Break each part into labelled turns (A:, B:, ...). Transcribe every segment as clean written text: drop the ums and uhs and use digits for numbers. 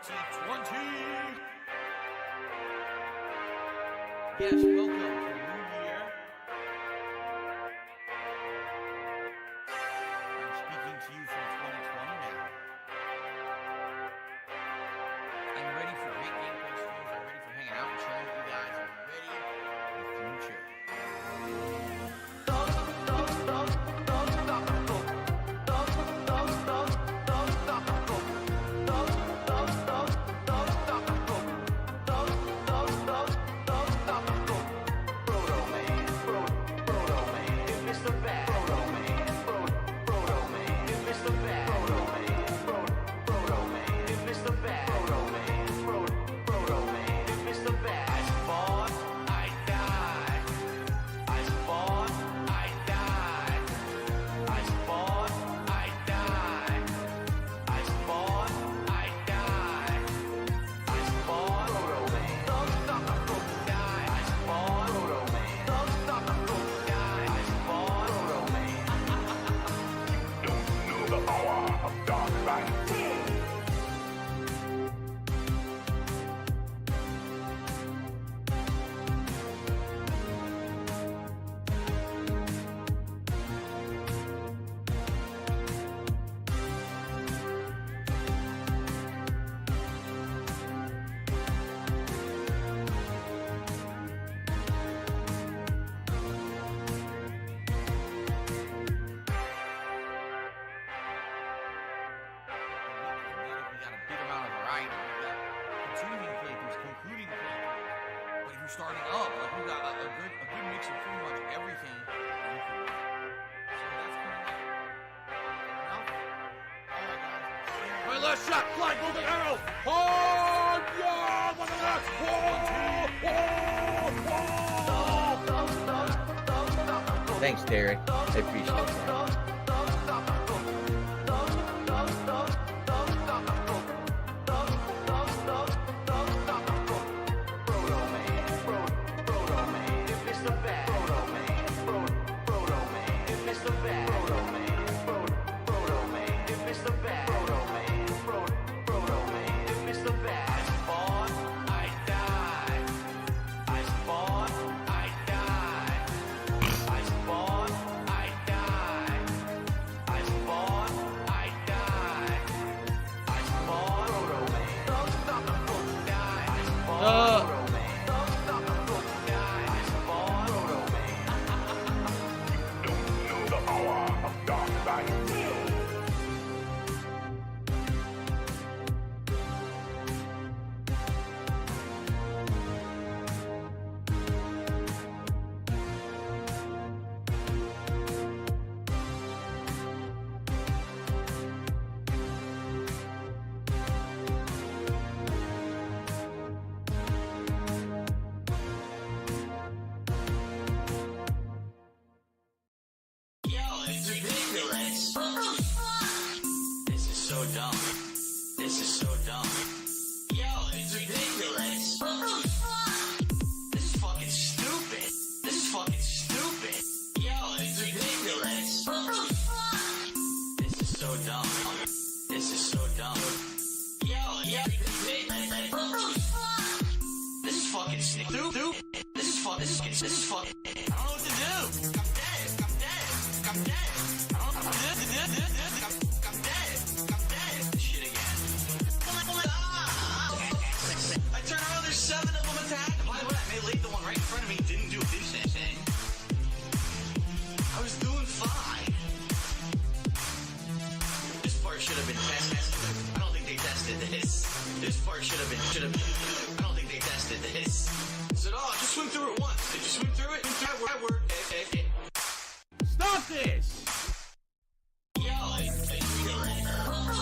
A: 2020! Yes, welcome to New Year. I'm speaking to you from 2020 now. I'm ready for great gameplay streams. I'm ready for hanging out and chilling with you guys. I'm ready for the future. Starting up, like we got a good mix of pretty much everything. So that's coming up. Alright, last shot, fly, golden arrow. Oh, yeah, look at that. Thanks, Derek. I appreciate that.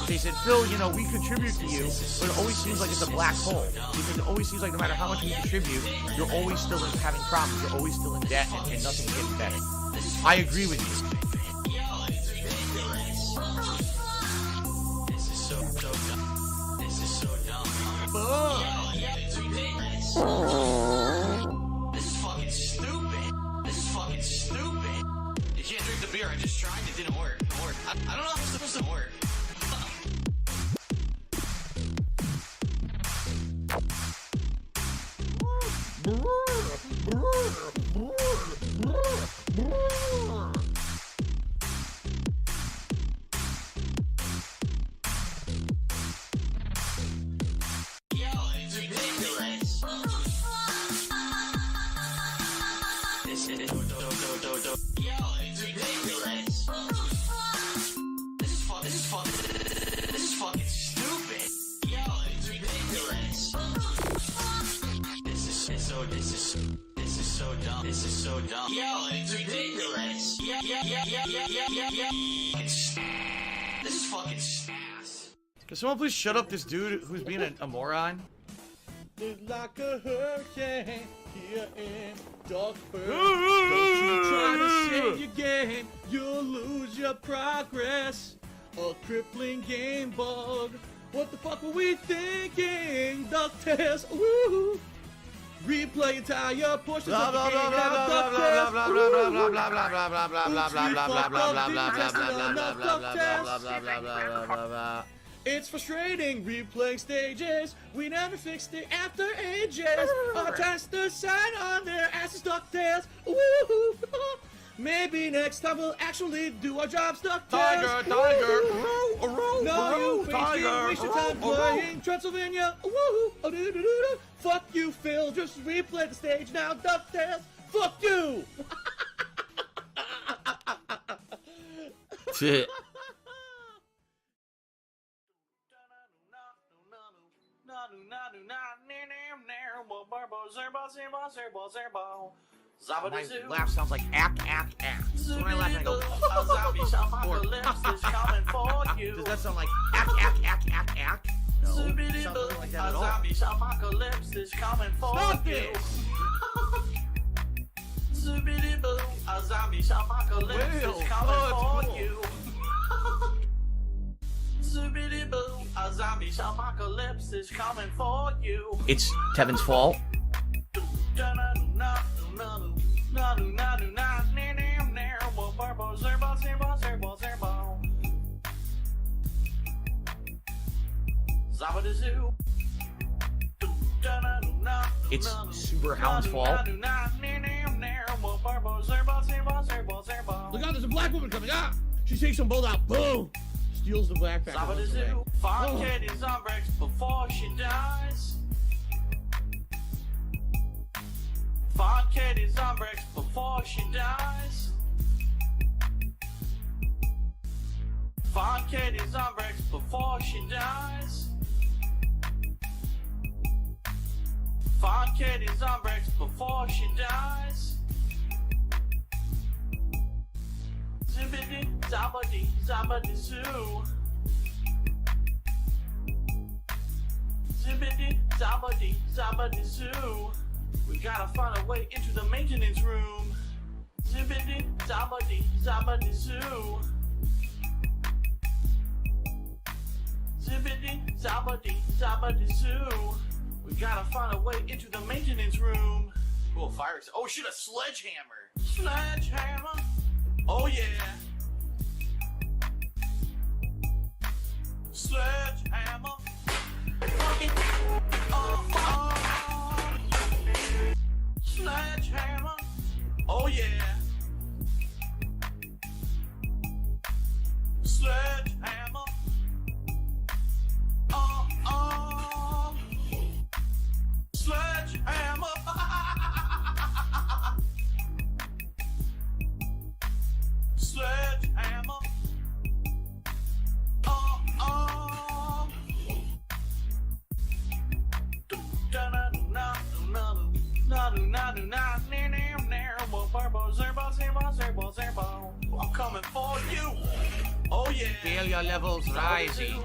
A: They said, Phil, you know, we contribute to you, but it always seems like it's a black hole. Because it always seems like no matter how much we contribute, you're always still having problems. You're always still in debt, and nothing's getting better. I agree with you. This is so dumb. This is so dumb. This is fucking stupid. This is fucking stupid. You can't drink the beer. I just tried. It didn't work. I don't know how it's supposed to work.
B: so dumb. This is so dumb. Yo, it's ridiculous. Yeah. This is fucking ass.
A: Can someone please shut up this dude who's being a moron? Like a hurricane here in Darkburg. Don't you try to save your game, you'll lose your progress. A crippling game bug. What the fuck were we thinking? DuckTales, woo! Replay entire portions of the game now, DuckTales. It's frustrating replaying stages. We never fixed it after ages. Our testers sign on their asses, DuckTales. Woo! Maybe next time we'll actually do our jobs, DuckTales.
C: Tiger.
A: No, you waste your time playing Transylvania. Woo! Fuck you, Phil. Just replay the stage now, DuckTales. Fuck you. My laugh sounds like act. So when I laugh, I go. Does that sound like act? No, it sounds nothing like that at all. Stop this!
B: A zombie apocalypse is coming for you. Zoobity-boo, a zombie apocalypse is coming for you.
A: It's Tevin's fault. It's Superhound's fault. Look out, there's a black woman coming out! She takes some bolt out, boom! Steals the backpack.
B: Find Katie's Umbrex before she dies. Find Katie's Umbrex before she dies. Find Katie's Umbrex before she dies. Find Katie's Umbrex before she dies. Zibbity, zabbity, zabbity zoo. Zibbity, zabbity, zabbity zoo. We gotta find a way into the maintenance room. Zibbity, zabbity, zabbity zoo. Zibbity, zabbity, zabbity zoo. We gotta find a way into the maintenance room. Oh, fire! Oh shit, a sledgehammer! Sledgehammer! Oh yeah! Sledgehammer! Fucking sledgehammer! Oh yeah! Sledgehammer! Sledgehammer! Sledgehammer! I'm coming for you. Oh yeah.
A: Feel your levels rising.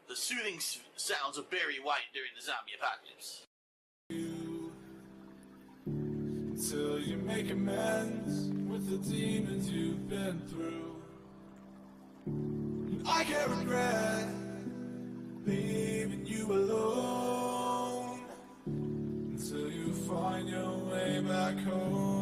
B: The soothing sounds of Barry White during the zombie apocalypse.
D: Until you make amends with the demons you've been through. And I can't regret leaving you alone until you find your way back home.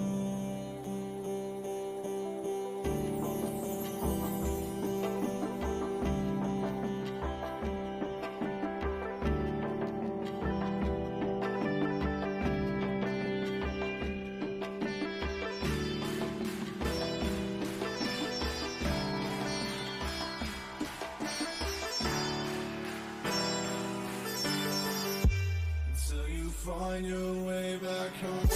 D: Find your way back home.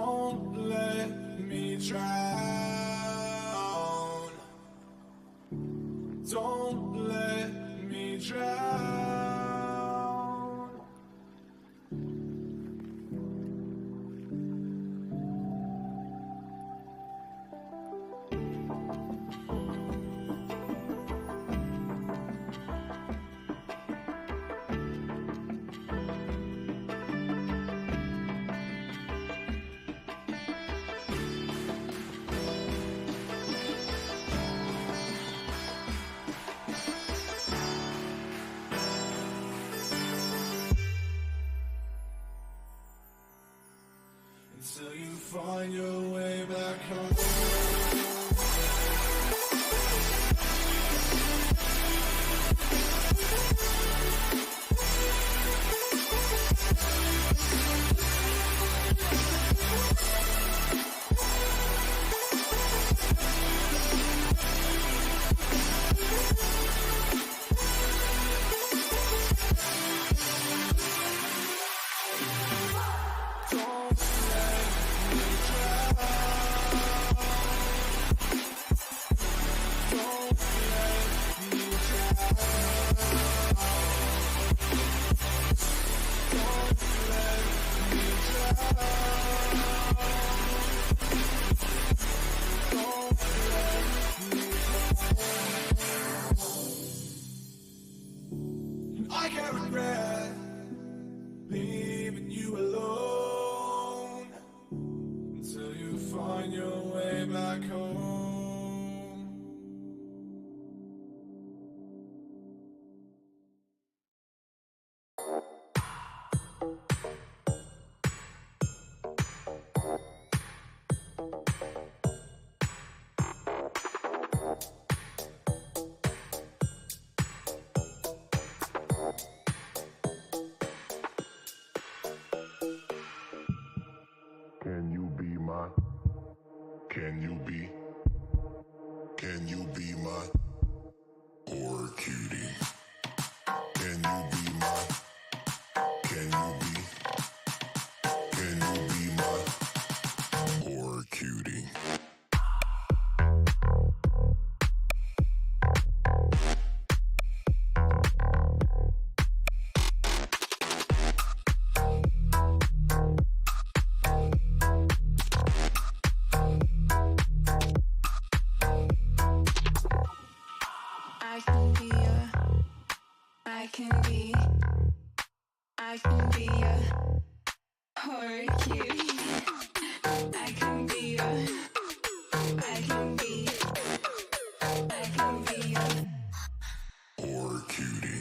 D: Don't let me drown. Don't let me drown. Until you find your way back home. I can't regret leaving you alone until you find your way back home.
C: Can you be my? Can you be? Can you be my horror cutie? Can you be my? Can you be? Can you be my horror cutie?
E: I can be a, I can be, I can be a horror cutie. I can be a, I can be, I can be a
C: Horror cutie.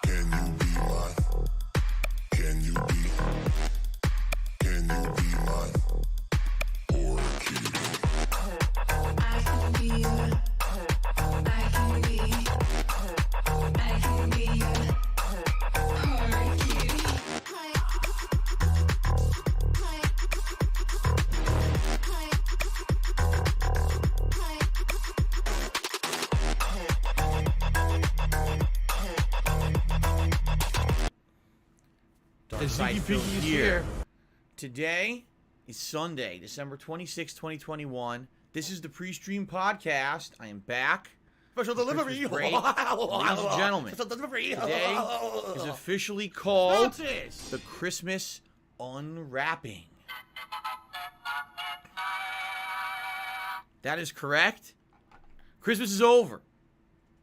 C: Can you be my? Can you be? Can you be my horror cutie?
E: I can be a, I can be, I can be a horror cutie.
A: The
B: Ziggy
A: Seinfeld
B: Piggy is
A: here.
B: here.
A: Today is Sunday, December 26, 2021. This is the pre-stream podcast. I am back.
B: Special delivery.
A: Christmas break. Ladies and gentlemen,
B: Special delivery.
A: today is officially called
B: Francis.
A: the Christmas Unwrapping. That is correct. Christmas is over.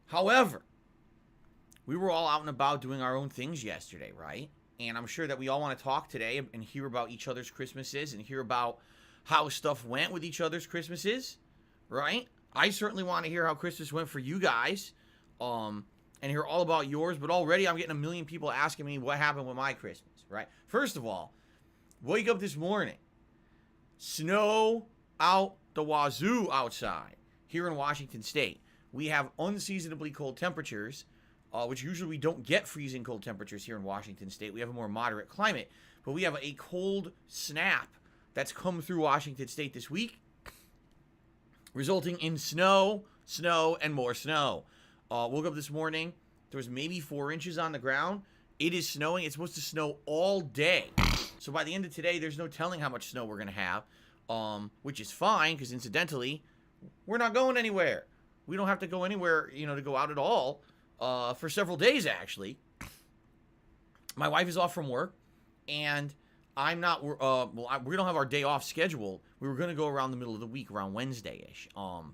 A: However, we were all out and about doing our own things yesterday, right? And I'm sure that we all want to talk today and hear about each other's Christmases and hear about how stuff went with each other's Christmases, right? I certainly want to hear how Christmas went for you guys, and hear all about yours. But already I'm getting a million people asking me what happened with my Christmas, right? First of all, wake up this morning, snow out the wazoo outside here in Washington State. We have unseasonably cold temperatures. which usually we don't get freezing cold temperatures here in Washington State. We have a more moderate climate, but we have a cold snap that's come through Washington State this week, resulting in snow, and more snow. Woke up this morning, there was maybe 4 inches on the ground. It is snowing. It's supposed to snow all day. So by the end of today, there's no telling how much snow we're going to have, which is fine because incidentally, we're not going anywhere. We don't have to go anywhere, to go out at all for several days, actually. My wife is off from work, and I'm not, we don't have our day off scheduled. We were going to go around the middle of the week, around Wednesday-ish.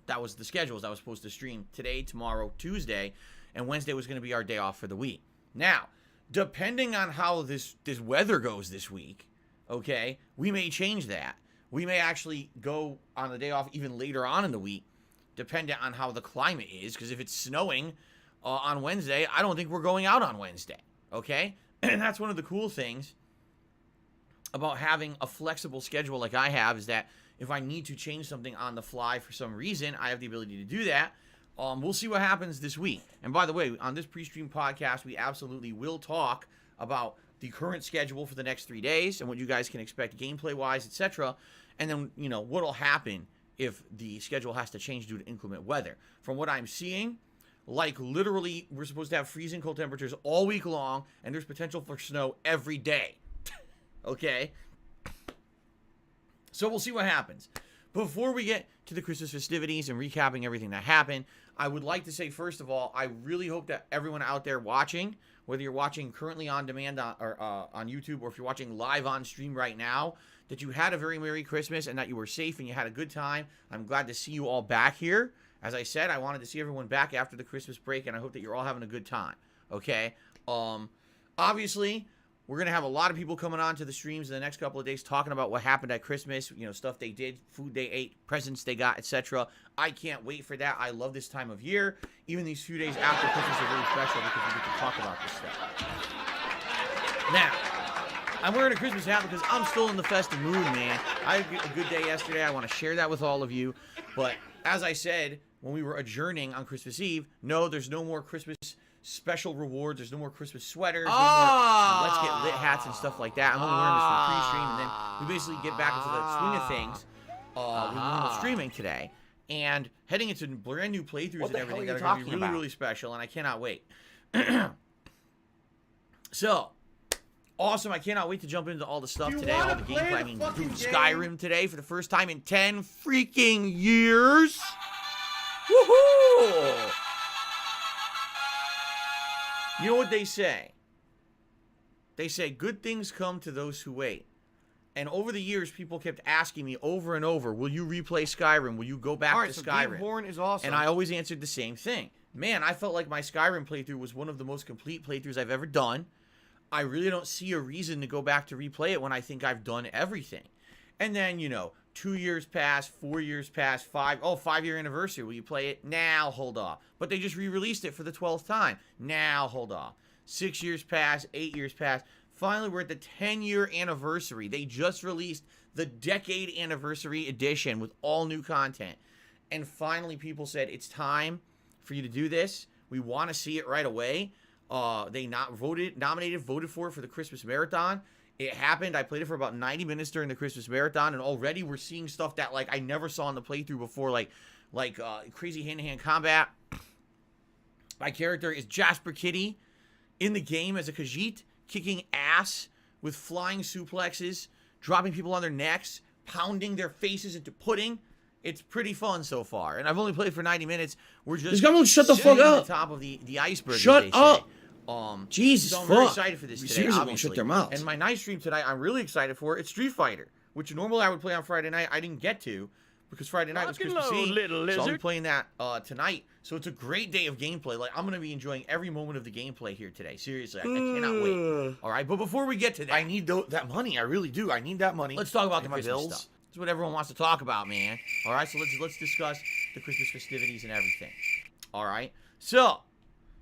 A: That was the schedules. I was supposed to stream today, tomorrow, Tuesday, and Wednesday was going to be our day off for the week. Now, depending on how this weather goes this week, okay, we may change that. We may actually go on the day off even later on in the week, depending on how the climate is, because if it's snowing on Wednesday, I don't think we're going out on Wednesday, okay? And that's one of the cool things about having a flexible schedule like I have, is that if I need to change something on the fly for some reason, I have the ability to do that. We'll see what happens this week. And by the way, on this pre-stream podcast, we absolutely will talk about the current schedule for the next 3 days and what you guys can expect gameplay-wise, etc. And then, what will happen if the schedule has to change due to inclement weather. From what I'm seeing, like literally, we're supposed to have freezing cold temperatures all week long, and there's potential for snow every day. Okay? So we'll see what happens. Before we get to the Christmas festivities and recapping everything that happened, I would like to say, first of all, I really hope that everyone out there watching, whether you're watching currently on demand on YouTube or if you're watching live on stream right now, that you had a very Merry Christmas and that you were safe and you had a good time. I'm glad to see you all back here. As I said, I wanted to see everyone back after the Christmas break, and I hope that you're all having a good time. Okay? Obviously, we're going to have a lot of people coming on to the streams in the next couple of days talking about what happened at Christmas, stuff they did, food they ate, presents they got, etc. I can't wait for that. I love this time of year. Even these few days after Christmas are really special because we get to talk about this stuff. Now, I'm wearing a Christmas hat because I'm still in the festive mood, man. I had a good day yesterday. I want to share that with all of you. But as I said, when we were adjourning on Christmas Eve, no, there's no more Christmas special rewards. There's no more Christmas sweaters. No more let's get lit hats and stuff like that. I'm only wearing this for pre-stream, and then we basically get back into the swing of things with normal streaming today. And heading into brand new playthroughs and everything that are going to be really, really special, and I cannot wait. So, awesome. I cannot wait to jump into all the stuff today, all the gameplay. I mean, dude, Skyrim today for the first time in 10 freaking years. Woohoo! You know what they say? They say good things come to those who wait. And over the years, people kept asking me over and over, will you replay Skyrim? Will you go back to Skyrim?
F: Gameborn is awesome.
A: And I always answered the same thing. Man, I felt like my Skyrim playthrough was one of the most complete playthroughs I've ever done. I really don't see a reason to go back to replay it when I think I've done everything. And then, 2 years pass, 4 years pass, 5-year anniversary. Will you play it? Now, hold off. But they just re-released it for the 12th time. Now, hold off. 6 years pass, 8 years pass. Finally, we're at the 10-year anniversary. They just released the Decade Anniversary Edition with all new content. And finally, people said, it's time for you to do this. We want to see it right away. They voted for it for the Christmas Marathon. It happened. I played it for about 90 minutes during the Christmas Marathon, and already we're seeing stuff that I never saw in the playthrough before, like crazy hand-to-hand combat. My character is Jasper Kitty in the game as a Khajiit, kicking ass with flying suplexes, dropping people on their necks, pounding their faces into pudding. It's pretty fun so far, and I've only played for 90 minutes. We're just
F: shut the fuck up.
A: The top of the iceberg.
F: Shut up.
A: Jesus,
F: so
A: I'm very excited for this
F: We
A: today.
F: seriously won't
A: Obviously,
F: shut their mouths.
A: And my night stream tonight, I'm really excited for. It's Street Fighter, which normally I would play on Friday night. I didn't get to because Friday night was Christmas Eve, so I'll be playing that tonight. So it's a great day of gameplay. I'm gonna be enjoying every moment of the gameplay here today. Seriously, I cannot wait. All right, but before we get to that,
F: I need that money. I really do. I need that money.
A: Let's talk about the
F: my
A: Christmas
F: bills.
A: stuff. That's what everyone wants to talk about, man. All right, so let's discuss the Christmas festivities and everything. All right, so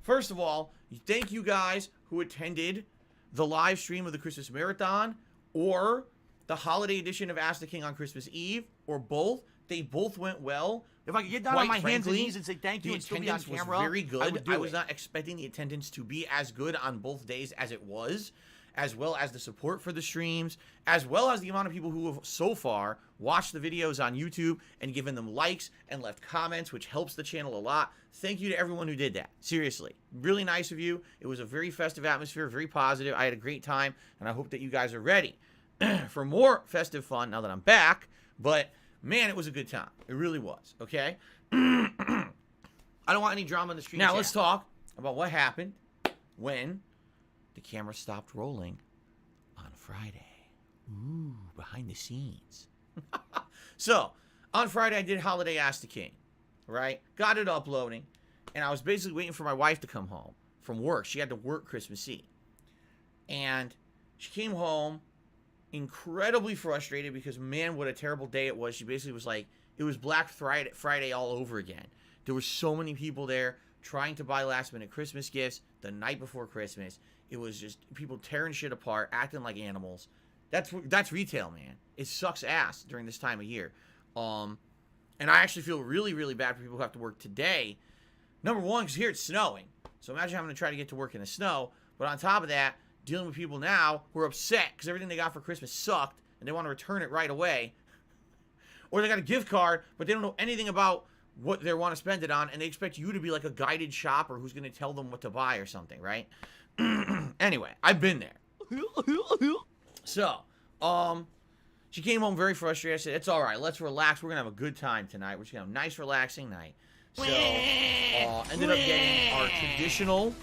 A: first of all, thank you guys who attended the live stream of the Christmas Marathon or the holiday edition of Ask the King on Christmas Eve, or both. They both went well. If I could get down on my hands and knees and say thank you
F: the
A: and still be on
F: attendance
A: camera,
F: was very good.
A: I would do
F: I was
A: it.
F: not expecting the attendance to be as good on both days as it was, as well as the support for the streams, as well as the amount of people who have so far watched the videos on YouTube and given them likes and left comments, which helps the channel a lot. Thank you to everyone who did that. Seriously. Really nice of you. It was a very festive atmosphere, very positive. I had a great time, and I hope that you guys are ready for more festive fun now that I'm back. But, man, it was a good time. It really was, okay? I don't want any drama in the stream. Now, let's talk about what happened when the camera stopped rolling on Friday. Ooh, behind the scenes. So, on Friday, I did Holiday Ask the King, right? Got it uploading, and I was basically waiting for my wife to come home from work. She had to work Christmas Eve. And she came home incredibly frustrated because, man, what a terrible day it was. She basically was like, it was Black Friday all over again. There were so many people there trying to buy last-minute Christmas gifts the night before Christmas. It was just people tearing shit apart, acting like animals. That's retail, man. It sucks ass during this time of year. And I actually feel really, really bad for people who have to work today. Number one, because here it's snowing. So imagine having to try to get to work in the snow. But on top of that, dealing with people now who are upset because everything they got for Christmas sucked and they want to return it right away. Or they got a gift card, but they don't know anything about what they want to spend it on, and they expect you to be like a guided shopper who's going to tell them what to buy or something, right? Anyway, I've been there. So, she came home very frustrated. I said, it's all right. Let's relax. We're going to have a good time tonight. We're just going to have a nice, relaxing night. So, ended up getting our traditional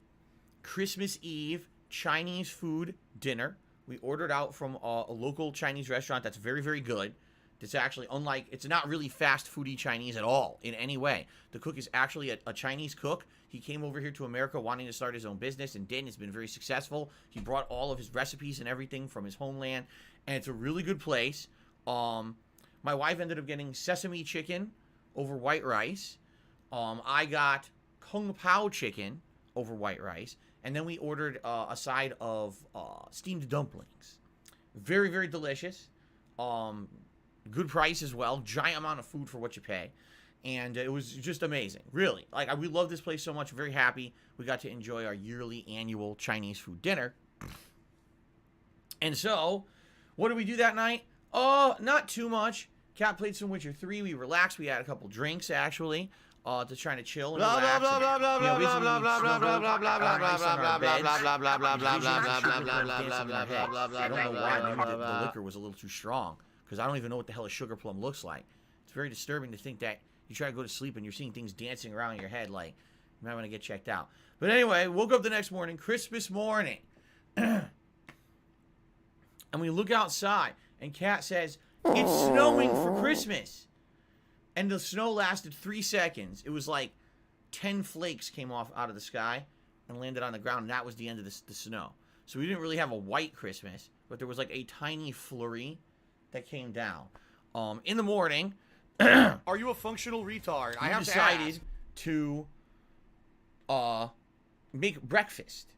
F: Christmas Eve Chinese food dinner. We ordered out from a local Chinese restaurant that's very, very good. It's actually, unlike, it's not really fast foodie Chinese at all in any way. The cook is actually a Chinese cook. He came over here to America wanting to start his own business and did, and it's been very successful. He brought all of his recipes and everything from his homeland, and it's a really good place. My wife ended up getting sesame chicken over white rice. I got kung pao chicken over white rice, and then we ordered a side of steamed dumplings. Very, very delicious. Good price as well. Giant amount of food for what you pay. And it was just amazing. Really. Like, we love this place so much. Very happy we got to enjoy our yearly annual Chinese food dinner. And so, what did we do that night? Not too much. Kat played some Witcher 3. We relaxed. We had a couple drinks, actually, to try to chill and relax. I don't know why. Maybe the liquor was a little too strong. Because I don't even know what the hell a sugar plum looks like. It's very disturbing to think that you try to go to sleep and you're seeing things dancing around in your head. Like, you might want to get checked out. But anyway, woke up the next morning, Christmas morning. And we look outside, and Kat says, it's snowing for Christmas. And the snow lasted 3 seconds. It was like 10 flakes came off out of the sky and landed on the ground, and that was the end of the snow. So we didn't really have a white Christmas, but there was like a tiny flurry that came down. In the morning,
A: Are you a functional retard? I have
F: decided to make breakfast.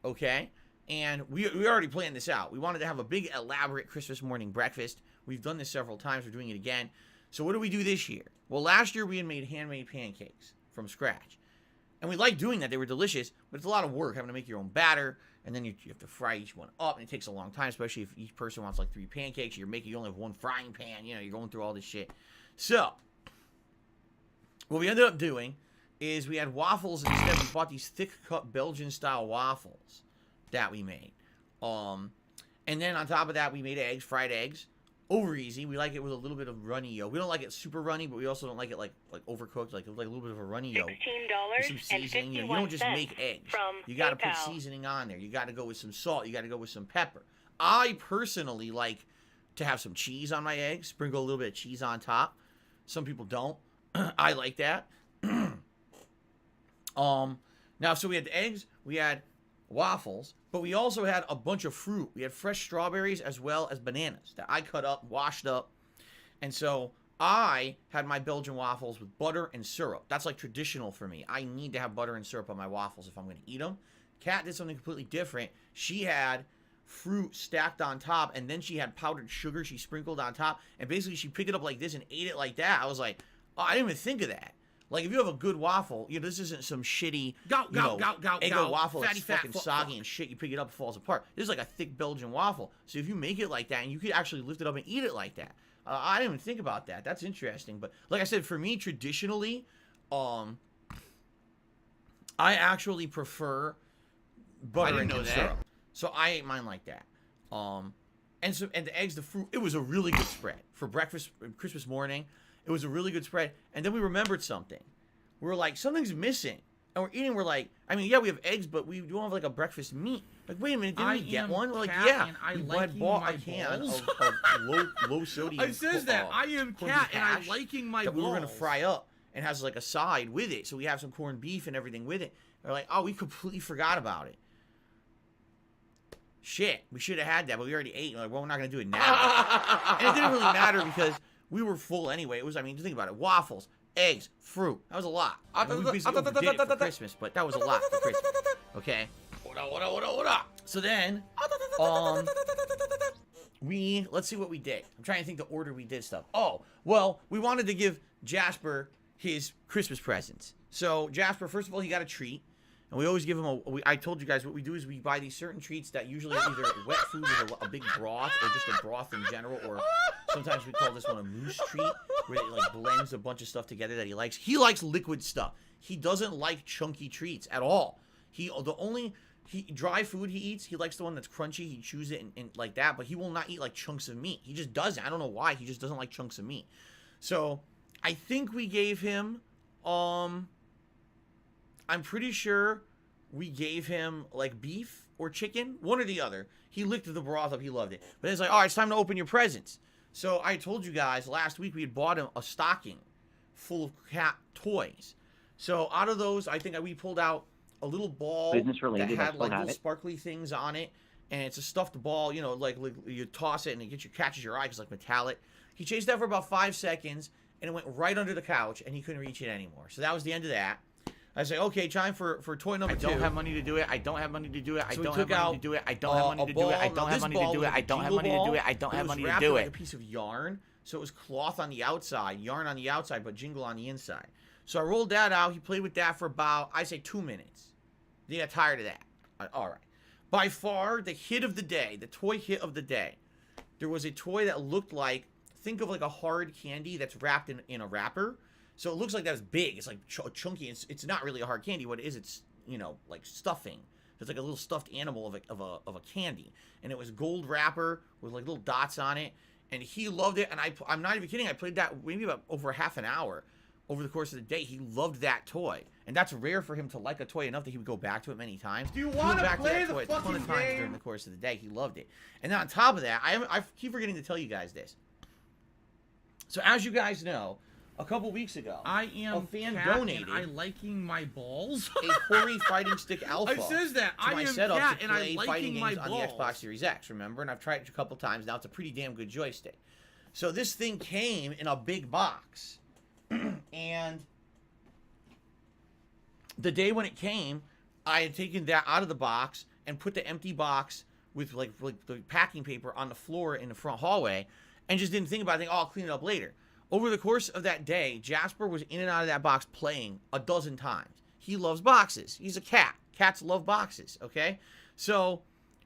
F: Okay? And we already planned this out. We wanted to have a big, elaborate Christmas morning breakfast. We've done this several times. We're doing it again. So what do we do this year? Well, last year we had made handmade pancakes from scratch. And we liked doing that. They were delicious, but it's a lot of work having to make your own batter, and then you have to fry each one up, and it takes a long time, especially if each person wants like 3 pancakes. You only have 1 frying pan. You know, you're going through all this shit. So, what we ended up doing is we had waffles instead. We bought these thick cut Belgian-style waffles that we made. And then on top of that, we made eggs, fried eggs. Over easy. We like it with a little bit of runny yolk. We don't like it super runny, but we also don't like it like overcooked, like a little bit of a runny yolk. With some seasoning. You don't just make eggs. You got to put seasoning on there. You got to go with some salt. You got to go with some pepper. I personally like to have some cheese on my eggs. Sprinkle a little bit of cheese on top. Some people don't. I like that. Now, so we had the eggs. We had waffles, but we also had a bunch of fruit. We had fresh strawberries as well as bananas that I cut up, washed up. And so I had my Belgian waffles with butter and syrup. That's like traditional for me. I need to have butter and syrup on my waffles if I'm going to eat them. Kat did something completely different. She had fruit stacked on top, and then she had powdered sugar she sprinkled on top. And basically she picked it up like this and ate it like that. I was like, Oh, I didn't even think of that. Like, if you have a good waffle, this isn't some shitty, Eggo waffle that's fucking soggy and shit. You pick it up, it falls apart. This is like a thick Belgian waffle. So if you make it like that, and you could actually lift it up and eat it like that. I didn't even think about that. That's interesting. But like I said, for me, traditionally, I actually prefer butter and syrup. So I ate mine like that. And the eggs, the fruit, it was a really good spread. For breakfast, Christmas morning, it was a really good spread. And then we remembered something. We were like, something's missing. And we're eating, we're like, I mean, yeah, we have eggs, but we don't have like a breakfast meat. Like, wait a minute, didn't we get one? We're like, yeah, we had bought a can of low sodium.
A: It says that. I am cat, and I'm liking my
F: that we were
A: balls.
F: going to fry up and has like a side with it. So we have some corned beef and everything with it. They're like, oh, we completely forgot about it. Shit, we should have had that, but we already ate. We're like, well, we're not going to do it now. And it didn't really matter because we were full anyway. It was, I mean, think about it. Waffles, eggs, fruit. That was a lot. I mean, we basically overdid it for Christmas, but that was a lot for Christmas. Okay? So then, let's see what we did. I'm trying to think the order we did stuff. Oh, well, we wanted to give Jasper his Christmas presents. So Jasper, first of all, he got a treat. And we always give him I told you guys what we do is we buy these certain treats that usually are either wet food with a big broth or just a broth in general, or sometimes we call this one a moose treat, where it like blends a bunch of stuff together that he likes. He likes liquid stuff. He doesn't like chunky treats at all. Dry food he eats, he likes the one that's crunchy. He chews it and like that, but he will not eat like chunks of meat. He just doesn't. I don't know why. He just doesn't like chunks of meat. So I think we gave him I'm pretty sure we gave him like beef or chicken, one or the other. He licked the broth up. He loved it. But then it's like, all right, it's time to open your presents. So I told you guys last week we had bought him a stocking full of cat toys. So out of those, I think we pulled out a little ball that had like little sparkly things on it. And it's a stuffed ball, like you toss it and it catches your eye because it's like metallic. He chased that for about 5 seconds and it went right under the couch and he couldn't reach it anymore. So that was the end of that. I say, okay, time for toy number 2.
A: I don't have money to do it. I don't have money to do it. I
F: So we
A: don't
F: took
A: have money
F: out,
A: to do it. I don't have money to do it. I don't have money to do it. I don't have money to do it. I don't have money to do
F: like
A: it.
F: a piece of yarn, so it was cloth on the outside, yarn on the outside, but jingle on the inside. So I rolled that out. He played with that for about, I say, 2 minutes. Then he got tired of that. All right. By far, the hit of the day, the toy hit of the day, there was a toy that looked like, think of like a hard candy that's wrapped in a wrapper. So it looks like that's big. It's like chunky. It's not really a hard candy. What it is, it's like stuffing. It's like a little stuffed animal of a candy, and it was gold wrapper with like little dots on it. And he loved it. And I'm not even kidding. I played that maybe about over half an hour over the course of the day. He loved that toy, and that's rare for him to like a toy enough that he would go back to it many times.
A: Do you want to play the
F: a ton
A: fucking
F: of times
A: game?
F: during the course of the day. He loved it. And then on top of that, I keep forgetting to tell you guys this. So as you guys know, a couple weeks ago,
A: I am
F: a fan
A: cat
F: donated
A: and I liking my balls.
F: a Hori Fighting Stick Alpha.
A: It says that.
F: To
A: I
F: my
A: am
F: setup
A: cat
F: to
A: and
F: play
A: I'm
F: fighting
A: liking my
F: games on the
A: balls.
F: Xbox Series X, remember? And I've tried it a couple times. Now it's a pretty damn good joystick. So this thing came in a big box. And the day when it came, I had taken that out of the box and put the empty box with like the packing paper on the floor in the front hallway and just didn't think about it. I'll clean it up later. Over the course of that day, Jasper was in and out of that box playing a dozen times. He loves boxes. He's a cat. Cats love boxes, okay? So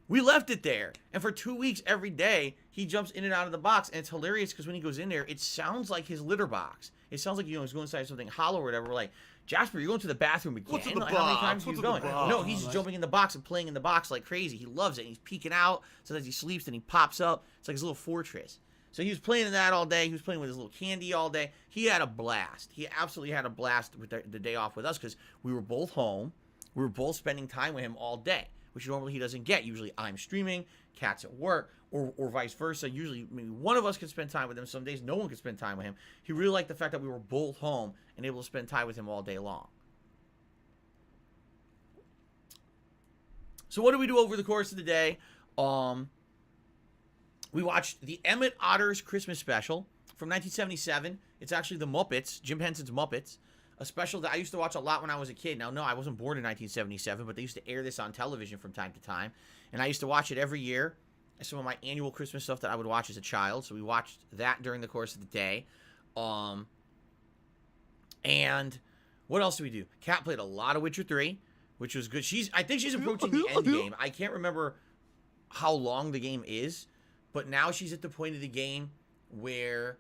F: we left it there. And for 2 weeks, every day, he jumps in and out of the box. And it's hilarious because when he goes in there, it sounds like his litter box. It sounds like, he's going inside something hollow or whatever. We're like, Jasper, you're going to the bathroom again?
B: What's in the
F: Like, how many
B: box?
F: times are
B: What's
F: you
B: in the
F: going?
B: box?
F: No, he's just jumping in the box and playing in the box like crazy. He loves it. And he's peeking out. Sometimes he sleeps and he pops up. It's like his little fortress. So he was playing in that all day. He was playing with his little candy all day. He had a blast. He absolutely had a blast with the day off with us because we were both home. We were both spending time with him all day, which normally he doesn't get. Usually I'm streaming, Cat's at work, or vice versa. Usually maybe one of us can spend time with him. Some days no one can spend time with him. He really liked the fact that we were both home and able to spend time with him all day long. So what do we do over the course of the day? We watched the Emmett Otter's Christmas special from 1977. It's actually the Muppets, Jim Henson's Muppets, a special that I used to watch a lot when I was a kid. Now, no, I wasn't born in 1977, but they used to air this on television from time to time, and I used to watch it every year. Some of my annual Christmas stuff that I would watch as a child, so we watched that during the course of the day. And what else do we do? Kat played a lot of Witcher 3, which was good. I think she's approaching the end game. I can't remember how long the game is, but now she's at the point of the game where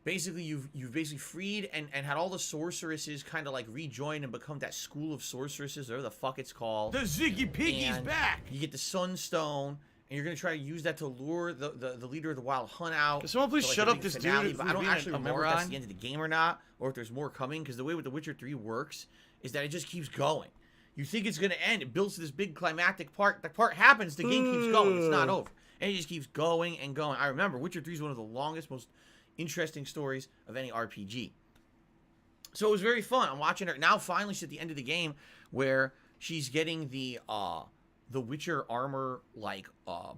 F: basically you've basically freed and had all the sorceresses kind of like rejoin and become that school of sorceresses, whatever the fuck it's called.
A: The Ziggy Piggy's
F: And
A: back.
F: You get the Sunstone, and you're gonna try to use that to lure the leader of the Wild Hunt out.
A: Can someone please
F: for, like,
A: shut
F: the
A: up
F: big
A: this
F: finale,
A: dude
F: but
A: who's
F: I don't
A: being
F: actually
A: a
F: remember if that's
A: moron?
F: the end of the game or not, or if there's more coming. Because the way with The Witcher 3 works is that it just keeps going. You think it's gonna end, it builds to this big climactic part. The part happens, the game keeps going. It's not over, and it just keeps going and going. I remember Witcher 3 is one of the longest, most interesting stories of any RPG. So it was very fun. I'm watching her now. Finally, she's at the end of the game where she's getting the Witcher armor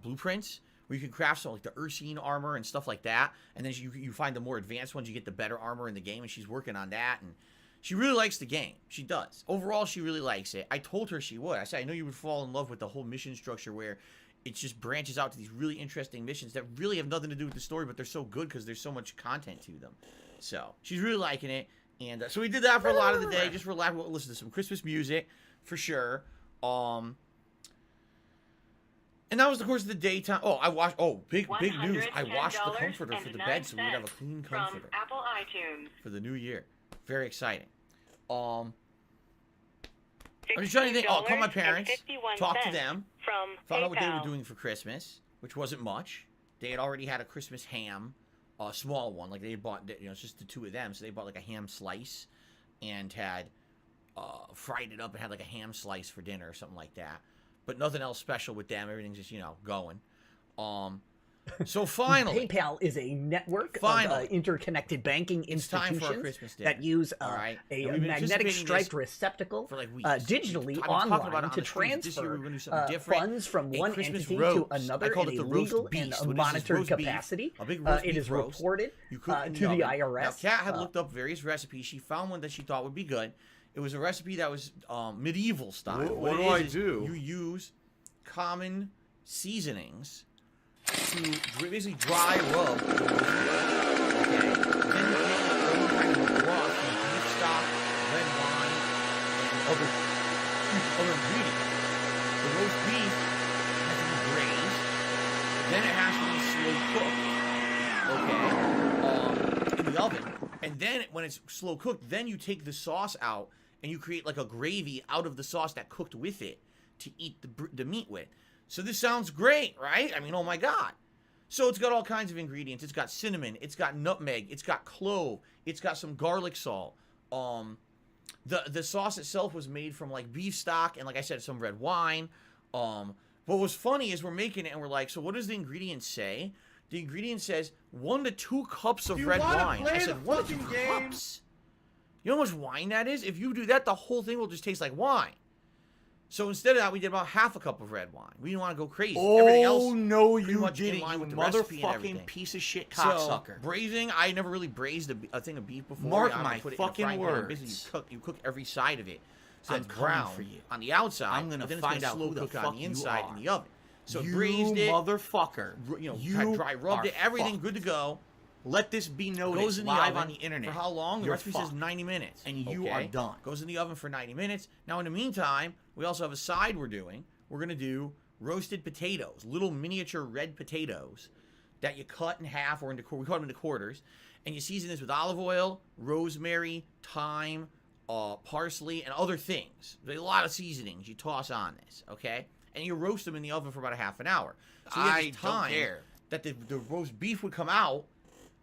F: blueprints, where you can craft some like the Ursine armor and stuff like that. And then you find the more advanced ones, you get the better armor in the game, and she's working on that. And she really likes the game. She does. Overall, she really likes it. I told her she would. I said, I know you would fall in love with the whole mission structure where it just branches out to these really interesting missions that really have nothing to do with the story, but they're so good because there's so much content to them. So she's really liking it. And so we did that for a lot of the day. Just relax. We'll listen to some Christmas music for sure. And that was the course of the daytime. Oh, I watched. Oh, big news! I washed the comforter for the bed, so we would have a clean comforter
E: from Apple iTunes
F: for the new year. Very exciting. I'm just trying to think. Oh, call my parents, talk to them, found out what they were doing for Christmas, which wasn't much. They had already had a Christmas ham, a small one. Like they bought, it's just the two of them, so they bought like a ham slice, and had fried it up and had like a ham slice for dinner or something like that. But nothing else special with them. Everything's just going. So finally,
G: PayPal is a network of interconnected banking institutions
F: time for our Christmas dinner.
G: that use
F: right?
G: a
F: We've been
G: magnetic
F: anticipating
G: striped
F: this
G: receptacle
F: for like weeks.
G: digitally
F: I've been talking about it
G: online
F: on
G: to
F: the streets. This year we're
G: transfer
F: gonna do something different.
G: funds from
F: A
G: one
F: Christmas
G: entity
F: roast.
G: to another
F: I call
G: in
F: it
G: a
F: the roast
G: legal
F: beast.
G: and
F: What is this
G: monitored
F: roast beef?
G: capacity.
F: A big roast
G: It
F: beef
G: is
F: roast.
G: reported
F: You cook in
G: to the
F: oven.
G: IRS.
F: Now, Kat had looked up various recipes. She found one that she thought would be good. It was a recipe that was medieval style.
A: What do
F: it
A: I
F: is
A: do?
F: You use common seasonings to basically dry rub the roast beef. Okay? Then you take a kind of broth from beef stock, red wine, and other ingredients. The roast beef has to be braised. Then it has to be slow cooked. Okay? In the oven. And then when it's slow cooked, then you take the sauce out and you create like a gravy out of the sauce that cooked with it to eat the meat with. So this sounds great, right? I mean, oh my God. So it's got all kinds of ingredients. It's got cinnamon. It's got nutmeg. It's got clove. It's got some garlic salt. The sauce itself was made from like beef stock and, like I said, some red wine. What was funny is we're making it and we're like, so what does the ingredient say? The ingredient says 1 to 2 cups of red wine. I said, 1 to 2 cups? You know how much wine that is? If you do that, the whole thing will just taste like wine. So instead of that, we did about half a cup of red wine. We didn't want to go crazy. Everything else,
A: no,
F: pretty
A: you
F: much in
A: didn't,
F: line
A: you
F: with the recipe and
A: motherfucking
F: everything.
A: piece of shit
F: So,
A: cocksucker.
F: braising, I never really braised a thing of beef before.
A: Mark
F: I
A: my
F: put it in a
A: fucking
F: frying pan, and
A: words.
F: Basically, you cook every side of it. So
A: I'm
F: it's
A: coming
F: brown
A: for you.
F: on the outside.
A: I'm gonna
F: but then
A: find
F: it's
A: out
F: slow
A: who the
F: cook
A: fuck
F: on the
A: you
F: inside
A: are.
F: in the oven. So
A: you
F: braised it,
A: motherfucker.
F: Had dry rubbed
A: are
F: it, everything
A: fucked.
F: good to go.
A: Let this be noticed
F: Goes in the
A: live
F: oven
A: on the internet.
F: For how long? The
A: You're
F: recipe says
A: fucked.
F: 90 minutes.
A: And you are done.
F: Goes in the oven for 90 minutes. Now, in the meantime, we also have a side we're doing. We're going to do roasted potatoes, little miniature red potatoes that you cut in half or we cut them into quarters. And you season this with olive oil, rosemary, thyme, parsley, and other things. There's a lot of seasonings you toss on this, okay? And you roast them in the oven for about a half an hour. So you have this time that the roast beef would come out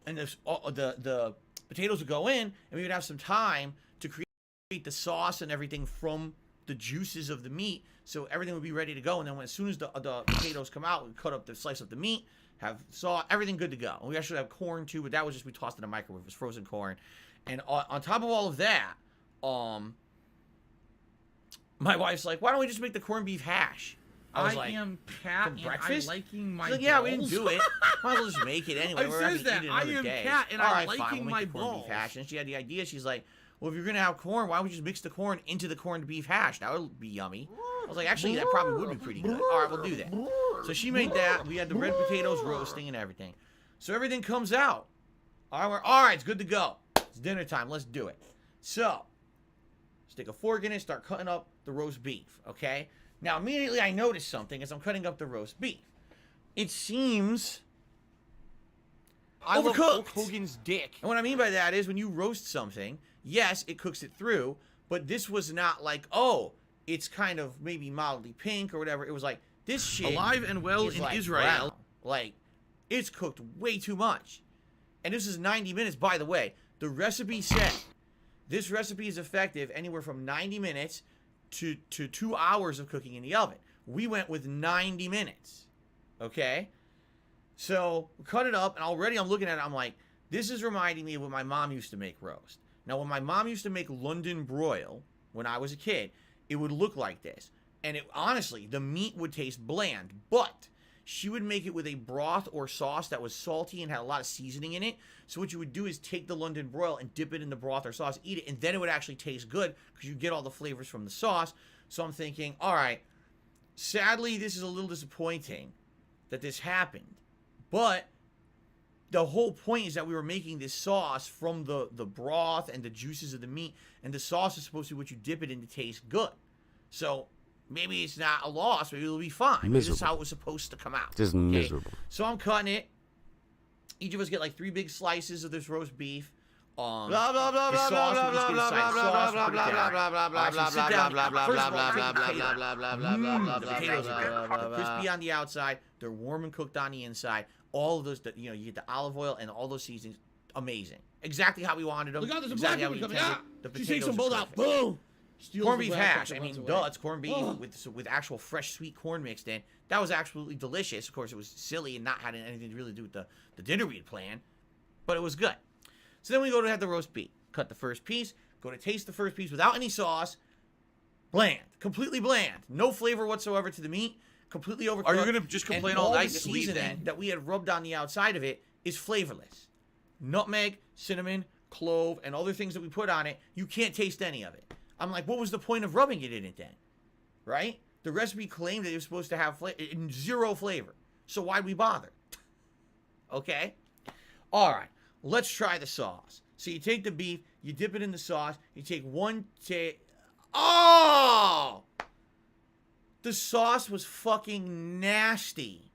F: and the potatoes would go in, and we would have some time to create the sauce and everything from the juices of the meat, so everything would be ready to go. And then as soon as the potatoes come out, we cut up the slice of the meat, have sauce, everything good to go. And we actually have corn too, but that was just we tossed in the microwave. It was frozen corn. And on top of all of that, my wife's like, why don't we just make the corned beef hash? I was like,
H: am Kat,
F: for
H: and
F: breakfast?
H: I'm liking my
F: She's like, yeah, we
H: balls.
F: didn't do it. Might as well just make it anyway.
H: I
F: We're having
H: says
F: to
H: that.
F: eat it
H: I
F: another
H: am
F: day.
H: Kat, and
F: All
H: I'm
F: right, fine,
H: liking
F: we'll
H: my
F: make the corned beef
H: balls.
F: hash. And she had the idea. She's like, well, if you're gonna have corn, why don't we just mix the corn into the corned beef hash? That would be yummy. I was like, actually, that probably would be pretty good. All right, we'll do that. So she made that. We had the red potatoes roasting and everything. So everything comes out. All right, it's good to go. It's dinner time. Let's do it. So, stick a fork in it, start cutting up the roast beef, okay? Now, immediately I noticed something as I'm cutting up the roast beef. It seems
A: I love
F: overcooked.
A: Hulk Hogan's dick.
F: And what I mean by that is when you roast something, yes, it cooks it through, but this was not like, oh, it's kind of maybe mildly pink or whatever. It was like, this shit
A: Alive and well
F: is
A: in
F: like
A: Israel.
F: brown. Like, it's cooked way too much. And this is 90 minutes, by the way. The recipe said this recipe is effective anywhere from 90 minutes to 2 hours of cooking in the oven. We went with 90 minutes. Okay? So, we cut it up, and already I'm looking at it, I'm like, this is reminding me of when my mom used to make roast. Now, when my mom used to make London broil, when I was a kid, it would look like this. And it, honestly, the meat would taste bland, but she would make it with a broth or sauce that was salty and had a lot of seasoning in it. So what you would do is take the London broil and dip it in the broth or sauce, eat it, and then it would actually taste good because you get all the flavors from the sauce. So I'm thinking, all right, sadly, this is a little disappointing that this happened. But the whole point is that we were making this sauce from the broth and the juices of the meat, and the sauce is supposed to be what you dip it in to taste good. So maybe it's not a loss. Maybe it'll be fine. Maybe this is how it was supposed to come out.
H: Just miserable.
F: So I'm cutting it. Each of us get like 3 big slices of this roast beef.
A: Blah blah blah blah blah blah blah blah blah blah blah blah blah blah
F: The potatoes are crispy on the outside. They're warm and cooked on the inside. All of those, you know, you get the olive oil and all those seasonings. Amazing. Exactly how we wanted them.
A: Look out, there's a
F: exactly
A: black
F: how we
A: one coming
F: intended.
A: out.
F: The
A: She takes
F: potatoes
A: them
F: are
A: both out.
F: perfect.
A: Boom.
F: Corned beef hash. I mean, duh, it's corned beef with actual fresh sweet corn mixed in. That was absolutely delicious. Of course, it was silly and not having anything to really do with the dinner we had planned, but it was good. So then we go to have the roast beef. Cut the first piece. Go to taste the first piece without any sauce. Bland. Completely bland. No flavor whatsoever to the meat. Completely overcooked.
A: Are you gonna just complain all night?
F: The
A: Just leave
F: seasoning
A: then?
F: that we had rubbed on the outside of it is flavorless. Nutmeg, cinnamon, clove, and other things that we put on it, you can't taste any of it. I'm like, what was the point of rubbing it in it then? Right? The recipe claimed that it was supposed to have zero flavor. So why'd we bother? Okay? All right. Let's try the sauce. So you take the beef, you dip it in the sauce, you take Oh! The sauce was fucking nasty.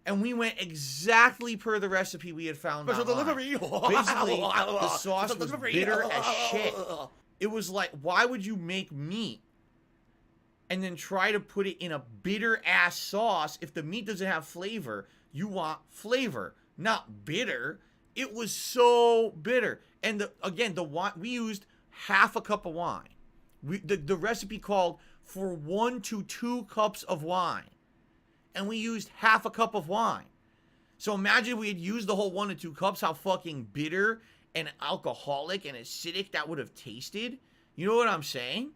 F: And we went exactly per the recipe we had found online. Basically, the sauce was bitter as shit. It was like, why would you make meat and then try to put it in a bitter-ass sauce? If the meat doesn't have flavor, you want flavor, not bitter. It was so bitter. And again, the wine, we used half a cup of wine. The recipe called for 1 to 2 cups of wine. And we used half a cup of wine. So imagine we had used the whole 1 to 2 cups, how fucking bitter and alcoholic and acidic that would have tasted. You know what I'm saying?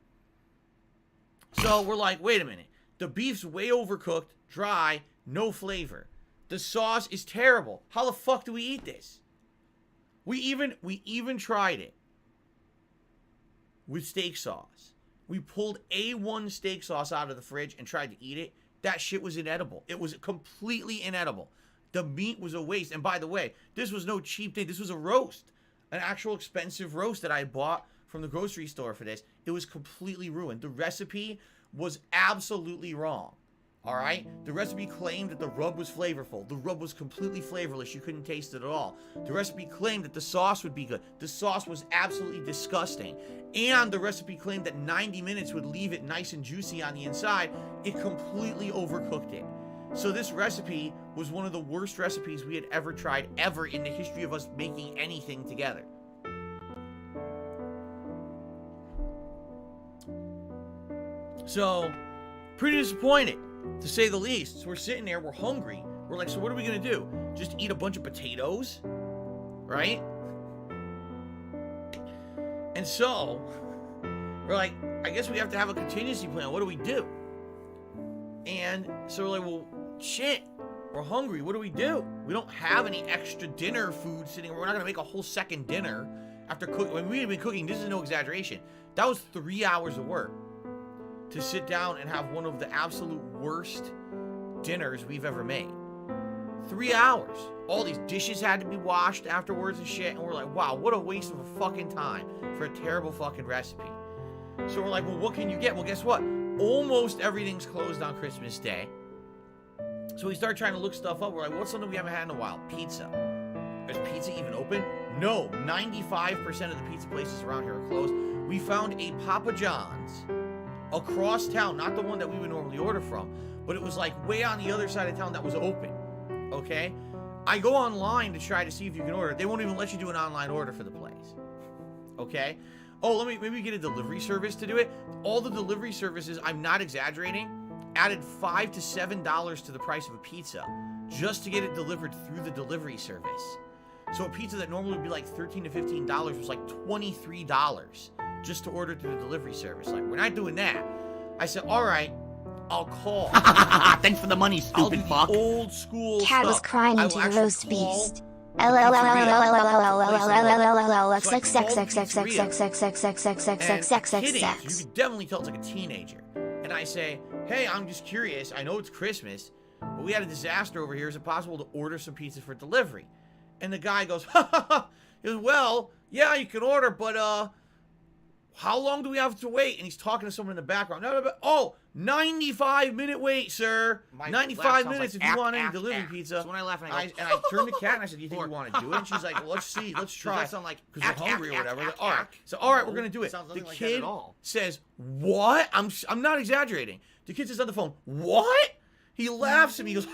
F: So we're like, wait a minute. The beef's way overcooked, dry, no flavor. The sauce is terrible. How the fuck do we eat this? We even tried it with steak sauce. We pulled A1 steak sauce out of the fridge and tried to eat it. That shit was inedible. It was completely inedible. The meat was a waste. And by the way, this was no cheap thing. This was a roast. An actual expensive roast that I bought from the grocery store for this. It was completely ruined. The recipe was absolutely wrong. All right? The recipe claimed that the rub was flavorful. The rub was completely flavorless. You couldn't taste it at all. The recipe claimed that the sauce would be good. The sauce was absolutely disgusting. And the recipe claimed that 90 minutes would leave it nice and juicy on the inside. It completely overcooked it. So this recipe was one of the worst recipes we had ever tried ever in the history of us making anything together. So, pretty disappointed, to say the least. So we're sitting there, we're hungry. We're like, so what are we gonna do? Just eat a bunch of potatoes? Right? And so, we're like, I guess we have to have a contingency plan. What do we do? And so we're like, well, shit, we're hungry. What do? We don't have any extra dinner food sitting. We're not gonna make a whole second dinner after cooking. When we had been cooking, this is no exaggeration. That was 3 hours of work to sit down and have one of the absolute worst dinners we've ever made. 3 hours. All these dishes had to be washed afterwards and shit. And we're like, wow, what a waste of a fucking time for a terrible fucking recipe. So we're like, well, what can you get? Well, guess what? Almost everything's closed on Christmas Day. So we start trying to look stuff up. We're like, what's something we haven't had in a while? Pizza. Is pizza even open? No. 95% of the pizza places around here are closed. We found a Papa John's across town, not the one that we would normally order from, but it was like way on the other side of town that was open. Okay? I go online to try to see if you can order. They won't even let you do an online order for the place. Okay? Oh, maybe get a delivery service to do it. All the delivery services, I'm not exaggerating, added $5 to $7 to the price of a pizza just to get it delivered through the delivery service. So a pizza that normally would be like $13 to $15 was like $23 just to order through the delivery service. Like, we're not doing that. I said, all right, I'll call.
G: Thanks for the money, stupid fuck.
F: Old school
H: Cat was
F: stuff.
H: crying
F: I
H: into
F: will
H: the
F: actually
H: roast
F: call
H: beast.
F: You could definitely tell it's like a teenager. And I say, hey, I'm just curious. I know it's Christmas, but we had a disaster over here. Is it possible to order some pizza for delivery? And the guy goes, he goes, well, yeah, you can order, but how long do we have to wait? And he's talking to someone in the background. Oh, 95-minute wait, sir. 95 minutes if you want any delivery pizza.
A: So when I laugh and
F: I turned to Kat and I said, do you think we want to do it? And she's like, well, let's see. Let's try.
A: That sound like
F: because we're hungry or whatever. Like, all right. So, all right, we're going to do it.
A: Sounds
F: The
A: nothing like that
F: kid
A: at all.
F: says, what? I'm not exaggerating. The kid says on the phone, what? He laughs at me. He goes,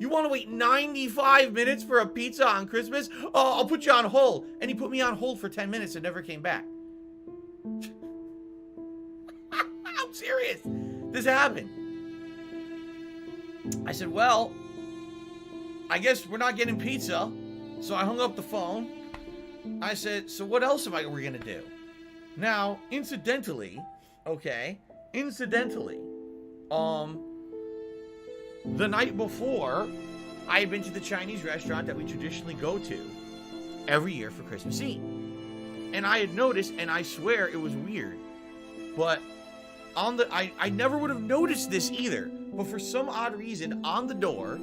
F: you want to wait 95 minutes for a pizza on Christmas? Oh, I'll put you on hold. And he put me on hold for 10 minutes and never came back. I'm serious. This happened. I said, well, I guess we're not getting pizza. So I hung up the phone. I said, so what else are we going to do? Now, incidentally, the night before, I had been to the Chinese restaurant that we traditionally go to every year for Christmas Eve. And I had noticed, and I swear it was weird, but I never would have noticed this either, but for some odd reason, on the door,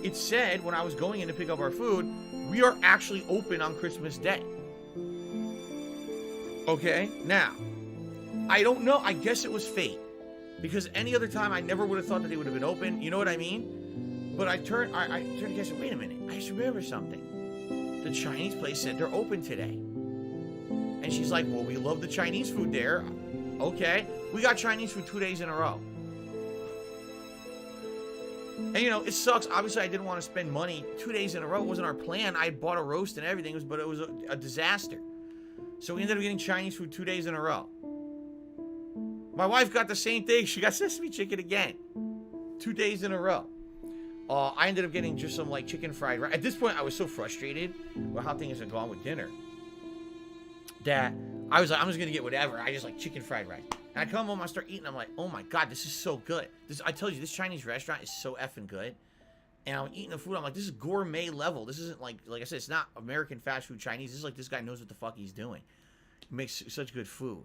F: it said, when I was going in to pick up our food, we are actually open on Christmas Day. Okay, now, I don't know, I guess it was fate. Because any other time, I never would have thought that they would have been open. You know what I mean? But I turned to Kat and said, wait a minute. I just remember something. The Chinese place said they're open today. And she's like, well, we love the Chinese food there. Okay. We got Chinese food 2 days in a row. And, you know, it sucks. Obviously, I didn't want to spend money 2 days in a row. It wasn't our plan. I bought a roast and everything, but it was a disaster. So we ended up getting Chinese food 2 days in a row. My wife got the same thing. She got sesame chicken again. 2 days in a row. I ended up getting just some, like, chicken fried rice. At this point, I was so frustrated with how things had gone with dinner that I was like, I'm just going to get whatever. I just like chicken fried rice. And I come home, I start eating. I'm like, oh, my God, this is so good. I told you, this Chinese restaurant is so effing good. And I'm eating the food. I'm like, this is gourmet level. This isn't like I said, it's not American fast food Chinese. This is like this guy knows what the fuck he's doing. He makes such good food.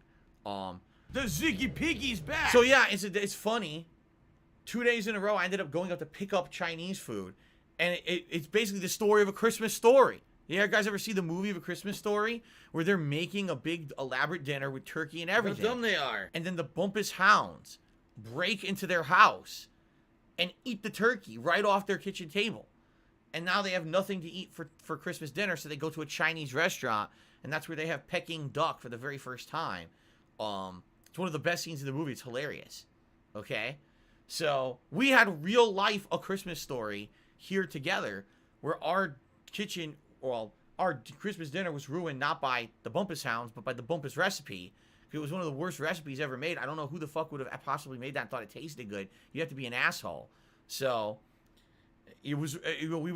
A: The Ziggy Piggy's back.
F: So yeah, it's funny. 2 days in a row, I ended up going out to pick up Chinese food, and it's basically the story of A Christmas Story. Yeah, you guys ever see the movie of A Christmas Story, where they're making a big elaborate dinner with turkey and everything?
A: How dumb they are.
F: And then the Bumpus Hounds break into their house and eat the turkey right off their kitchen table. And now they have nothing to eat for Christmas dinner, so they go to a Chinese restaurant, and that's where they have Peking duck for the very first time. It's one of the best scenes in the movie. It's hilarious. Okay? So, we had real life A Christmas Story here together, where our kitchen, well, our Christmas dinner was ruined not by the Bumpus Hounds, but by the Bumpus recipe. It was one of the worst recipes ever made. I don't know who the fuck would have possibly made that and thought it tasted good. You have to be an asshole. So, we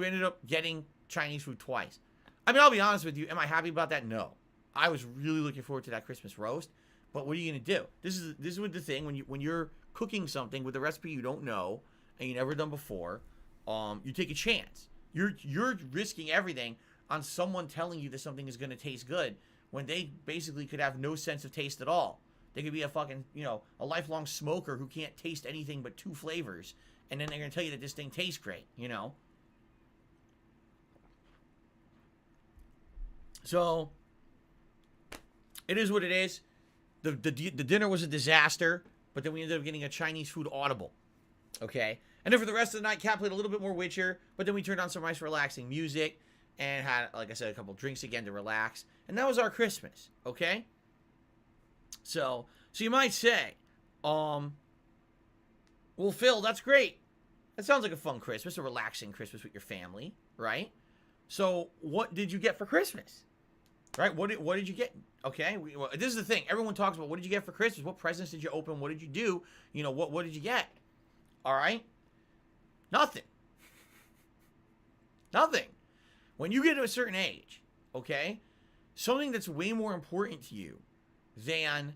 F: ended up getting Chinese food twice. I mean, I'll be honest with you. Am I happy about that? No. I was really looking forward to that Christmas roast. But what are you gonna do? This is what the thing when you're cooking something with a recipe you don't know and you never done before, you take a chance. You're risking everything on someone telling you that something is gonna taste good when they basically could have no sense of taste at all. They could be a fucking, a lifelong smoker who can't taste anything but 2 flavors, and then they're gonna tell you that this thing tastes great, So, it is what it is. The dinner was a disaster, but then we ended up getting a Chinese food audible. Okay? And then for the rest of the night, Kat played a little bit more Witcher, but then we turned on some nice relaxing music and had, like I said, a couple drinks again to relax. And that was our Christmas. Okay? So you might say, well, Phil, that's great. That sounds like a fun Christmas, a relaxing Christmas with your family, right? So what did you get for Christmas? Right? What did you get? Okay, well, this is the thing. Everyone talks about what did you get for Christmas? What presents did you open? What did you do? You know, what did you get? All right? Nothing. Nothing. When you get to a certain age, okay, something that's way more important to you than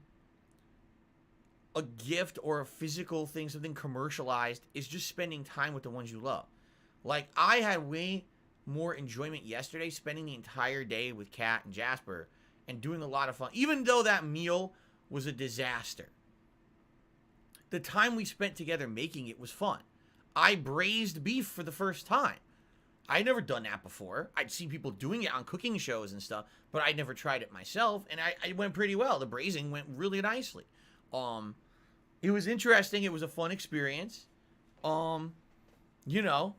F: a gift or a physical thing, something commercialized, is just spending time with the ones you love. Like, I had way more enjoyment yesterday spending the entire day with Kat and Jasper and doing a lot of fun, even though that meal was a disaster. The time we spent together making it was fun. I braised beef for the first time. I'd never done that before. I'd seen people doing it on cooking shows and stuff, but I'd never tried it myself, and it went pretty well. The braising went really nicely. It was interesting. It was a fun experience. You know,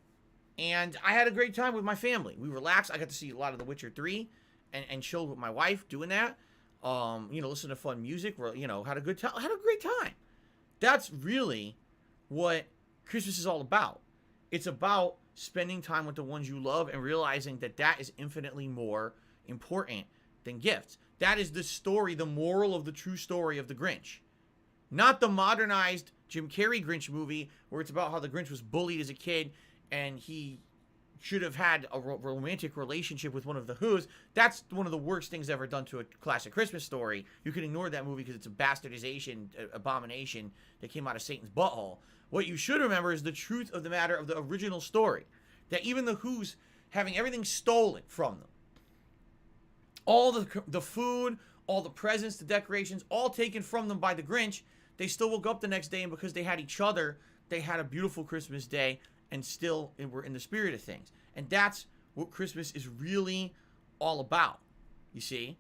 F: and I had a great time with my family. We relaxed. I got to see a lot of The Witcher 3 and chilled with my wife doing that. You know, listen to fun music. You know, had a good time. Had a great time. That's really what Christmas is all about. It's about spending time with the ones you love and realizing that that is infinitely more important than gifts. That is the story, the moral of the true story of the Grinch. Not the modernized Jim Carrey Grinch movie where it's about how the Grinch was bullied as a kid and he should have had a romantic relationship with one of the Who's. That's one of the worst things ever done to a classic Christmas story. You can ignore that movie because it's a bastardization, abomination that came out of Satan's butthole. What you should remember is the truth of the matter of the original story. That even the Who's having everything stolen from them. All the food, all the presents, the decorations, all taken from them by the Grinch. They still woke up the next day, and because they had each other, they had a beautiful Christmas day and still were in the spirit of things. And that's what Christmas is really all about, you see?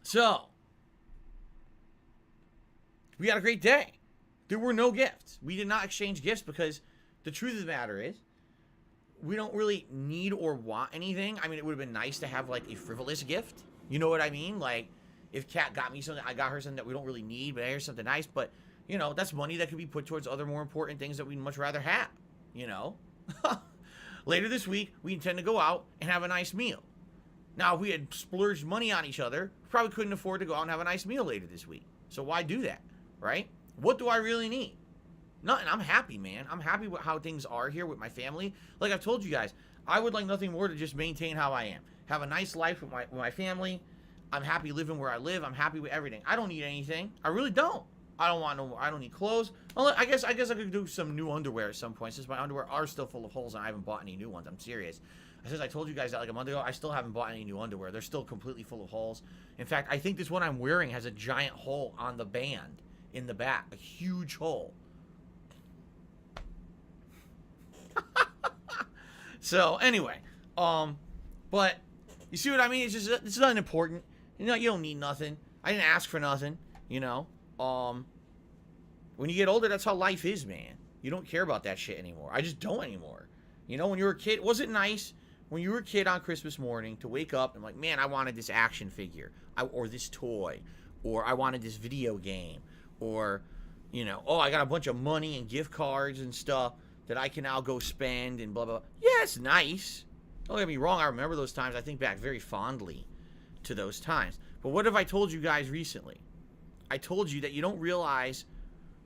F: So, we had a great day. There were no gifts. We did not exchange gifts because the truth of the matter is, we don't really need or want anything. I mean, it would have been nice to have, like, a frivolous gift. You know what I mean? Like, if Kat got me something, I got her something that we don't really need, but here's something nice. But, you know, that's money that could be put towards other more important things that we'd much rather have, you know? Later this week, we intend to go out and have a nice meal. Now, if we had splurged money on each other, we probably couldn't afford to go out and have a nice meal later this week. So why do that, right? What do I really need? Nothing. I'm happy, man. I'm happy with how things are here with my family. Like I've told you guys, I would like nothing more to just maintain how I am. Have a nice life with my family. I'm happy living where I live. I'm happy with everything. I don't need anything. I really don't. I don't want no more. I don't need clothes. Well, I guess I could do some new underwear at some point, since my underwear are still full of holes and I haven't bought any new ones. I'm serious. Since I told you guys that like a month ago, I still haven't bought any new underwear. They're still completely full of holes. In fact, I think this one I'm wearing has a giant hole on the band in the back. A huge hole. So, anyway. But, you see what I mean? It's not important. You know, you don't need nothing. I didn't ask for nothing, you know? When you get older, that's how life is, man. You don't care about that shit anymore. I just don't anymore. You know, when you were a kid, was it nice when you were a kid on Christmas morning to wake up and like, man, I wanted this action figure, or this toy, or I wanted this video game, or, you know, oh, I got a bunch of money and gift cards and stuff that I can now go spend and blah, blah, blah. Yeah, it's nice. Don't get me wrong. I remember those times. I think back very fondly to those times. But what have I told you guys recently? I told you that you don't realize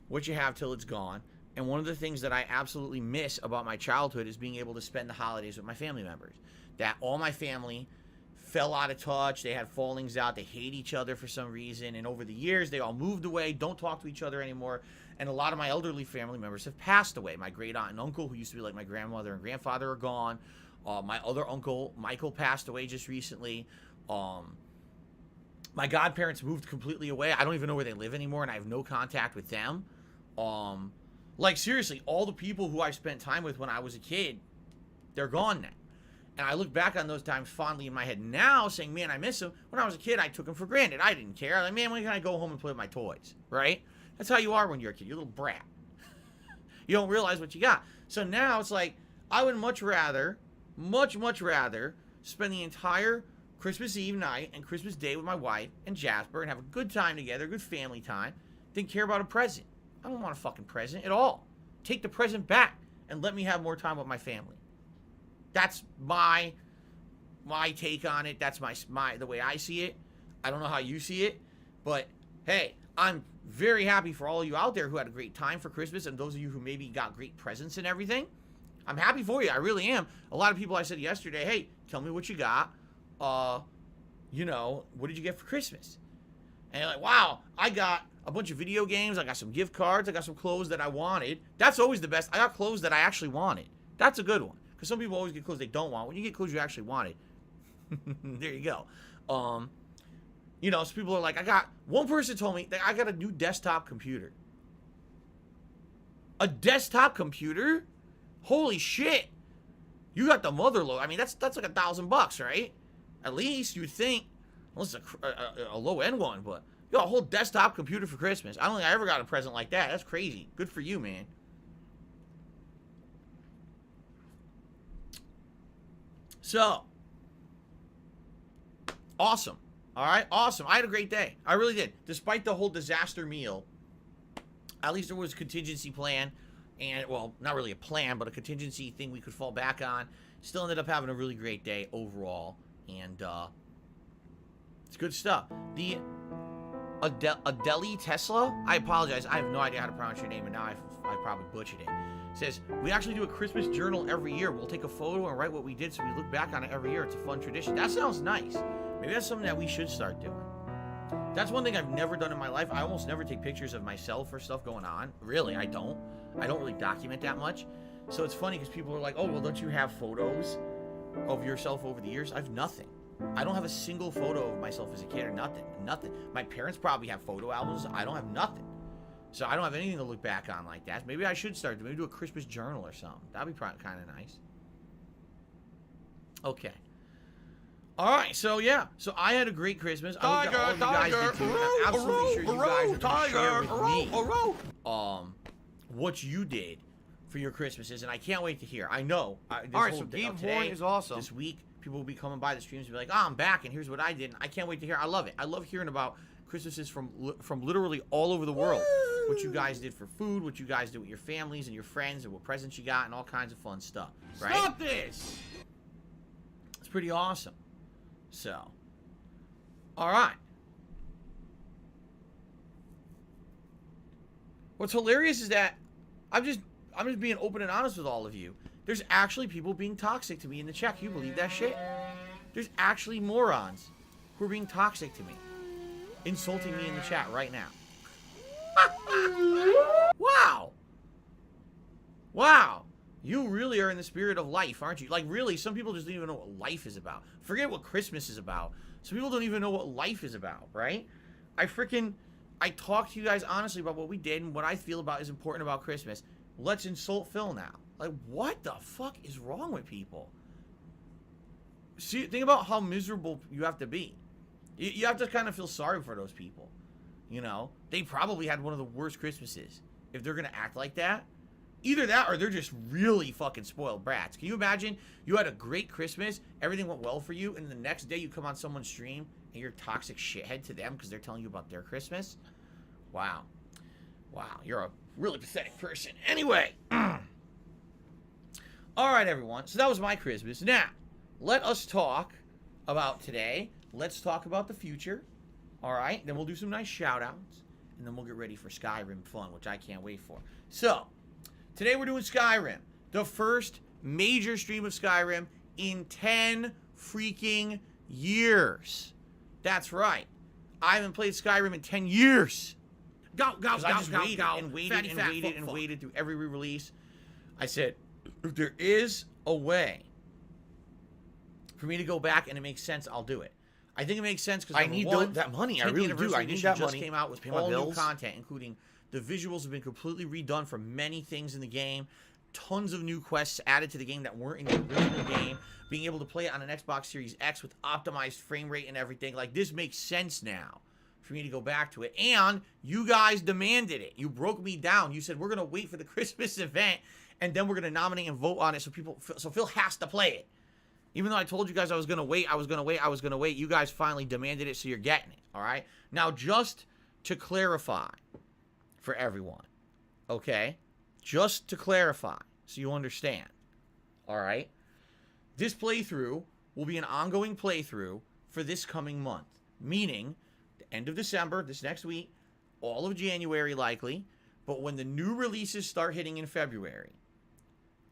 F: what you have till it's gone. And one of the things that I absolutely miss about my childhood is being able to spend the holidays with my family members. That all my family fell out of touch. They had fallings out. They hate each other for some reason. And over the years, they all moved away, don't talk to each other anymore. And a lot of my elderly family members have passed away. My great aunt and uncle, who used to be like my grandmother and grandfather, are gone. My other uncle, Michael, passed away just recently. My godparents moved completely away. I don't even know where they live anymore, and I have no contact with them. Like, seriously, all the people who I spent time with when I was a kid, they're gone now. And I look back on those times fondly in my head now, saying, man, I miss them. When I was a kid, I took them for granted. I didn't care. Like, man, when can I go home and play with my toys, right? That's how you are when you're a kid. You're a little brat. You don't realize what you got. So now it's like, I would much rather spend the entire Christmas Eve night and Christmas Day with my wife and Jasper and have a good time together, good family time, than care about a present. I don't want a fucking present at all. Take the present back and let me have more time with my family. That's my take on it. That's the way I see it. I don't know how you see it, but hey, I'm very happy for all of you out there who had a great time for Christmas, and those of you who maybe got great presents and everything. I'm happy for you. I really am. A lot of people I said yesterday, hey, tell me what you got. You know, what did you get for Christmas? And you're like, wow, I got a bunch of video games. I got some gift cards. I got some clothes that I wanted. That's always the best. I got clothes that I actually wanted. That's a good one. Because some people always get clothes they don't want. When you get clothes you actually wanted, there you go. You know, so people are like, one person told me that I got a new desktop computer. A desktop computer? Holy shit. You got the mother load. I mean, that's like $1,000, right? At least you'd think, unless it's a low end one, but you got a whole desktop computer for Christmas. I don't think I ever got a present like that. That's crazy. Good for you, man. So, awesome. All right, awesome. I had a great day. I really did. Despite the whole disaster meal, at least there was a contingency plan. And, well, not really a plan, but a contingency thing we could fall back on. Still ended up having a really great day overall. And, it's good stuff. The Adeli Tesla, I apologize. I have no idea how to pronounce your name, and now I probably butchered it. Says, we actually do a Christmas journal every year. We'll take a photo and write what we did so we look back on it every year. It's a fun tradition. That sounds nice. Maybe that's something that we should start doing. That's one thing I've never done in my life. I almost never take pictures of myself or stuff going on. Really, I don't. I don't really document that much. So it's funny because people are like, oh, well, don't you have photos of yourself over the years? I have nothing. I don't have a single photo of myself as a kid or nothing. Nothing. My parents probably have photo albums. I don't have nothing. So I don't have anything to look back on like that. Maybe I should start. Maybe do a Christmas journal or something. That'd be kind of nice. Okay. All right. So yeah. So I had a great Christmas. I hope that all you guys did too. I'm absolutely sure you guys are going to share with me what you did for your Christmases, and I can't wait to hear. I know. All right. So Gabe Horn is awesome. This week, people will be coming by the streams and be like, "Oh, I'm back, and here's what I did." And I can't wait to hear. I love it. I love hearing about Christmases from literally all over the world. What you guys did for food, what you guys did with your families and your friends, and what presents you got, and all kinds of fun stuff. Right? Stop this! It's pretty awesome. So, all right. What's hilarious is that I'm just being open and honest with all of you. There's actually people being toxic to me in the chat. Can you believe that shit? There's actually morons who are being toxic to me, insulting me in the chat right now. Wow. Wow. You really are in the spirit of life, aren't you? Like, really, some people just don't even know what life is about. Forget what Christmas is about. Some people don't even know what life is about, right? I talk to you guys honestly about what we did and what I feel about is important about Christmas. Let's insult Phil now. Like, what the fuck is wrong with people? See, think about how miserable you have to be. You have to kind of feel sorry for those people. You know, they probably had one of the worst Christmases if they're going to act like that. Either that or they're just really fucking spoiled brats. Can you imagine you had a great Christmas, everything went well for you, and the next day you come on someone's stream and you're a toxic shithead to them because they're telling you about their Christmas? Wow. Wow, you're a really pathetic person. Anyway. All right, everyone. So that was my Christmas. Now, let us talk about today. Let's talk about the future. All right, then we'll do some nice shout-outs, and then we'll get ready for Skyrim fun, which I can't wait for. So, today we're doing Skyrim, the first major stream of Skyrim in 10 freaking years. That's right. I haven't played Skyrim in 10 years. I just waited through every re-release. I said, if there is a way for me to go back and it makes sense, I'll do it. I think it makes sense because I need that money. I really do. I need that money. Just came out with all new content, including the visuals have been completely redone for many things in the game. tons of new quests added to the game that weren't in the original game, being able to play it on an Xbox Series X with optimized frame rate and everything. Like, this makes sense now for me to go back to it. And you guys demanded it. You broke me down. You said, we're going to wait for the Christmas event, and then we're going to nominate and vote on it so Phil has to play it. Even though I told you guys I was going to wait, you guys finally demanded it, so you're getting it, all right? Now, just to clarify for everyone, okay? Just to clarify, so you understand, all right? This playthrough will be an ongoing playthrough for this coming month, meaning the end of December, this next week, all of January likely, but when the new releases start hitting in February,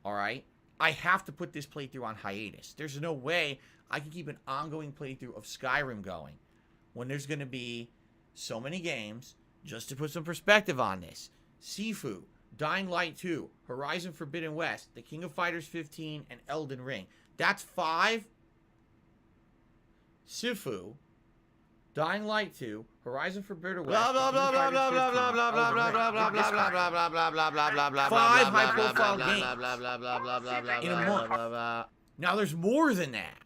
F: all right? I have to put this playthrough on hiatus. There's no way I can keep an ongoing playthrough of Skyrim going when there's going to be so many games. Just to put some perspective on this, Sifu, Dying Light 2, Horizon Forbidden West, The King of Fighters 15, and Elden Ring. That's 5. Sifu, Dying Light 2, Horizon Forbidden West, blah blah blah blah blah blah blah blah blah blah blah blah blah blah blah blah blah blah blah. 5 high-profile games in a month. Now there's more than that.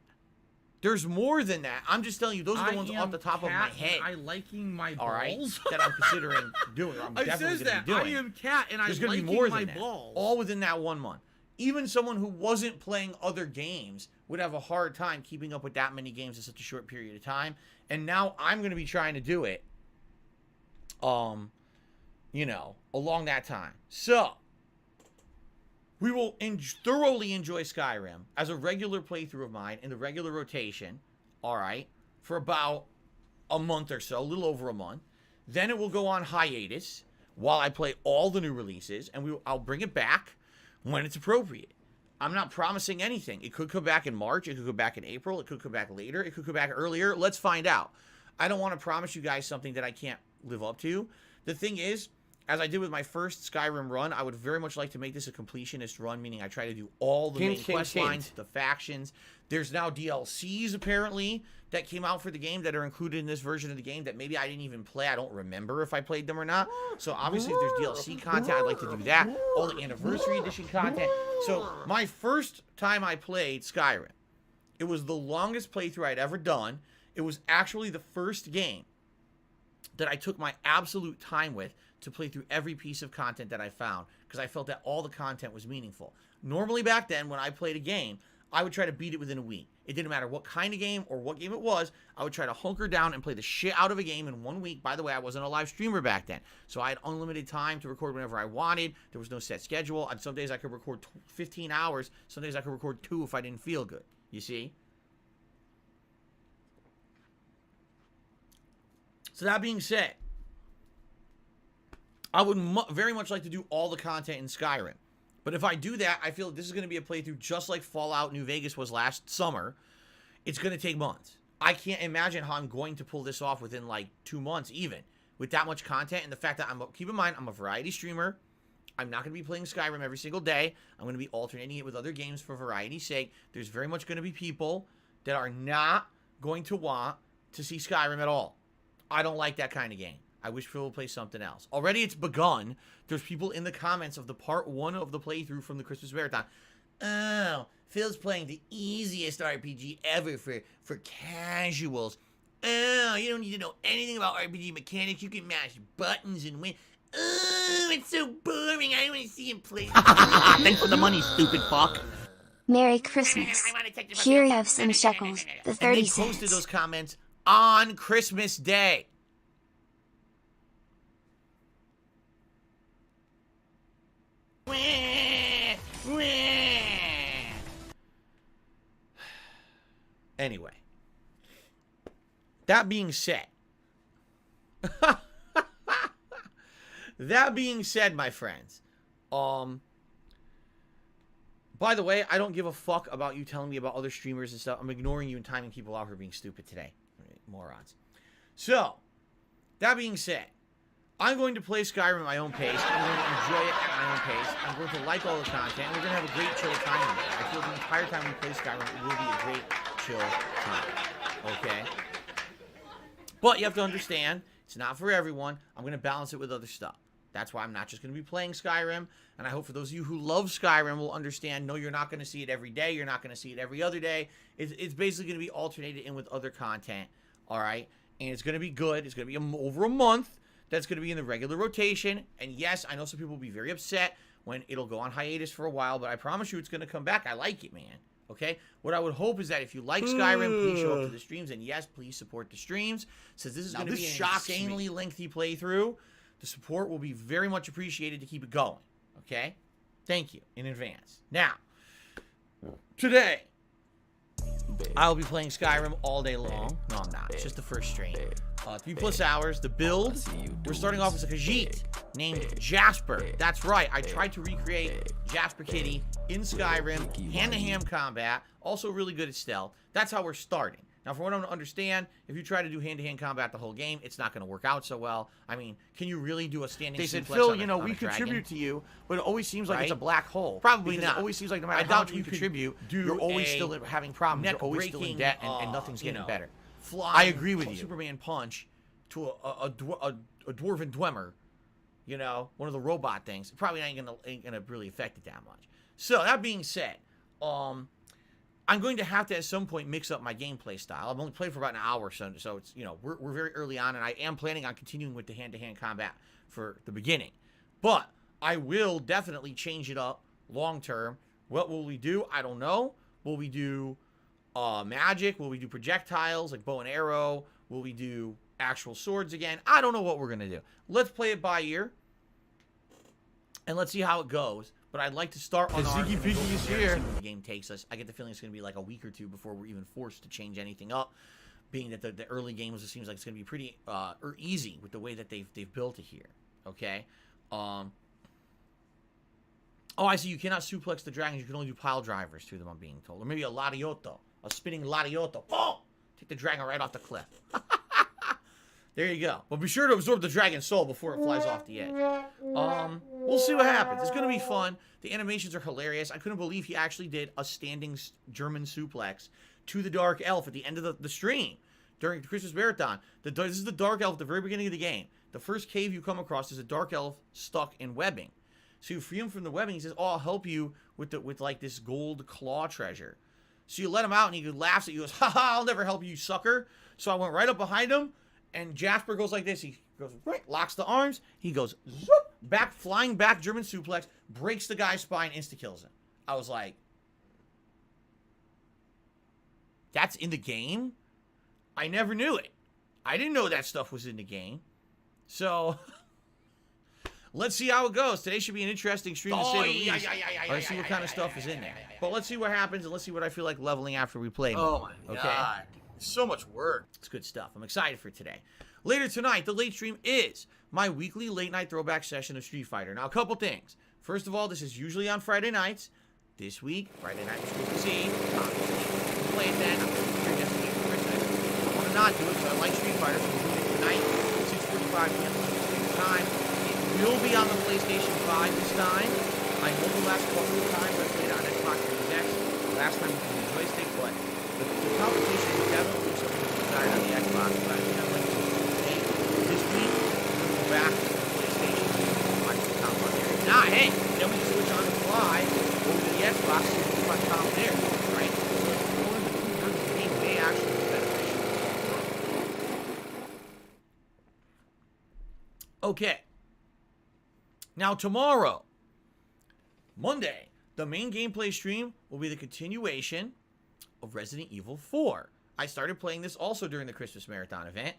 F: There's more than that. I'm just telling you, those are the ones off the top of my head.
A: I liking my balls.
F: All right, that I'm considering doing. I'm definitely going to be doing.
A: I am cat, and
F: there's going to be more than that. All within that 1 month. Even someone who wasn't playing other games would have a hard time keeping up with that many games in such a short period of time. And now I'm going to be trying to do it, you know, along that time. So, we will thoroughly enjoy Skyrim as a regular playthrough of mine in the regular rotation, all right, for about a month or so, a little over a month. Then it will go on hiatus while I play all the new releases, and I'll bring it back when it's appropriate. I'm not promising anything. It could come back in March. It could come back in April. It could come back later. It could come back earlier. Let's find out. I don't want to promise you guys something that I can't live up to. The thing is, as I did with my first Skyrim run, I would very much like to make this a completionist run, meaning I try to do all the main quest lines, the factions. There's now DLCs, apparently, that came out for the game that are included in this version of the game that maybe I didn't even play. I don't remember if I played them or not. So, obviously, if there's DLC content, I'd like to do that. All the Anniversary Edition content. So, my first time I played Skyrim, it was the longest playthrough I'd ever done. It was actually the first game that I took my absolute time with to play through every piece of content that I found, because I felt that all the content was meaningful. Normally back then, when I played a game, I would try to beat it within a week. It didn't matter what kind of game or what game it was. I would try to hunker down and play the shit out of a game in 1 week. By the way, I wasn't a live streamer back then, so I had unlimited time to record whenever I wanted. There was no set schedule. And some days I could record 15 hours. Some days I could record 2 if I didn't feel good. You see? So that being said, I would very much like to do all the content in Skyrim. But if I do that, I feel like this is going to be a playthrough just like Fallout New Vegas was last summer. It's going to take months. I can't imagine how I'm going to pull this off within like 2 months even, with that much content. And the fact that keep in mind, I'm a variety streamer. I'm not going to be playing Skyrim every single day. I'm going to be alternating it with other games for variety's sake. There's very much going to be people that are not going to want to see Skyrim at all. I don't like that kind of game. I wish Phil would play something else. Already it's begun. There's people in the comments of the part 1 of the playthrough from the Christmas Marathon. Oh, Phil's playing the easiest RPG ever for casuals. Oh, you don't need to know anything about RPG mechanics. You can mash buttons and win. Oh, it's so boring. I don't want to see him play. Thanks for the money, stupid fuck.
H: Merry Christmas. Here you have some shekels, the 30
F: and they
H: cents.
F: posted those comments on Christmas Day. Anyway, that being said, my friends, by the way, I don't give a fuck about you telling me about other streamers and stuff. I'm ignoring you and timing people out for being stupid today. Morons. So, that being said, I'm going to play Skyrim at my own pace. I'm going to enjoy it at my own pace. I'm going to like all the content. And we're going to have a great chill time with it. I feel the entire time we play Skyrim, it will be a great chill time. Okay? But you have to understand, it's not for everyone. I'm going to balance it with other stuff. That's why I'm not just going to be playing Skyrim. And I hope for those of you who love Skyrim will understand, no, you're not going to see it every day. You're not going to see it every other day. It's basically going to be alternated in with other content, all right? And it's going to be good. It's going to be over a month. That's going to be in the regular rotation. And yes, I know some people will be very upset when it'll go on hiatus for a while, but I promise you it's going to come back. I like it, man. Okay? What I would hope is that if you like Skyrim, please show up to the streams. And yes, please support the streams. Since this is going to be an insanely lengthy playthrough, the support will be very much appreciated to keep it going. Okay? Thank you in advance. Now, today, I'll be playing Skyrim all day long. No, I'm not. It's just the first stream. 3+ hours. The build, we're starting off with a Khajiit named Jasper. That's right. I tried to recreate Jasper Kitty in Skyrim. Hand-to-hand combat. Also really good at stealth. That's how we're starting. Now, from what I don't understand, if you try to do hand-to-hand combat the whole game, it's not going to work out so well. I mean, can you really do a standing suplex?
A: They said, Phil,
F: on a
A: we contribute to you, but it always seems like it's a black hole.
F: Probably
A: because
F: not.
A: It always seems like no matter how much you contribute, you're always still having problems. You're always still in debt, and nothing's getting better. I agree with you.
F: Superman punch to a dwarven dwemer, you know, one of the robot things. It probably ain't gonna really affect it that much. So that being said, I'm going to have to at some point mix up my gameplay style. I've only played for about an hour, so it's, you know, we're very early on, and I am planning on continuing with the hand-to-hand combat for the beginning. But I will definitely change it up long term. What will we do? I don't know. Will we do magic? Will we do projectiles like bow and arrow? Will we do actual swords again? I don't know what we're going to do. Let's play it by ear, and let's see how it goes. But I'd like to start on
A: Ziggy Piggy is here.
F: The game takes us. I get the feeling it's going to be like a week or two before we're even forced to change anything up. Being that the early games, it seems like it's going to be pretty easy with the way that they've built it here. Okay. Oh, I see. You cannot suplex the dragons. You can only do pile drivers to them. I'm being told, or maybe a lariotto, a spinning lariotto. Boom! Take the dragon right off the cliff. There you go. But be sure to absorb the dragon's soul before it flies off the edge. We'll see what happens. It's going to be fun. The animations are hilarious. I couldn't believe he actually did a standing German suplex to the Dark Elf at the end of the stream during the Christmas Marathon. This is the Dark Elf at the very beginning of the game. The first cave you come across is a Dark Elf stuck in webbing. So you free him from the webbing. He says, oh, I'll help you with like this gold claw treasure. So you let him out, and he laughs at you. He goes, ha, I'll never help you, sucker. So I went right up behind him, and Jasper goes like this. He goes, right, locks the arms. He goes, zoop, back, flying back, German suplex, breaks the guy's spine, insta-kills him. I was like, that's in the game? I never knew it. I didn't know that stuff was in the game. So, let's see how it goes. Today should be an interesting stream to say the least. Let's see what kind of stuff is in there. But let's see what happens, and let's see what I feel like leveling after we play.
B: Oh my god. So much work.
F: It's good stuff. I'm excited for today. Later tonight, the late stream is my weekly late night throwback session of Street Fighter. Now, a couple things. First of all, this is usually on Friday nights. This week, Friday night was Christmas Eve. Obviously, play it then. I'm going to be yesterday for Christmas. I want to not do it because I like Street Fighter, so we're doing it tonight, 6:45 p.m. Pacific time. It will be on the PlayStation 5 this time. I know the last couple of times I played it on Xbox Series X. Last time it was the joystick, but the competition is definitely something that's desired on the Xbox. But I think I'd like to take this week, we'll go back to the PlayStation and watch the top on there. Nah, hey, then we can switch on the fly over to the Xbox and see what's on top there, right? So one of the two versions of the game may actually be beneficial. Okay. Now tomorrow, Monday, the main gameplay stream will be the continuation of Resident Evil 4. I started playing this also during the Christmas Marathon event.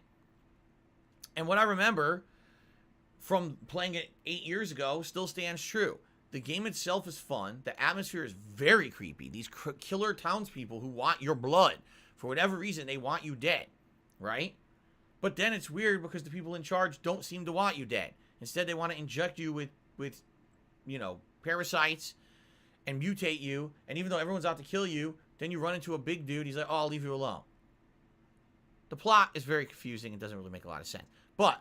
F: And what I remember from playing it 8 years ago still stands true. The game itself is fun. The atmosphere is very creepy. These killer townspeople who want your blood. For whatever reason, they want you dead. Right? But then it's weird because the people in charge don't seem to want you dead. Instead, they want to inject you with you know, parasites and mutate you. And even though everyone's out to kill you, then you run into a big dude. He's like, oh, I'll leave you alone. The plot is very confusing and doesn't really make a lot of sense. But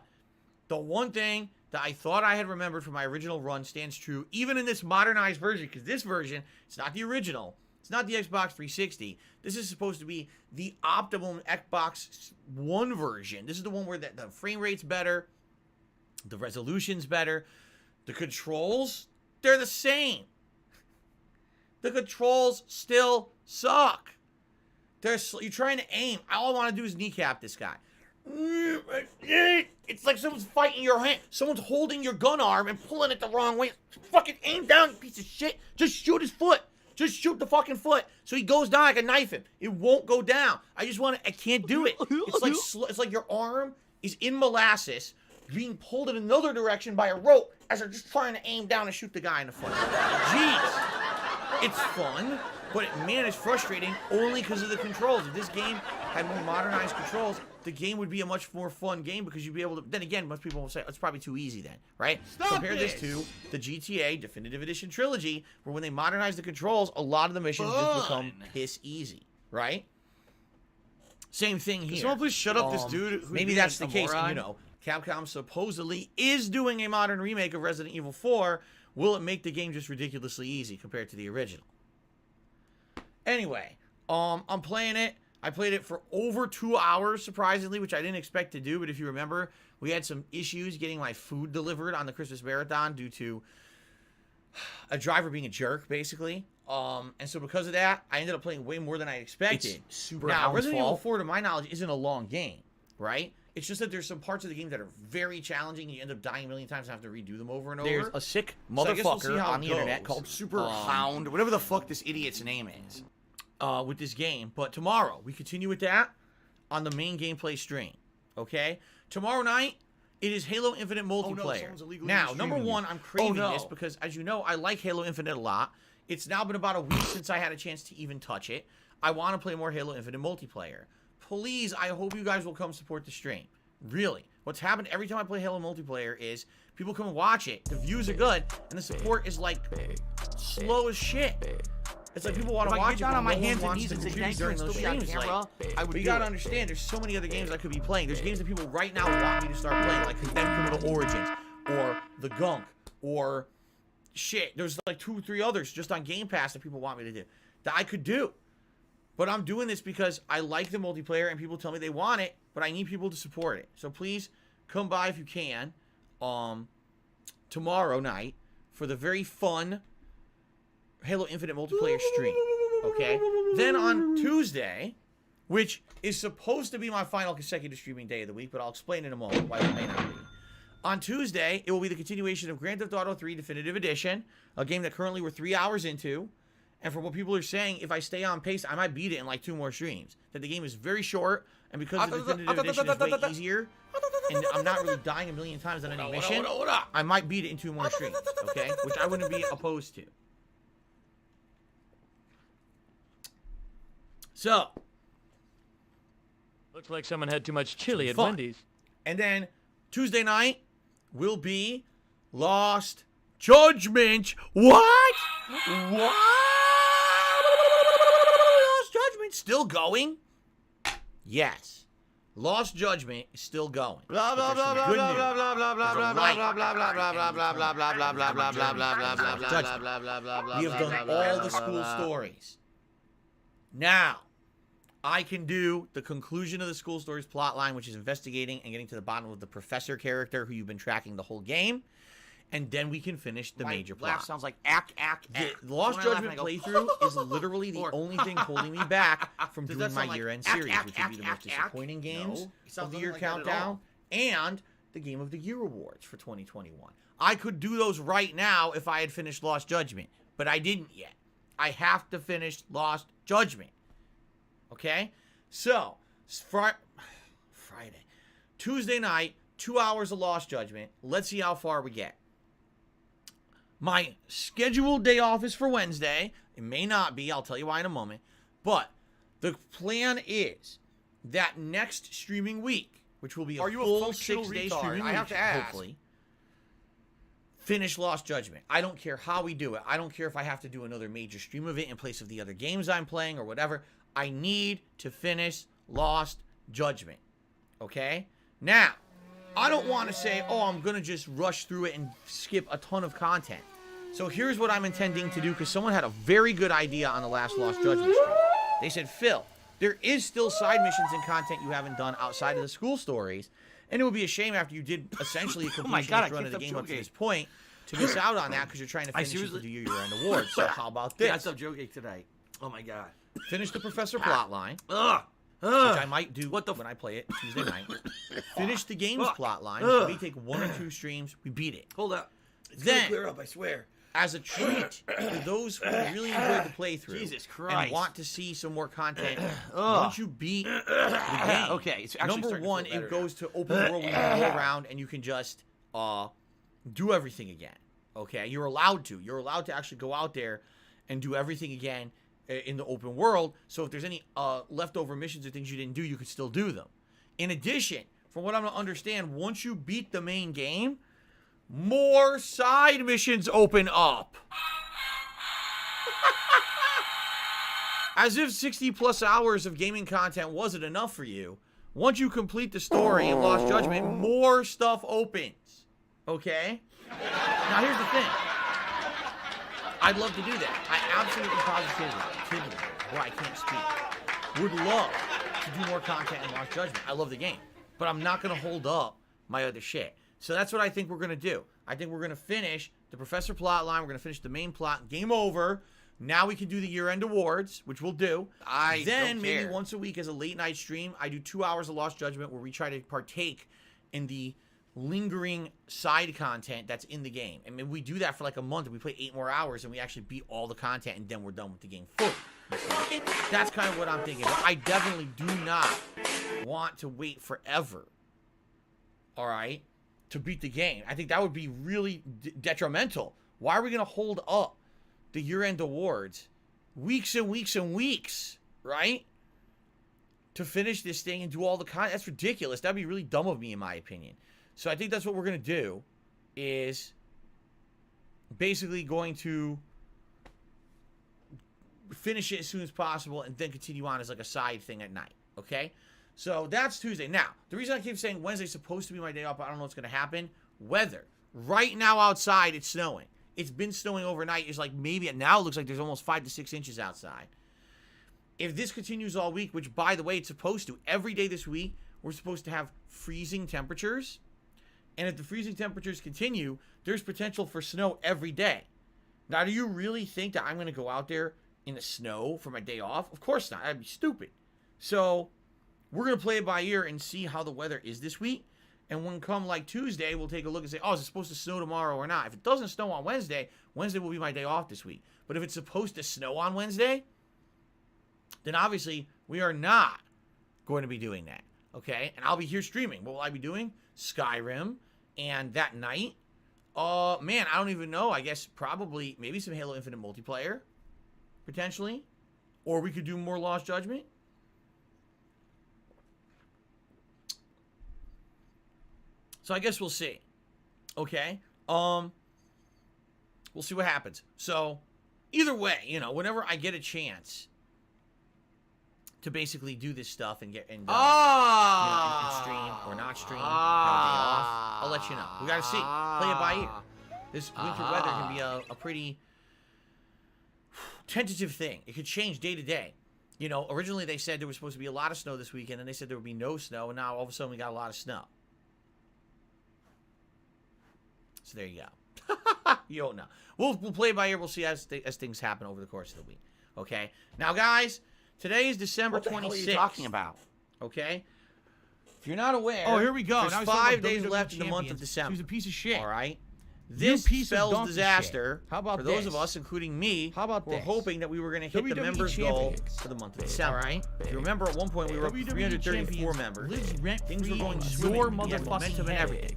F: the one thing that I thought I had remembered from my original run stands true, even in this modernized version, because this version, it's not the original. It's not the Xbox 360. This is supposed to be the optimum Xbox One version. This is the one where the frame rate's better. The resolution's better. The controls, they're the same. The controls still suck. You're trying to aim. All I want to do is kneecap this guy. It's like someone's fighting your hand. Someone's holding your gun arm and pulling it the wrong way. Fucking aim down, you piece of shit. Just shoot his foot. Just shoot the fucking foot. So he goes down. I can knife him. It won't go down. I can't do it. It's like your arm is in molasses being pulled in another direction by a rope as they're just trying to aim down and shoot the guy in the foot. Jeez. It's fun, but man, it's frustrating only because of the controls. If this game had more modernized controls, the game would be a much more fun game because you'd be able to. Then again, most people will say it's probably too easy. Then, right? Compare this to the GTA Definitive Edition trilogy, where when they modernize the controls, a lot of the missions just become piss easy, right? Same thing here.
B: Someone please shut up this dude.
F: Maybe that's the case. And, you know, Capcom supposedly is doing a modern remake of Resident Evil 4. Will it make the game just ridiculously easy compared to the original? Anyway, I'm playing it. I played it for over 2 hours, surprisingly, which I didn't expect to do. But if you remember, we had some issues getting my food delivered on the Christmas Marathon due to a driver being a jerk, basically. And so because of that, I ended up playing way more than I expected.
G: It's super
F: now, Resident Evil 4, to my knowledge, isn't a long game, right? It's just that there's some parts of the game that are very challenging, and you end up dying a million times and have to redo them over and over.
G: There's a sick
F: So I guess we'll see
G: motherfucker
F: how
G: on
F: it
G: the internet
F: goes.
G: called Super
B: Hound, whatever the fuck this idiot's name is.
F: With this game. But tomorrow, we continue with that on the main gameplay stream. Okay? Tomorrow night, it is Halo Infinite multiplayer.
B: someone's illegally
F: Now,
B: streaming
F: number
B: you.
F: one, I'm craving
B: no.
F: this because, as you know, I like Halo Infinite a lot. It's now been about a week since I had a chance to even touch it. I want to play more Halo Infinite multiplayer. Please, I hope you guys will come support the stream. Really. What's happened every time I play Halo multiplayer is people come and watch it. The views are good, and the support is like slow as shit. It's like people want to watch it, but no one wants to contribute during those streams. But you gotta understand, there's so many other games I could be playing. There's games that people right now want me to start playing, like Condemned Criminal Origins, or The Gunk, or shit. There's like 2 or 3 others just on Game Pass that people want me to do, that I could do. But I'm doing this because I like the multiplayer and people tell me they want it, but I need people to support it. So please come by if you can tomorrow night for the very fun Halo Infinite multiplayer stream. Okay? Then on Tuesday, which is supposed to be my final consecutive streaming day of the week, but I'll explain in a moment why it may not be. On Tuesday, it will be the continuation of Grand Theft Auto 3 Definitive Edition, a game that currently we're 3 hours into. And from what people are saying, if I stay on pace, I might beat it in like 2 more streams. That the game is very short, and because the Definitive Edition is way easier, and I'm not really dying a million times on any mission, I might beat it in 2 more streams, okay? Which I wouldn't be opposed to. So,
I: Looks like someone had too much chili at
F: Fun.
I: Wendy's.
F: and then Tuesday night will be Lost Judgment. What? What? Lost Judgment still going? Yes. Lost Judgment is still going.
B: Blah blah blah blah
F: Good
B: blah
F: news.
B: blah blah blah blah
F: There's a
B: blah
F: light.
B: blah blah blah blah blah blah blah blah blah blah blah blah blah blah blah blah
F: Judgment.
B: blah blah blah blah.
F: We have done all the school stories. Now, I can do the conclusion of the school stories plot line, which is investigating and getting to the bottom of the professor character who you've been tracking the whole game. And then we can finish the major plot.
B: Sounds like ack.
F: The Lost Judgment playthrough is literally the only thing holding me back from
B: Does
F: doing
B: that
F: my
B: sound like
F: year-end
B: ack,
F: series,
B: ack,
F: which would be the
B: ack,
F: most
B: ack,
F: disappointing
B: ack?
F: games
B: No, it sounds
F: of the
B: nothing
F: year
B: like that at
F: countdown,
B: all.
F: and the Game of the Year awards for 2021. I could do those right now if I had finished Lost Judgment, but I didn't yet. I have to finish Lost Judgment. Okay? So, Friday. Tuesday night, 2 hours of Lost Judgment. Let's see how far we get. My scheduled day off is for Wednesday. It may not be. I'll tell you why in a moment. But the plan is that next streaming week, which will be a full 6-day streaming
B: I have
F: week,
B: to ask.
F: hopefully, finish Lost Judgment. I don't care how we do it. I don't care if I have to do another major stream of it in place of the other games I'm playing or whatever. I need to finish Lost Judgment. Okay? Now, I don't want to say, oh, I'm going to just rush through it and skip a ton of content. So here's what I'm intending to do, because someone had a very good idea on the last Lost Judgment stream. They said, Phil, there is still side missions and content you haven't done outside of the school stories, And it would be a shame after you did essentially a
B: Oh my
F: completionist
B: God, I
F: run of the
B: kicked
F: game
B: up
F: up to
B: Joe
F: this point to miss out on that because you're trying to finish it to do your year-end awards. So how about this?
B: Yeah, I stopped joking tonight. Oh my God.
F: Finish the Professor plotline,
B: Ugh.
F: which I might do when I play it Tuesday night. Finish the game's plotline. Which may take 1 or 2 streams. We beat it.
B: Hold up. It's
F: Then-
B: gonna clear up, I swear.
F: As a treat for those who really enjoyed the playthrough
B: Jesus
F: and
B: Christ.
F: want to see some more content, once you beat the game,
B: Okay, it's actually
F: number
B: starting to
F: one,
B: feel better
F: it goes to open world where you can go around and you can just do everything again. Okay, you're allowed to. You're allowed to actually go out there and do everything again in the open world. So if there's any leftover missions or things you didn't do, you could still do them. In addition, from what I'm going to understand, once you beat the main game, more side missions open up. As if 60 plus hours of gaming content wasn't enough for you, once you complete the story of Lost Judgment, more stuff opens. Okay? Now here's the thing. I'd love to do that. I absolutely positively, where I can't speak, would love to do more content in Lost Judgment. I love the game. But I'm not going to hold up my other shit. So that's what I think we're going to do. I think we're going to finish the Professor plotline. We're going to finish the main plot. Game over. Now we can do the year-end awards, which we'll do. Then maybe once a week as a late-night stream, I do 2 hours of Lost Judgment where we try to partake in the lingering side content that's in the game. And maybe we do that for like a month and we play 8 more hours and we actually beat all the content and then we're done with the game fully. That's kind of what I'm thinking. But I definitely do not want to wait forever. All right? To beat the game. I think that would be really detrimental. Why are we going to hold up the year-end awards weeks and weeks and weeks, right? To finish this thing and do all the content. That's ridiculous. That'd be really dumb of me, in my opinion. So I think that's what we're going to do is basically going to finish it as soon as possible and then continue on as like a side thing at night, okay? So that's Tuesday. Now, the reason I keep saying Wednesday's supposed to be my day off, but I don't know what's going to happen. Weather. Right now outside, it's snowing. It's been snowing overnight. It's like maybe now it looks like there's almost 5 to 6 inches outside. If this continues all week, which by the way, it's supposed to, every day this week, we're supposed to have freezing temperatures. And if the freezing temperatures continue, there's potential for snow every day. Now, do you really think that I'm going to go out there in the snow for my day off? Of course not. That'd be stupid. So we're going to play it by ear and see how the weather is this week. And when come like Tuesday, we'll take a look and say, oh, is it supposed to snow tomorrow or not? If it doesn't snow on Wednesday, Wednesday will be my day off this week. But if it's supposed to snow on Wednesday, then obviously we are not going to be doing that. Okay? And I'll be here streaming. What will I be doing? Skyrim. And that night, man, I don't even know. I guess probably maybe some Halo Infinite multiplayer, potentially. Or we could do more Lost Judgment. So I guess we'll see. Okay? We'll see what happens. So, either way, you know, whenever I get a chance to basically do this stuff and get and, you know, and stream or not stream, have a day off, I'll let you know. We gotta see. Play it by ear. This winter weather can be a pretty tentative thing. It could change day to day. You know, originally they said there was supposed to be a lot of snow this weekend, and they said there would be no snow, and now all of a sudden we got a lot of snow. So there you go. You don't know. We'll play by ear. We'll see as things happen over the course of the week. Okay? Now, guys, today is December 26th.
B: What the hell are you talking about?
F: Okay? If you're not aware,
A: Oh, here we go.
F: there's
A: Now he's talking
F: 5
A: about
F: days
A: WWE
F: left in the month of
A: champions.
F: December.
A: He's a piece of shit.
F: All right?
A: You
F: This
A: piece of
F: spells
A: donkey
F: disaster
A: shit. How about
F: for those
A: this?
F: of us, including me,
A: How about
F: who were
A: this?
F: hoping that we were going to hit the
A: WWE
F: members goal
A: champions.
F: for the month of December. All right? If you remember, at one point we were up to
A: WWE
F: 334
A: champions
F: members.
A: lives rent-free
F: Things were going
A: in
F: swimming.
A: your
F: We had
A: motherfucking
F: momentum and
A: head.
F: everything.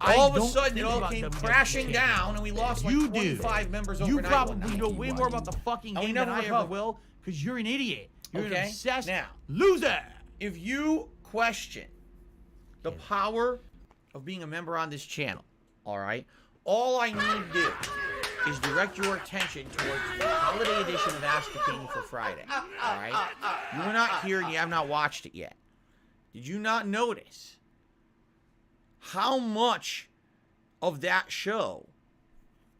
A: I
F: All of a
A: don't
F: sudden, it
A: think
F: all
A: about
F: came
A: WWE
F: crashing
A: champions.
F: down, and we lost like
A: You do.
F: 25 members
A: You
F: overnight.
A: probably know way more about the fucking
F: And we
A: game
F: never
A: than I ever
F: recovered.
A: will, because you're an idiot. You're an
F: Okay?
A: obsessed
F: Now,
A: loser.
F: if you question the power of being a member on this channel, all right, all I need to do is direct your attention towards the holiday edition of Ask the King for Friday, all right? You were not here and you have not watched it yet. Did you not notice how much of that show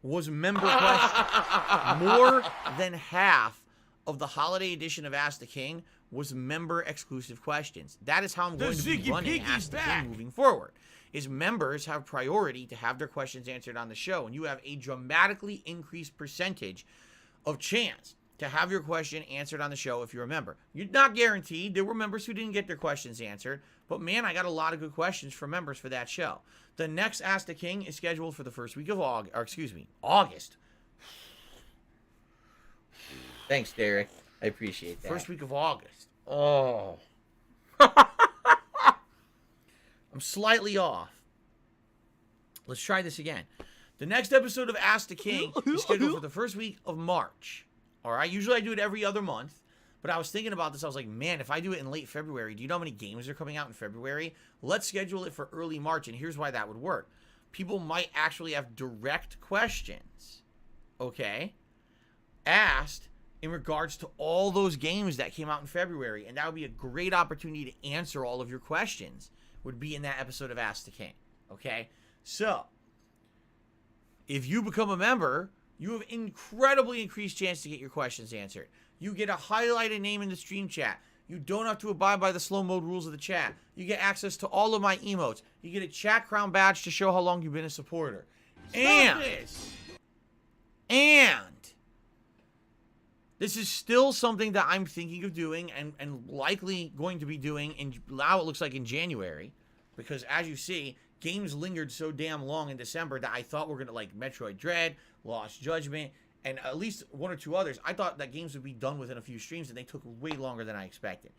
F: was member questions? More than half of the holiday edition of Ask the King was member-exclusive questions. That is how I'm going to be running Ask the King moving forward. Is members have priority to have their questions answered on the show, and you have a dramatically increased percentage of chance to have your question answered on the show if you're a member. You're not guaranteed. There were members who didn't get their questions answered, but man, I got a lot of good questions from members for that show. The next Ask the King is scheduled for the first week of August. Thanks, Derek. I appreciate that. First week of August. Oh. I'm slightly off. Let's try this again. The next episode of Ask the King is scheduled for the first week of March. All right? Usually I do it every other month. But I was thinking about this. I was like, man, if I do it in late February, do you know how many games are coming out in February? Let's schedule it for early March. And here's why that would work. People might actually have direct questions, okay, asked in regards to all those games that came out in February. And that would be a great opportunity to answer all of your questions, would be in that episode of Ask the King, okay? So, if you become a member, you have incredibly increased chance to get your questions answered. You get a highlighted name in the stream chat. You don't have to abide by the slow mode rules of the chat. You get access to all of my emotes. You get a chat crown badge to show how long you've been a supporter. And this is still something that I'm thinking of doing and likely going to be doing now it looks like in January. Because as you see, games lingered so damn long in December that I thought we're going to, like Metroid Dread, Lost Judgment, and at least one or two others. I thought that games would be done within a few streams, and they took way longer than I expected.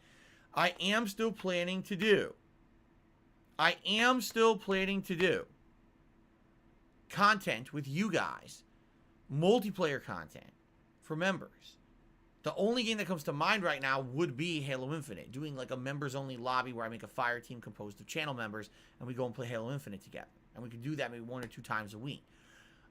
F: I am still planning to do content with you guys, multiplayer content for members. The only game that comes to mind right now would be Halo Infinite, doing like a members-only lobby where I make a fire team composed of channel members, and we go and play Halo Infinite together. And we could do that maybe 1 or 2 times a week.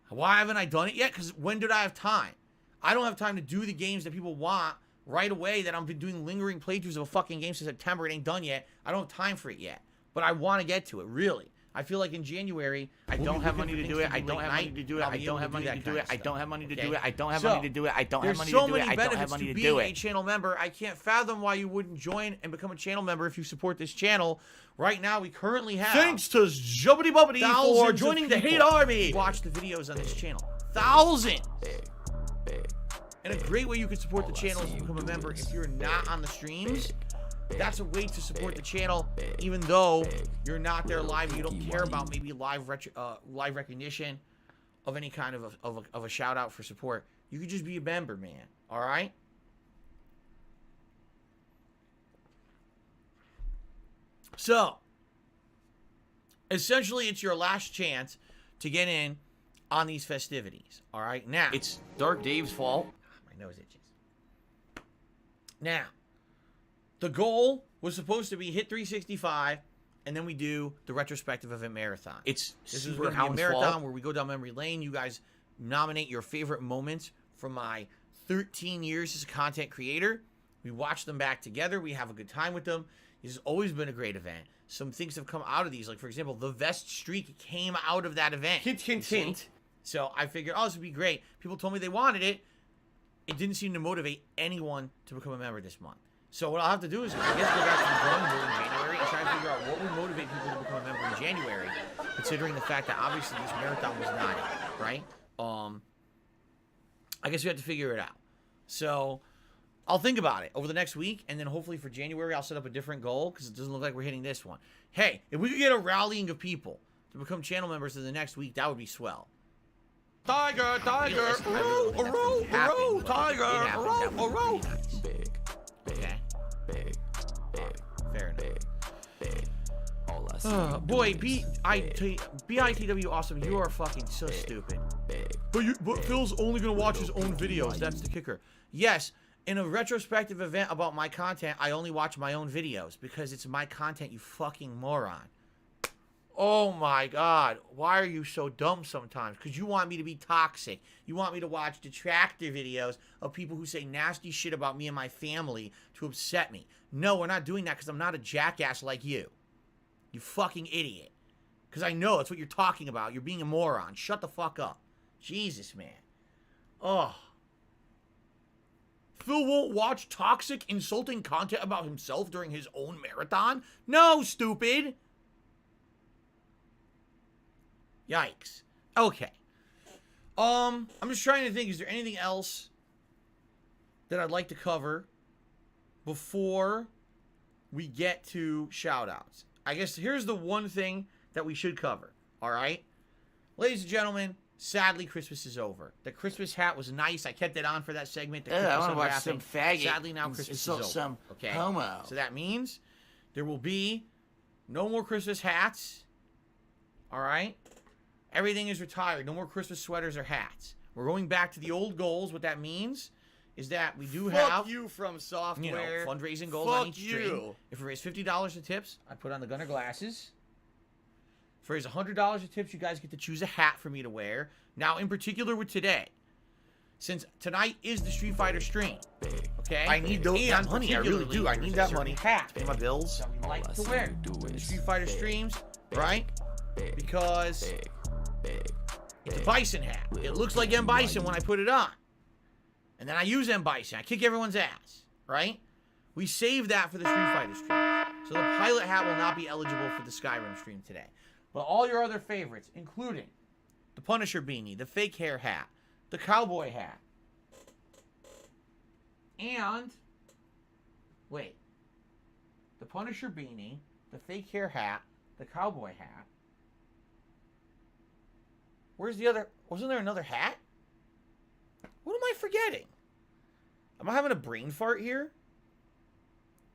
F: Why haven't I done it yet? Because when did I have time? I don't have time to do the games that people want right away that I've been doing lingering playthroughs of a fucking game since September. It ain't done yet. I don't have time for it yet. But I want to get to it, really. I feel like in January, I don't have money to do it. I don't have money to do it. I don't have money to do it. I don't have money to do it. I don't have money to do it. I don't have money to do it. I don't have money to do it. A channel member. I can't fathom why you wouldn't join and become a channel member if you support this channel. Right now, we currently have
A: thanks to Jubbity Bubbity for joining the hate army.
F: Watch the videos on this channel. Thousands. And a great way you can support the channel is to become a member if you're not on the streams. That's a way to support the channel, even though you're not there live. You don't care about maybe live recognition of any kind of a shout out for support. You could just be a member, man. All right. So, essentially, it's your last chance to get in on these festivities. All right. Now,
B: It's Dark Dave's fault.
F: my nose itches. Now, the goal was supposed to be hit 365, and then we do the retrospective event marathon.
B: It's
F: This is
B: Super
F: a
B: Hound's
F: marathon
B: fault.
F: where we go down memory lane. You guys nominate your favorite moments from my 13 years as a content creator. We watch them back together. We have a good time with them. This has always been a great event. Some things have come out of these. Like, for example, the vest streak came out of that event.
A: Hint, hint, hint.
F: So I figured, oh, this would be great. People told me they wanted it. It didn't seem to motivate anyone to become a member this month. So what I'll have to do is, I guess, go back to the drawing board in January and try to figure out what would motivate people to become a member in January, considering the fact that obviously this marathon was not it, right? I guess we have to figure it out. So I'll think about it over the next week, and then hopefully for January I'll set up a different goal, because it doesn't look like we're hitting this one. Hey, if we could get a rallying of people to become channel members in the next week, that would be swell.
A: Tiger, tiger, row, row, tiger, row.
B: Big,
F: Okay.
B: big,
F: Fair enough.
B: big. All I see
F: Boy, BITW awesome. You are fucking so stupid. But Phil's only gonna watch his own videos. That's the kicker. Yes, in a retrospective event about my content, I only watch my own videos because it's my content. You fucking moron. Oh my god, why are you so dumb sometimes? Because you want me to be toxic. You want me to watch detractor videos of people who say nasty shit about me and my family to upset me. No, we're not doing that because I'm not a jackass like you. You fucking idiot. Because I know that's what you're talking about. You're being a moron. Shut the fuck up. Jesus, man. Oh. Phil won't watch toxic, insulting content about himself during his own marathon? No, stupid. Yikes. Okay. I'm just trying to think, is there anything else that I'd like to cover before we get to shoutouts? I guess here's the one thing that we should cover, all right? Ladies and gentlemen, sadly, Christmas is over. The Christmas hat was nice. I kept it on for that segment.
B: I want to watch some faggot.
F: Sadly, now Christmas is over.
B: Some
F: okay?
B: homo.
F: So that means there will be no more Christmas hats, all right? Everything is retired. No more Christmas sweaters or hats. We're going back to the old goals. What that means is that we do have...
B: Fuck you from software.
F: Fundraising goals
B: Fuck
F: on each
B: you.
F: stream. If we raise $50 in tips, I put on the Gunner glasses. If we raise $100 in tips, you guys get to choose a hat for me to wear. Now, in particular with today, since tonight is the Street Fighter stream, okay?
B: I need that money. I really do. I need that money.
F: Hat
B: Pay my bills.
F: that we like to wear the Street Fighter streams, right? Because it's a Bison hat. It looks like M. Bison when I put it on. And then I use M. Bison. I kick everyone's ass, right? We saved that for the Street Fighter stream. So the pilot hat will not be eligible for the Skyrim stream today. But all your other favorites, including the Punisher beanie, the fake hair hat, the cowboy hat, and, wait, the Punisher beanie, the fake hair hat, the cowboy hat. Where's the other? Wasn't there another hat? What am I forgetting? Am I having a brain fart here?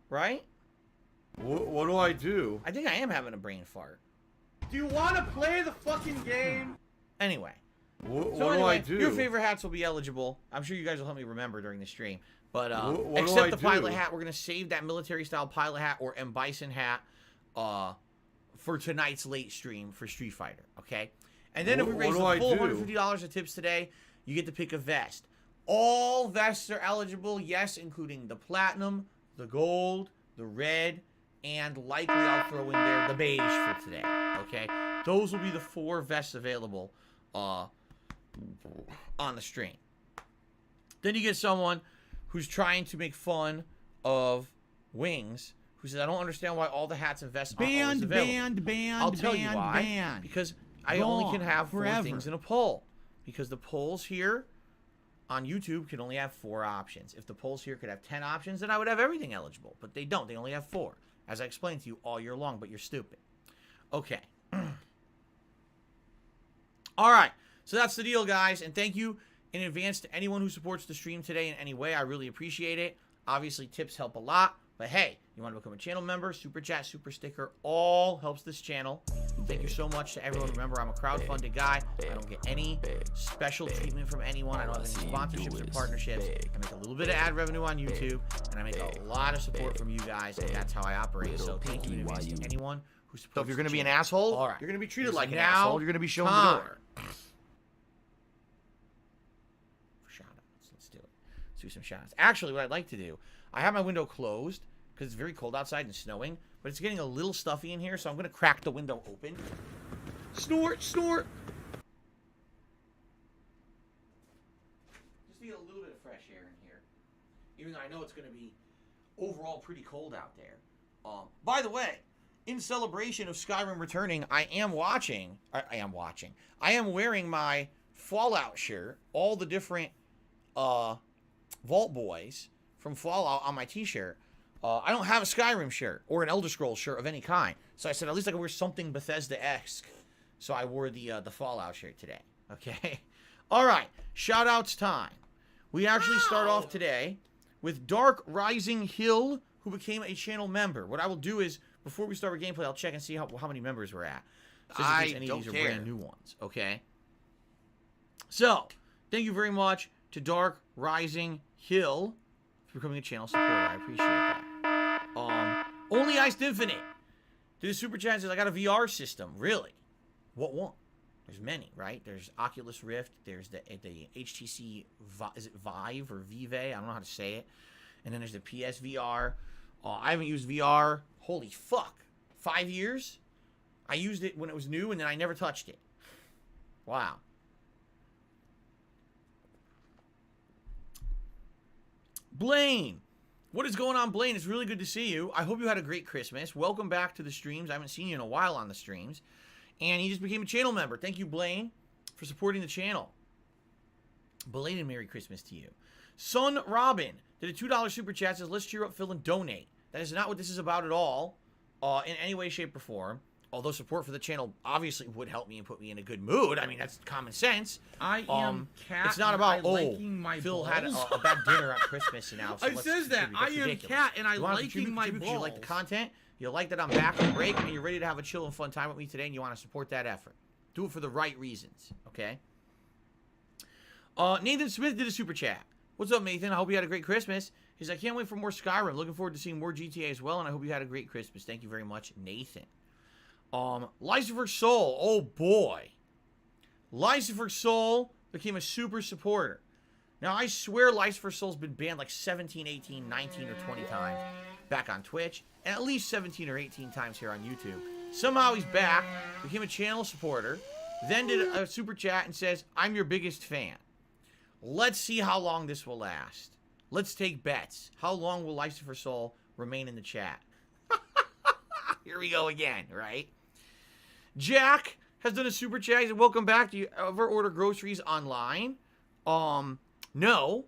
F: Right?
A: What do I do?
F: I think I am having a brain fart.
A: Do you want to play the fucking game?
F: Anyway.
A: What
F: So
A: do I
F: anyway,
A: do?
F: your favorite hats will be eligible. I'm sure you guys will help me remember during the stream. But
A: What do
F: except
A: I
F: the
A: do?
F: pilot hat, we're going to save that military-style pilot hat or M. Bison hat for tonight's late stream for Street Fighter, okay? And then if we raise the full $150 of tips today, you get to pick a vest. All vests are eligible, yes, including the platinum, the gold, the red, and likely I'll throw in there the beige for today, okay? Those will be the 4 vests available on the stream. Then you get someone who's trying to make fun of Wings, who says, I don't understand why all the hats and vests aren't always available. I'll tell you why. Because I only can have 4 things in a poll. Because the polls here on YouTube can only have 4 options. If the polls here could have 10 options, then I would have everything eligible. But they don't. They only have 4. As I explained to you all year long, but you're stupid. Okay. All right. So that's the deal, guys. And thank you in advance to anyone who supports the stream today in any way. I really appreciate it. Obviously, tips help a lot. But hey, you want to become a channel member, super chat, super sticker, all helps this channel. Thank you so much to everyone. Remember, I'm a crowdfunded guy. I don't get any special treatment from anyone. I don't have any sponsorships or partnerships. I make a little bit of ad revenue on YouTube, and I make a lot of support from you guys, and that's how I operate. So thank you in advance to anyone who supports.
B: So if you're going to be an
F: channel.
B: asshole,
F: All right.
B: you're going to be treated
F: It's
B: like an
F: now
B: asshole. You're going to be shown the
F: time.
B: door.
F: Shout outs. Let's do it. Let's do some shout outs. Actually, what I'd like to do, I have my window closed because it's very cold outside and snowing, but it's getting a little stuffy in here, so I'm going to crack the window open. Snort, snort. Just need a little bit of fresh air in here, even though I know it's going to be overall pretty cold out there. By the way, in celebration of Skyrim returning, I am wearing my Fallout shirt, all the different Vault Boys from Fallout on my t-shirt. I don't have a Skyrim shirt or an Elder Scrolls shirt of any kind. So I said, at least I can wear something Bethesda-esque. So I wore the Fallout shirt today. Okay? All right. Shout-outs time. We actually start off today with Dark Rising Hill, who became a channel member. What I will do is, before we start with gameplay, I'll check and see how many members we're at. Just in case any of these are brand new ones. Okay? So, thank you very much to Dark Rising Hill for becoming a channel supporter. I appreciate that. Only Iced Infinite did a super chat and says, I got a VR system. Really? What one? There's many, right? There's Oculus Rift. There's the HTC, is it Vive or Vive? I don't know how to say it. And then there's the PSVR. I haven't used VR, holy fuck, 5 years? I used it when it was new, and then I never touched it. Wow. Blaine. What is going on, Blaine? It's really good to see you. I hope you had a great Christmas. Welcome back to the streams. I haven't seen you in a while on the streams. And you just became a channel member. Thank you, Blaine, for supporting the channel. Belated Merry Christmas to you. Son Robin did a $2 super chat. Says, let's cheer up Phil and donate. That is not what this is about at all, in any way, shape, or form. Although support for the channel obviously would help me and put me in a good mood. I mean, that's common sense.
I: I am Cat.
F: It's not about, Phil
I: balls.
F: had a bad dinner at Christmas and now. So
I: I says that. I am
F: ridiculous.
I: Cat and I
F: you wanna
I: liking my balls.
F: You like the content. You like that I'm back from break and you're ready to have a chill and fun time with me today and you want to support that effort. Do it for the right reasons, okay? Nathan Smith did a super chat. What's up, Nathan? I hope you had a great Christmas. He's like, I can't wait for more Skyrim. Looking forward to seeing more GTA as well, and I hope you had a great Christmas. Thank you very much, Nathan. Lucifer Soul. Oh, boy. Lucifer Soul became a super supporter. Now, I swear Lucifer Soul's been banned like 17, 18, 19, or 20 times back on Twitch, and at least 17 or 18 times here on YouTube. Somehow he's back, became a channel supporter, then did a super chat and says, I'm your biggest fan. Let's see how long this will last. Let's take bets. How long will Lucifer Soul remain in the chat? Here we go again, right? Jack has done a super chat. He said, welcome back. Do you ever order groceries online? No.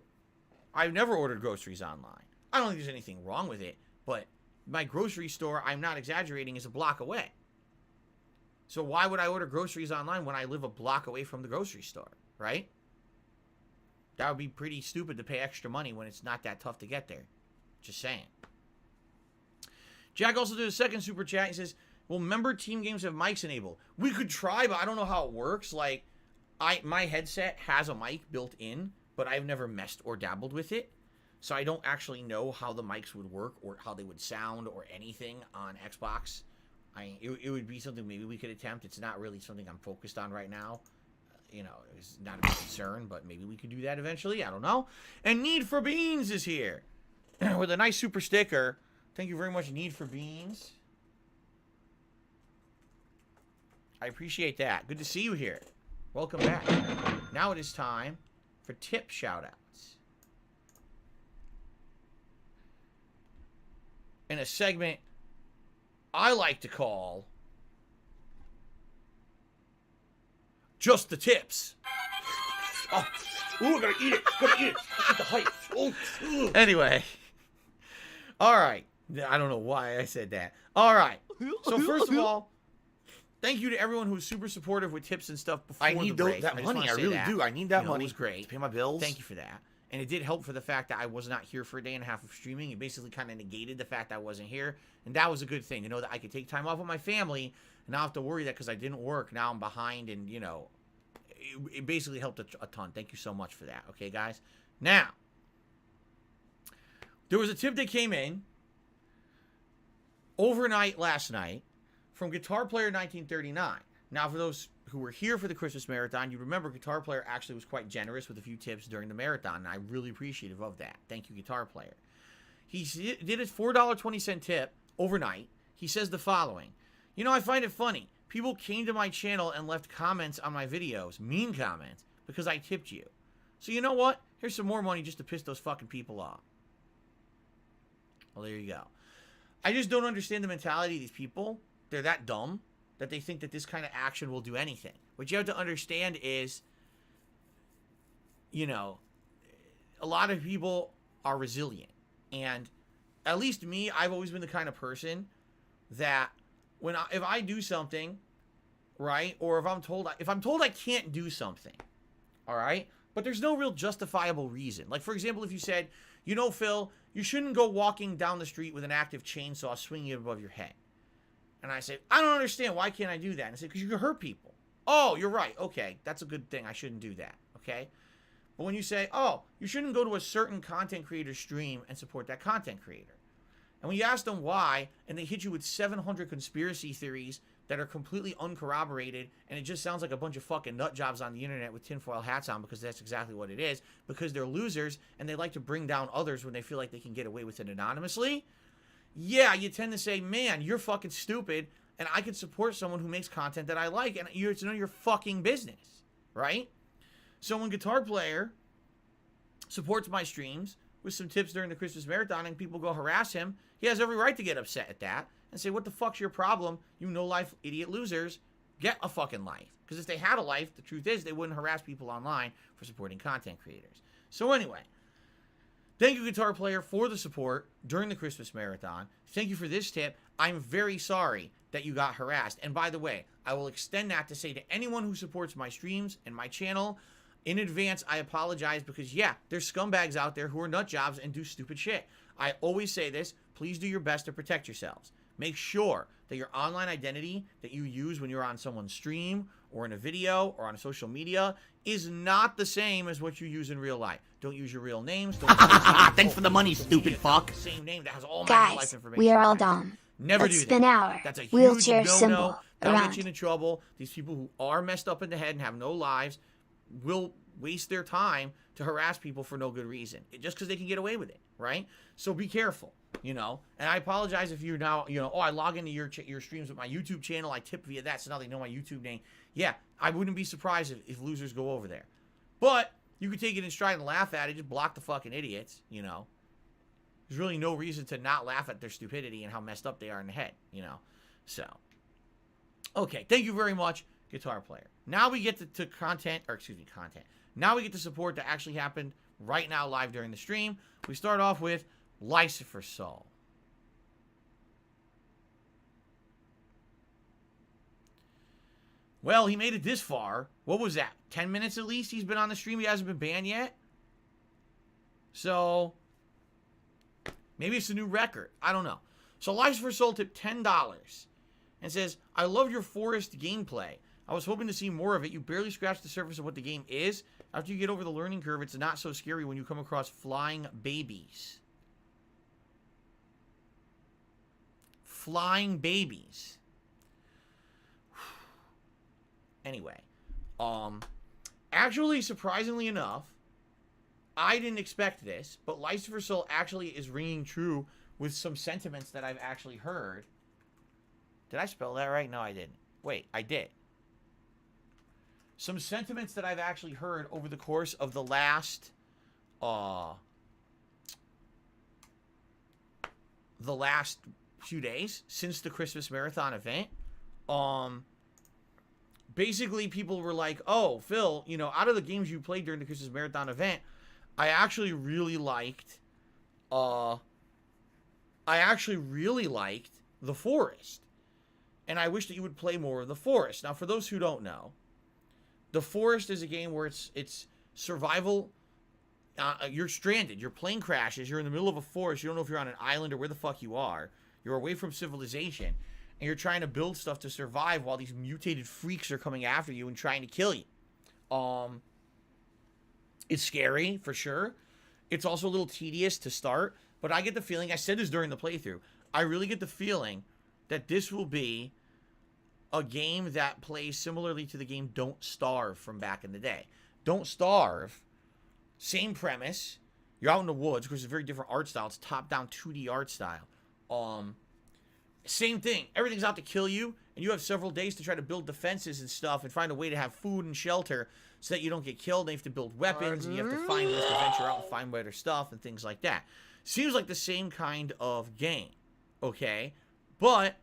F: I've never ordered groceries online. I don't think there's anything wrong with it, but my grocery store, I'm not exaggerating, is a block away. So why would I order groceries online when I live a block away from the grocery store, right? That would be pretty stupid to pay extra money when it's not that tough to get there. Just saying. Jack also did a second super chat. He says, well, member team games have mics enabled. We could try, but I don't know how it works. Like, my headset has a mic built in, but I've never messed or dabbled with it. So I don't actually know how the mics would work or how they would sound or anything on Xbox. It would be something maybe we could attempt. It's not really something I'm focused on right now. You know, it's not a big concern, but maybe we could do that eventually. I don't know. And Need for Beans is here with a nice super sticker. Thank you very much, Need for Beans. I appreciate that. Good to see you here. Welcome back. Now it is time for tip shoutouts. In a segment I like to call Just the Tips. Oh, ooh, gotta eat it. Gotta eat it. Get the hype. Ooh. Anyway. All right. I don't know why I said that. All right. So first of all, thank you to everyone who was super supportive with tips and stuff before
A: I need
F: the break.
A: that money. I really do. I need that money.
F: It was great.
A: To pay my bills.
F: Thank you for that. And it did help for the fact that I was not here for a day and a half of streaming. It basically kind of negated the fact I wasn't here. And that was a good thing to know that I could take time off with my family and not have to worry that because I didn't work, now I'm behind. And, you know, it basically helped a ton. Thank you so much for that. Okay, guys? Now, there was a tip that came in overnight last night from Guitar Player 1939. Now, for those who were here for the Christmas marathon, you remember Guitar Player actually was quite generous with a few tips during the marathon, and I'm really appreciative of that. Thank you, Guitar Player. He did his $4.20 tip overnight. He says the following. You know, I find it funny. People came to my channel and left comments on my videos, mean comments, because I tipped you. So you know what? Here's some more money just to piss those fucking people off. Well, there you go. I just don't understand the mentality of these people. They're that dumb that they think that this kind of action will do anything. What you have to understand is, you know, a lot of people are resilient. And at least me, I've always been the kind of person that if I do something, right, or if I'm told I can't do something, all right, but there's no real justifiable reason. Like, for example, if you said, you know, Phil, you shouldn't go walking down the street with an active chainsaw swinging it above your head. And I say, I don't understand. Why can't I do that? And I say, because you can hurt people. Oh, you're right. Okay, that's a good thing. I shouldn't do that. Okay? But when you say, oh, you shouldn't go to a certain content creator stream and support that content creator. And when you ask them why, and they hit you with 700 conspiracy theories that are completely uncorroborated, and it just sounds like a bunch of fucking nut jobs on the internet with tinfoil hats on, because that's exactly what it is, because they're losers, and they like to bring down others when they feel like they can get away with it anonymously. Yeah, you tend to say, man, you're fucking stupid, and I can support someone who makes content that I like, and it's none of your fucking business, right? So when Guitar Player supports my streams, with some tips during the Christmas marathon and people go harass him, he has every right to get upset at that and say, what the fuck's your problem? You no-life idiot losers. Get a fucking life. Because if they had a life, the truth is they wouldn't harass people online for supporting content creators. So anyway, thank you, Guitar Player, for the support during the Christmas marathon. Thank you for this tip. I'm very sorry that you got harassed. And by the way, I will extend that to say to anyone who supports my streams and my channel, in advance, I apologize because, yeah, there's scumbags out there who are nut jobs and do stupid shit. I always say this. Please do your best to protect yourselves. Make sure that your online identity that you use when you're on someone's stream or in a video or on social media is not the same as what you use in real life. Don't use your real names. Don't
A: Thanks for the money, stupid fuck.
F: The same name that has all my life
H: Guys,
F: information.
H: we are all dumb.
F: Never
H: Let's
F: do
H: spin
F: that.
H: our
F: That's a huge
H: wheelchair
F: no-no.
H: symbol
F: That'll
H: around.
F: get you into trouble. These people who are messed up in the head and have no lives will waste their time to harass people for no good reason, just because they can get away with it, right? So be careful, you know. And I apologize if you're now, you know, oh, I log into your streams with my YouTube channel, I tip via that, so now they know my YouTube name. Yeah, I wouldn't be surprised if losers go over there. But you could take it in stride and laugh at it, just block the fucking idiots, you know. There's really no reason to not laugh at their stupidity and how messed up they are in the head, you know. So, okay, thank you very much, Guitar Player. Now we get to content. Now we get to support that actually happened right now live during the stream. We start off with Lucifer Soul. Well, he made it this far. What was that? 10 minutes at least he's been on the stream. He hasn't been banned yet. So, maybe it's a new record. I don't know. So, Lucifer Soul tipped $10 and says, I love your forest gameplay. I was hoping to see more of it. You barely scratched the surface of what the game is. After you get over the learning curve, it's not so scary when you come across flying babies. Flying babies. Anyway, actually, surprisingly enough, I didn't expect this, but Lucifer Soul actually is ringing true with some sentiments that I've actually heard. Did I spell that right? No, I didn't. Wait, I did. Some sentiments that I've actually heard over the course of the last few days since the Christmas Marathon event. Basically, people were like, oh, Phil, you know, out of the games you played during the Christmas Marathon event, I actually really liked The Forest. And I wish that you would play more of The Forest. Now, for those who don't know, The Forest is a game where it's survival. You're stranded. Your plane crashes. You're in the middle of a forest. You don't know if you're on an island or where the fuck you are. You're away from civilization. And you're trying to build stuff to survive while these mutated freaks are coming after you and trying to kill you. It's scary, for sure. It's also a little tedious to start. But I get the feeling, I said this during the playthrough, I really get the feeling that this will be a game that plays similarly to the game Don't Starve from back in the day. Don't Starve, same premise. You're out in the woods, because it's a very different art style. It's top-down 2D art style. Same thing. Everything's out to kill you, and you have several days to try to build defenses and stuff and find a way to have food and shelter so that you don't get killed. And you have to build weapons, and you have to find ways to venture out and find better stuff and things like that. Seems like the same kind of game, okay? But,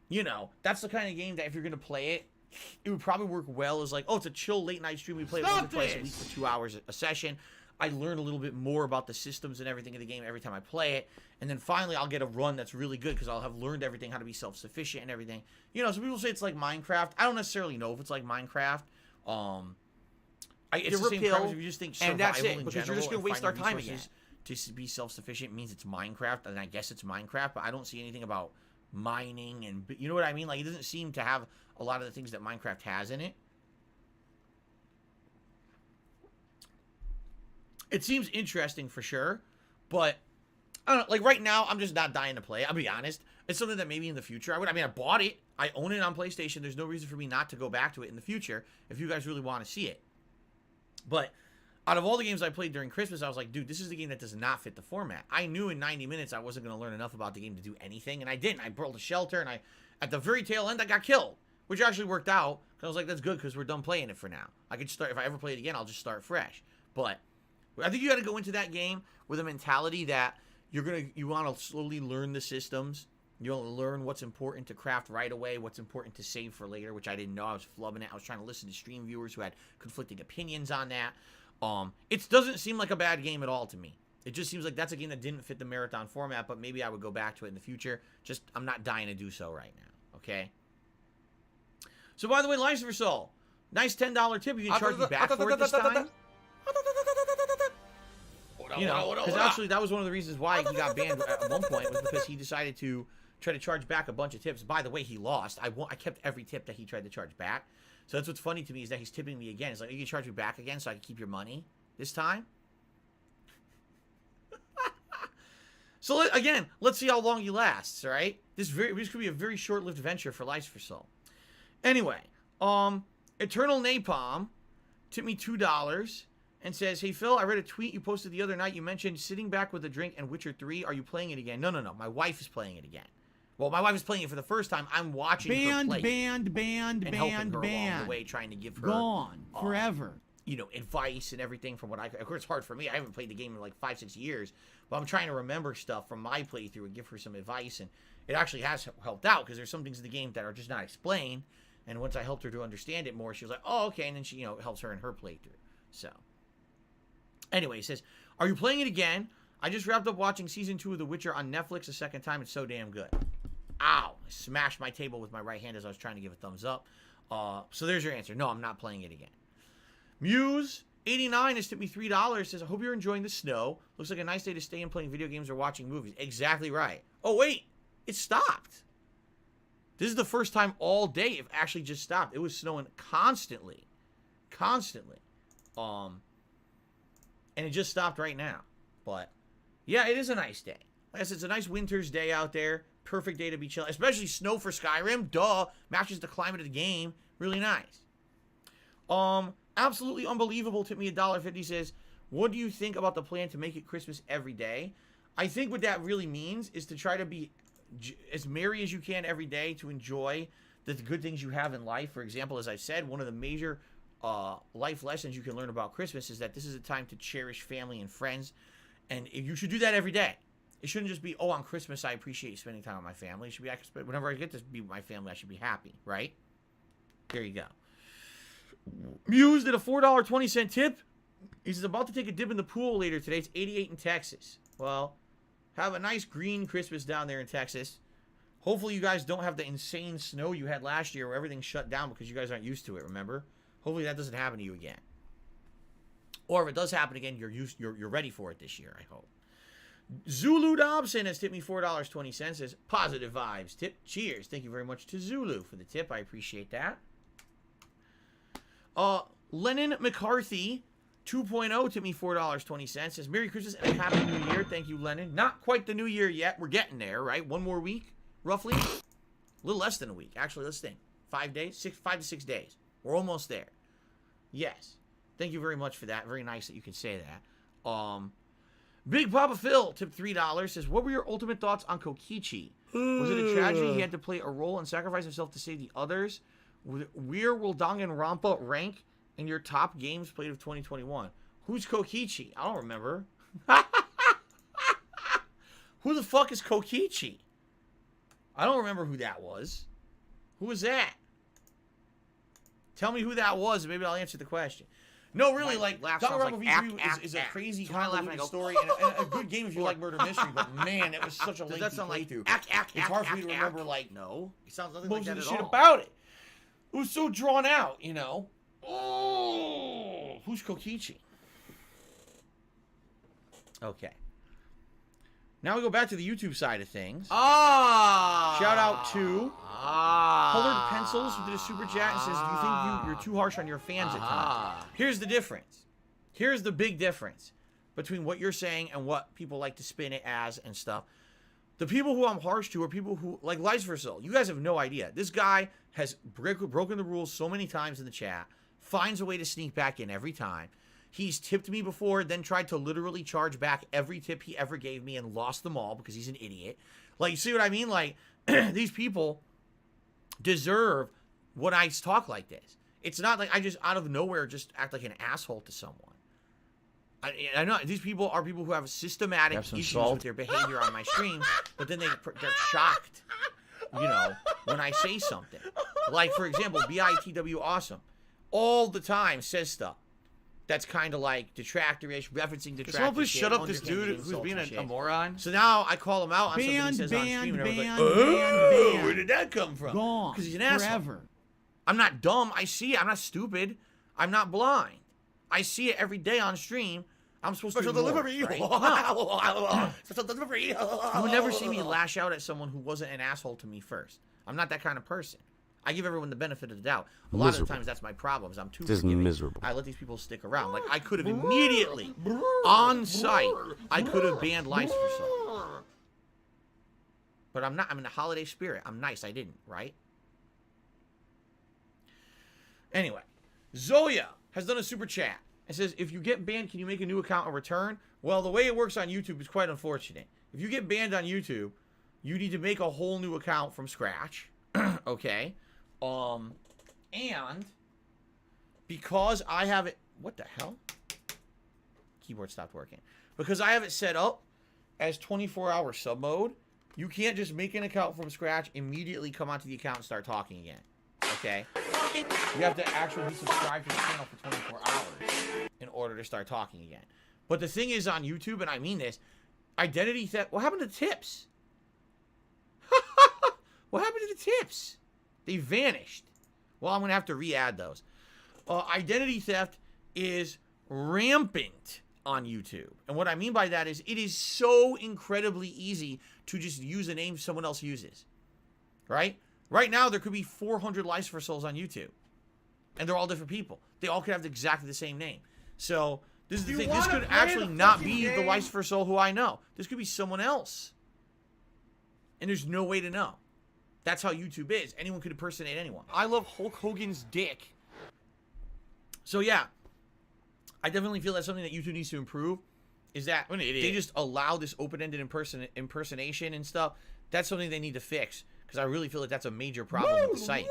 F: you know, that's the kind of game that if you're going to play it, it would probably work well as like, oh, it's a chill late-night stream. We play it once or twice a week for 2 hours a session. I learn a little bit more about the systems and everything in the game every time I play it. And then finally, I'll get a run that's really good because I'll have learned everything, how to be self-sufficient and everything. You know, some people say it's like Minecraft. I don't necessarily know if it's like Minecraft. It's the same premise if you just think survival
A: and that's it,
F: in
A: because
F: general.
A: you're just going to waste our time again.
F: To be self-sufficient means it's Minecraft, and I guess it's Minecraft, but I don't see anything about mining and, you know what I mean? Like, it doesn't seem to have a lot of the things that Minecraft has in it. It seems interesting for sure, but I don't know, like right now, I'm just not dying to play. I'll be honest. It's something that maybe in the future I would. I mean, I bought it. I own it on PlayStation. There's no reason for me not to go back to it in the future if you guys really want to see it. But out of all the games I played during Christmas, I was like, dude, this is the game that does not fit the format. I knew in 90 minutes I wasn't going to learn enough about the game to do anything, and I didn't. I built a shelter, and at the very tail end, I got killed, which actually worked out. Because I was like, that's good because we're done playing it for now. I could start, if I ever play it again, I'll just start fresh. But I think you got to go into that game with a mentality that you want to slowly learn the systems. You want to learn what's important to craft right away, what's important to save for later, which I didn't know. I was flubbing it. I was trying to listen to stream viewers who had conflicting opinions on that. It doesn't seem like a bad game at all to me. It just seems like that's a game that didn't fit the marathon format, but maybe I would go back to it in the future. Just, I'm not dying to do so right now, okay? So, by the way, License for Soul, nice $10 tip. You can charge me back for it this time. You know, because actually that was one of the reasons why he got banned at one point, was because he decided to try to charge back a bunch of tips. By the way, he lost. I kept every tip that he tried to charge back. So that's what's funny to me, is that he's tipping me again. He's like, you can charge me back again so I can keep your money this time? So, again, let's see how long he lasts, all right? This could be a very short-lived venture for License for Soul. Anyway, Eternal Napalm tipped me $2 and says, hey, Phil, I read a tweet you posted the other night. You mentioned sitting back with a drink and Witcher 3. Are you playing it again? No. My wife is playing it again. Well, my wife is playing it for the first time. I'm watching her play and helping her along the way, trying to give her...
J: Gone. Forever.
F: You know, advice and everything from what I... Of course, it's hard for me. I haven't played the game in like 5-6 years. But I'm trying to remember stuff from my playthrough and give her some advice. And it actually has helped out, because there's some things in the game that are just not explained. And once I helped her to understand it more, she was like, oh, okay. And then she, helps her in her playthrough. So... Anyway, he says, are you playing it again? I just wrapped up watching Season 2 of The Witcher on Netflix a second time. It's so damn good. Ow. I smashed my table with my right hand as I was trying to give a thumbs up. So there's your answer. No, I'm not playing it again. Muse89 has tipped me $3. Says, I hope you're enjoying the snow. Looks like a nice day to stay in playing video games or watching movies. Exactly right. Oh, wait. It stopped. This is the first time all day it actually just stopped. It was snowing constantly. Constantly. And it just stopped right now. But, yeah, it is a nice day. Like I said, it's a nice winter's day out there. Perfect day to be chilling. Especially snow for Skyrim. Duh. Matches the climate of the game. Really nice. Absolutely unbelievable. Tip me $1.50. Says, what do you think about the plan to make it Christmas every day? I think what that really means is to try to be as merry as you can every day, to enjoy the good things you have in life. For example, as I said, one of the major... life lessons you can learn about Christmas is that this is a time to cherish family and friends, and you should do that every day. It shouldn't just be, oh, on Christmas I appreciate spending time with my family. It should be, whenever I get to be with my family, I should be happy, right? There you go. Muse did a $4.20 tip. He's about to take a dip in the pool later today. It's 88 in Texas. Well, have a nice green Christmas down there in Texas. Hopefully you guys don't have the insane snow you had last year where everything shut down because you guys aren't used to it, remember? Hopefully that doesn't happen to you again. Or if it does happen again, you're ready for it this year, I hope. Zulu Dobson has tipped me $4.20. Says, positive vibes. Tip. Cheers. Thank you very much to Zulu for the tip. I appreciate that. Lennon McCarthy 2.0 tipped me $4.20. Says, Merry Christmas and a Happy New Year. Thank you, Lennon. Not quite the New Year yet. We're getting there, right? One more week, roughly. A little less than a week. Actually, let's think. 5 days? 5 to 6 days. We're almost there. Yes. Thank you very much for that. Very nice that you can say that. Big Papa Phil tipped $3. Says, what were your ultimate thoughts on Kokichi? Was it a tragedy he had to play a role and sacrifice himself to save the others? Where will Danganronpa rank in your top games played of 2021? Who's Kokichi? I don't remember. Who the fuck is Kokichi? I don't remember who that was. Who was that? Tell me who that was, and maybe I'll answer the question. No, really, like, Danganronpa V3 is a crazy, convoluted story, and a good game if you like murder mystery, but man, it was such a lengthy playthrough. It's hard for me to remember, like,
B: no, it sounds nothing
F: most
B: like that
F: of the
B: at
F: shit
B: all.
F: about it. It was so drawn out, you know. Oh, who's Kokichi? Okay. Now we go back to the YouTube side of things. Shout out to Colored Pencils, who did a super chat and says, do you think you're too harsh on your fans at times? Here's the difference. Here's the big difference between what you're saying and what people like to spin it as and stuff. The people who I'm harsh to are people who, like License for Soul. You guys have no idea. This guy has broken the rules so many times in the chat, finds a way to sneak back in every time. He's tipped me before, then tried to literally charge back every tip he ever gave me and lost them all because he's an idiot. Like, you see what I mean? Like, these people deserve when I talk like this. It's not like I just out of nowhere just act like an asshole to someone. I know these people are people who have systematic issues with their behavior on my streams, but then they're shocked, you know, when I say something. Like, for example, BITW Awesome all the time says stuff that's kind of like detractor-ish, referencing detractor.
B: Someone please shut up this dude who's being a moron.
F: So now I call him out on something he says on stream, and everyone's like, where did that come from?
I: Gone.
F: Because he's an asshole.
I: Forever.
F: I'm not dumb. I see it. I'm not stupid. I'm not blind. I see it every day on stream. I'm supposed to ignore it, right? No.
B: Special delivery.
F: You would never see me lash out at someone who wasn't an asshole to me first. I'm not that kind of person. I give everyone the benefit of the doubt. A lot of the times that's my problem. Is I'm too forgiving.
J: Miserable.
F: I let these people stick around. Like, I could have immediately, on site, I could have banned Lice for Soul. But I'm not. I'm in the holiday spirit. I'm nice. I didn't, right? Anyway, Zoya has done a super chat. It says, if you get banned, can you make a new account and return? Well, the way it works on YouTube is quite unfortunate. If you get banned on YouTube, you need to make a whole new account from scratch. Okay? And because I have it... What the hell? Keyboard stopped working. Because I have it set up as 24-hour sub mode, you can't just make an account from scratch, immediately come onto the account and start talking again. Okay? You have to actually be subscribed to the channel for 24 hours in order to start talking again. But the thing is on YouTube, and I mean this, identity theft... What happened to the tips? What happened to the tips? They vanished. Well, I'm going to have to re-add those. Identity theft is rampant on YouTube. And what I mean by that is it is so incredibly easy to just use a name someone else uses. Right? Right now, there could be 400 Lice for Souls on YouTube. And they're all different people. They all could have exactly the same name. So, this is the thing. This could actually not be the Lice for Soul who I know. This could be someone else. And there's no way to know. That's how YouTube is. Anyone could impersonate anyone.
B: I love Hulk Hogan's dick.
F: So, yeah. I definitely feel that's something that YouTube needs to improve. Is that they just allow this open-ended impersonation and stuff. That's something they need to fix. Because I really feel like that's a major problem with the site.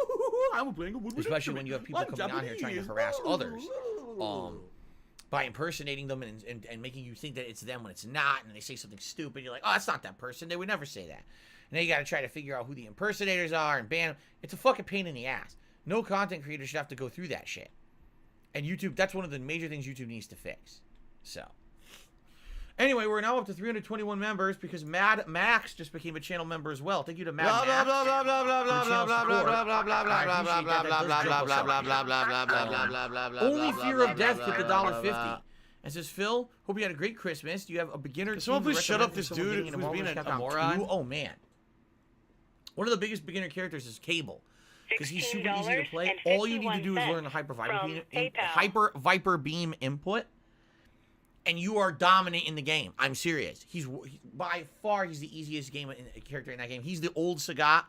F: Especially when you have people coming on here trying to harass others. By impersonating them and making you think that it's them when it's not. And they say something stupid. You're like, oh, that's not that person. They would never say that. And then you got to try to figure out who the impersonators are and ban them. It's a fucking pain in the ass. No content creator should have to go through that shit. And YouTube, that's one of the major things YouTube needs to fix. So. Anyway, we're now up to 321 members because Mad Max just became a channel member as well. Thank you to Mad Max. Only Fear of Death hit the $1.50. And says, Phil, hope you had a great Christmas. Do you have a beginner team?
B: Someone please shut up this dude who's being a moron.
F: Oh, man. One of the biggest beginner characters is Cable. Because he's super easy to play. All you need to do is learn the Hyper Viper Beam input. And you are dominant in the game. I'm serious. He's by far, he's the easiest character in that game. He's the old Sagat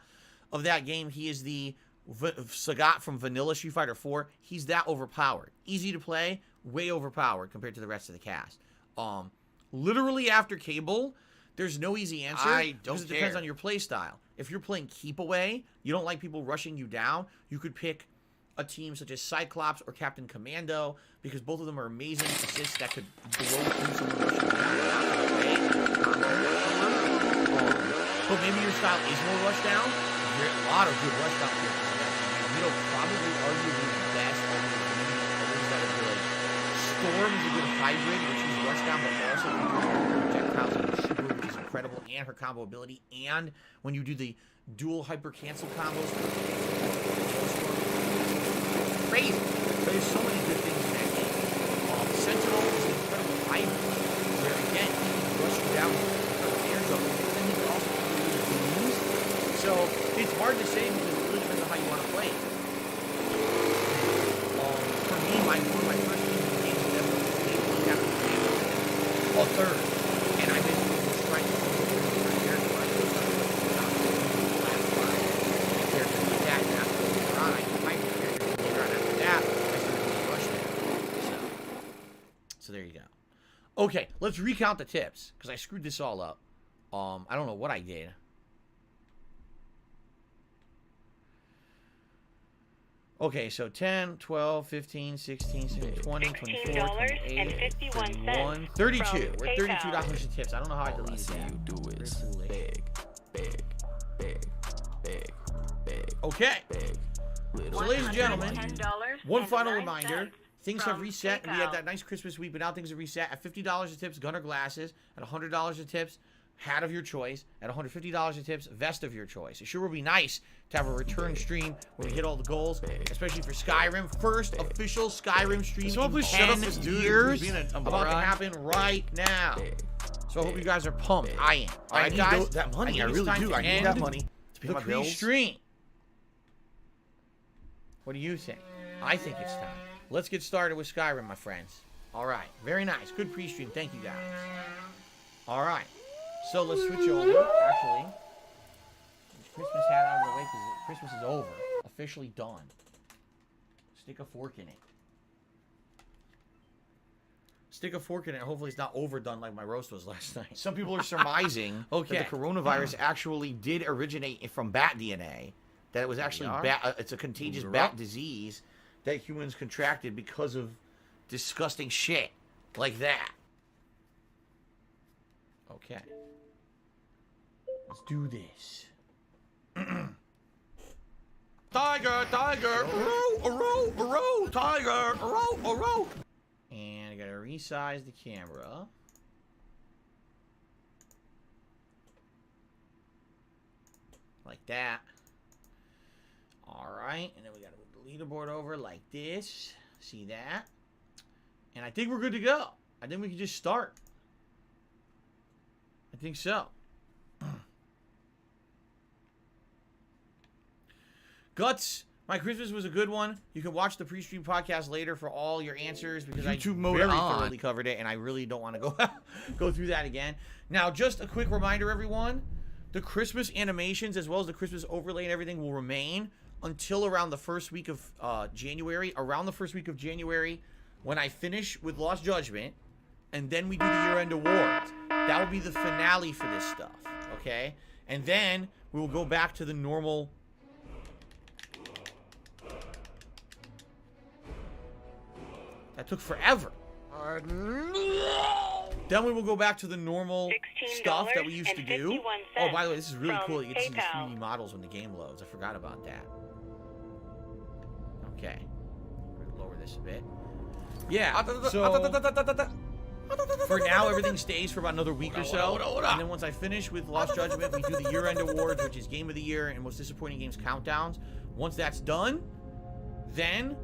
F: of that game. He is the Sagat from Vanilla Street Fighter 4. He's that overpowered. Easy to play, way overpowered compared to the rest of the cast. Literally after Cable, there's no easy answer. Because it depends on your play style. If you're playing Keep Away, you don't like people rushing you down, you could pick a team such as Cyclops or Captain Commando, because both of them are amazing assists that could blow through someone rushing down. But maybe your style is more rush down. There are a lot of good rush down characters in that game. You know, probably arguably the best of the others that are good. Storm is a good hybrid, which is rush down, but also can do projectiles and shooter, which is incredible, and her combo ability. And when you do the dual hyper cancel combos, crazy. There's so many good things in that game. Sentinel is an incredible hybrid, where again, he can rush you down with air zone, but then he can also do moves. So it's hard to say because it really depends on how you want to play it. For me, one of my first games in the game was definitely Captain Commando, a third. And I've been trying to play the third character, but I was trying to play the last five characters like that, and after later on, I can hybrid characters later on after that. So there you go. Okay, let's recount the tips, because I screwed this all up. I don't know what I did. Okay, so 10, 12, 15, 16, 17, 20, 24, 28, 31, 32. We're $32 in tips. I don't know how I deleted that.
D: You do is beg, beg, beg, beg, beg.
F: Okay.
D: Beg.
F: So, ladies and gentlemen, one final
E: $110.09
F: reminder. Things have
E: from
F: reset. We had
E: PayPal.
F: that nice Christmas week, but now things have reset. At $50 of tips, Gunner glasses. At $100 of tips, hat of your choice. At $150 of tips, vest of your choice. It sure would be nice to have a return stream where we hit all the goals, especially for Skyrim. First official Skyrim stream
A: Someone
F: in
A: please
F: 10
A: shut up this dude
F: years.
A: who's being a
F: About to
A: moron.
F: happen right now. So I hope you guys are pumped. I am. All right,
A: need
F: guys.
A: that money. I
F: think it's
A: really
F: time
A: do.
F: to
A: I need
F: end
A: that money to pay
F: the
A: my bills.
F: pre-stream. What do you think? I think it's time. Let's get started with Skyrim, my friends. All right. Very nice. Good pre-stream. Thank you, guys. All right. So let's switch over. Actually, Christmas hat out of the way because Christmas is over. Officially done. Stick a fork in it. Stick a fork in it. Hopefully it's not overdone like my roast was last night.
A: Some people are surmising
F: Okay.
A: that the coronavirus actually did originate from bat DNA. That it was actually it's a contagious bat disease that humans contracted because of disgusting shit like that.
F: Okay. Let's do this.
A: Tiger, tiger, row, tiger, row.
F: And I gotta resize the camera. Like that. Alright, and then we gotta move the leaderboard over like this. See that? And I think we're good to go. I think we can just start. I think so. Guts, my Christmas was a good one. You can watch the pre-stream podcast later for all your answers because
A: YouTube
F: I
A: mode
F: very
A: on.
F: thoroughly covered it, and I really don't want to go through that again. Now, just a quick reminder, everyone: the Christmas animations as well as the Christmas overlay and everything will remain until around the first week of January. Around the first week of January, when I finish with Lost Judgment, and then we do the year-end awards. That will be the finale for this stuff, okay? And then we will go back to the normal. That took forever. Then we will go back to the normal stuff that we used to do. Oh, by the way, this is really cool. You get to see the 3D models when the game loads. I forgot about that. Okay. Lower this a bit. Yeah, so for now, everything stays for about another week or so. And then once I finish with Lost Judgment, we do the year-end awards, which is Game of the Year and Most Disappointing Games countdowns. Once that's done, then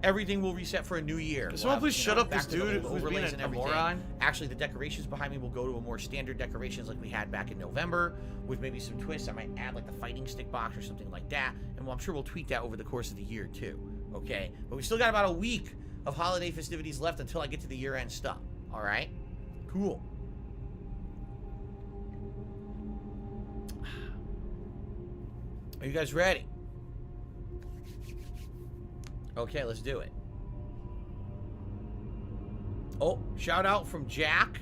F: everything will reset for a new year.
A: Can someone please shut up
F: back
A: this
F: to the
A: dude
F: old
A: who's being
F: overlays and
A: a
F: everything.
A: moron?
F: Actually, the decorations behind me will go to a more standard decorations like we had back in November, with maybe some twists. I might add like the fighting stick box or something like that, and I'm sure we'll tweak that over the course of the year too. Okay, but we still got about a week of holiday festivities left until I get to the year-end stuff. All right, cool. Are you guys ready? Okay, let's do it. Oh, shout out from Jack,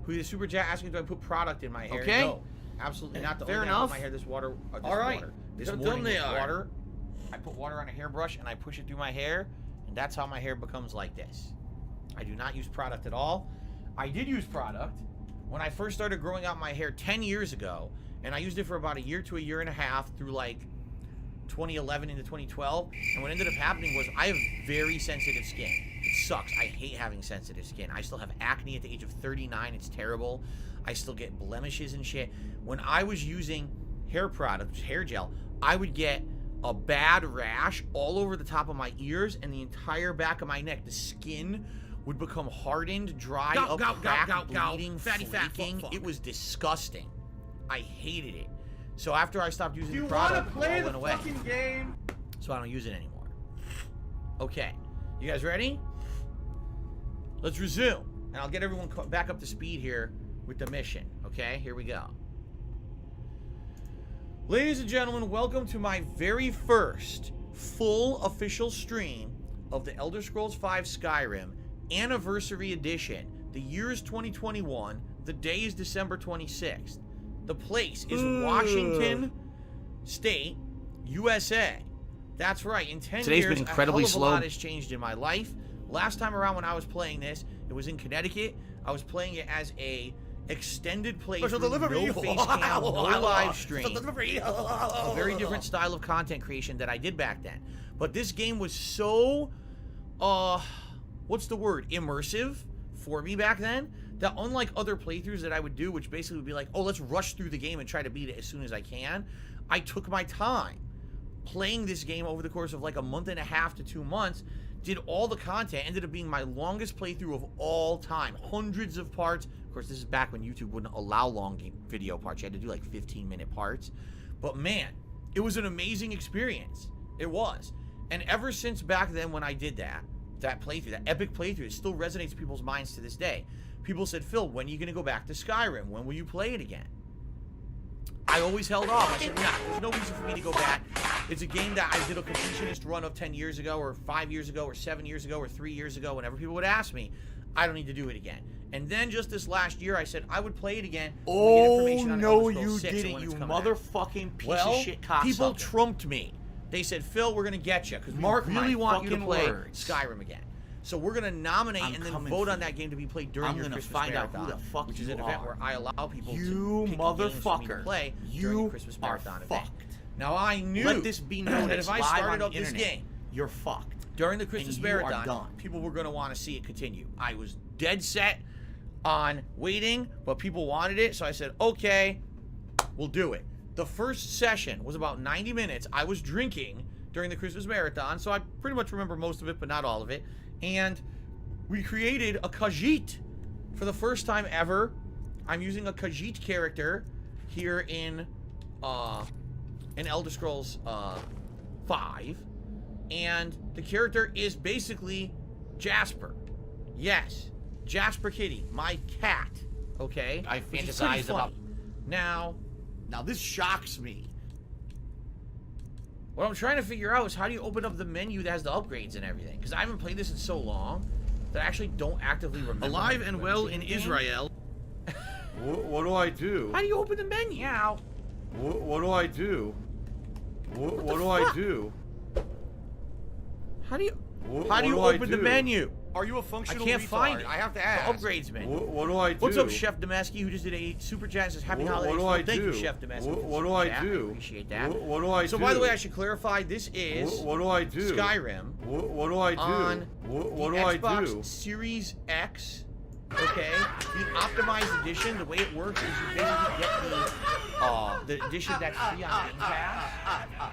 F: who is super Jack asking, do I put product in my hair?
A: Okay.
F: No, absolutely not. The
A: Fair
F: only time I put
A: enough.
F: my hair, this water. This
A: All right.
F: water. This
A: Got a
F: morning with
A: thumbnail.
F: water. I put water on a hairbrush and I push it through my hair, and that's how my hair becomes like this. I do not use product at all. I did use product when I first started growing out my hair 10 years ago, and I used it for about a year to a year and a half through like 2011 into 2012, and what ended up happening was I have very sensitive skin. It sucks. I hate having sensitive skin. I still have acne at the age of 39. It's terrible. I still get blemishes and shit. When I was using hair product, hair gel, I would get a bad rash all over the top of my ears and the entire back of my neck. The skin would become hardened, dry, cracked, bleeding, flaking. It was disgusting. I hated it. So after I stopped using the product, it all went away.
I: Game?
F: So I don't use it anymore. Okay, you guys ready? Let's resume, and I'll get everyone back up to speed here with the mission. Okay, here we go. Ladies and gentlemen, welcome to my very first full official stream of the Elder Scrolls V Skyrim Anniversary Edition. The year is 2021. The day is December 26th. The place is Washington State, USA. That's right. In 10
A: Today's
F: years,
A: been incredibly
F: a hell of
A: slow.
F: a lot has changed in my life. Last time around when I was playing this, it was in Connecticut. I was playing it as a extended playthrough, no face cam, no live stream. A very different style of content creation that I did back then. But this game was so, what's the word? Immersive for me back then, that unlike other playthroughs that I would do, which basically would be like, oh, let's rush through the game and try to beat it as soon as I can, I took my time playing this game over the course of like a month and a half to 2 months, did all the content, ended up being my longest playthrough of all time. Hundreds of parts. Of course, this is back when YouTube wouldn't allow long video parts. You had to do like 15-minute parts. But man, it was an amazing experience. It was. And ever since back then when I did that playthrough, that epic playthrough, it still resonates in people's minds to this day. People said, Phil, when are you going to go back to Skyrim? When will you play it again? I always held off. I said, nah, there's no reason for me to go back. It's a game that I did a completionist run of 10 years ago, or 5 years ago, or 7 years ago, or 3 years ago. Whenever people would ask me, I don't need to do it again. And then just this last year, I said I would play it again.
A: Oh, no, you didn't, you motherfucking piece of shit cocksucker.
F: People trumped me. They said, Phil, we're going to get you, because we really want you to play Skyrim again. So we're going to nominate and then vote on that game to be played during your Christmas Marathon, which is an event where I allow people to pick games for me to play during the Christmas Marathon event. Now, I knew
A: Let this be known
F: that if I started up this
A: internet,
F: game
A: you're fucked.
F: during the Christmas Marathon, people were going to want to see it continue. I was dead set on waiting, but people wanted it, so I said, okay, we'll do it. The first session was about 90 minutes. I was drinking during the Christmas Marathon, so I pretty much remember most of it, but not all of it. And we created a Khajiit for the first time ever. I'm using a Khajiit character here in Elder Scrolls 5. And the character is basically Jasper. Yes, Jasper Kitty, my cat. Okay?
A: I
F: Which is
A: fantasize
F: pretty funny.
A: about...
F: Now this shocks me. What I'm trying to figure out is how do you open up the menu that has the upgrades and everything? Because I haven't played this in so long that I actually don't actively remember.
B: Alive and well in Israel.
J: What do I do?
F: How do you open the menu?
J: What do I do? What do I do?
F: How do you
J: do I
F: open the
J: do?
F: menu?
B: Are you a functional
F: I can't
B: retard?
F: find it.
B: I have to ask.
F: The upgrades menu.
J: What do I do?
F: What's up, Chef Demeski, who just did a super chat and says happy holidays.
J: What do I
F: Thank
J: do?
F: you, Chef Demeski.
J: What do I do?
F: I appreciate that.
J: What do I do?
F: So by the way, I should clarify, this is
J: What do I do?
F: Skyrim.
J: What do I do?
F: On
J: What
F: the
J: do I
F: Xbox
J: do?
F: Series X. Okay, the optimized edition. The way it works is you basically get the edition that's free on Game Pass,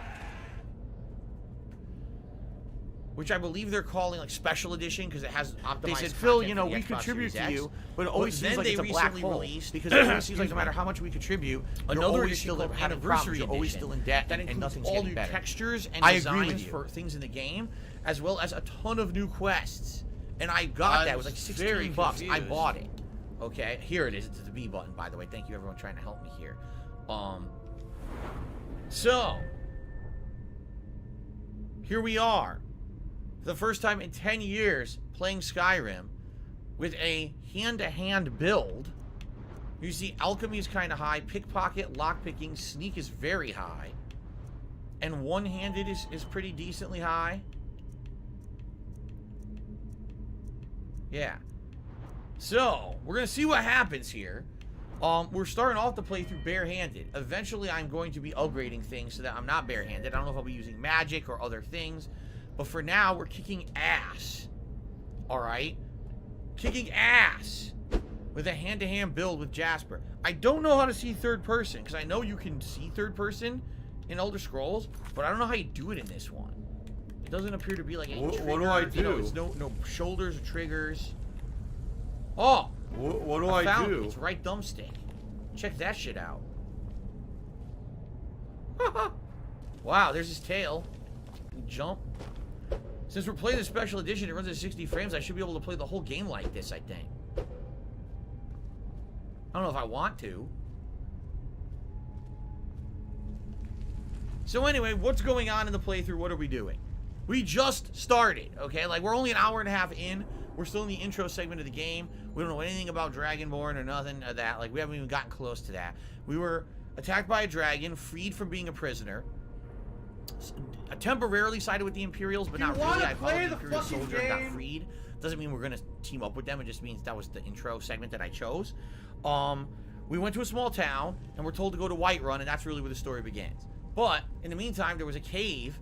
F: which I believe they're calling like special edition because it has optimized.
A: They said,
F: content
A: Phil,
F: for
A: you know,
F: the
A: we
F: Xbox
A: contribute
F: Series
A: to
F: X.
A: you, but it always
F: then
A: seems like
F: they
A: it's a black
F: recently
A: hole.
F: released
A: Because it always seems like
F: excuse
A: no
F: me,
A: matter how much we contribute,
F: another
A: always
F: edition
A: still
F: called
A: having
F: Anniversary
A: problems. You're always
F: Edition
A: still in debt,
F: that
A: and
F: includes
A: nothing's
F: all
A: getting
F: new
A: better.
F: textures and
A: I agree with
F: designs
A: you.
F: for things in the game, as well as a ton of new quests. And I got that. It was like 16 bucks. I bought it. Okay, here it is. It's the B button, by the way. Thank you, everyone, trying to help me here. So here we are, for the first time in 10 years, playing Skyrim with a hand-to-hand build. You see, alchemy is kind of high, pickpocket, lockpicking, sneak is very high, and one-handed is pretty decently high. Yeah. So, we're going to see what happens here. We're starting off the playthrough barehanded. Eventually, I'm going to be upgrading things so that I'm not barehanded. I don't know if I'll be using magic or other things. But for now, we're kicking ass. Alright? Kicking ass. With a hand-to-hand build with Jasper. I don't know how to see third person. Because I know you can see third person in Elder Scrolls. But I don't know how you do it in this one. It doesn't appear to be like any trigger.
J: What do I do?
F: You know, it's no shoulders or triggers. Oh!
J: What do I do?
F: It's right thumbstick. Check that shit out. Wow, there's his tail. Jump. Since we're playing the special edition, it runs at 60 frames. I should be able to play the whole game like this, I think. I don't know if I want to. So anyway, what's going on in the playthrough? What are we doing? We just started, okay? Like, we're only an hour and a half in. We're still in the intro segment of the game. We don't know anything about Dragonborn or nothing of that. Like, we haven't even gotten close to that. We were attacked by a dragon, freed from being a prisoner. temporarily sided with the Imperials, but not really. I followed the Imperial soldier and got
J: game?
F: freed. Doesn't mean we're gonna team up with them. It just means that was the intro segment that I chose. We went to a small town, and we're told to go to Whiterun, and that's really where the story begins. But in the meantime, there was a cave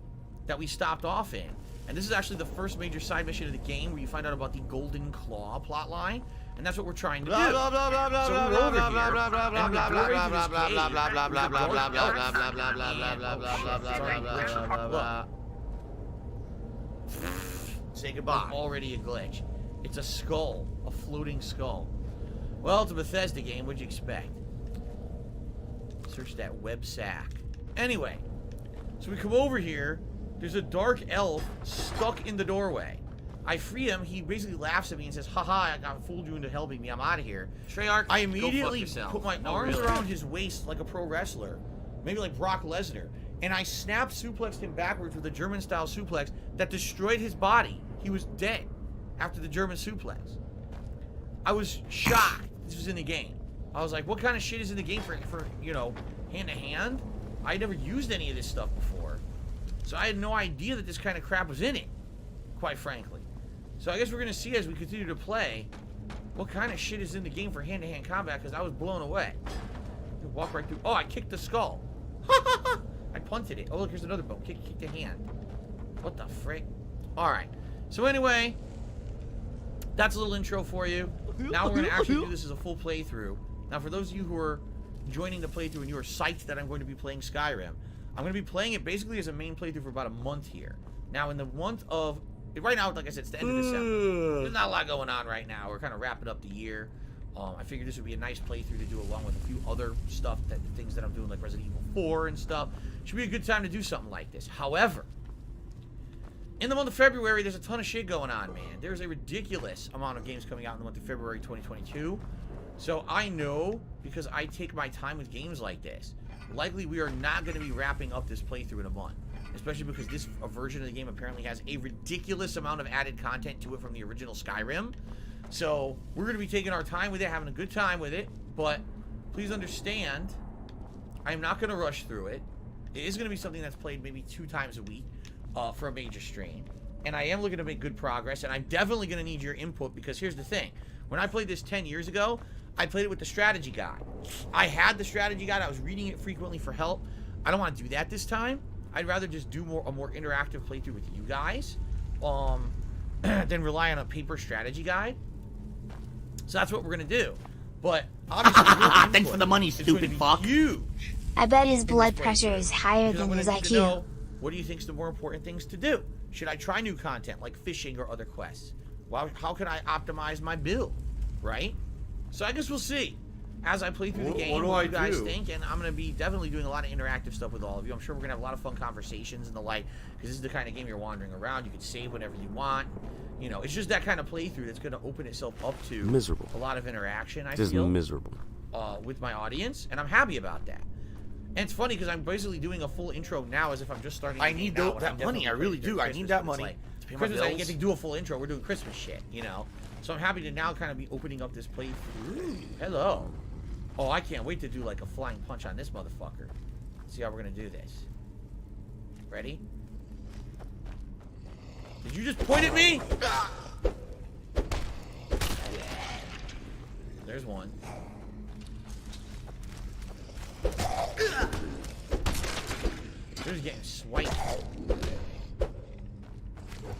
F: that we stopped off in, and this is actually the first major side mission of the game where you find out about the Golden Claw plotline, and that's what we're trying to do. So we're over here, and the doorway to this cave. Say goodbye. Already a glitch. It's a skull, a floating skull. Well, it's a Bethesda game. What'd you expect? Search that web sack. Anyway, so we come over here. There's a dark elf stuck in the doorway. I free him. He basically laughs at me and says, haha, I fooled you into helping me. I'm out of here. Treyarch, I immediately put my arms around his waist like a pro wrestler. Maybe like Brock Lesnar. And I snap suplexed him backwards with a German-style suplex that destroyed his body. He was dead after the German suplex. I was shocked. This was in the game. I was like, what kind of shit is in the game for you know, hand-to-hand? I never used any of this stuff before. So I had no idea that this kind of crap was in it, quite frankly. So I guess we're going to see as we continue to play what kind of shit is in the game for hand-to-hand combat, because I was blown away. Walk right through. Oh, I kicked the skull. I punted it. Oh, look, here's another bone. Kick the hand. What the frick? Alright. So anyway, that's a little intro for you. Now we're going to actually do this as a full playthrough. Now, for those of you who are joining the playthrough and you are psyched that I'm going to be playing Skyrim, I'm going to be playing it basically as a main playthrough for about a month here. Now, in the month of... Right now, like I said, it's the end of December. There's not a lot going on right now. We're kind of wrapping up the year. I figured this would be a nice playthrough to do along with a few other stuff, things that I'm doing, like Resident Evil 4 and stuff. Should be a good time to do something like this. However, in the month of February, there's a ton of shit going on, man. There's a ridiculous amount of games coming out in the month of February 2022. So I know, because I take my time with games like this, likely we are not going to be wrapping up this playthrough in a month. Especially because this version of the game apparently has a ridiculous amount of added content to it from the original Skyrim. So we're going to be taking our time with it, having a good time with it. But please understand, I'm not going to rush through it. It is going to be something that's played maybe 2 times a week for a major stream. And I am looking to make good progress. And I'm definitely going to need your input, because here's the thing. When I played this 10 years ago, I played it with the strategy guide. I had the strategy guide. I was reading it frequently for help. I don't want to do that this time. I'd rather just do a more interactive playthrough with you guys than rely on a paper strategy guide. So that's what we're going to do. But obviously,
A: thanks for the money, stupid fuck.
F: Huge.
H: I bet his blood pressure is higher
F: Because
H: than his
F: I'm gonna need to
H: IQ.
F: know, what do you think is the more important things to do? Should I try new content like fishing or other quests? Well, how can I optimize my build, right? So I guess we'll see as I play through the game what you guys think, and I'm going to be definitely doing a lot of interactive stuff with all of you. I'm sure we're going to have a lot of fun conversations and the like, because this is the kind of game you're wandering around. You can save whenever you want. You know, it's just that kind of playthrough that's going to open itself up to a lot of interaction, I feel, with my audience, and I'm happy about that. And it's funny, because I'm basically doing a full intro now as if I'm just starting.
A: I need that money. I really do. I need that money.
F: Like, Christmas, I get to do a full intro. We're doing Christmas shit, you know? So I'm happy to now kind of be opening up this playthrough. Hello. Oh, I can't wait to do like a flying punch on this motherfucker. Let's see how we're gonna do this. Ready? Did you just point at me? There's one. They're just getting swiped.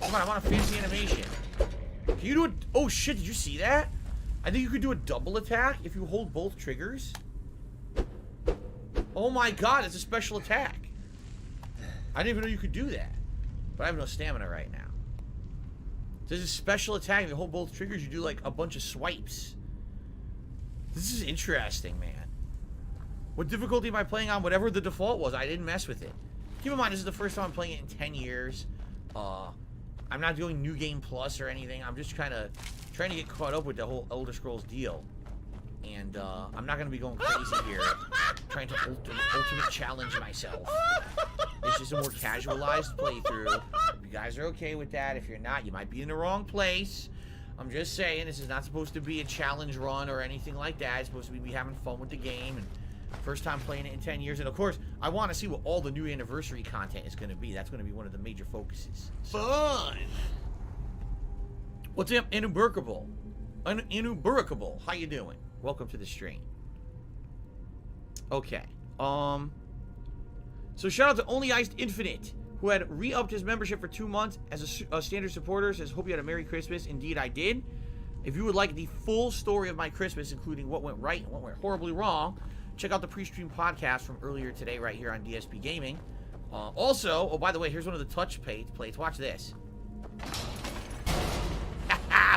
F: Come on, I want a fancy animation. Can you do it? Oh shit, did you see that? I think you could do a double attack if you hold both triggers. Oh my god, it's a special attack. I didn't even know you could do that. But I have no stamina right now. There's a special attack. If you hold both triggers, you do like a bunch of swipes. This is interesting, man. What difficulty am I playing on? Whatever the default was, I didn't mess with it. Keep in mind, this is the first time I'm playing it in 10 years. I'm not doing New Game Plus or anything. I'm just kind of trying to get caught up with the whole Elder Scrolls deal. And I'm not going to be going crazy here, trying to ultimate challenge myself. It's just a more casualized playthrough. If you guys are okay with that, if you're not, you might be in the wrong place. I'm just saying, this is not supposed to be a challenge run or anything like that. It's supposed to be having fun with the game and First time playing it in 10 years. And of course, I want to see what all the new anniversary content is going to be. That's going to be one of the major focuses.
B: Fun!
F: What's up, Inuburkable? Inuburkable, how you doing? Welcome to the stream. Okay. So shout out to Only Iced Infinite, who had re-upped his membership for 2 months as a standard supporter. Says, hope you had a Merry Christmas. Indeed, I did. If you would like the full story of my Christmas, including what went right and what went horribly wrong, check out the pre-stream podcast from earlier today right here on DSP Gaming. Also, oh, by the way, here's one of the touch plates. Watch this.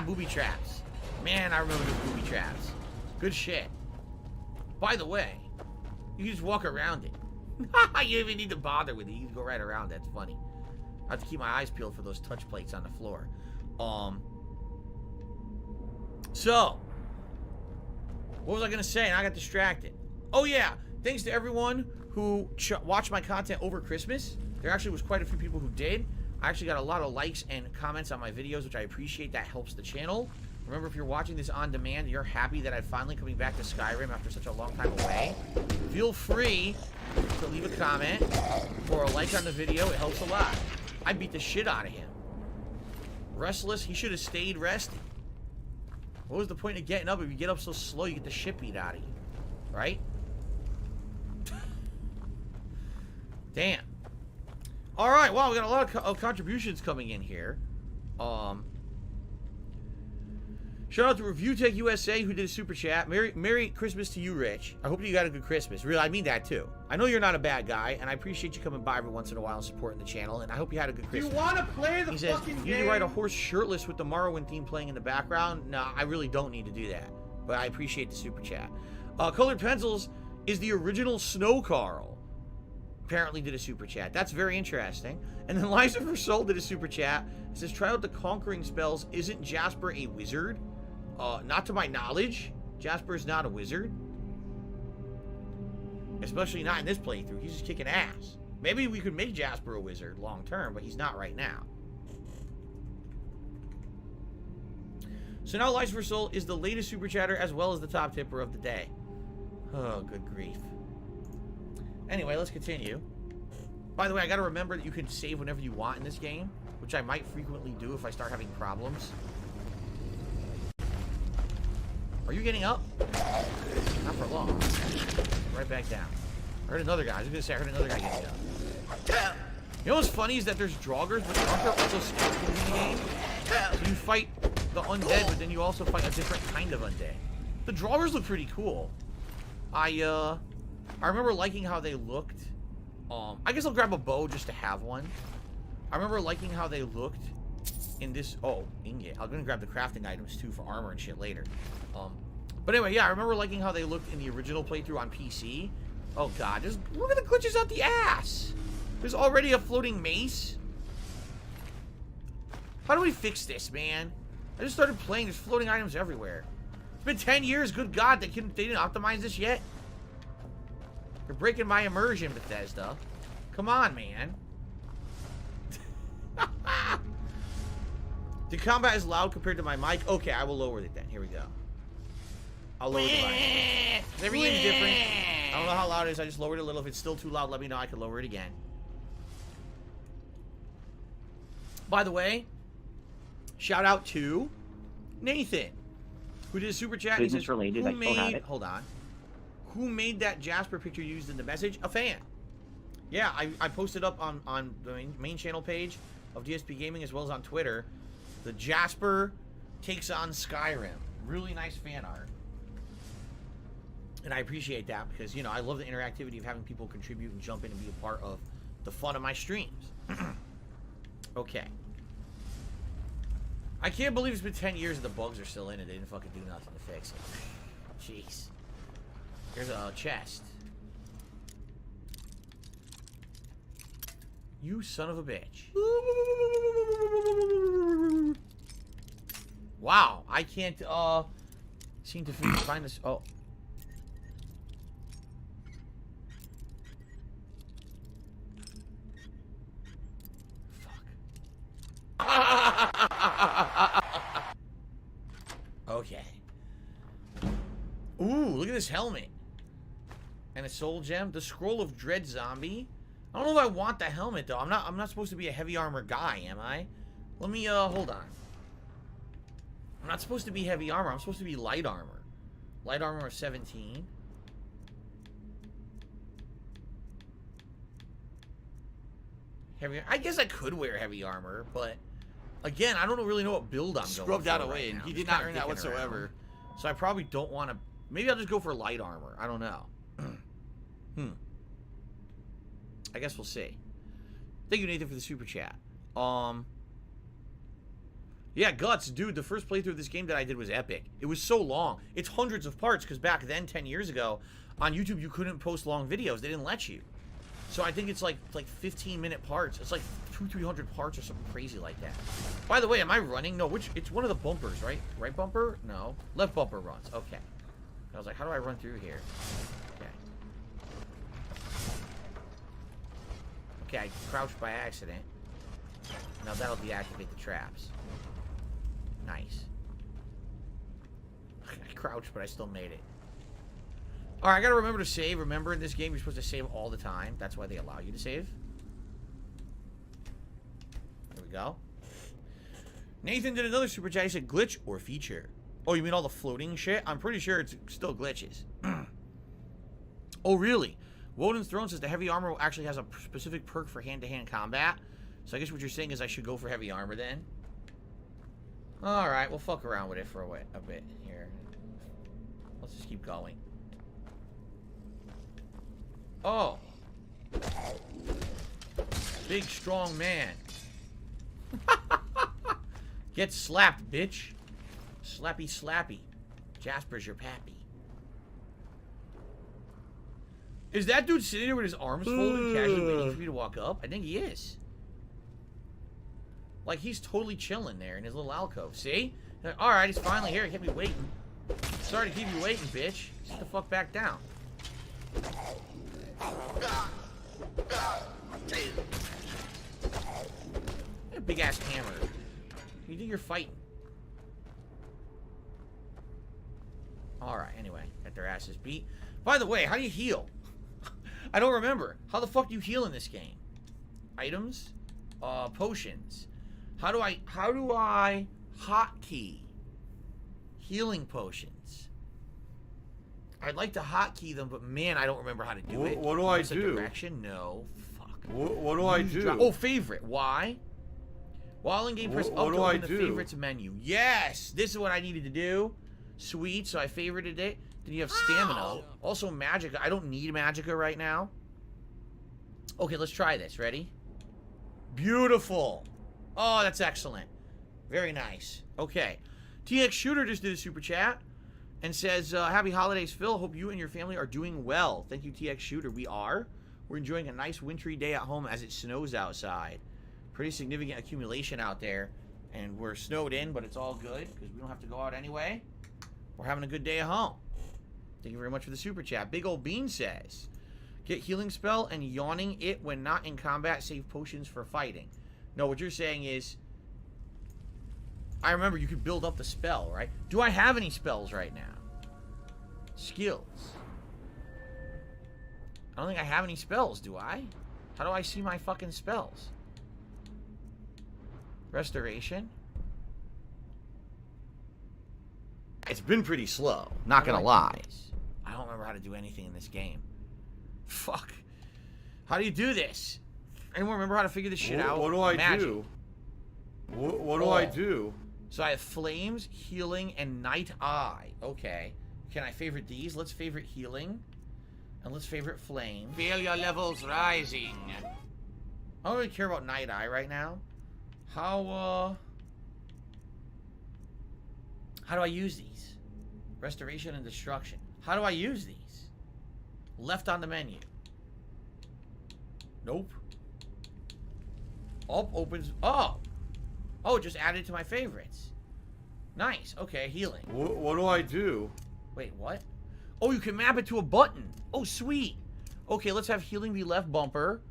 F: Booby traps. Man, I remember those booby traps. Good shit. By the way, you can just walk around it. You don't even need to bother with it. You can go right around. That's funny. I have to keep my eyes peeled for those touch plates on the floor. So, what was I going to say? And I got distracted. Oh, yeah. Thanks to everyone who watched my content over Christmas. There actually was quite a few people who did. I actually got a lot of likes and comments on my videos, which I appreciate. That helps the channel. Remember, if you're watching this on demand, you're happy that I'm finally coming back to Skyrim after such a long time away, feel free to leave a comment or a like on the video. It helps a lot. I beat the shit out of him. Restless, he should have stayed resting. What was the point of getting up? If you get up so slow, you get the shit beat out of you. Right? Damn. Alright, well, we got a lot of contributions coming in here. Shout out to Review Tech USA, who did a super chat. Merry Christmas to you, Rich. I hope you got a good Christmas. Really, I mean that too. I know you're not a bad guy, and I appreciate you coming by every once in a while and supporting the channel, and I hope you had a good Christmas.
I: You want to play the
F: He says,
I: fucking
F: you
I: game?
F: need to write a horse shirtless with the Morrowind theme playing in the background. No, I really don't need to do that, but I appreciate the super chat. Colored Pencils is the original Snow Carl. Apparently did a super chat. That's very interesting. And then Liza for Soul did a super chat. It says, try out the conquering spells. Isn't Jasper a wizard? Not to my knowledge. Jasper is not a wizard. Especially not in this playthrough. He's just kicking ass. Maybe we could make Jasper a wizard long term, but he's not right now. So now Liza for Soul is the latest super chatter as well as the top tipper of the day. Oh, good grief. Anyway, let's continue. By the way, I gotta remember that you can save whenever you want in this game, which I might frequently do if I start having problems. Are you getting up? Not for long. Right back down. I heard another guy. I was gonna say I heard another guy getting up. You know what's funny is that there's Draugrs, but aren't there also skeletons in the game? So you fight the undead, but then you also fight a different kind of undead. The Draugrs look pretty cool. I remember liking how they looked. I guess I'll grab a bow just to have one. I remember liking how they looked in this. Oh, ingot. I'm gonna grab the crafting items too for armor and shit later. But anyway, yeah, I remember liking how they looked in the original playthrough on PC. Oh god, just look at the glitches out the ass. There's already a floating mace. How do we fix this, man? I just started playing. There's floating items everywhere. It's been 10 years. Good god, they didn't optimize this yet. You're breaking my immersion, Bethesda. Come on, man. The combat is loud compared to my mic. Okay, I will lower it then. Here we go. I'll lower the mic. Every game's different. I don't know how loud it is. I just lowered it a little. If it's still too loud, let me know. I can lower it again. By the way, shout out to Nathan, who did a super chat. He says,
K: related, I still have it.
F: Hold on. Who made that Jasper picture used in the message? A fan. Yeah, I posted up on the main channel page of DSP Gaming as well as on Twitter. The Jasper takes on Skyrim. Really nice fan art. And I appreciate that because, you know, I love the interactivity of having people contribute and jump in and be a part of the fun of my streams. Okay. I can't believe it's been 10 years and the bugs are still in it. They didn't fucking do nothing to fix it. Jeez. Here's a chest. You son of a bitch. Wow, I can't seem to find this. Oh. Okay. Ooh, look at this helmet. And a soul gem. The scroll of dread zombie. I don't know if I want the helmet though. I'm not supposed to be a heavy armor guy, am I? Let me hold on. I'm not supposed to be heavy armor. I'm supposed to be light armor. Light armor of 17. Heavy. I guess I could wear heavy armor, but again, I don't really know what build I'm going for.
B: Scrubbed that away,
F: right
B: and
F: now.
B: he
F: I'm
B: did
F: just
B: not
F: kinda
B: earn that
F: dicking
B: whatsoever.
F: around. So I probably don't want to. Maybe I'll just go for light armor. I don't know. I guess we'll see. Thank you, Nathan, for the super chat. Yeah, Guts, dude, the first playthrough of this game that I did was epic. It was so long. It's hundreds of parts, because back then, 10 years ago, on YouTube, you couldn't post long videos. They didn't let you. So I think it's like 15-minute parts. It's like 200-300 parts or something crazy like that. By the way, am I running? No, it's one of the bumpers, right? Right bumper? No. Left bumper runs. Okay. I was like, how do I run through here? Okay. Okay, I crouched by accident. Now that'll deactivate the traps. Nice. I crouched, but I still made it. Alright, I gotta remember to save. Remember, in this game, you're supposed to save all the time. That's why they allow you to save. There we go. Nathan did another super chat. He said glitch or feature. Oh, you mean all the floating shit? I'm pretty sure it's still glitches. Oh, really? Woden's Throne says the heavy armor actually has a specific perk for hand-to-hand combat. So I guess what you're saying is I should go for heavy armor then. Alright, we'll fuck around with it for a bit here. Let's just keep going. Oh. Big, strong man. Get slapped, bitch. Slappy, slappy. Jasper's your pappy. Is that dude sitting there with his arms folded, casually waiting for me to walk up? I think he is. Like, he's totally chilling there in his little alcove. See? Alright, he's finally here. He kept me waiting. Sorry to keep you waiting, bitch. Sit the fuck back down. A big ass hammer. You think you're fighting? Alright, anyway. Got their asses beat. By the way, how do you heal? I don't remember. How the fuck do you heal in this game? Items? Potions. How do I hotkey healing potions? I'd like to hotkey them, but man, I don't remember how to do it.
J: What do I do?
F: Direction? No. Fuck.
J: What do I do?
F: Oh, favorite. Why? While in game, press up to open the favorites menu. Yes, this is what I needed to do. Sweet. So I favorited it. Then you have stamina. Also magicka. I don't need magicka right now. Okay, let's try this. Ready? Beautiful. Oh, that's excellent. Very nice. Okay. TX Shooter just did a super chat and says, happy holidays, Phil. Hope you and your family are doing well. Thank you, TX Shooter. We are. We're enjoying a nice wintry day at home as it snows outside. Pretty significant accumulation out there. And we're snowed in, but it's all good because we don't have to go out anyway. We're having a good day at home. Thank you very much for the super chat. Big Old Bean says, get healing spell and yawning it when not in combat. Save potions for fighting. No, what you're saying is, I remember you could build up the spell, right? Do I have any spells right now? Skills. I don't think I have any spells, do I? How do I see my fucking spells? Restoration. It's been pretty slow, not gonna lie. I don't remember how to do anything in this game. Fuck. How do you do this? Anyone remember how to figure this shit out?
J: What do I do? What do I do?
F: So I have flames, healing, and night eye. Okay. Can I favorite these? Let's favorite healing. And let's favorite flame.
B: Feel your levels rising.
F: I don't really care about night eye right now. How do I use these? Restoration and destruction. How do I use these? Left on the menu. Nope. Up opens. Oh, just added to my favorites. Nice. Okay, healing.
J: What do I do?
F: Wait, what? Oh, you can map it to a button. Oh, sweet. Okay, let's have healing be left bumper,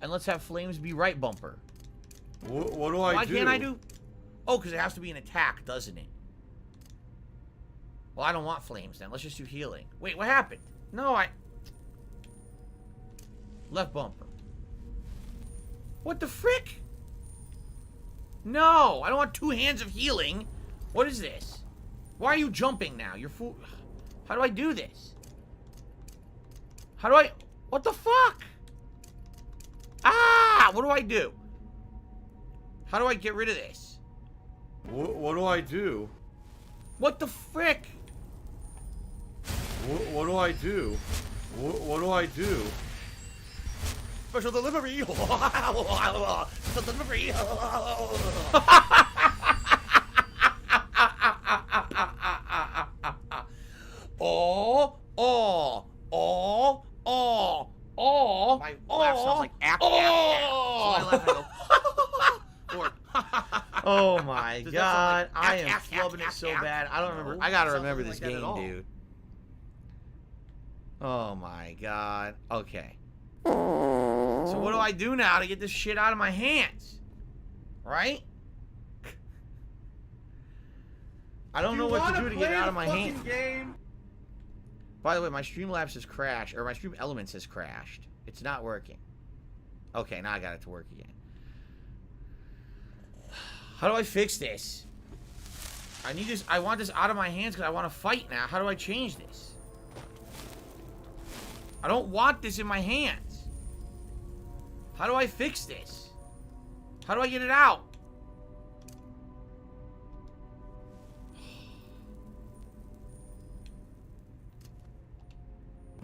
F: and let's have flames be right bumper.
J: What do I do?
F: Why can't I do? Oh, because it has to be an attack, doesn't it? Well, I don't want flames then. Let's just do healing. Wait, what happened? No, Left bumper. What the frick? No, I don't want 2 hands of healing. What is this? Why are you jumping now? You're fool. How do I do this? How do I... What the fuck? Ah! What do I do? How do I get rid of this?
J: What do I do?
F: What the frick?
J: What do I do? What do I do?
F: Special delivery. Special delivery. Oh, oh, oh, oh, oh. My laugh sounds like app. So I laugh, I go, oh my god, I am flubbing it so bad. I don't remember. I gotta remember this game, dude. Oh my god. Okay. So what do I do now to get this shit out of my hands? Right? I don't know what to do to get it out of my hands. By the way, my Streamlabs has crashed, or my Stream Elements has crashed. It's not working. Okay, now I got it to work again. How do I fix this? I need this. I want this out of my hands because I want to fight now. How do I change this? I don't want this in my hands. How do I fix this? How do I get it out?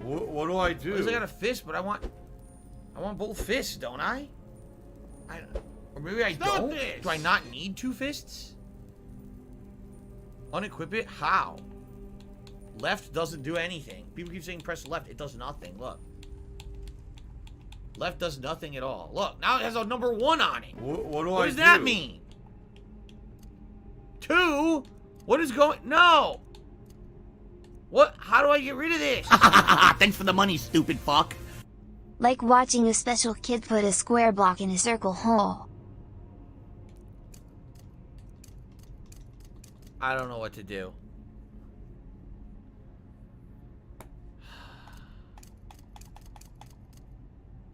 J: What do I do?
F: Because I got a fist, but I want both fists, don't I? Or maybe I don't? Do I not need 2 fists? Unequip it? How? Left doesn't do anything. People keep saying press left. It does nothing. Look. Left does nothing at all. Look, now it has a number 1 on it.
J: What do I do?
F: What does that mean? 2? What is going... No! What? How do I get rid of this?
A: Thanks for the money, stupid fuck.
H: Like watching a special kid put a square block in a circle hole.
F: I don't know what to do.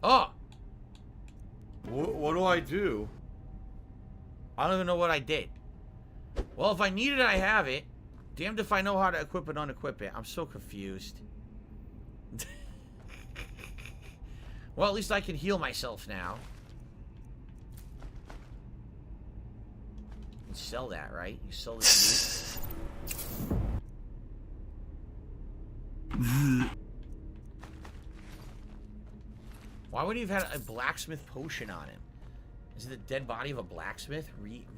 F: Oh!
J: What do I do?
F: I don't even know what I did. Well, if I need it, I have it. Damned if I know how to equip and unequip it. I'm so confused. Well, at least I can heal myself now. You can sell that, right? You sell this loot. Why would he have had a blacksmith potion on him? Is it the dead body of a blacksmith? Reanimated?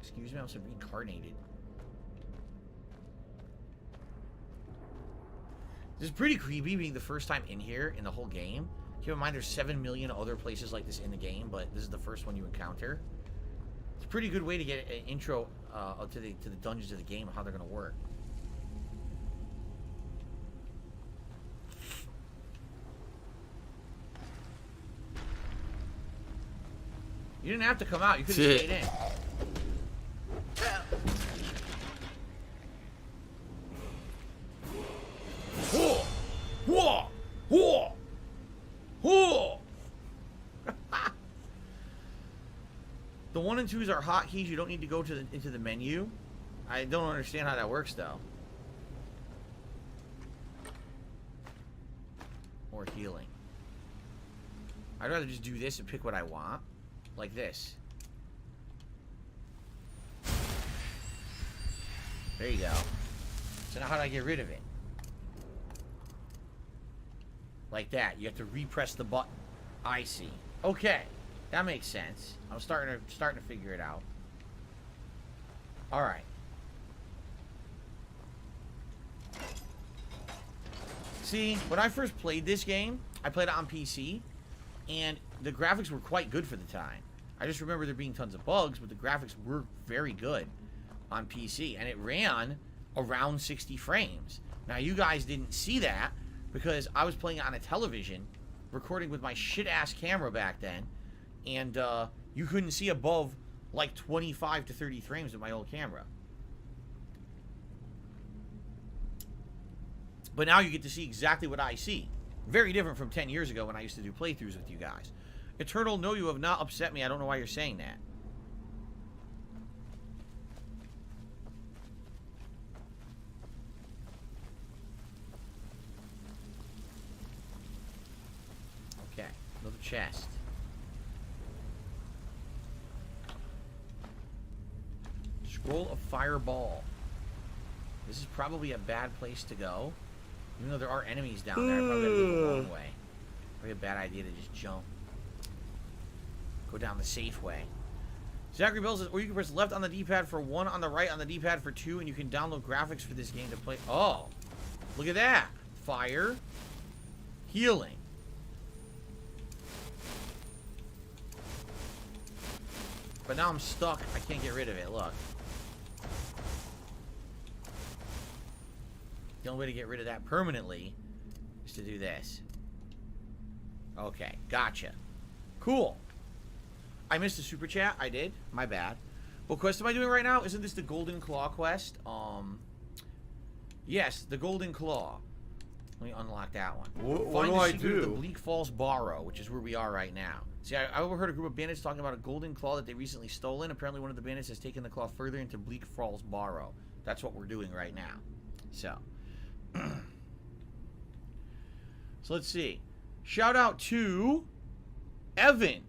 F: Excuse me, I said reincarnated. This is pretty creepy being the first time in here in the whole game. Keep in mind there's 7 million other places like this in the game, but this is the first one you encounter. It's a pretty good way to get an intro to the dungeons of the game and how they're going to work. You didn't have to come out. You could have stayed in. Whoa! Whoa! Whoa! Whoa! The 1 and 2s are hotkeys. You don't need to go to into the menu. I don't understand how that works, though. Or healing. I'd rather just do this and pick what I want. Like this. There you go. So now how do I get rid of it? Like that. You have to repress the button. I see. Okay. That makes sense. I'm starting to figure it out. Alright. See, when I first played this game, I played it on PC, and the graphics were quite good for the time. I just remember there being tons of bugs, but the graphics were very good on PC, and it ran around 60 frames. Now, you guys didn't see that because I was playing on a television, recording with my shit-ass camera back then, and you couldn't see above like 25 to 30 frames with my old camera. But now you get to see exactly what I see. Very different from 10 years ago when I used to do playthroughs with you guys. Eternal, no, you have not upset me. I don't know why you're saying that. Okay, another chest. Scroll of Fireball. This is probably a bad place to go. Even though there are enemies down there, I probably gotta go the long way. Probably a bad idea to just jump. Go down the safe way. Zachary Bell says, or you can press left on the D-pad for 1, on the right on the D-pad for 2, and you can download graphics for this game to play. Oh, look at that. Fire. Healing. But now I'm stuck. I can't get rid of it. Look. The only way to get rid of that permanently is to do this. Okay, gotcha. Cool. I missed the super chat. I did. My bad. What quest am I doing right now? Isn't this the Golden Claw quest? Yes, the Golden Claw. Let me unlock that one.
J: What do I do?
F: The Bleak Falls Borrow, which is where we are right now. See, I overheard a group of bandits talking about a Golden Claw that they recently stolen. Apparently, one of the bandits has taken the claw further into Bleak Falls Borrow. That's what we're doing right now. So. So let's see. Shout out to Evan,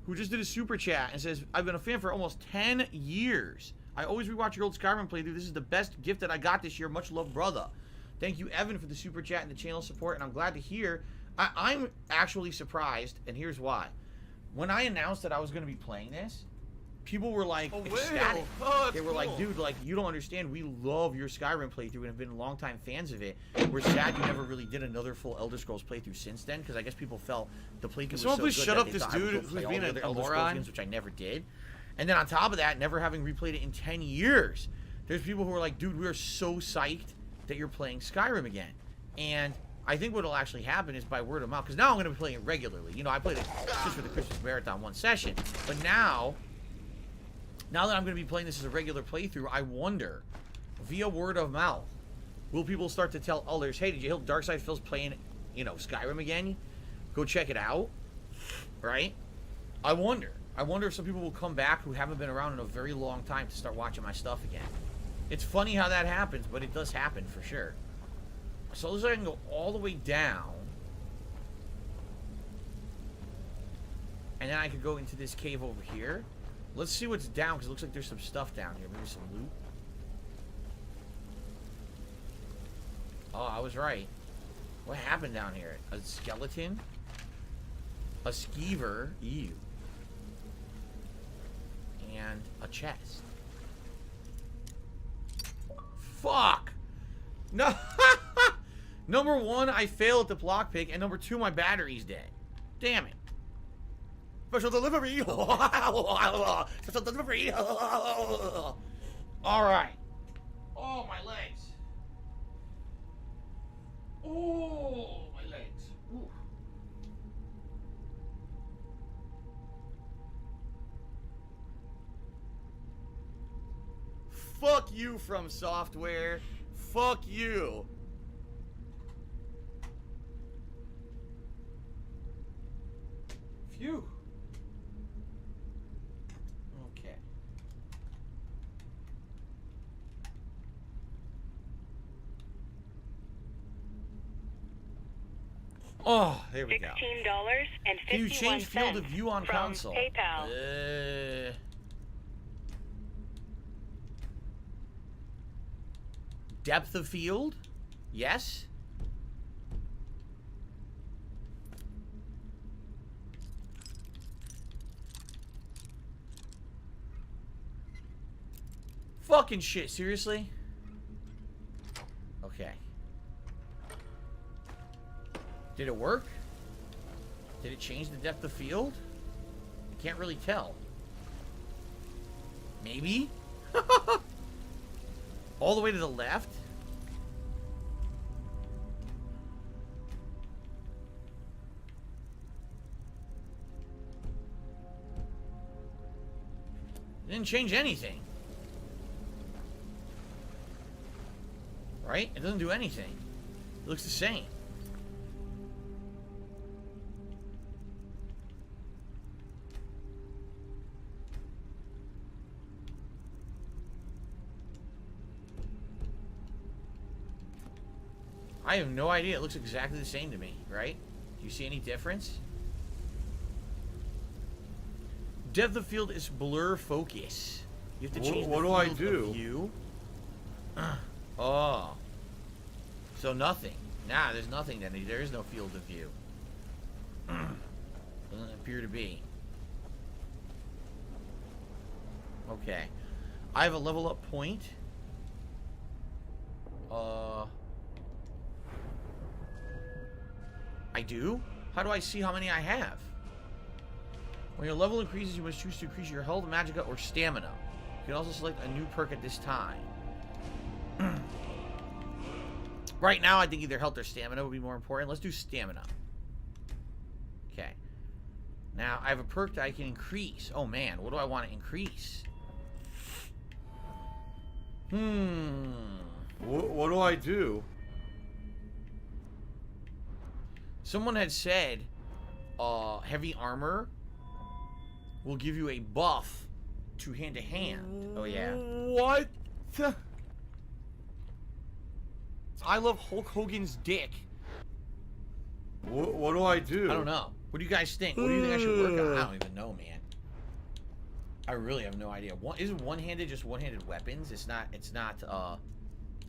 F: who just did a super chat and says, I've been a fan for almost 10 years. I always rewatch your old Skyrim playthrough. This is the best gift that I got this year. Much love, brother. Thank you, Evan, for the super chat and the channel support, and I'm glad to hear. I'm actually surprised, and here's why. When I announced that I was going to be playing this, people were like ecstatic. They were like, dude, like, you don't understand. We love your Skyrim playthrough and have been longtime fans of it. We're sad you never really did another full Elder Scrolls playthrough since then, because I guess people felt the playthrough was so good.
J: Shut up this dude who's being
F: a
J: a
F: moron,
J: moron.
F: games, which I never did. And then on top of that, never having replayed it in 10 years, there's people who are like, dude, we are so psyched that you're playing Skyrim again. And I think what will actually happen is by word of mouth, because now I'm going to be playing it regularly. You know, I played it just for the Christmas Marathon one session, but now that I'm going to be playing this as a regular playthrough, I wonder, via word of mouth, will people start to tell others, hey, did you hear Darkside Phil's playing, you know, Skyrim again? Go check it out, right? I wonder if some people will come back who haven't been around in a very long time to start watching my stuff again. It's funny how that happens, but it does happen for sure. So it looks like I can go all the way down. And then I could go into this cave over here. Let's see what's down, because it looks like there's some stuff down here. Maybe some loot. Oh, I was right. What happened down here? A skeleton? A skeever? Ew. And a chest. Fuck! No! Number 1, I failed at the block pick, and number 2, my battery's dead. Damn it. Special delivery! Special delivery! Alright. Oh, my legs. Oh, my legs. Ooh. Fuck you, From Software. Fuck you. Phew. Okay. Oh, there we go.
K: $16.51.
F: Can you change field of view on
K: from
F: console?
K: PayPal.
F: Depth of field? Yes. Fucking shit, seriously? Okay. Did it work? Did it change the depth of field? Can't really tell. Maybe? All the way to the left? It didn't change anything. Right? It doesn't do anything. It looks the same. I have no idea. It looks exactly the same to me, right? Do you see any difference? Depth of field is blur focus. You have to change
J: What
F: the
J: do I
F: field
J: do?
F: of view. Oh. So nothing. Nah, there's nothing then. There is no field of view. Doesn't appear to be. Okay. I have a level up point. I do? How do I see how many I have? When your level increases, you must choose to increase your health, magicka, or stamina. You can also select a new perk at this time. Right now, I think either health or stamina would be more important. Let's do stamina. Okay. Now, I have a perk that I can increase. Oh, man. What do I want to increase?
J: What do I do?
F: Someone had said heavy armor will give you a buff to hand-to-hand. Oh, yeah.
J: What?
F: I love Hulk Hogan's dick.
J: What do I do?
F: I don't know. What do you guys think? What do you think I should work on? I don't even know, man. I really have no idea. Isn't one-handed just one-handed weapons? It's not, I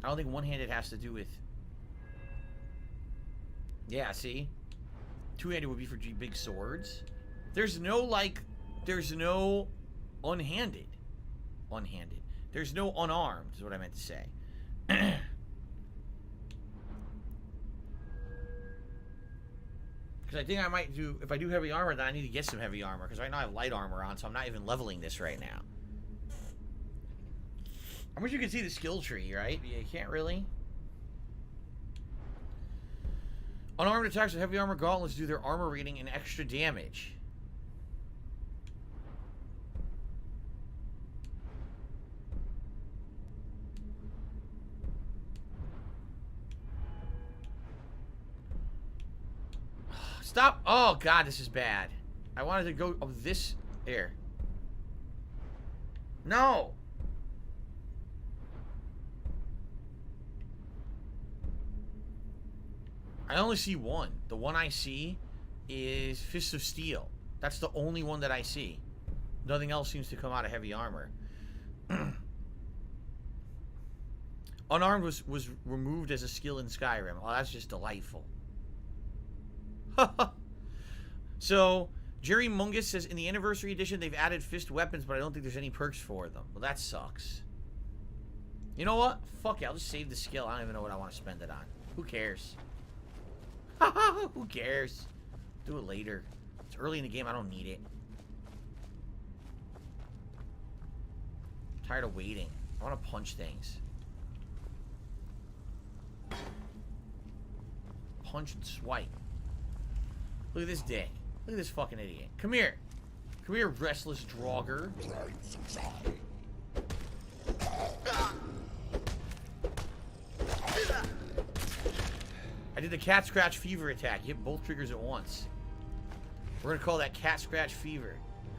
F: don't think one-handed has to do with... Yeah, see? Two-handed would be for big swords. There's no unhanded. Unhanded. There's no unarmed, is what I meant to say. Because I think I might do, if I do heavy armor, then I need to get some heavy armor. Because right now I have light armor on, so I'm not even leveling this right now. I wish you could see the skill tree, right? You can't really. Unarmed attacks with heavy armor gauntlets do their armor rating and extra damage. Stop! Oh god, this is bad. I wanted to go of this here. No! I only see one. The one I see is Fist of Steel. That's the only one that I see. Nothing else seems to come out of heavy armor. Unarmed was removed as a skill in Skyrim. Oh, that's just delightful. So, Jerry Mungus says, in the Anniversary Edition, they've added fist weapons, but I don't think there's any perks for them. Well, that sucks. You know what? Fuck it, I'll just save the skill. I don't even know what I want to spend it on. Who cares? Who cares? Do it later. It's early in the game, I don't need it. I'm tired of waiting. I want to punch things. Punch and swipe. Look at this dick. Look at this fucking idiot. Come here. Come here, restless Draugr. I did the cat scratch fever attack. You hit both triggers at once. We're gonna call that cat scratch fever.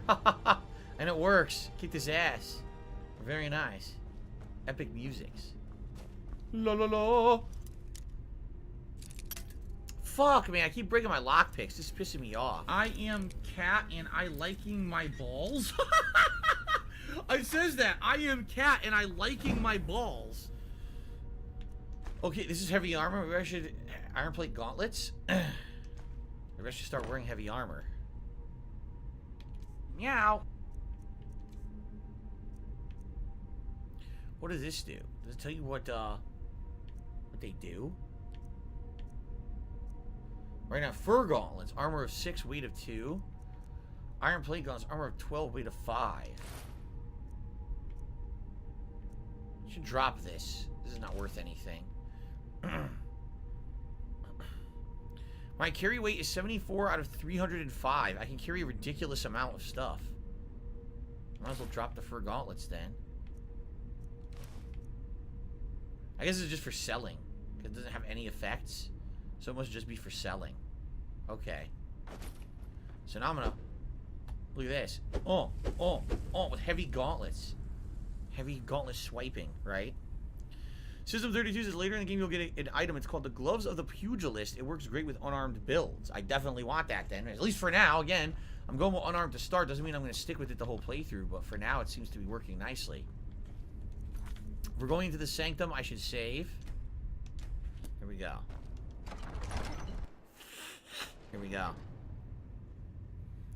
F: And it works. Kicked his ass. Very nice. Epic musics. La la la. Fuck, man. I keep breaking my lockpicks. This is pissing me off.
I: I am cat and I liking my balls. I says that. I am cat and I liking my balls.
F: Okay, this is heavy armor. Maybe I should... Iron plate gauntlets? Maybe I should start wearing heavy armor. Meow. What does this do? Does it tell you what they do? Right now, fur gauntlets, armor of 6, weight of 2. Iron plate gauntlets, armor of 12, weight of 5. Should drop this. This is not worth anything. My carry weight is 74 out of 305. I can carry a ridiculous amount of stuff. Might as well drop the fur gauntlets then. I guess it's just for selling. It doesn't have any effects. So it must just be for selling. Okay. So now I'm gonna... Look at this. Oh, with heavy gauntlets. Heavy gauntlet swiping, right? System 32 says later in the game you'll get an item. It's called the Gloves of the Pugilist. It works great with unarmed builds. I definitely want that then. At least for now. Again, I'm going with unarmed to start. Doesn't mean I'm going to stick with it the whole playthrough, but for now it seems to be working nicely. We're going into the Sanctum. I should save. Here we go. Here we go.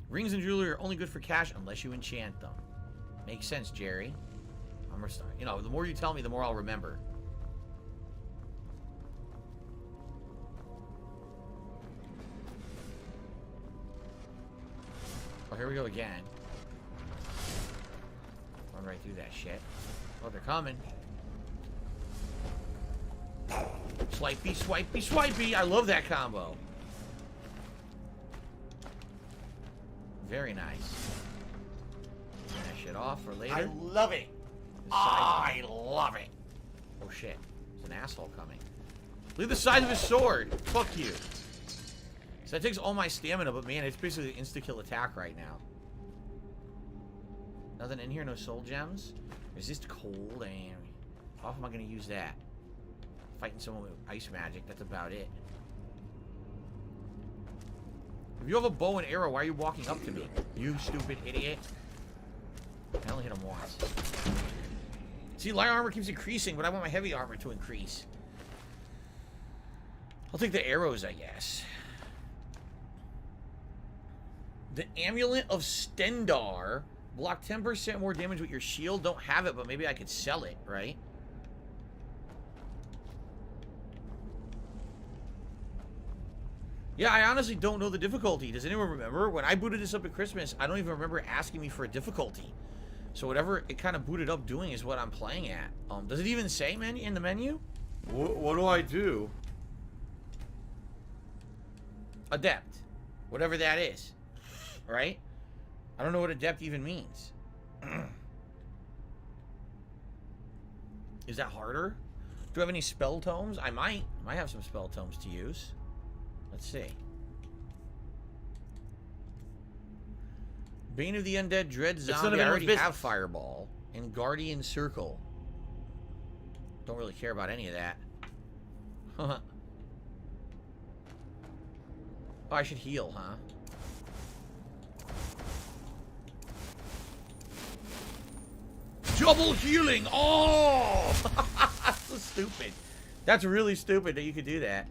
F: Rings and jewelry are only good for cash unless you enchant them. Makes sense, Jerry. You know, the more you tell me, the more I'll remember. Oh, here we go again. Run right through that shit. Oh, they're coming. Swipey, swipey, swipey. I love that combo. Very nice. Turn that shit off for later.
A: I love it. I love it.
F: Oh shit. There's an asshole coming. Look at the size of his sword. Fuck you. So that takes all my stamina, but man, it's basically an insta-kill attack right now. Nothing in here, no soul gems. Resist cold and how often am I gonna use that? Fighting someone with ice magic, that's about it. If you have a bow and arrow, why are you walking up to me? You stupid idiot. I only hit him once. See, light armor keeps increasing, but I want my heavy armor to increase. I'll take the arrows, I guess. The Amulet of Stendar. Block 10% more damage with your shield. Don't have it, but maybe I could sell it, right? Yeah, I honestly don't know the difficulty. Does anyone remember? When I booted this up at Christmas, I don't even remember asking me for a difficulty. So whatever it kind of booted up doing is what I'm playing at. Does it even say in the menu?
J: What do I do?
F: Adept. Whatever that is. Right? I don't know what adept even means. Is that harder? Do I have any spell tomes? I might have some spell tomes to use. Let's see. Bane of the Undead, Dread Zombie. I already have Fireball. And Guardian Circle. Don't really care about any of that. Oh, I should heal, huh? Double healing! Oh! That's so stupid. That's really stupid that you could do that.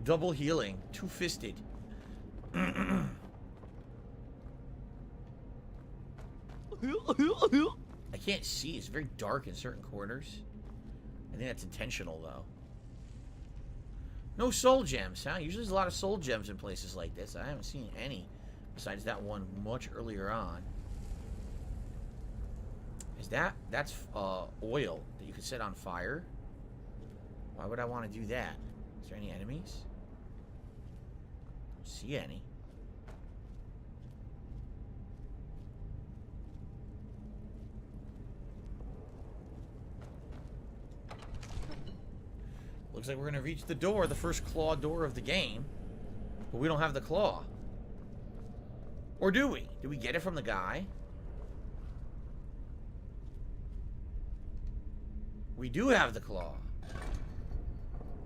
F: Double healing. Two-fisted. I can't see. It's very dark in certain corners. I think that's intentional, though. No soul gems, huh? Usually there's a lot of soul gems in places like this. I haven't seen any besides that one much earlier on. Is that's oil that you could set on fire? Why would I want to do that? Is there any enemies? Don't see any. Looks like we're gonna reach the door, the first claw door of the game. But we don't have the claw. Or do we? Do we get it from the guy? We do have the claw.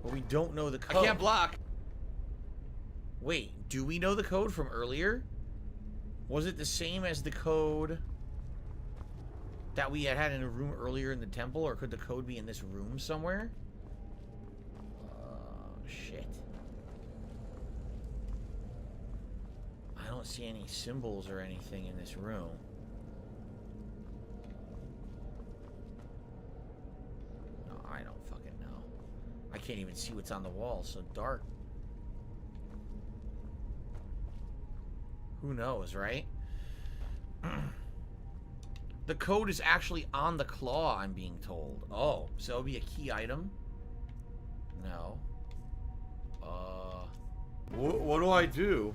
F: But we don't know the code.
B: I can't block.
F: Wait, do we know the code from earlier? Was it the same as the code that we had in a room earlier in the temple? Or could the code be in this room somewhere? Shit. I don't see any symbols or anything in this room. No, I don't fucking know. I can't even see what's on the wall. It's so dark. Who knows, right? The code is actually on the claw, I'm being told. Oh, so it'll be a key item? No.
J: What do I do?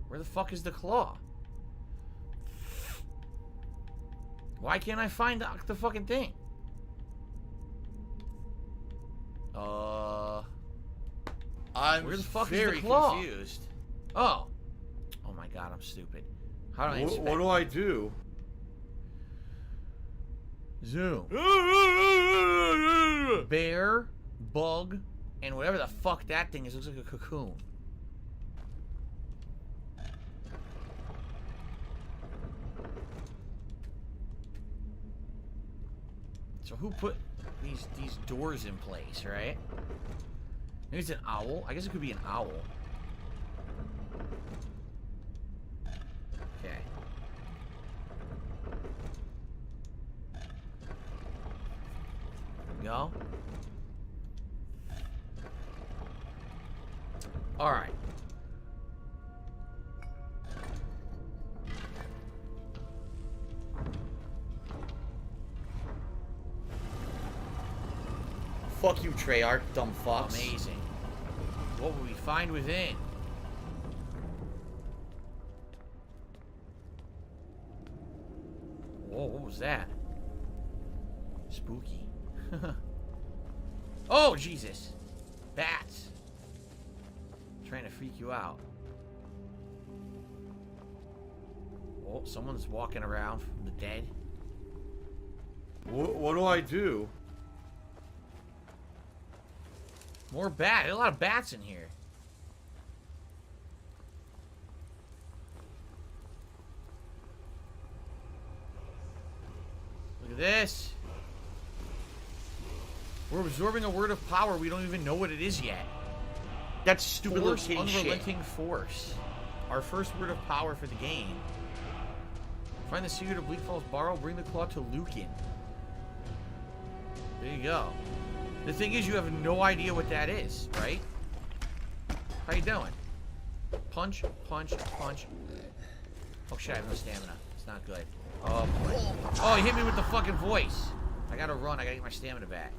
F: Where the fuck is the claw? Why can't I find the fucking thing?
B: I'm
F: where the fuck
B: very
F: is the claw?
B: confused.
F: Oh. Oh my god, I'm stupid. How do I inspect?
J: What do I do?
F: Zoom. Bear, bug, and whatever the fuck that thing is. Looks like a cocoon. So who put these doors in place, right? Maybe it's an owl. I guess it could be an owl. Okay. Go. All right.
A: Fuck you, Treyarch, dumb fucks.
F: Amazing. What will we find within? Whoa, what was that? Spooky. Oh, Jesus. Bats. Trying to freak you out. Oh, someone's walking around from the dead.
J: What do I do?
F: More bats. There's a lot of bats in here. Look at this. We're absorbing a word of power. We don't even know what it is yet.
A: That's stupid little
F: Force,
A: kitty shit.
F: unrelenting force. Our first word of power for the game. Find the secret of Bleak Falls Borrow. Bring the claw to Lucan. There you go. The thing is, you have no idea what that is, right? How you doing? Punch, punch, punch. Oh shit, I have no stamina. It's not good. Oh boy. Oh, he hit me with the fucking voice. I gotta run. I gotta get my stamina back.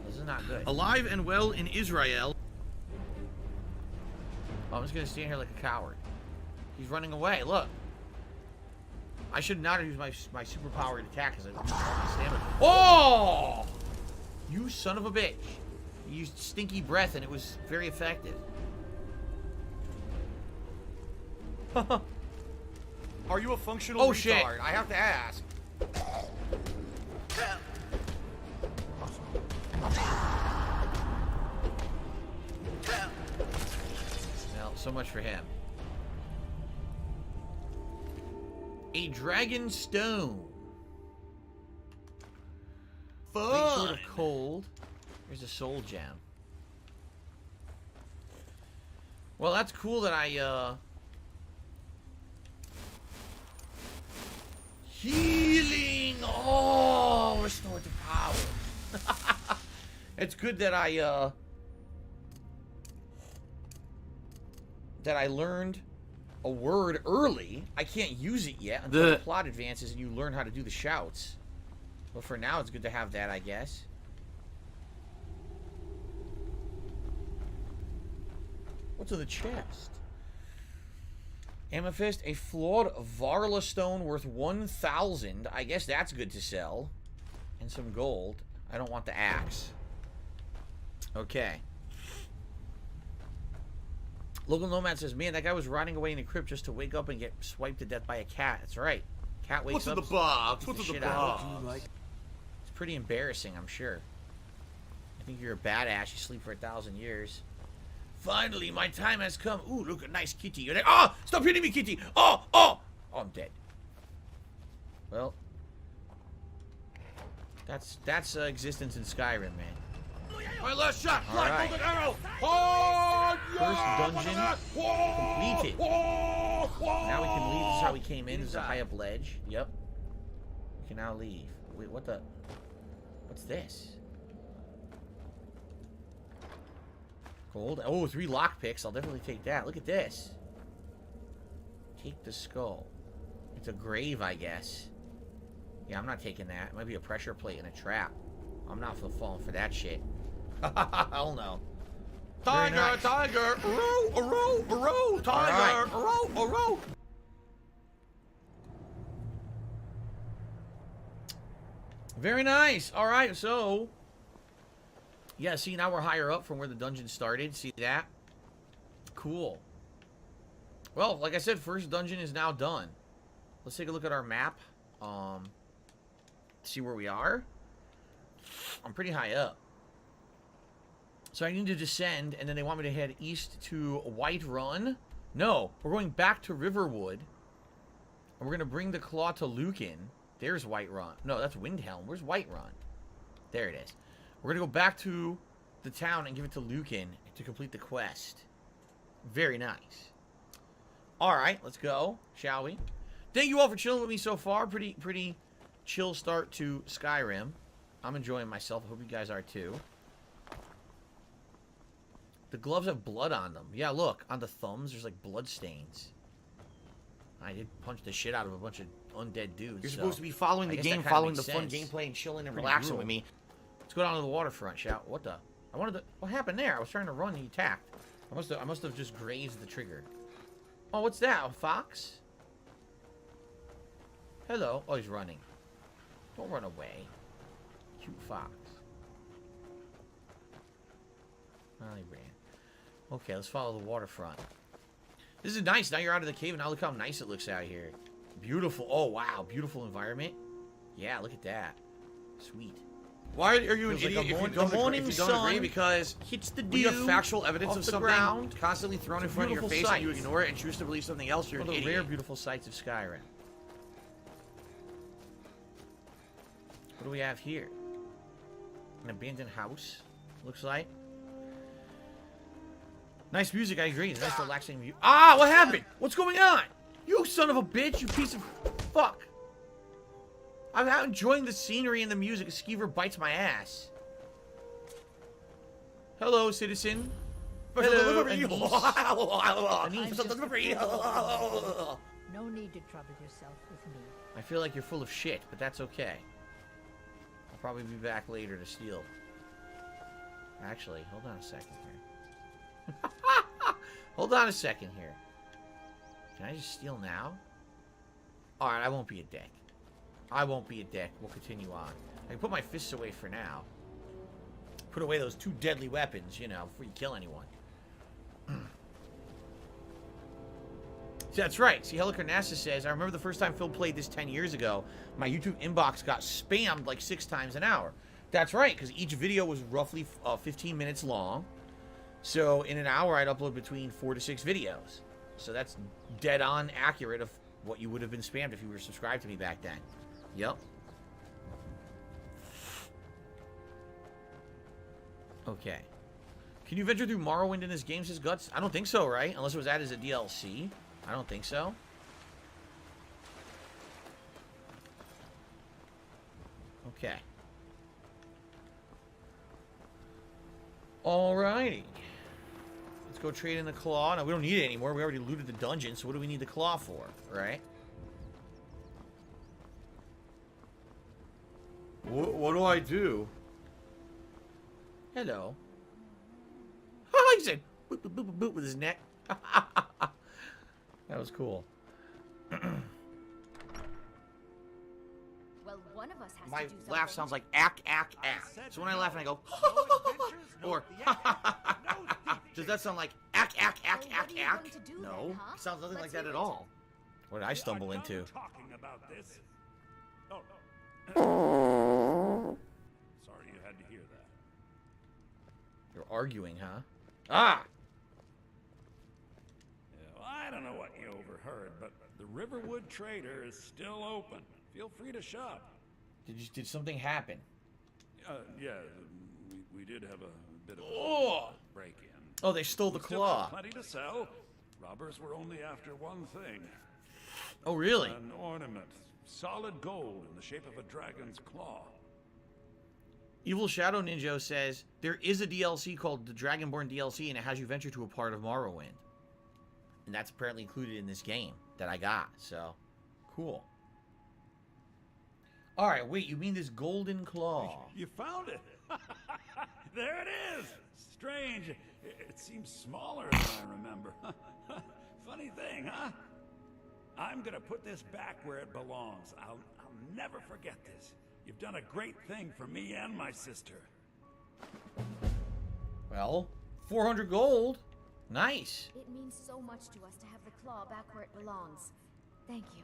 F: This is not good.
I: Alive and well in Israel.
F: Oh, I'm just gonna stand here like a coward. He's running away. Look. I should not have used my superpowered attack because I don't have my stamina. Oh! You son of a bitch. You used stinky breath and it was very effective.
A: Are you a functional
F: Oh,
A: retard?
F: shit.
A: I have to ask.
F: Well, so much for him. A dragon stone. Fun. Sort of cold. There's a soul gem. Well, that's cool that I healing. Oh, restorative power. It's good that I learned a word early. I can't use it yet until the plot advances and you learn how to do the shouts. But for now, it's good to have that, I guess. What's in the chest? Amethyst, a flawed Varla stone worth 1,000. I guess that's good to sell. And some gold. I don't want the axe. Okay. Local Nomad says, man, that guy was rotting away in the crypt just to wake up and get swiped to death by a cat. That's right. Cat wakes up.
A: What's in the box? What's in the box?
F: It's pretty embarrassing, I'm sure. I think you're a badass. You sleep for 1,000 years. Finally, my time has come. Ooh, look, a nice kitty. You're there. Oh, stop hitting me, kitty. Oh, oh. Oh, I'm dead. Well, that's existence in Skyrim, man.
A: My last shot.
F: All right.
A: Arrow.
F: First dungeon completed. Now we can leave. This is how we came in. This is a high up ledge. Yep. We can now leave. Wait, what the? What's this? Gold. Oh, 3 lockpicks. I'll definitely take that. Look at this. Take the skull. It's a grave, I guess. Yeah, I'm not taking that. It might be a pressure plate and a trap. I'm not falling for that shit. Hell no.
A: Tiger,
F: nice.
A: tiger, row, tiger, row.
F: Very nice. All right, so yeah, see, now we're higher up from where the dungeon started. See that? Cool. Well, like I said, first dungeon is now done. Let's take a look at our map. See where we are? I'm pretty high up. So I need to descend, and then they want me to head east to White Run. No, we're going back to Riverwood. And we're going to bring the claw to Lucan. There's White Run. No, that's Windhelm. Where's White Run? There it is. We're going to go back to the town and give it to Lucan to complete the quest. Very nice. Alright, let's go, shall we? Thank you all for chilling with me so far. Pretty chill start to Skyrim. I'm enjoying myself. I hope you guys are too. The gloves have blood on them. Yeah, look. On the thumbs, there's like blood stains. I did punch the shit out of a bunch of undead dudes.
A: You're supposed to be following the game, following the fun gameplay, and chilling and relaxing with me.
F: Let's go down to the waterfront, shall we? What the? What happened there? I was trying to run and he attacked. I must have just grazed the trigger. Oh, what's that? A fox? Hello. Oh, he's running. Don't run away. Cute fox. Oh, he ran. Okay, let's follow the waterfront. This is nice. Now you're out of the cave, and now look how nice it looks out here. Beautiful. Oh, wow. Beautiful environment. Yeah, look at that. Sweet.
A: Why are you an
F: Feels
A: idiot
F: like
A: if you
F: the
A: don't
F: morning
A: agree? If you don't
F: sun
A: agree, because
F: hits the
A: when you have
F: dew
A: factual evidence
F: off
A: of
F: the
A: something
F: ground.
A: constantly thrown in front of your
F: Beautiful
A: face
F: sights.
A: and you ignore it and choose to believe something else, you're
F: One
A: an
F: of the
A: idiot.
F: rare beautiful sights of Skyrim. What do we have here? An abandoned house, looks like. Nice music, I agree. It's nice, relaxing music. Ah, what happened? What's going on? You son of a bitch, you piece of fuck. I'm out enjoying the scenery and the music. A skeever bites my ass. Hello, citizen. Hello, Anise.
E: No need to trouble yourself with me.
F: I feel like you're full of shit, but that's okay. I'll probably be back later to steal. Actually, hold on a second here. Hold on a second here. Can I just steal now? Alright, I won't be a dick. I won't be a dick. We'll continue on. I can put my fists away for now. Put away those two deadly weapons, you know, before you kill anyone. See, that's right. See, Helicarnassus says, I remember the first time Phil played this 10 years ago, my YouTube inbox got spammed like 6 times an hour. That's right, because each video was roughly 15 minutes long. So in an hour, I'd upload between 4 to 6 videos. So that's dead on accurate of what you would have been spammed if you were subscribed to me back then. Yep. Okay. Can you venture through Morrowind in this game, says Guts? I don't think so, right? Unless it was added as a DLC. I don't think so. Okay. Alrighty. Let's go trade in the claw. No, we don't need it anymore. We already looted the dungeon, so what do we need the claw for, right?
J: What do I do?
F: Hello. Oh, he said boop, boop, boop, boop, boop with his neck. That was cool.
E: Well, one of us has
A: My
E: to do something.
A: laugh sounds like ack, ack, ack. So when I laugh and I go, or does that sound like ack, ack, ack,
E: Well,
A: ack,
E: what are you
A: ack?
E: going to do
A: No,
E: then, huh?
A: it sounds nothing like
E: Let's
A: that
E: hear
A: at
E: it.
A: all.
F: What did I stumble into?
D: Talking about this. Oh. Sorry you had to hear that.
F: You're arguing, huh? Ah!
D: Yeah, well, I don't know what you overheard, but the Riverwood Trader is still open. Feel free to shop.
F: Did something happen?
D: Yeah, we did have a bit of a
F: Oh!
D: break-in.
F: Oh, they stole the
D: Still
F: claw.
D: have plenty to sell. Robbers were only after one thing.
F: Oh, really?
D: An ornament. Solid gold in the shape of a dragon's claw.
F: Evil Shadow Ninja says, there is a DLC called the Dragonborn DLC, and it has you venture to a part of Morrowind. And that's apparently included in this game that I got, so cool. Alright, wait, you mean this golden claw?
D: You found it! There it is! Strange. It seems smaller than I remember. Funny thing, huh? I'm gonna put this back where it belongs. I'll never forget this. You've done a great thing for me and my sister.
F: Well, 400 gold. Nice.
E: It means so much to us to have the claw back where it belongs. Thank you.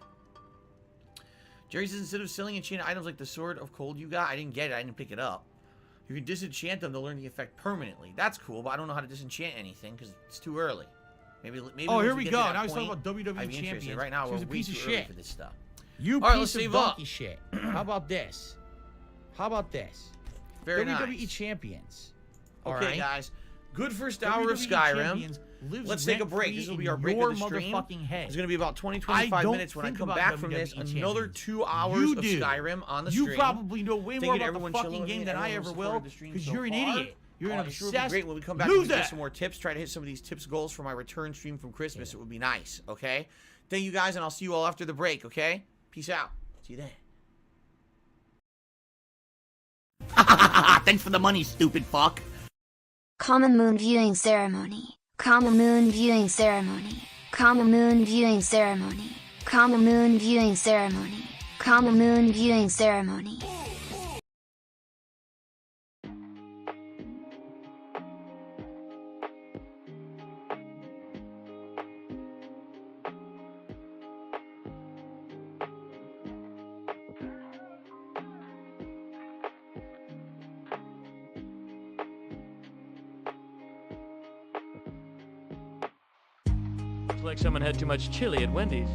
F: Jerry says instead of selling enchanted items like the Sword of Cold you got, I didn't get it. I didn't pick it up. You can disenchant them to learn the effect permanently. That's cool, but I don't know how to disenchant anything because it's too early. Maybe.
A: Oh, here
F: once
A: we
F: get
A: go.
F: to that
A: Now he's
F: point,
A: talking about WWE
F: I'd be interested.
A: champions.
F: Right now,
A: So
F: we're
A: he's a
F: way
A: piece
F: too
A: of
F: early
A: shit.
F: for this stuff.
A: You
F: All right,
A: piece
F: let's
A: of
F: save up.
A: donkey shit. How about this? How about this?
F: Very
A: WWE
F: nice.
A: champions.
F: Okay, guys. Good first hour of Skyrim. Let's take a break. This will be our break of the stream. It's going to be about 20-25 minutes. When I come back from this, another 2 hours of Skyrim on the stream.
A: You probably know way more about the fucking
F: chilling
A: game
F: with me.
A: than I
F: Everyone
A: ever will,
F: supported the stream
A: because
F: so
A: you're an
F: far.
A: idiot. You're an
F: I'm sure it'll be
A: obsessed
F: great when we come back and
A: loser.
F: get some more tips. Try to hit some of these tips goals for my return stream from Christmas. It would be nice. Okay. Thank you guys, and I'll see you all after the break. Okay. Peace out. See you then.
A: Thanks for the money, stupid fuck.
H: Common moon viewing ceremony. Common moon viewing ceremony. Common moon viewing ceremony. Common moon viewing ceremony. Common moon viewing ceremony.
L: Looks like someone had too much chili at Wendy's.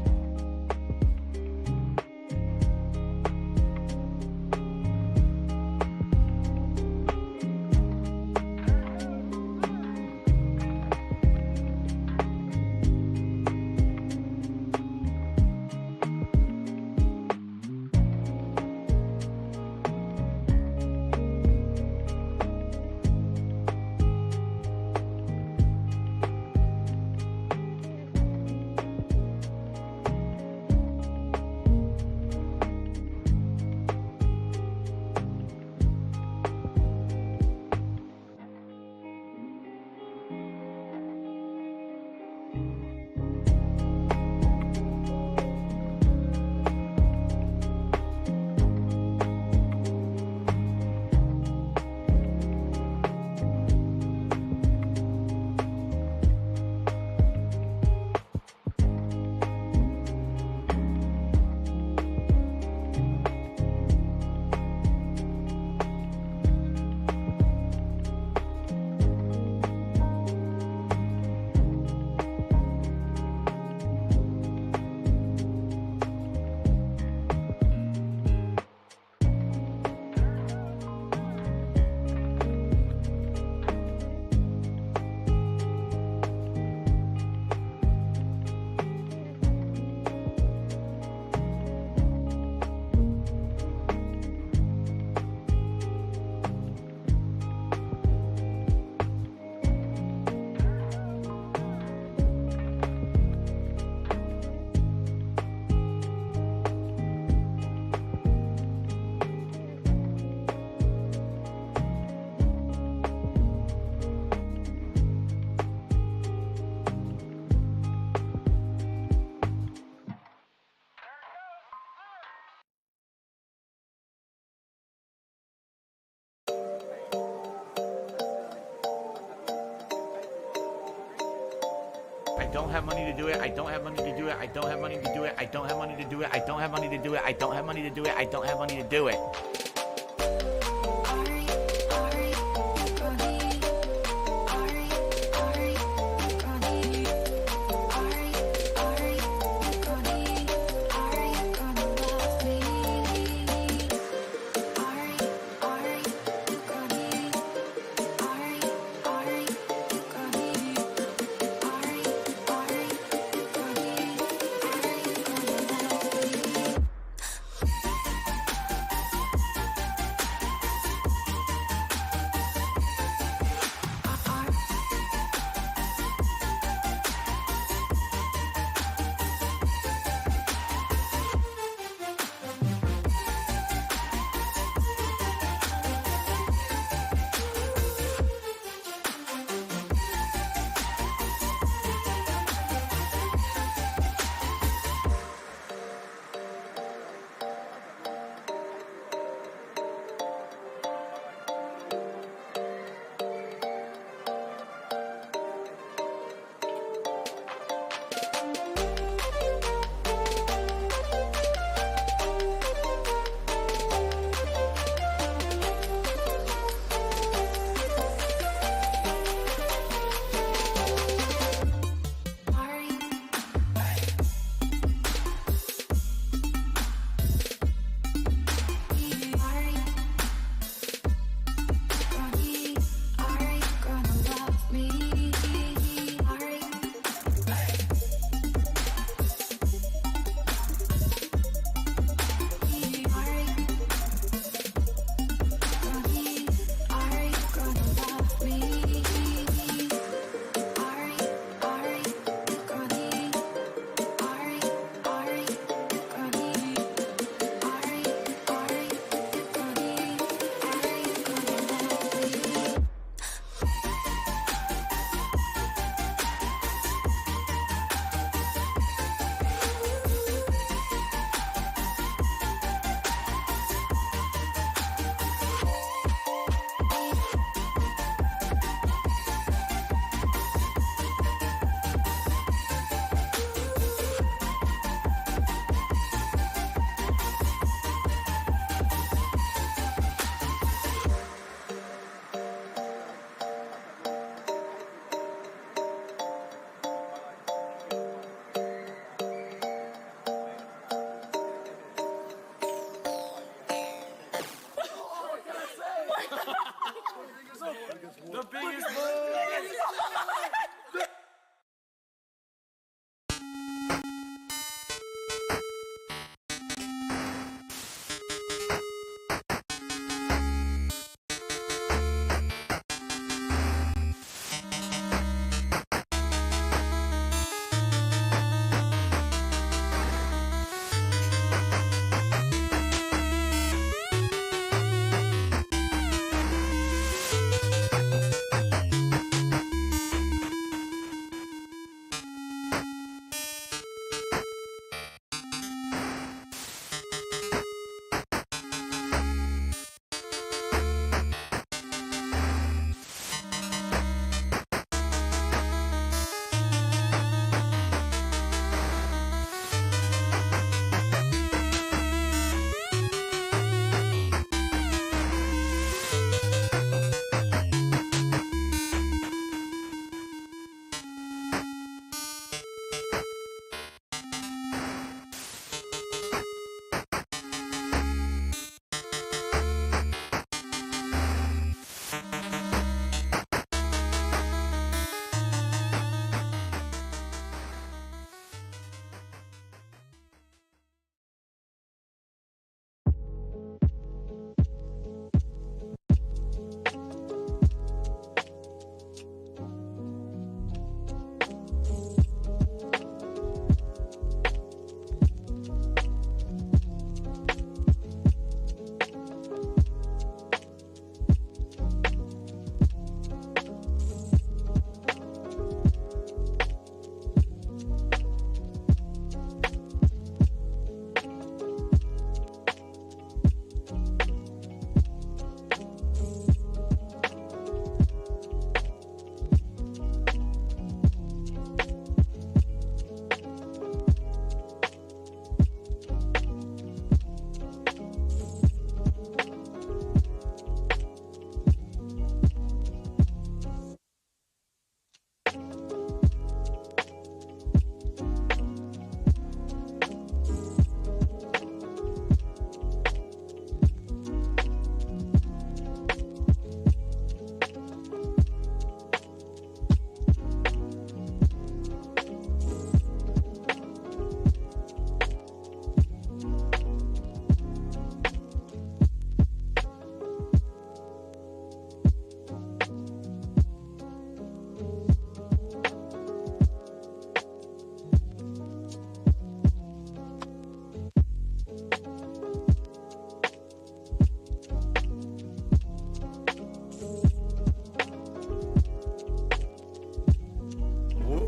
F: I don't have money to do it. I don't have money to do it. I don't have money to do it. I don't have money to do it. I don't have money to do it. I don't have money to do it. I don't have money to do it.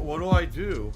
A: what do I do?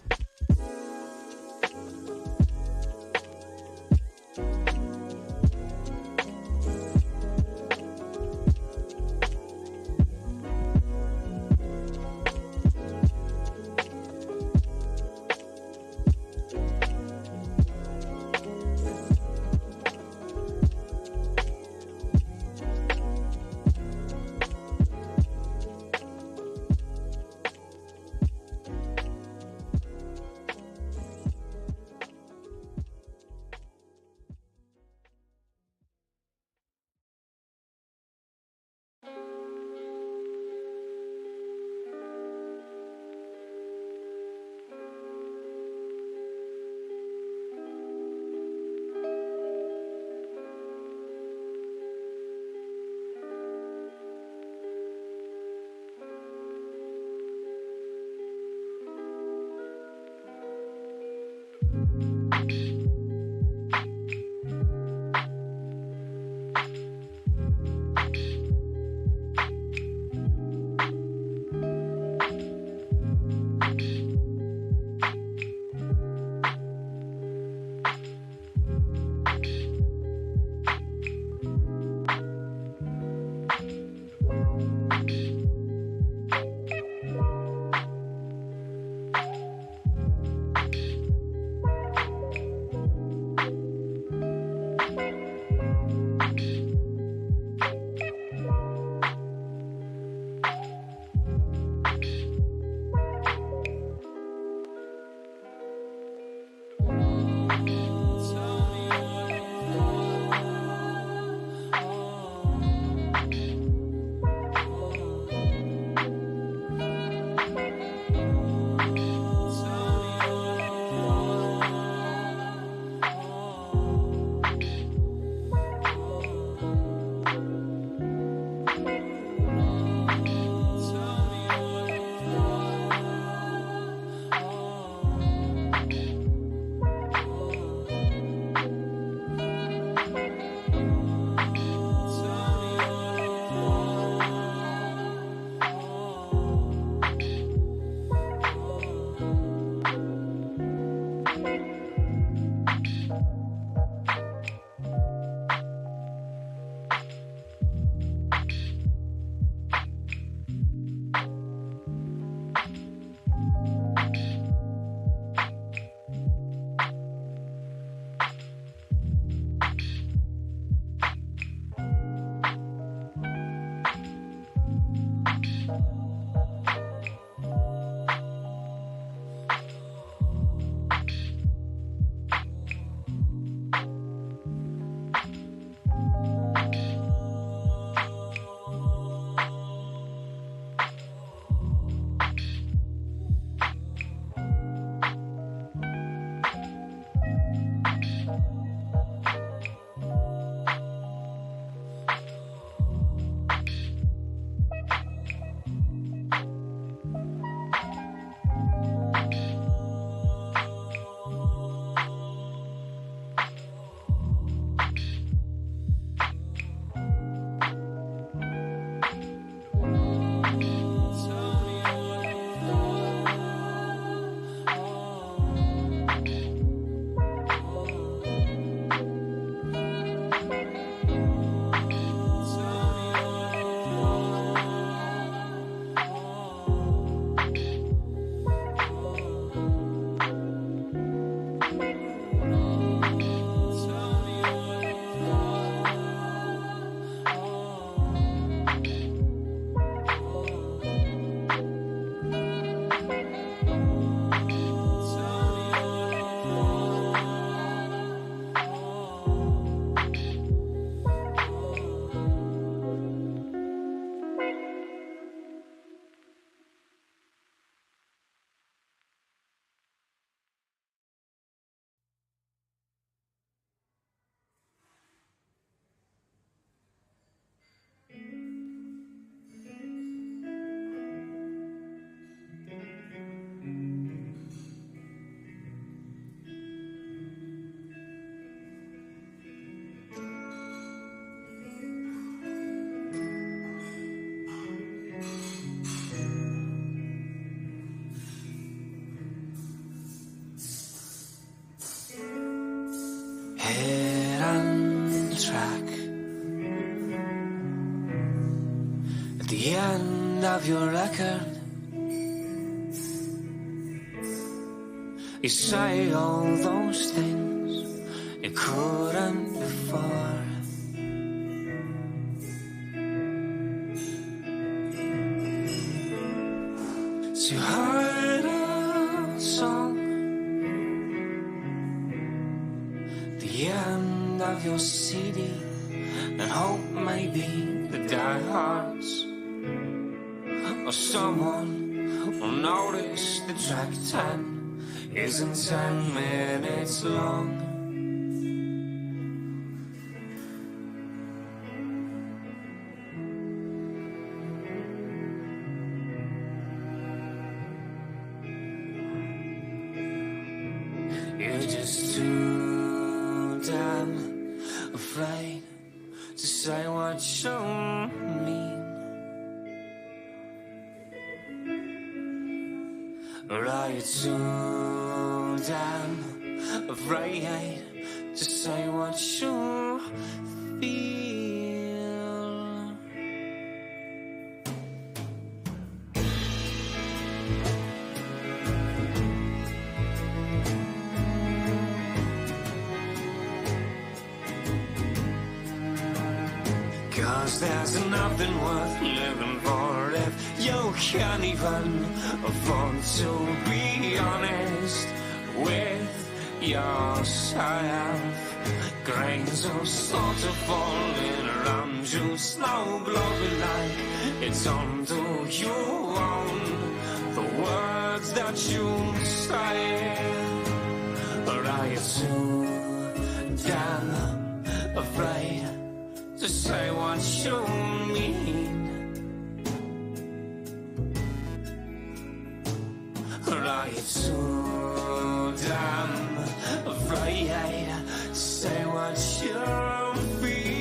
M: of your record. You say all those things you couldn't before. So you heard a song, the end of your CD, and hope maybe the diehards or someone will notice the track 10 isn't 10 minutes long. You're just too damn afraid to say what you mean. Or are you too damn afraid to say what you feel? Cause there's nothing worth living for if you can't even afford to be honest with yourself. Grains of salt are falling around you, snow blowing like it's onto you own the words that you say. Or are you too damn afraid to say what you mean? Or are you too damn afraid to say what you feel?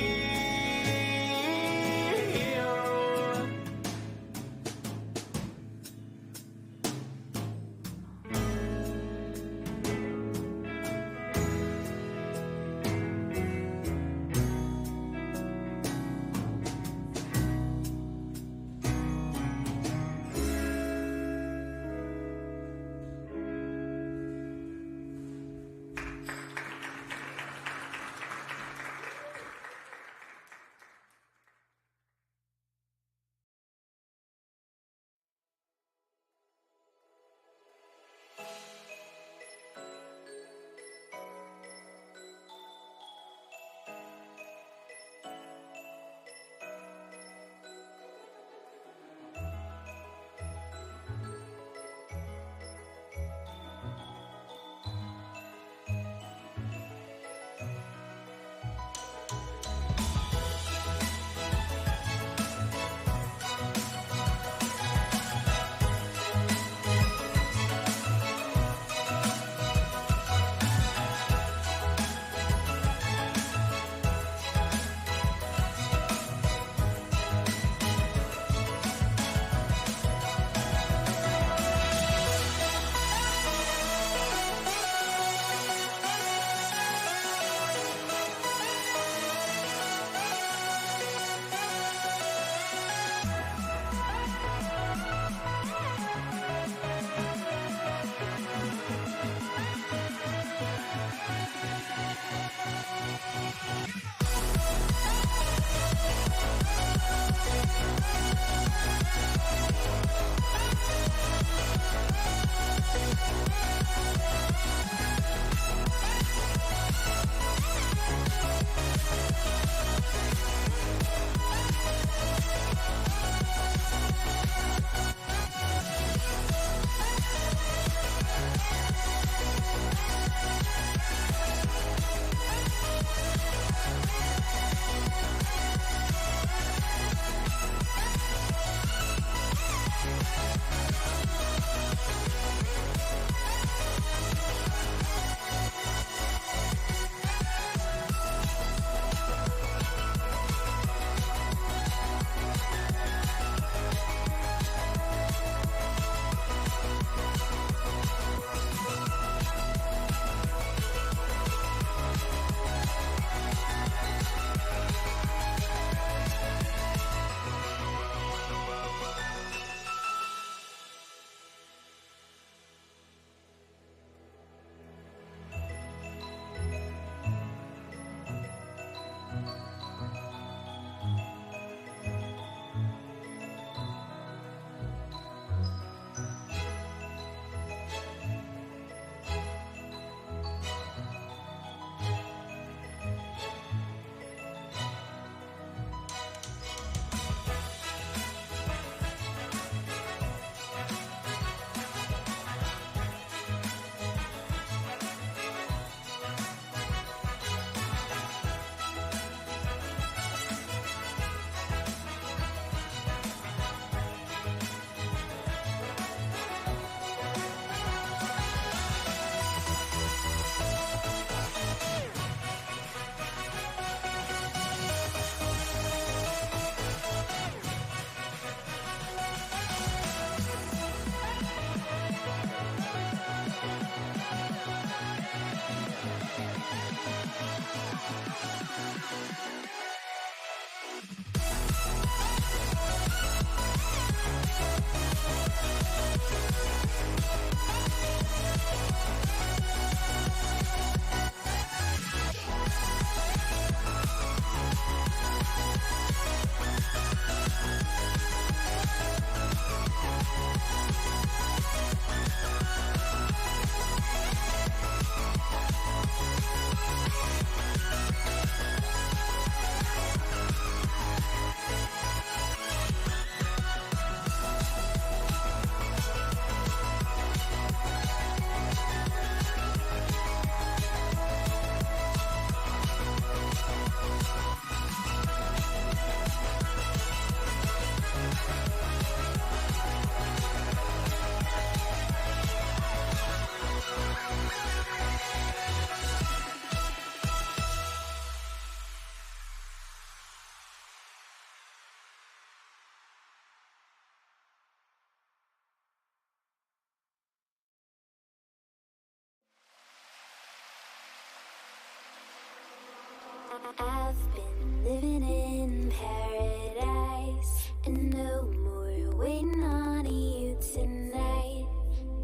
N: living in paradise, and no more waiting on you tonight.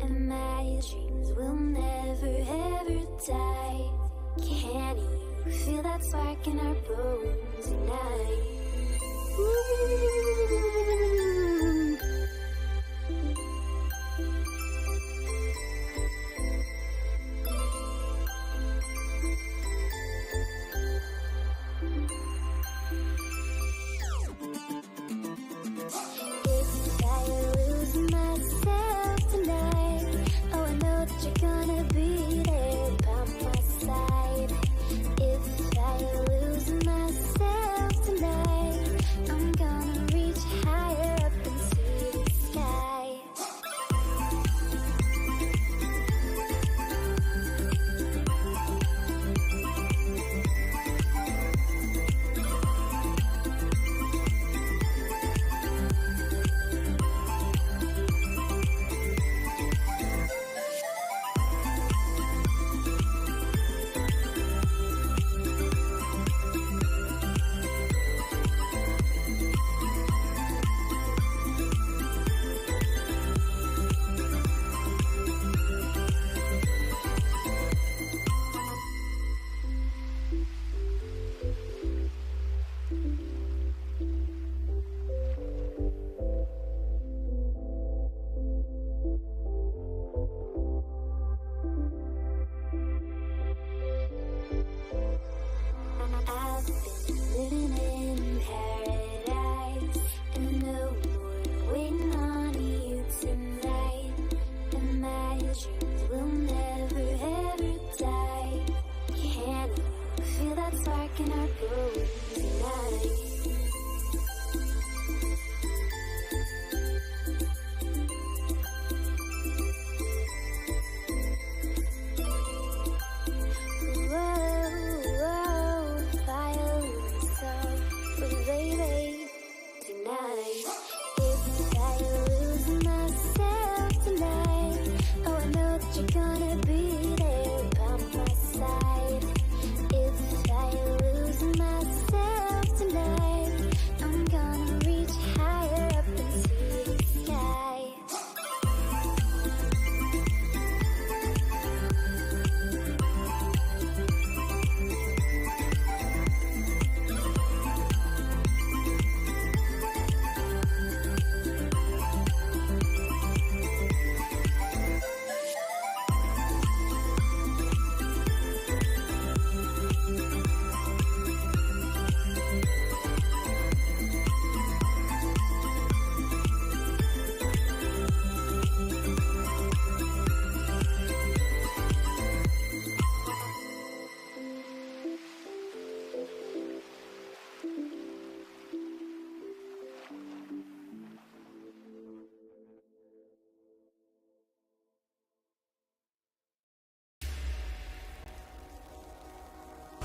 N: And my dreams will never ever die. Can you feel that spark in our bones tonight? Ooh. If I lose myself tonight, oh, I know that you're gonna be there by my side. If I lose myself tonight, I'm gonna reach higher up into the sky. I've been living in paradise, and no more waiting on you tonight. And my dreams will never ever die. Can you feel that spark in our bones tonight? Whoa, violin so baby tonight. If I lose myself tonight, oh, I know that you're gonna be there by my side. If I lose myself tonight, I'm gonna reach higher up into the sky.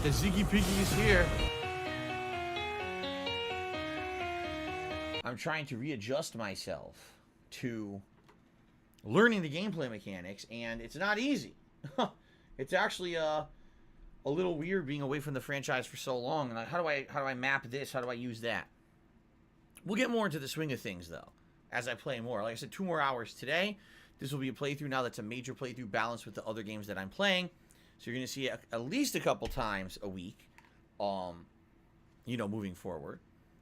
F: The Ziggy Piggy is here. I'm trying to readjust myself to learning the gameplay mechanics, and it's not easy. It's actually a little weird being away from the franchise for so long. And how do I map this? How do I use that? We'll get more into the swing of things though as I play more. Like I said, 2 more hours today. This will be a playthrough now that's a major playthrough balanced with the other games that I'm playing. So you're going to see it at least a couple times a week, you know, moving forward.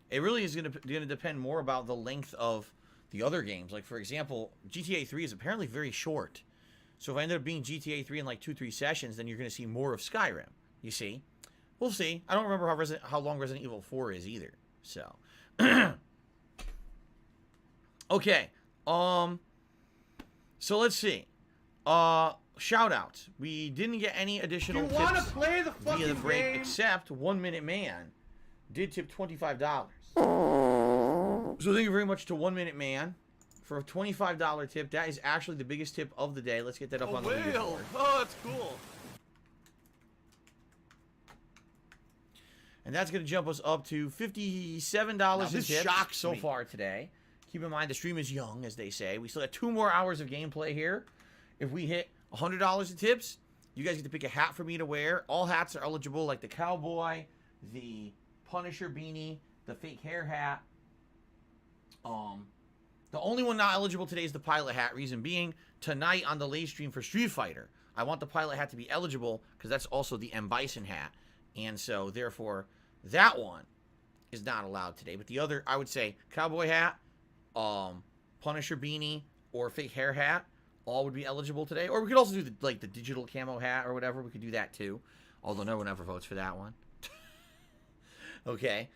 F: It really is going to depend more about the length of the other games. Like, for example, GTA 3 is apparently very short. So if I ended up being GTA 3 in like 2-3 sessions, then you're going to see more of Skyrim. You see? We'll see. I don't remember how long Resident Evil 4 is either. So. Okay. So let's see. Shout-outs. We didn't get any additional tips
B: play the
F: via the break, except 1 Minute Man did tip $25. So thank you very much to 1 Minute Man for a $25 tip. That is actually the biggest tip of the day. Let's get that up on the leaderboard.
B: Oh, that's cool.
F: And that's going to jump us up to $57 in tips so far today. Keep in mind, the stream is young, as they say. We still have 2 more hours of gameplay here. If we hit $100 in tips, you guys get to pick a hat for me to wear. All hats are eligible, like the cowboy, the Punisher beanie, the fake hair hat. The only one not eligible today is the pilot hat. Reason being, tonight on the live stream for Street Fighter, I want the pilot hat to be eligible because that's also the M. Bison hat. And so, therefore, that one is not allowed today. But the other, I would say, cowboy hat, Punisher beanie, or fake hair hat, all would be eligible today. Or we could also do the digital camo hat or whatever. We could do that too. Although no one ever votes for that one. Okay.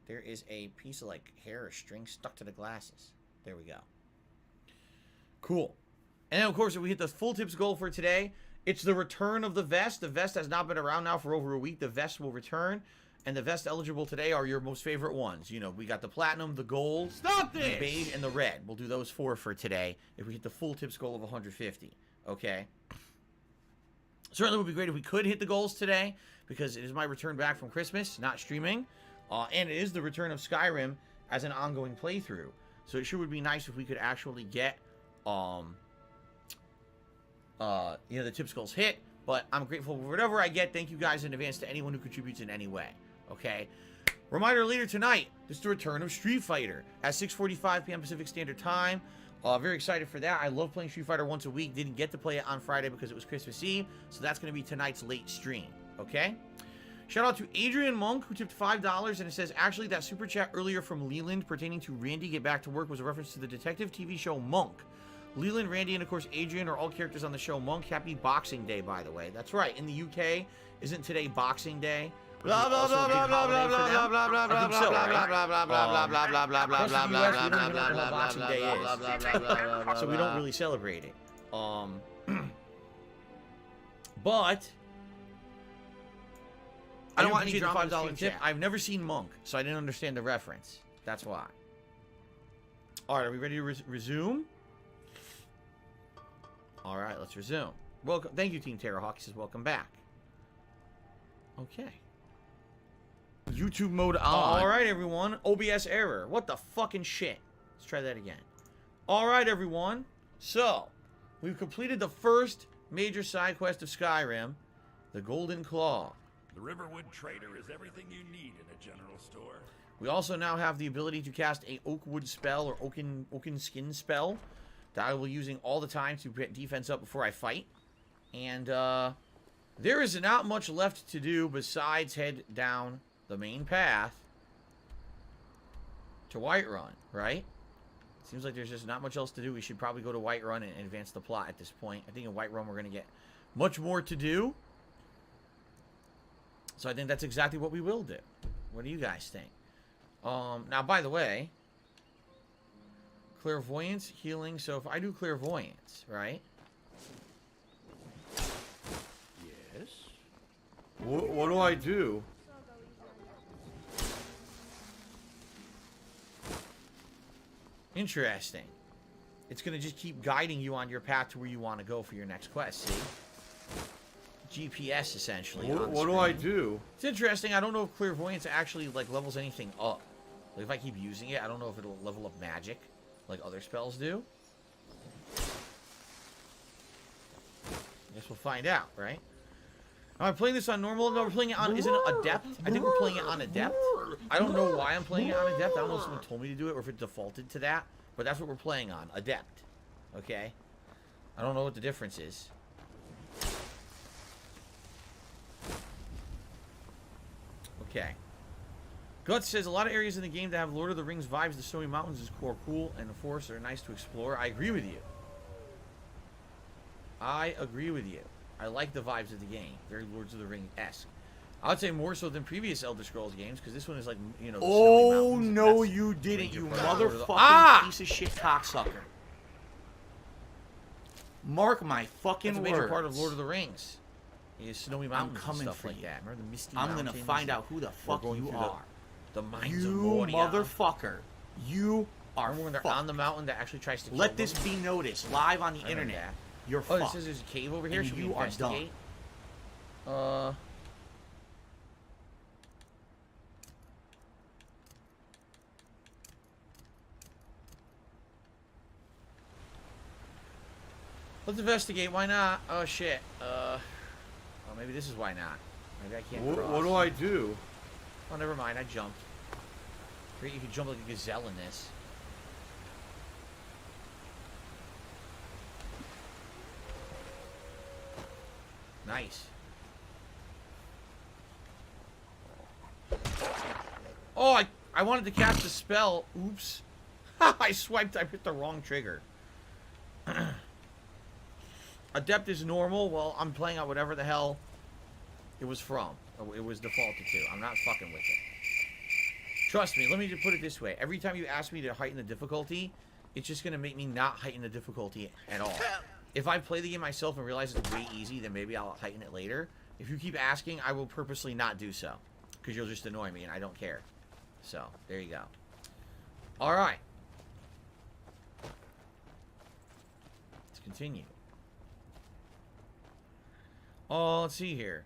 F: There is a piece of hair or string stuck to the glasses. There we go. Cool. And then of course, if we hit the full tips goal for today, it's the return of the vest. The vest has not been around now for over a week. The vest will return. And the vest eligible today are your most favorite ones. You know, we got the platinum, the gold, the beige, and the red. We'll do those 4 for today if we hit the full tips goal of 150. Okay? Certainly would be great if we could hit the goals today because it is my return back from Christmas, not streaming. And it is the return of Skyrim as an ongoing playthrough. So it sure would be nice if we could actually get, the tips goals hit. But I'm grateful for whatever I get. Thank you guys in advance to anyone who contributes in any way. Okay? Reminder later tonight, this is the return of Street Fighter at 6:45 p.m. Pacific Standard Time. Very excited for that. I love playing Street Fighter once a week. Didn't get to play it on Friday because it was Christmas Eve. So that's going to be tonight's late stream. Okay? Shout out to Adrian Monk, who tipped $5, and it says, actually, that super chat earlier from Leland pertaining to Randy Get Back to Work was a reference to the detective TV show Monk. Leland, Randy, and of course Adrian are all characters on the show Monk. Happy Boxing Day, by the way. That's right. In the UK, isn't today Boxing Day? Blah blah blah blah blah blah blah blah blah blah blah blah blah blah blah blah blah blah blah Boxing Day is, so we don't really celebrate it. But I don't want any $5 tip. I've never seen Monk, so I didn't understand the reference. That's why. All right, are we ready to resume? All right, let's resume. Welcome. Thank you, Team Terrahawk. He says, welcome back. Okay. YouTube mode on. All right, everyone. OBS error. What the fucking shit? Let's try that again. All right, everyone. So, we've completed the first major side quest of Skyrim, the Golden Claw.
D: The Riverwood Trader is everything you need in a general store.
F: We also now have the ability to cast a Oakwood spell or Oaken Skin spell that I will be using all the time to get defense up before I fight. And there is not much left to do besides head down the main path to Whiterun, right? Seems like there's just not much else to do. We should probably go to Whiterun and advance the plot at this point. I think in Whiterun we're going to get much more to do. So I think that's exactly what we will do. What do you guys think? Now, by the way, clairvoyance, healing. So if I do clairvoyance, right?
D: Yes.
F: What do I do? Interesting. It's going to just keep guiding you on your path to where you want to go for your next quest, see? GPS, essentially. What do I do? It's interesting. I don't know if clairvoyance actually, levels anything up. Like, if I keep using it, I don't know if it'll level up magic like other spells do. I guess we'll find out, right? Am I playing this on normal? No, we're playing it on... Isn't it Adept? I think we're playing it on Adept. I don't know why I'm playing it on Adept. I don't know if someone told me to do it or if it defaulted to that. But that's what we're playing on. Adept. Okay? I don't know what the difference is. Okay. Guts says, a lot of areas in the game that have Lord of the Rings vibes, the Snowy Mountains is cool, and the forests are nice to explore. I agree with you. I agree with you. I like the vibes of the game. Very Lords of the Rings-esque. I would say more so than previous Elder Scrolls games, because this one is like, you know, the
A: oh, no, you didn't, you motherfucking piece of shit cocksucker. Mark my fucking words.
F: That's a major part of Lord of the Rings. Is Snowy Mountains and stuff like that. Remember the Misty Mountains?
A: I'm gonna find out who the fuck you are.
F: The mines of
A: You
F: Moria.
A: motherfucker. You are
F: when they're on the mountain that actually tries to kill
A: Let
F: them?
A: this be noticed live on the internet. You're
F: Oh,
A: fucked.
F: it says there's a cave over here.
A: And
F: Should we
A: you are
F: investigate? Let's investigate. Why not? Oh shit. Oh maybe this is why not. Maybe I can't
A: What
F: cross.
A: do I do?
F: Oh, never mind. I jumped. Great, you can jump like a gazelle in this. Nice. Oh, I wanted to cast a spell. Oops. I swiped. I hit the wrong trigger. Adept is normal. Well, I'm playing out whatever the hell it was from. It was defaulted to. I'm not fucking with it. Trust me. Let me just put it this way. Every time you ask me to heighten the difficulty, it's just going to make me not heighten the difficulty at all. If I play the game myself and realize it's way easy, then maybe I'll heighten it later. If you keep asking, I will purposely not do so. Because you'll just annoy me, and I don't care. So, there you go. Alright. Let's continue. Oh, let's see here.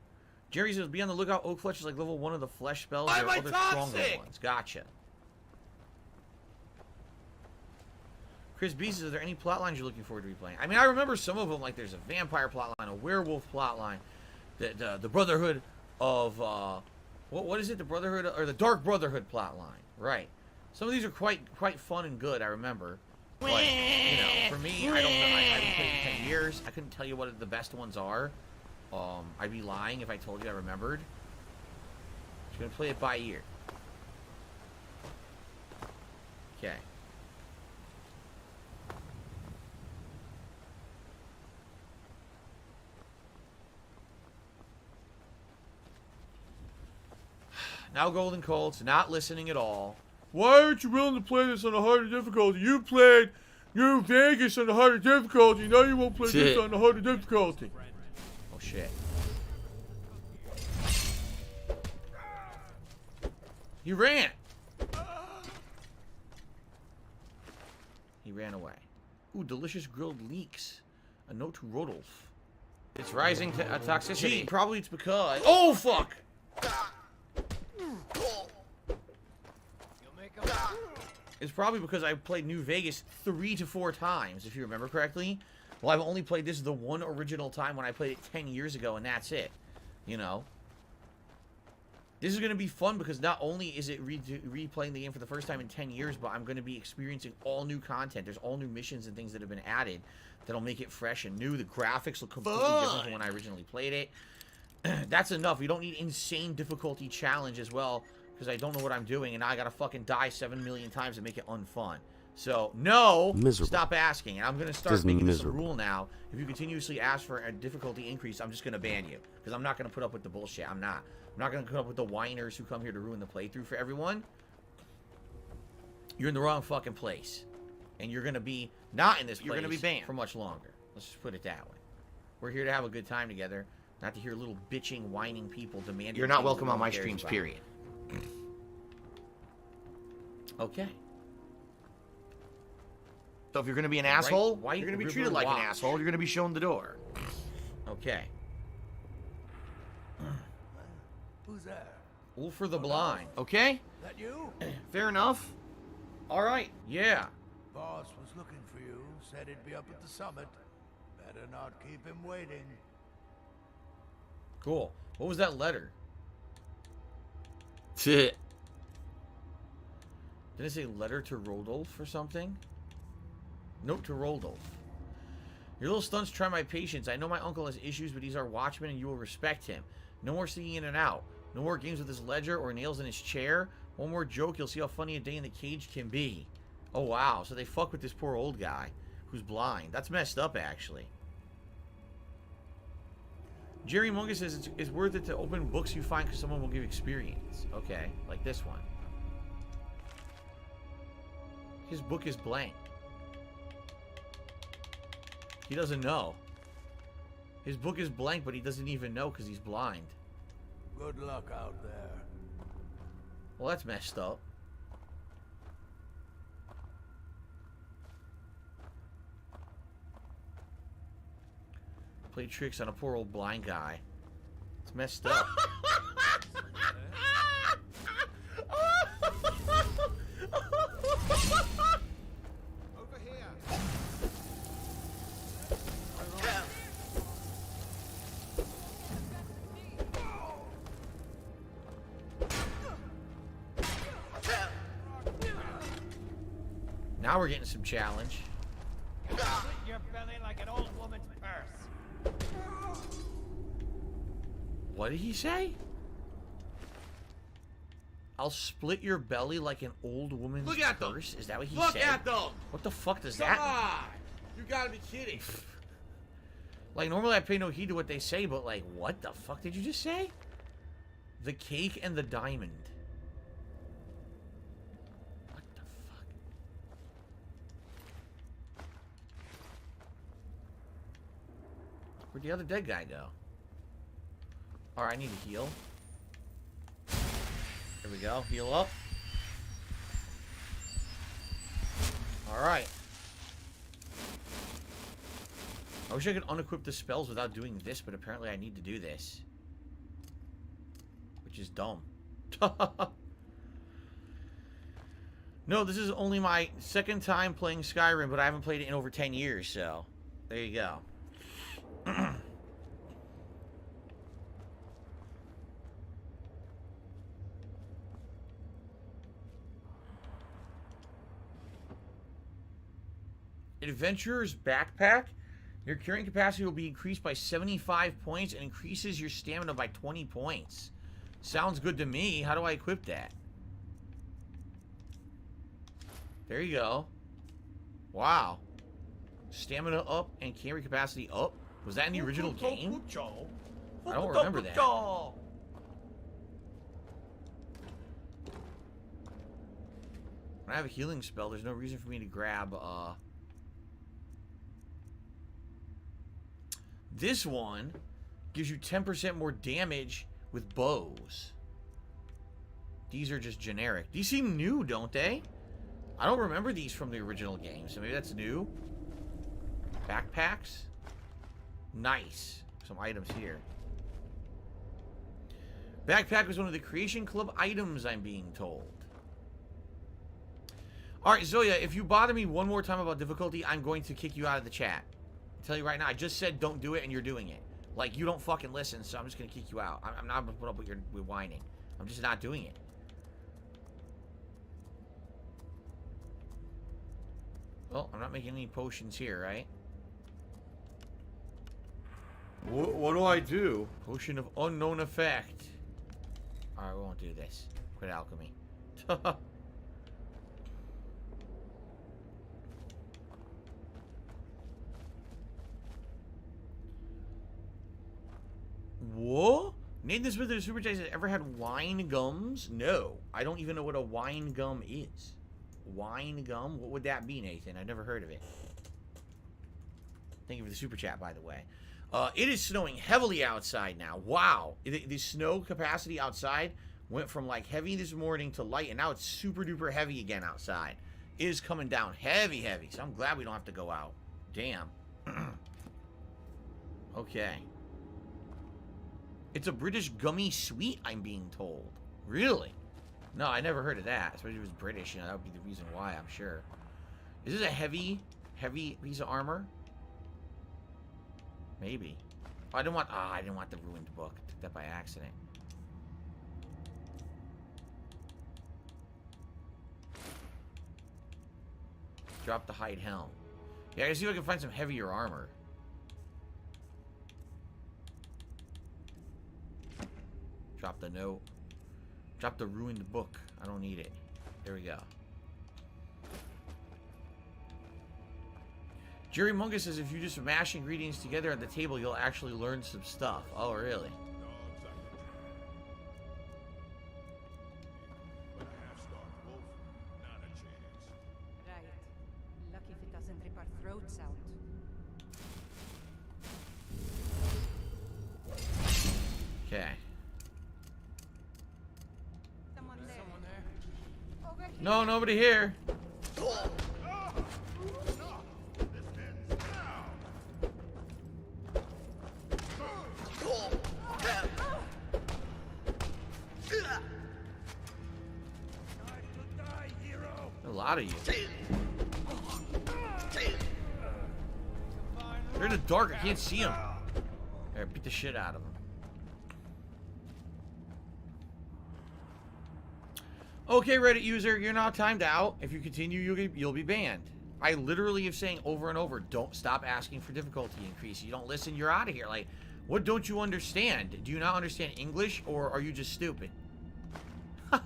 F: Jerry says, be on the lookout. Oak Flesh is like level 1 of the flesh spells. There are other stronger ones. Gotcha. Chris B says, are there any plot lines you're looking forward to be playing? I mean, I remember some of them, like there's a vampire plot line, a werewolf plot line, the Brotherhood of, what is it? The Brotherhood, or the Dark Brotherhood plot line. Right. Some of these are quite fun and good, I remember. But, you know, for me, I don't know. I haven't played in 10 years. I couldn't tell you what the best ones are. I'd be lying if I told you I remembered. Just gonna play it by ear. Okay. Now Golden Colt's not listening at all. Why aren't you willing to play this on a harder difficulty? You played New Vegas on the harder difficulty. Now you won't play this on the harder difficulty. Oh shit. He ran. He ran away. Ooh, delicious grilled leeks. A note to Rodolph. It's rising to toxicity. Gee, probably it's because... Oh, fuck! It's probably because I played New Vegas 3 to 4 times, if you remember correctly. Well, I've only played this the one original time when I played it 10 years ago, and that's it. You know? This is going to be fun because not only is it replaying the game for the first time in 10 years, but I'm going to be experiencing all new content. There's all new missions and things that have been added that'll make it fresh and new. The graphics look completely different from when I originally played it. That's enough. You don't need insane difficulty challenge as well, because I don't know what I'm doing, and now I gotta fucking die 7 million times to make it unfun. So, no, stop asking. And I'm gonna start making this a rule now. If you continuously ask for a difficulty increase, I'm just gonna ban you, because I'm not gonna put up with the bullshit. I'm not gonna put up with the whiners who come here to ruin the playthrough for everyone. You're in the wrong fucking place, and you're gonna be not in this place. You're gonna be banned for much longer. Let's just put it that way. We're here to have a good time together, not to hear little bitching, whining people demanding.
J: You're not welcome on my streams, period.
F: Okay.
J: So if you're going to be an asshole, you're going to be treated like an asshole. You're going to be shown the door.
F: Okay.
D: Who's there?
F: Ulfur the Blind.
J: Okay?
D: That you?
J: Fair enough.
F: All right. Yeah.
D: Boss was looking for you. Said he'd be up at the summit. Better not keep him waiting.
F: Cool. What was that letter?
J: Shit.
F: Did it say letter to Rodolph or something? Note to Rodolph. Your little stunts try my patience. I know my uncle has issues, but he's our watchman and you will respect him. No more sneaking in and out. No more games with his ledger or nails in his chair. One more joke, you'll see how funny a day in the cage can be. Oh, wow. So they fuck with this poor old guy who's blind. That's messed up, actually. Jerry Mungus says it's worth it to open books you find because someone will give experience. Okay, like this one. His book is blank. He doesn't know. His book is blank, but he doesn't even know because he's blind.
D: Good luck out there.
F: Well, that's messed up. Play tricks on a poor old blind guy. It's messed up.
O: Over here.
F: Now we're getting some challenge.
D: Split your belly like an old woman's purse.
F: What did he say? I'll split your belly like an old woman's
J: Look at them.
F: purse? Is that what he
J: Look
F: said?
J: at them.
F: What the fuck does
J: Come
F: that
J: on. You gotta be kidding.
F: Like, normally I pay no heed to what they say, but like, what the fuck did you just say? The cake and the diamond. What the fuck? Where'd the other dead guy go? Alright, I need to heal. Here we go. Heal up. Alright. I wish I could unequip the spells without doing this, but apparently I need to do this. Which is dumb. No, this is only my second time playing Skyrim, but I haven't played it in over 10 years, so there you go. Adventurer's Backpack. Your carrying capacity will be increased by 75 points and increases your stamina by 20 points. Sounds good to me. How do I equip that? There you go. Wow. Stamina up and carry capacity up. Was that in the original game? I don't remember that. When I have a healing spell, there's no reason for me to grab, this one gives you 10% more damage with bows. These are just generic. These seem new, don't they? I don't remember these from the original game, so maybe that's new. Backpacks. Nice. Some items here. Backpack was one of the Creation Club items, I'm being told. Alright, Zoya, if you bother me one more time about difficulty, I'm going to kick you out of the chat. I'll tell you right now, I just said don't do it and you're doing it. Like, you don't fucking listen, so I'm just going to kick you out. I'm not going to put up with your whining. I'm just not doing it. Well, I'm not making any potions here, right? What do I do? Potion of unknown effect. Alright, we won't do this. Quit alchemy. Whoa? Nathan Smith of the Super Chat says, ever had wine gums? No. I don't even know what a wine gum is. Wine gum? What would that be, Nathan? I've never heard of it. Thank you for the super chat, by the way. It is snowing heavily outside now. Wow. The snow capacity outside went from like heavy this morning to light, and now it's super duper heavy again outside. It is coming down heavy, heavy. So I'm glad we don't have to go out. Damn. Okay. It's a British gummy sweet, I'm being told. Really? No, I never heard of that. Especially if it was British, you know, that would be the reason why, I'm sure. Is this a heavy piece of armor? Maybe. Oh, I didn't want the ruined book. I took that by accident. Drop the hide helm. Yeah, I gotta see if I can find some heavier armor. Drop the note. Drop the ruined book. I don't need it. There we go. Jerry Mungus says if you just mash ingredients together at the table, you'll actually learn some stuff. Oh, really?
E: Right. Lucky if it doesn't rip our throats out.
F: Okay.
E: Someone there. Over here.
F: No, nobody here. A lot of you. They're in the dark. I can't see them. There, beat the shit out of them. Okay, Reddit user, you're now timed out. If you continue, you'll be banned. I literally am saying over and over, don't stop asking for difficulty increase. You don't listen, you're out of here. Like, what don't you understand? Do you not understand English, or are you just stupid?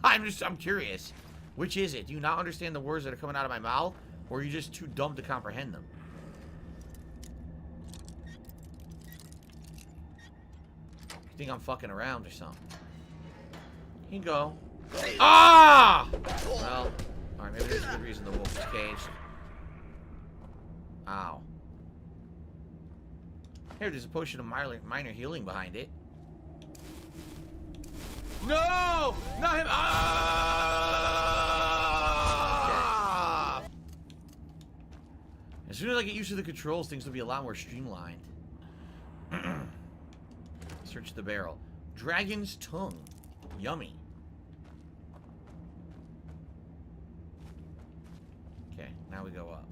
F: I'm curious. Which is it? Do you not understand the words that are coming out of my mouth, or are you just too dumb to comprehend them? You think I'm fucking around or something? You can go. Ah! Well, alright, maybe there's a good reason the wolf is caged. Ow. Here, there's a potion of minor healing behind it. No! Not him! Ah! Okay. As soon as I get used to the controls, things will be a lot more streamlined. Search the barrel. Dragon's tongue. Yummy. Okay, now we go up.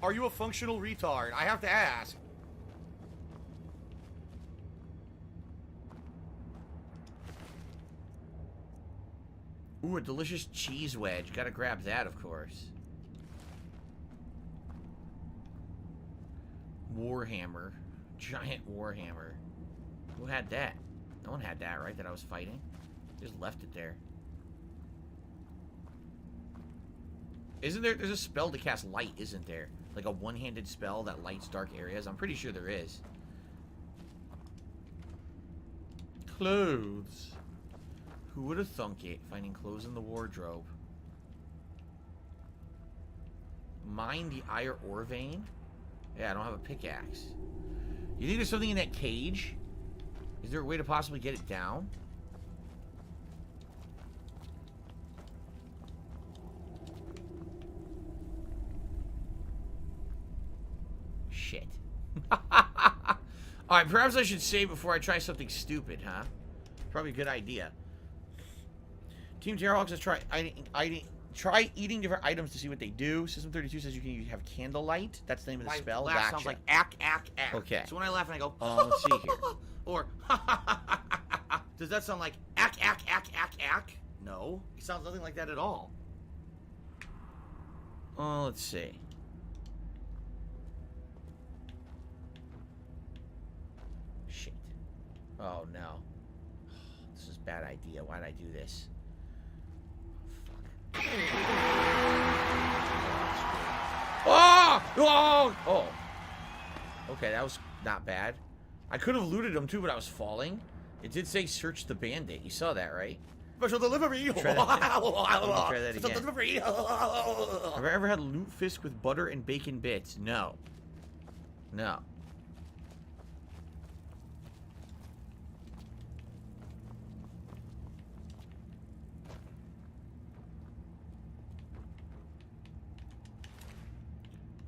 A: Are you a functional retard? I have to ask.
F: Ooh, a delicious cheese wedge. Gotta grab that, of course. Warhammer. Giant Warhammer. Who had that? No one had that, right? That I was fighting? Just left it there. Isn't there... There's a spell to cast light, isn't there? Like a one-handed spell that lights dark areas? I'm pretty sure there is. Clothes. Who would have thunk it? Finding clothes in the wardrobe. Mine the ire ore vein? Yeah, I don't have a pickaxe. You think there's something in that cage? Is there a way to possibly get it down? Shit. Alright, perhaps I should save before I try something stupid, huh? Probably a good idea. Team Terrorhawk says try eating different items to see what they do. System 32 says you can have candlelight. That's the name of the spell.
A: Laugh sounds like ack, ack, ack.
F: Okay.
A: So when I laugh and I go,
F: let's see here.
A: Or, does that sound like ack, ack, ack, ack, ack? No. It sounds nothing like that at all.
F: Let's see. Shit. Oh, no. This is a bad idea. Why did I do this? Oh! Oh! Oh! Okay, that was not bad. I could have looted him too, but I was falling. It did say search the bandit. You saw that, right?
A: Special delivery!
F: Try that
A: Special
F: again.
A: delivery!
F: Have I ever had loot fisk with butter and bacon bits? No. No.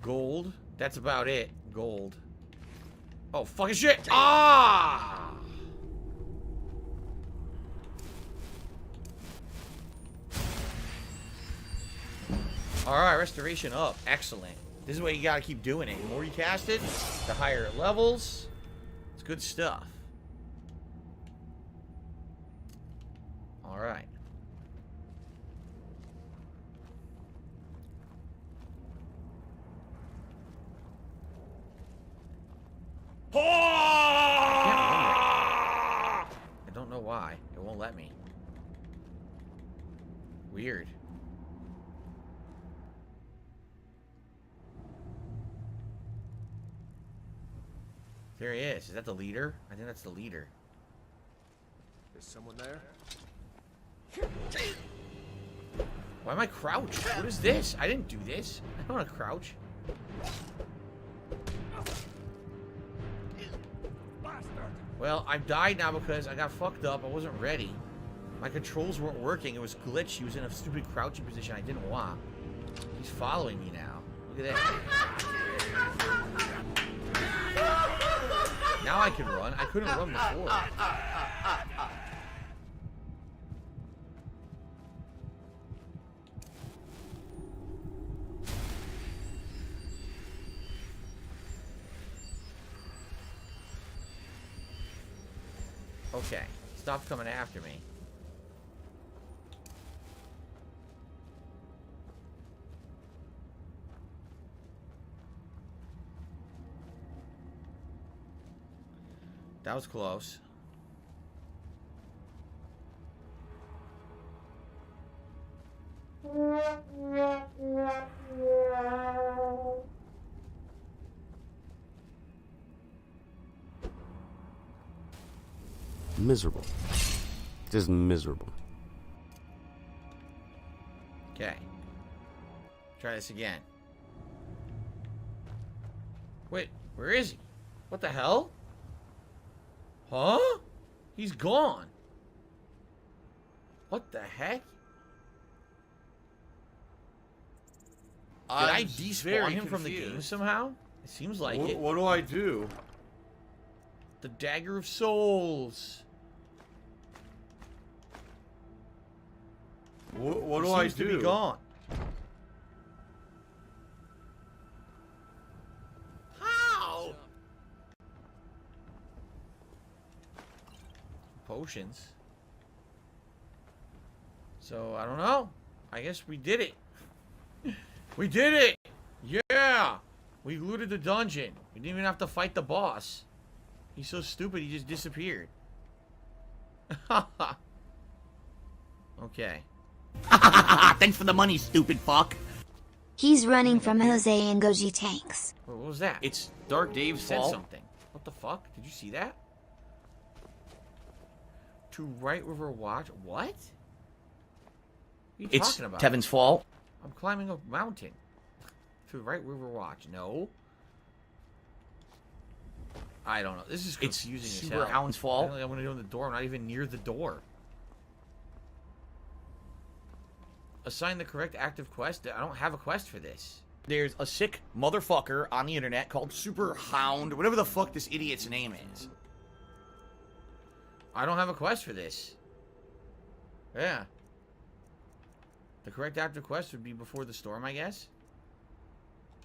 F: Gold. That's about it. Gold. Oh, fucking shit! Ah! Alright, restoration up. Excellent. This is what you gotta keep doing it. The more you cast it, the higher it levels. It's good stuff. Alright. I don't know why. It won't let me. Weird. There he is. Is that the leader? I think that's the leader.
O: Is someone there?
F: Why am I crouched? What is this? I didn't do this. I don't want to crouch. Well, I've died now because I got fucked up. I wasn't ready. My controls weren't working. It was glitched. He was in a stupid crouching position I didn't want. He's following me now. Look at that. Now I can run. I couldn't run before. Okay. Stop coming after me. That was close.
P: Miserable. Just miserable.
F: Okay. Try this again. Wait, where is he? What the hell? Huh? He's gone. What the heck? Did I despawn him from the game somehow? It seems like it.
A: What do I do?
F: The Dagger of Souls.
A: What do I do?
F: To be gone. How? Potions. So, I don't know. I guess we did it. We did it! Yeah! We looted the dungeon. We didn't even have to fight the boss. He's so stupid, he just disappeared. Okay.
J: Thanks for the money, stupid fuck.
H: He's running from Jose and Goji tanks.
F: What was that?
J: It's Dark Dave's
F: said
J: fault.
F: something. What the fuck? Did you see that? To Right River Watch? What? What are you
J: It's
F: talking about?
J: Tevin's fault.
F: I'm climbing a mountain. To Right River Watch. No. I don't know. This is confusing as
J: Super
F: hell.
J: Hound's fault.
F: I'm going to go in the door. I'm not even near the door. Assign the correct active quest. I don't have a quest for this.
J: There's a sick motherfucker on the internet called Super Hound, whatever the fuck this idiot's name is.
F: I don't have a quest for this. Yeah. The correct active quest would be before the storm, I guess.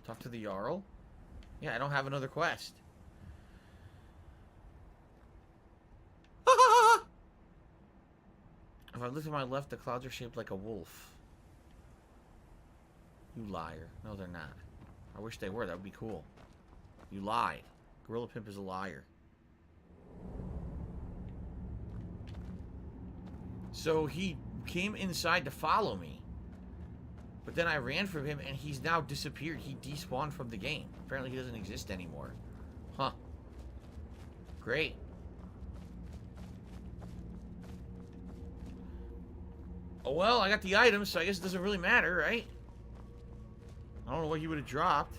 F: Talk to the Jarl. Yeah, I don't have another quest. If I look to my left, the clouds are shaped like a wolf. You liar. No, they're not. I wish they were. That would be cool. You lied. Gorilla Pimp is a liar. So he came inside to follow me. But then I ran from him and he's now disappeared. He despawned from the game. Apparently he doesn't exist anymore. Huh. Great. Oh well, I got the items, so I guess it doesn't really matter, right? I don't know what he would have dropped.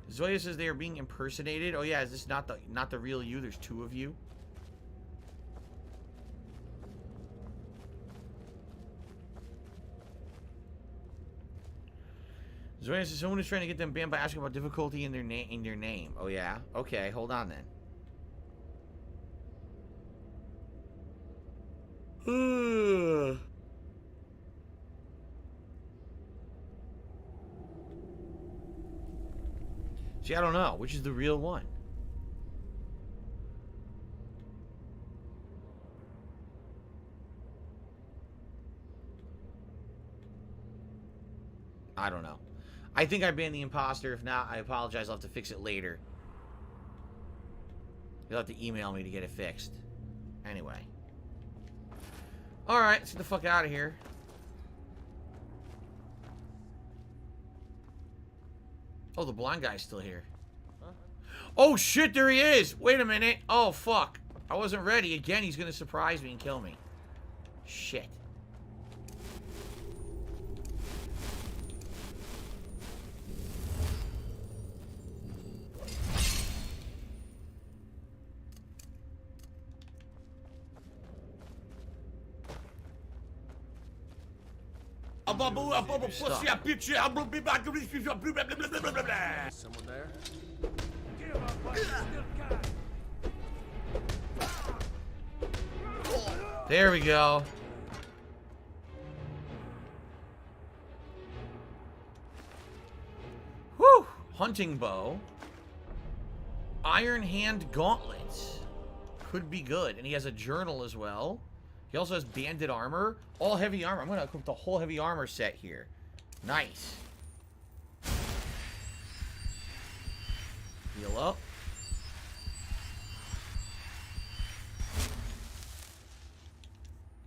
F: Zoya says they are being impersonated. Oh yeah, is this not the real you? There's two of you. Zoya says someone is trying to get them banned by asking about difficulty in their name. Oh yeah? Okay, hold on then. See, I don't know. Which is the real one? I don't know. I think I banned the imposter. If not, I apologize. I'll have to fix it later. You'll have to email me to get it fixed. Anyway. Alright, let's get the fuck out of here. Oh, the blind guy's still here. Huh? Oh shit, there he is! Wait a minute. Oh fuck. I wasn't ready. Again, he's gonna surprise me and kill me. Shit.
O: Someone there?
F: There we go. Whew! Hunting bow. Iron hand gauntlets. Could be good. And he has a journal as well. He also has banded armor. All heavy armor. I'm going to equip the whole heavy armor set here. Nice. Heal up.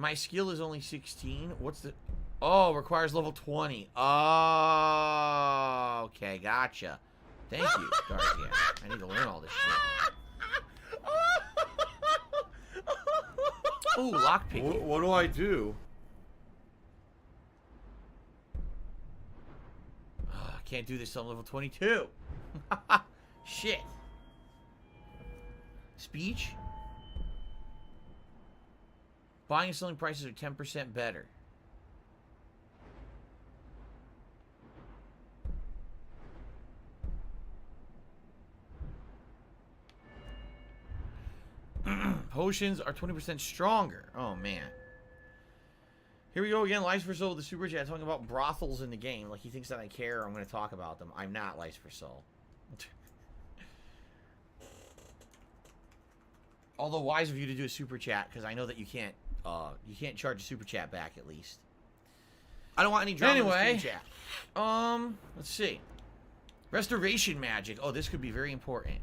F: My skill is only 16. What's the... Oh, requires level 20. Oh, okay, gotcha. Thank you, Darcia. I need to learn all this shit. Ooh, lockpicking.
A: What do I do?
F: Can't do this on level 22. Shit. Speech. Buying and selling prices are 10% better. Potions are 20% stronger. Oh, man. Here we go again. Lice for Soul, the super chat, talking about brothels in the game. Like he thinks that I care or I'm going to talk about them. I'm not Lice for Soul. Although wise of you to do a super chat, because I know that you can't charge a super chat back at least. I don't want any drama in the super chat. Let's see. Restoration magic. Oh, this could be very important.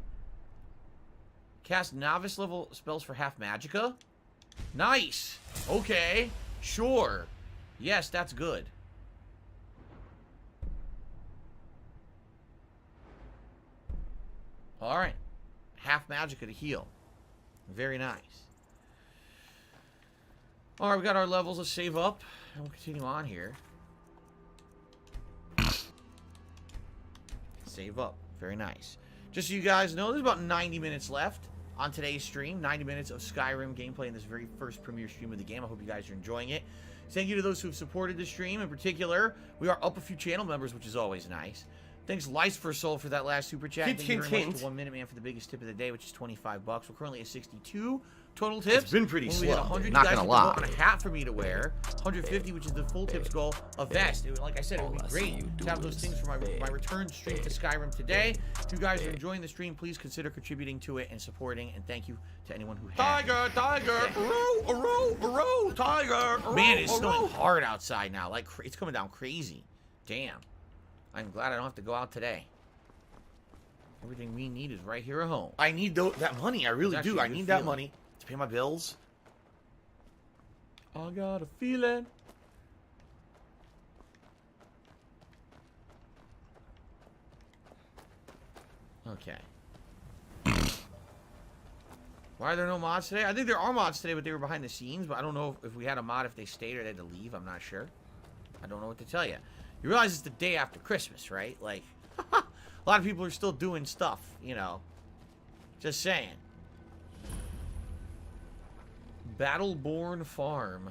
F: Cast novice level spells for half magicka. Nice. Okay. Sure. Yes, that's good. Alright. Half magicka to heal. Very nice. Alright, we got our levels. Let's save up. And we'll continue on here. Save up. Very nice. Just so you guys know, there's about 90 minutes left on today's stream. 90 minutes of Skyrim gameplay in this very first premiere stream of the game. I hope you guys are enjoying it. Thank you to those who have supported the stream. In particular, we are up a few channel members, which is always nice. Thanks, Lice for Soul, for that last super chat. Thank you very much to 1 Minute Man for the biggest tip of the day, which is $25. We're currently at 62 total tips.
A: It's been pretty slow.
F: 100,
A: Not
F: you guys
A: gonna lie.
F: On a hat for me to wear. 150, which is the full tips goal. A vest. Like I said, it would be great to have those things for my return stream to Skyrim today. If you guys are enjoying the stream, please consider contributing to it and supporting. And thank you to anyone who has.
A: Tiger, tiger.
F: Man, it's snowing hard outside now. Like it's coming down crazy. Damn. I'm glad I don't have to go out today. Everything we need is right here at home.
A: I need that money. I really do. I need that money to pay my bills.
F: I got a feeling. Okay. Why are there no mods today? I think there are mods today, but they were behind the scenes. But I don't know if we had a mod, if they stayed or they had to leave. I'm not sure. I don't know what to tell you. You realize it's the day after Christmas, right? Like, a lot of people are still doing stuff, you know. Just saying. Battleborn Farm.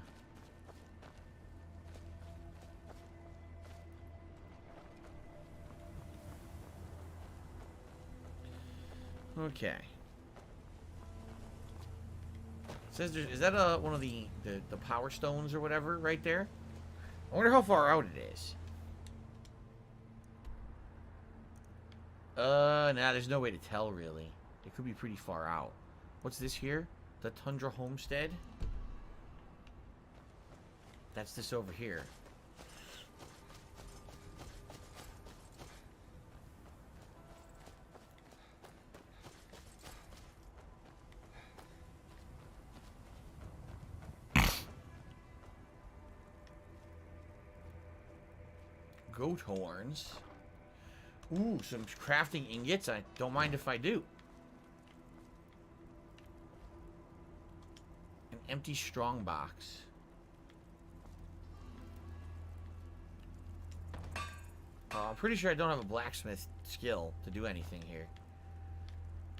F: Okay. Says there's, is that one of the power stones or whatever right there? I wonder how far out it is. Nah, there's no way to tell, really. It could be pretty far out. What's this here? The Tundra Homestead? That's this over here. Goat horns. Ooh, some crafting ingots. I don't mind if I do. An empty strong box. I'm pretty sure I don't have a blacksmith skill to do anything here.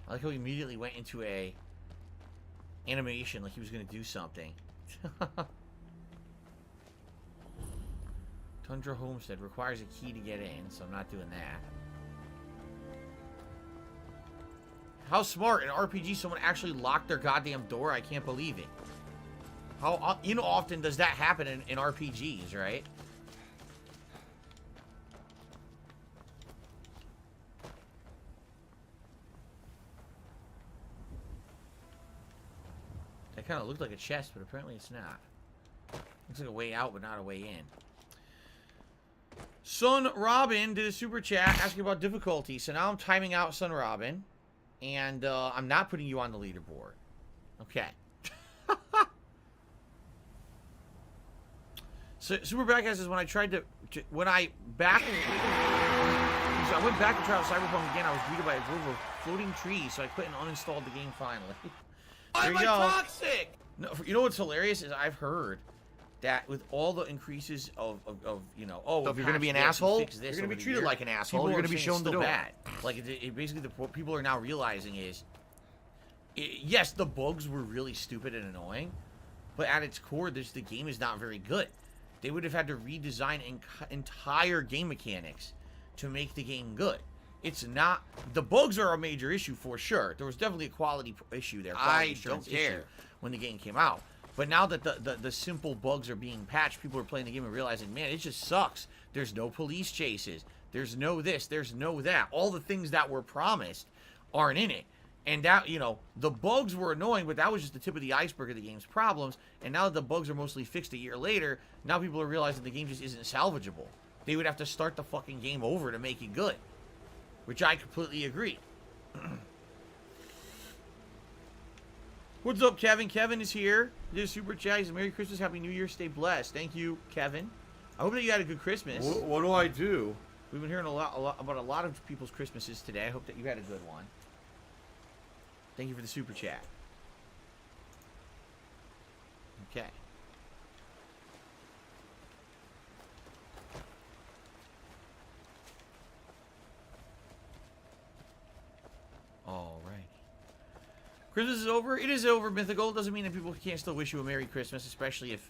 F: I like how he immediately went into a animation like he was going to do something. Tundra Homestead requires a key to get in, so I'm not doing that. How smart, in RPG, someone actually locked their goddamn door? I can't believe it. How often does that happen in RPGs, right? That kind of looked like a chest, but apparently it's not. Looks like a way out, but not a way in. Son Robin did a super chat asking about difficulty. So now I'm timing out Son Robin. And I'm not putting you on the leaderboard. Okay. So Super Backcast is when I tried to when I back. So I went back to try out Cyberpunk again. I was greeted by a grove of floating trees, so I quit and uninstalled the game finally.
I: Why am I toxic?
F: No, you know what's hilarious is I've heard that with all the increases of you know,
A: So if you're gonna be an asshole, you're gonna be treated like an asshole. You're gonna be shown the door.
F: Bad. Like it basically, what people are now realizing is, yes, the bugs were really stupid and annoying, but at its core, the game is not very good. They would have had to redesign entire game mechanics to make the game good. It's not. The bugs are a major issue for sure. There was definitely a quality issue there.
A: I don't care.
F: When the game came out. But now that the simple bugs are being patched, people are playing the game and realizing, man, it just sucks. There's no police chases. There's no this. There's no that. All the things that were promised aren't in it. And that, you know, the bugs were annoying, but that was just the tip of the iceberg of the game's problems. And now that the bugs are mostly fixed a year later, now people are realizing the game just isn't salvageable. They would have to start the fucking game over to make it good. Which I completely agree. What's up, Kevin? Kevin is here. He did a super chat. He says, Merry Christmas, Happy New Year, stay blessed. Thank you, Kevin. I hope that you had a good Christmas.
A: What do I do?
F: We've been hearing a lot about a lot of people's Christmases today. I hope that you had a good one. Thank you for the super chat. Okay. All right. Christmas is over. It is over, Mythical. It doesn't mean that people can't still wish you a Merry Christmas, especially if,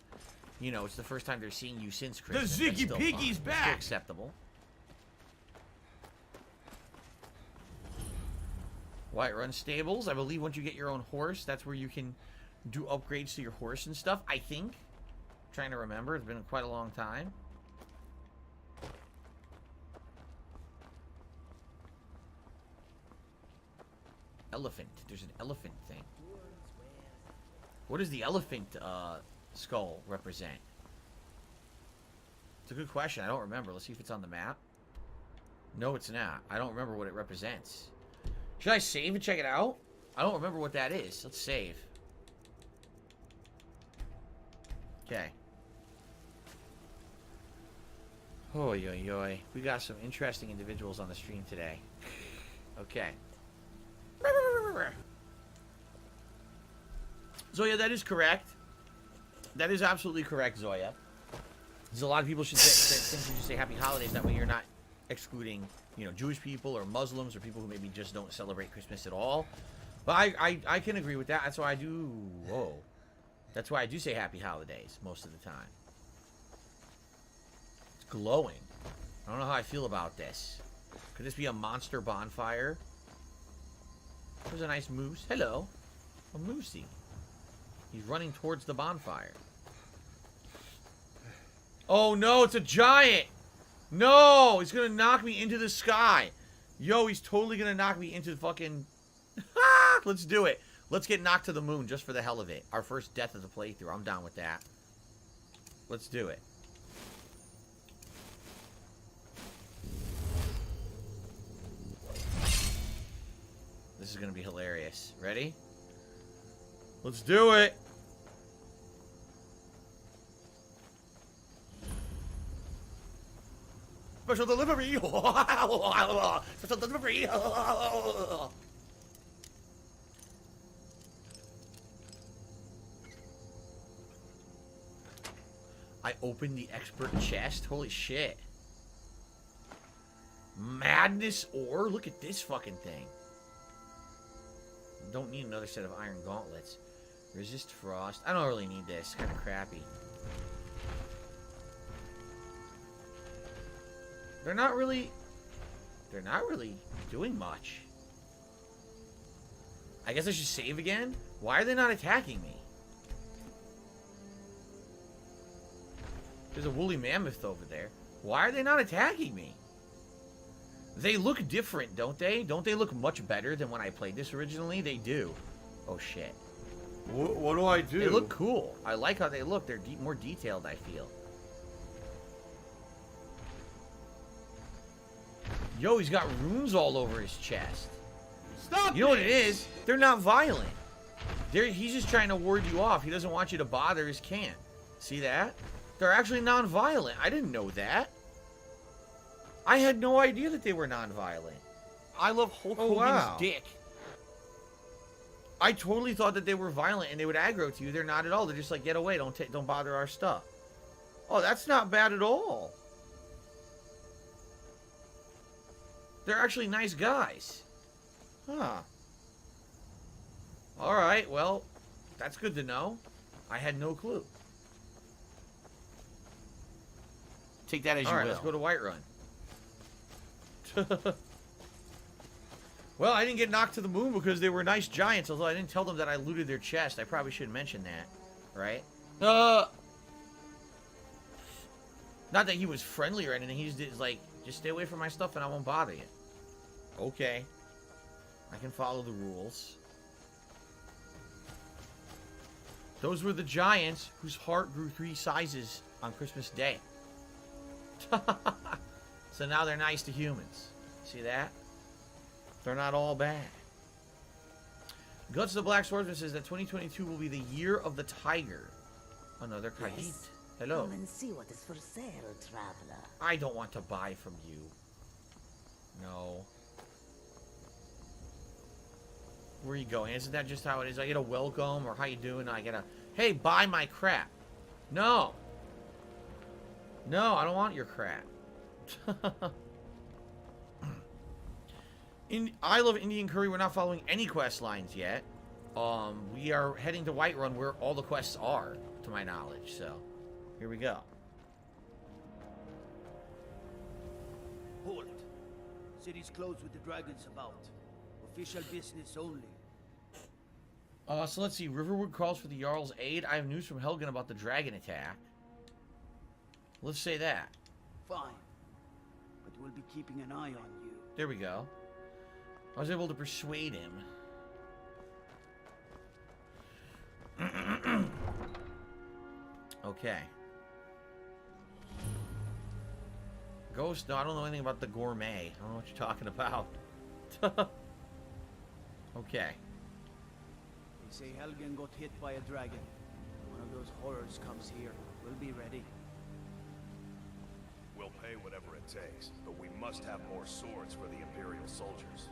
F: you know, it's the first time they're seeing you since Christmas.
I: The Ziggy Piggy's back.
F: Still acceptable. White Run Stables. I believe once you get your own horse, that's where you can do upgrades to your horse and stuff. I think. I'm trying to remember. It's been quite a long time. Elephant. There's an elephant thing. What does the elephant skull represent? It's a good question. I don't remember. Let's see if it's on the map. No, it's not. I don't remember what it represents. Should I save and check it out? I don't remember what that is. Let's save. Okay. Oy, oy, oy. We got some interesting individuals on the stream today. Okay. Zoya, that is correct. That is absolutely correct, Zoya. There's a lot of people should think you should say Happy Holidays. That way you're not excluding, you know, Jewish people or Muslims or people who maybe just don't celebrate Christmas at all. But I can agree with that. That's why I do. Whoa. That's why I do say Happy Holidays most of the time. It's glowing. I don't know how I feel about this. Could this be a monster bonfire? There's a nice moose. Hello. A moosey. He's running towards the bonfire. Oh no, it's a giant! No! He's gonna knock me into the sky. Yo, he's totally gonna knock me into the fucking... Let's do it. Let's get knocked to the moon just for the hell of it. Our first death of the playthrough. I'm down with that. Let's do it. This is gonna be hilarious. Ready? Let's do it! Special delivery! Special delivery! I opened the expert chest? Holy shit. Madness ore? Look at this fucking thing. Don't need another set of iron gauntlets. Resist frost. I don't really need this. Kind of crappy. They're not really doing much. I guess I should save again? Why are they not attacking me? There's a woolly mammoth over there. Why are they not attacking me? They look different, don't they? Don't they look much better than when I played this originally? They do. Oh, shit.
A: What do I do?
F: They look cool. I like how they look. They're more detailed, I feel. Yo, he's got runes all over his chest.
I: Stop!
F: You know what it is? They're not violent. He's just trying to ward you off. He doesn't want you to bother his camp. See that? They're actually non-violent. I didn't know that. I had no idea that they were non-violent.
A: I love Hulk Hogan's
F: wow.
A: dick.
F: I totally thought that they were violent and they would aggro to you. They're not at all. They're just like, get away. Don't bother our stuff. Oh, that's not bad at all. They're actually nice guys. Huh. Alright, well, that's good to know. I had no clue.
A: Take that as you will.
F: Alright, let's go to Whiterun. Well, I didn't get knocked to the moon because they were nice giants, although I didn't tell them that I looted their chest. I probably should mention that, right? Not that he was friendly or anything. He's just like, just stay away from my stuff and I won't bother you. Okay. I can follow the rules. Those were the giants whose heart grew 3 sizes on Christmas Day. So now they're nice to humans. See that? They're not all bad. Guts of the Black Swordsman says that 2022 will be the year of the tiger. Another Khajiit.
Q: Yes.
F: Hello.
Q: Come and see what is for sale, traveler.
F: I don't want to buy from you. No. Where are you going? Isn't that just how it is? I get a welcome or how you doing? I get a, hey, buy my crap. No. No, I don't want your crap. I love Indian Curry. We're not following any quest lines yet. We are heading to Whiterun where all the quests are, to my knowledge. So, here we go.
R: Hold it. City's closed with the dragons about. Official business only.
F: So let's see. Riverwood calls for the Jarl's aid. I have news from Helgen about the dragon attack. Let's say that.
R: Fine. But we'll be keeping an eye on you.
F: There we go. I was able to persuade him. Okay. Ghost? No, I don't know anything about the gourmet. I don't know what you're talking about. Okay.
R: They say Helgen got hit by a dragon. One of those horrors comes here. We'll be ready.
S: We'll pay whatever it takes, but we must have more swords for the Imperial soldiers.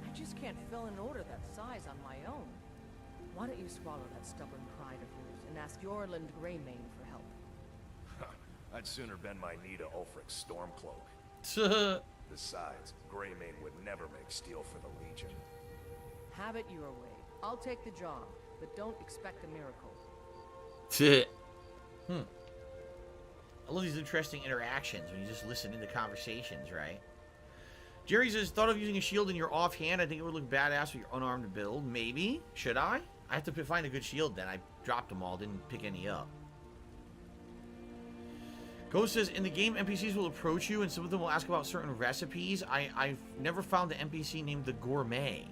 T: I just can't fill an order that size on my own. Why don't you swallow that stubborn pride of yours and ask Yorland Greymane for help?
S: I'd sooner bend my knee to Ulfric's Stormcloak. Besides, Greymane would never make steel for the Legion.
T: Have it your way. I'll take the job, but don't expect a miracle.
F: I love these interesting interactions when you just listen into conversations, right? Jerry says, thought of using a shield in your offhand. I think it would look badass with your unarmed build. Maybe. Should I? I have to find a good shield then. I dropped them all. Didn't pick any up. Ghost says, in the game, NPCs will approach you and some of them will ask about certain recipes. I've never found an NPC named the Gourmet.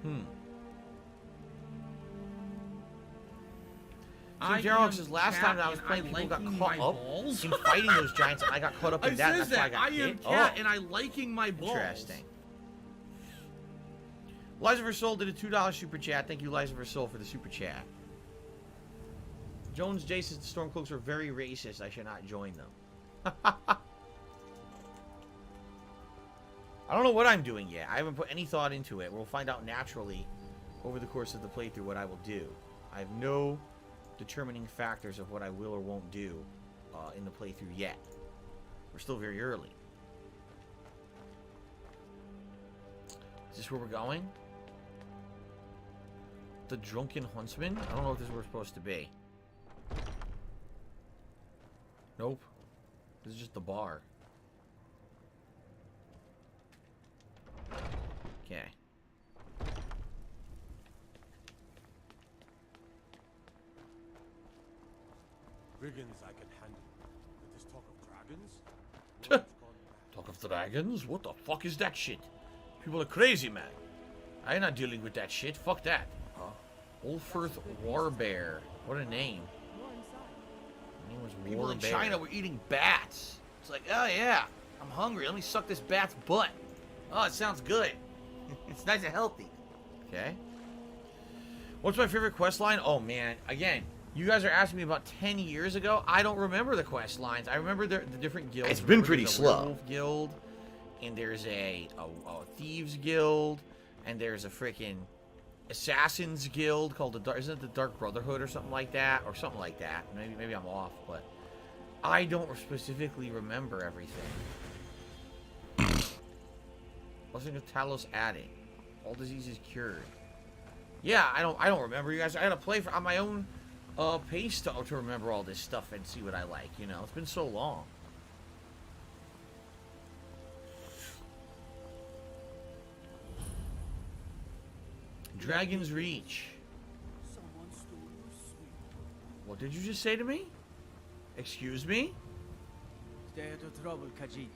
F: Team Jarrock says, last time that I was playing, people got caught up in fighting those giants, and I got caught up in that, and that's why I got hit.
A: Cat, and I liking my balls.
F: Interesting. Liza Versoul did a $2 super chat. Thank you, Liza Versoul, for the super chat. Jones J says the Stormcloaks are very racist. I should not join them. I don't know what I'm doing yet. I haven't put any thought into it. We'll find out naturally over the course of the playthrough what I will do. I have no determining factors of what I will or won't do in the playthrough yet. We're still very early. Is this where we're going? The Drunken Huntsman? I don't know if this is where we're supposed to be. Nope. This is just the bar. Okay.
O: Brigands I can handle. But this talk of dragons?
F: Talk of dragons? What the fuck is that shit? People are crazy, man. I'm not dealing with that shit. Fuck that. Ulfirth Warbear. What a name. His name was
A: People in
F: Warbear.
A: China were eating bats. It's like, oh yeah, I'm hungry. Let me suck this bat's butt. Oh, it sounds good. It's nice and healthy.
F: Okay. What's my favorite quest line? Oh man, again, You guys are asking me about 10 years ago? I don't remember the quest lines. I remember the different guilds.
J: It's been pretty slow.
F: There's a werewolf guild, and there's a thieves guild, and there's a freaking assassins guild called the Dark. Isn't it the Dark Brotherhood or something like that? Or something like that. Maybe I'm off, but I don't specifically remember everything. Blessing of Talos added. All diseases cured. Yeah, I don't remember, you guys. I gotta play on my own pace to remember all this stuff and see what I like, you know. It's been so long. Dragon's Reach. What did you just say to me? Excuse me?
R: Stay out of trouble, Khajiit.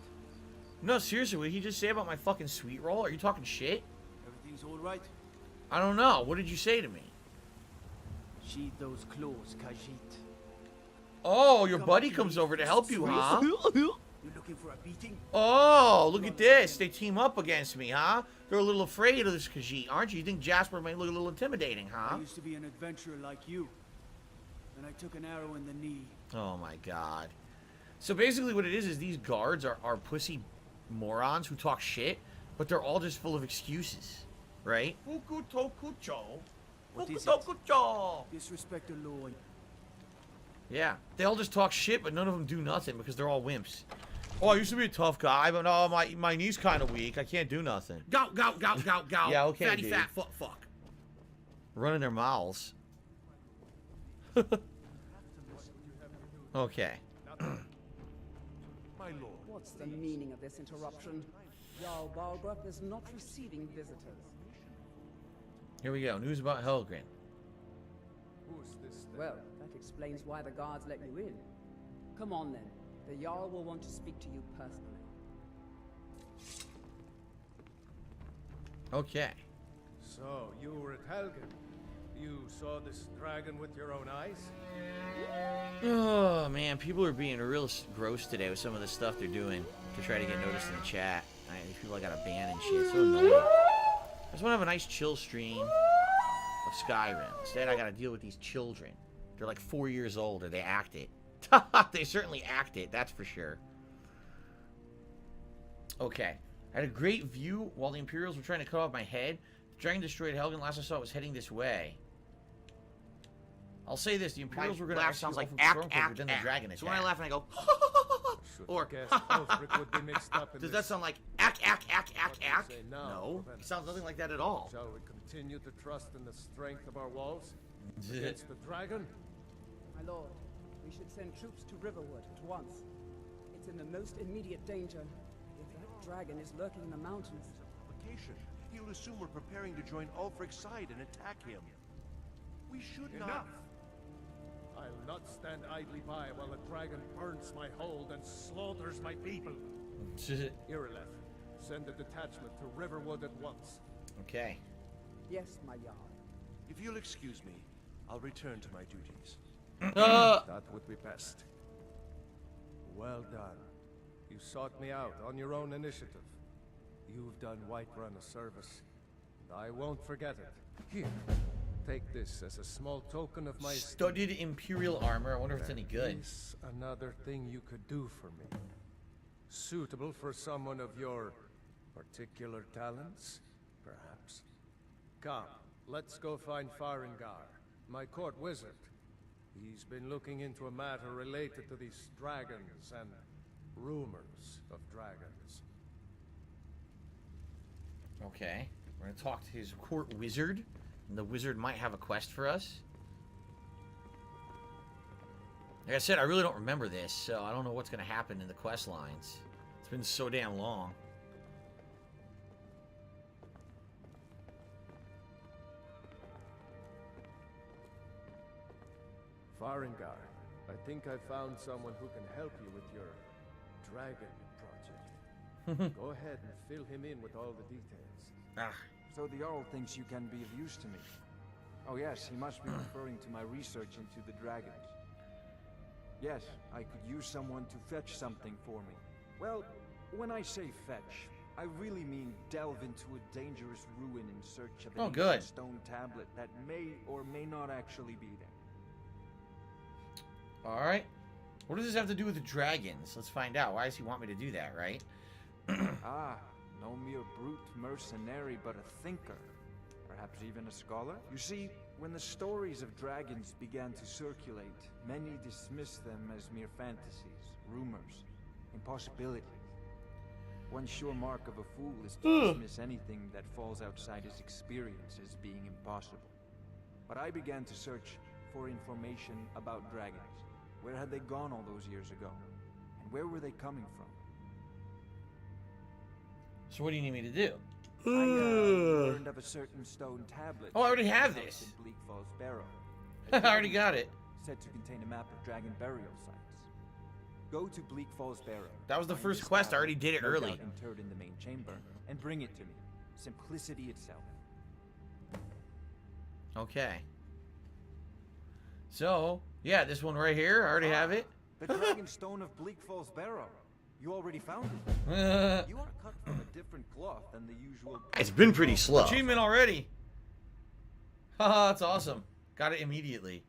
F: No, seriously, what did he just say about my fucking sweet roll? Are you talking shit?
R: Everything's all right?
F: I don't know. What did you say to me?
R: Sheathe those claws, Khajiit.
F: Oh, your buddy comes over to help you, huh?
R: You looking for a beating?
F: Oh, look at this. They team up against me, huh? They're a little afraid of this Khajiit, aren't you? You think Jasper might look a little intimidating, huh?
R: I used to be an adventurer like you. Then I took an arrow in the knee.
F: Oh my god. So basically what it is these guards are pussy morons who talk shit, but they're all just full of excuses, right?
R: What is it? Disrespect the law.
F: Yeah, they all just talk shit, but none of them do nothing because they're all wimps. Oh, I used to be a tough guy, but no, my knee's kind of weak. I can't do nothing.
I: Go.
F: Yeah, okay,
I: Fatty
F: dude.
I: fat fuck.
F: Running their mouths. Okay.
C: What's the meaning of this interruption? Jarl Balgruuf is not receiving visitors.
F: Here we go. News about Helgrin.
C: Who's this then? Well, that explains why the guards let you in. Come on then. The Jarl will want to speak to you personally.
F: Okay.
O: So, you were at Helgen. You saw this dragon with your own eyes?
F: Oh, man. People are being real gross today with some of the stuff they're doing to try to get noticed in the chat. These people I gotta ban and shit. It's so annoying. I just want to have a nice chill stream of Skyrim. Instead, I gotta deal with these children. They're like 4 years old, or they act it. They certainly act it, that's for sure. Okay. I had a great view while the Imperials were trying to cut off my head. The dragon destroyed Helgen. Last I saw it was heading this way. I'll say this, the Imperials were going to
J: sounds like
F: then the dragon attacked.
J: So when I laugh and I go, or
F: does that sound like ack? No. It sounds nothing like that at all.
O: Shall we continue to trust in the strength of our walls against the dragon?
C: My lord, we should send troops to Riverwood at once. It's in the most immediate danger. If that dragon is lurking in the mountains.
U: Provocation. He'll assume we're preparing to join Ulfric's side and attack him. We should not.
O: I'll not stand idly by while the dragon burns my hold and slaughters my people. Irileth, send a detachment to Riverwood at once.
F: Okay.
C: Yes, my Jarl.
U: If you'll excuse me, I'll return to my duties.
O: That would be best. Well done. You sought me out on your own initiative. You've done Whiterun a service, and I won't forget it. Here, take this as a small token of my
F: studied Imperial armor. I wonder if it's any good.
O: Is another thing you could do for me. Suitable for someone of your particular talents, perhaps. Come, let's go find Farengar, my court wizard. He's been looking into a matter related to these dragons and rumors of dragons.
F: Okay. We're going to talk to his court wizard. And the wizard might have a quest for us. Like I said, I really don't remember this, so I don't know what's going to happen in the quest lines. It's been so damn long.
O: Farengar, I think I found someone who can help you with your dragon project. Go ahead and fill him in with all the details.
V: So the Jarl thinks you can be of use to me. Oh yes, he must be referring to my research into the dragons. Yes, I could use someone to fetch something for me. Well, when I say fetch, I really mean delve into a dangerous ruin in search of an ancient stone tablet that may or may not actually be there.
F: Alright. What does this have to do with the dragons? Let's find out. Why does he want me to do that, right?
V: Ah, no mere brute mercenary, but a thinker. Perhaps even a scholar? You see, when the stories of dragons began to circulate, many dismissed them as mere fantasies, rumors, impossibilities. One sure mark of a fool is to dismiss anything that falls outside his experience as being impossible. But I began to search for information about dragons. Where had they gone all those years ago? And where were they coming from?
F: So what do you need me to do?
V: I learned of a certain stone tablet.
F: Oh, I already have this.
V: In Bleak Falls Barrow.
F: I already got it.
V: Said to contain a map of dragon burial sites. Go to Bleak Falls Barrow.
F: That was the first quest. I already did it early.
V: Interred in the main chamber, and bring it to me. Simplicity itself.
F: Okay. So, yeah, this one right here. I already have it.
V: The dragon stone of Bleak Falls Barrow. You already found it. You are cut from a different cloth than the usual.
F: It's been pretty slow. Achievement already. Haha, that's awesome. Got it immediately.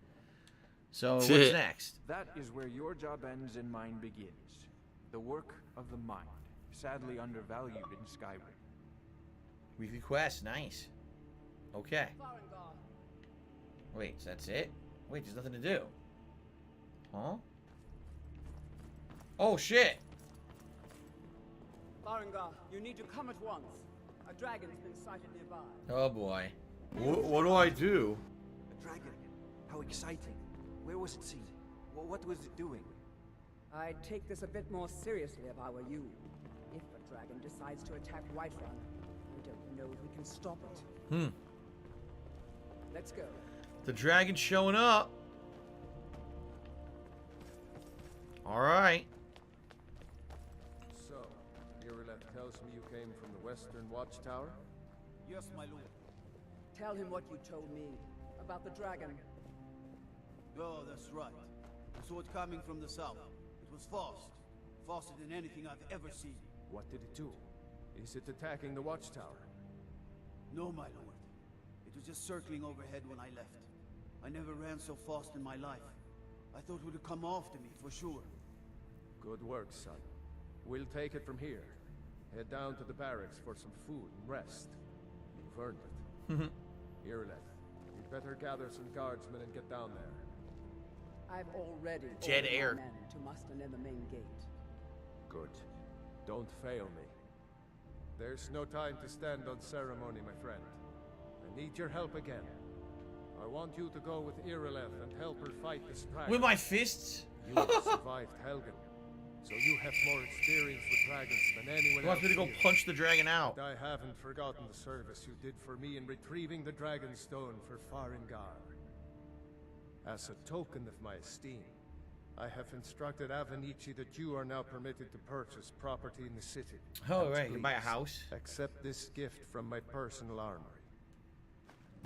F: So what's next?
V: That is where your job ends and mine begins. The work of the mind, sadly undervalued in Skyrim.
F: Weekly quest, nice. Okay. Wait, so that's it? Wait, there's nothing to do. Huh? Oh shit!
C: Farengar, you need to come at once. A dragon's been sighted nearby.
F: Oh boy. What do I do?
V: A dragon? How exciting. Where was it seen? What was it doing?
C: I'd take this a bit more seriously if I were you. If a dragon decides to attack Whiterun, we don't know if we can stop it. Let's go.
F: The dragon's showing up. Alright.
O: So, Irileth tells me you came from the Western Watchtower?
R: Yes, my lord.
C: Tell him what you told me about the dragon.
R: Oh, that's right. I saw it coming from the south. It was fast. Faster than anything I've ever seen.
O: What did it do? Is it attacking the Watchtower?
R: No, my lord. It was just circling overhead when I left. I never ran so fast in my life. I thought it would come after me, for sure.
O: Good work, son. We'll take it from here. Head down to the barracks for some food and rest. You've earned it. Irileth, you'd better gather some guardsmen and get down there.
C: I've already
F: Dead
C: ordered
F: air.
C: my men to muster near the main gate.
O: Good. Don't fail me. There's no time to stand on ceremony, my friend. I need your help again. I want you to go with Irileth and help her fight this dragon.
F: With my fists?
O: You have survived Helgen, so you have more experience with dragons than anyone
F: He wants
O: else
F: me to go
O: here.
F: punch the dragon out.
O: And I haven't forgotten the service you did for me in retrieving the dragon stone for Farengar. As a token of my esteem, I have instructed Avenici that you are now permitted to purchase property in the city.
F: Oh,
O: And
F: right, you can buy a
O: please,
F: house.
O: Accept this gift from my personal armory.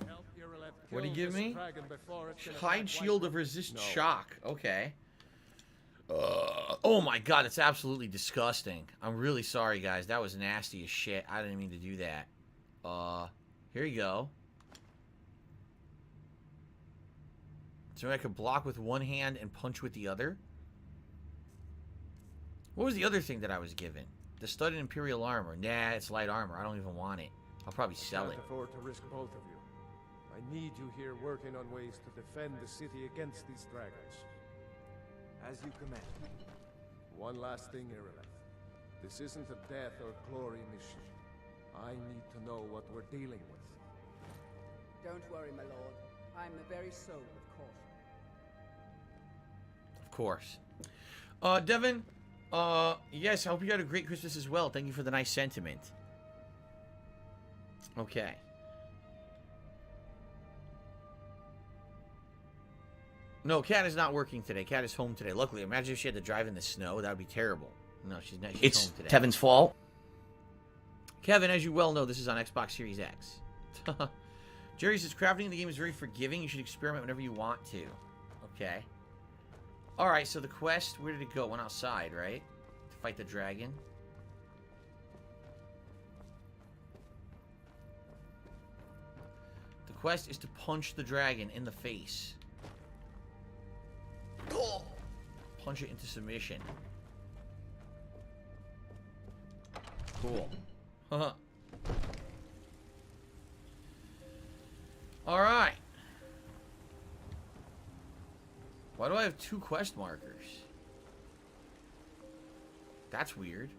O: Help Irileth
F: What do you
O: kill
F: give
O: this
F: me?
O: dragon before it can
F: Hide
O: attack
F: shield of
O: Whiterun.
F: resist
O: No.
F: shock. Okay. Oh my god, it's absolutely disgusting. I'm really sorry, guys. That was nasty as shit. I didn't mean to do that. Here you go. So I could block with one hand and punch with the other? What was the other thing that I was given? The studded Imperial armor. Nah, it's light armor. I don't even want it. I'll probably sell it.
O: Can't afford to risk both of you. I need you here working on ways to defend the city against these dragons.
V: As you command.
O: One last thing, Irileth. This isn't a death or glory mission. I need to know what we're dealing with.
C: Don't worry, my lord. I'm the very soul of caution.
F: Of course. Devin, yes, I hope you had a great Christmas as well. Thank you for the nice sentiment. Okay. No, Kat is not working today. Kat is home today. Luckily, imagine if she had to drive in the snow. That would be terrible. No, she's not. She's home today.
J: Kevin's fault.
F: Kevin, as you well know, this is on Xbox Series X. Jerry says, crafting in the game is very forgiving. You should experiment whenever you want to. Okay. Alright, so the quest, where did it go? It went outside, right? To fight the dragon. The quest is to punch the dragon in the face. punch it into submission. Cool. Haha. Alright. Why do I have 2 quest markers? That's weird.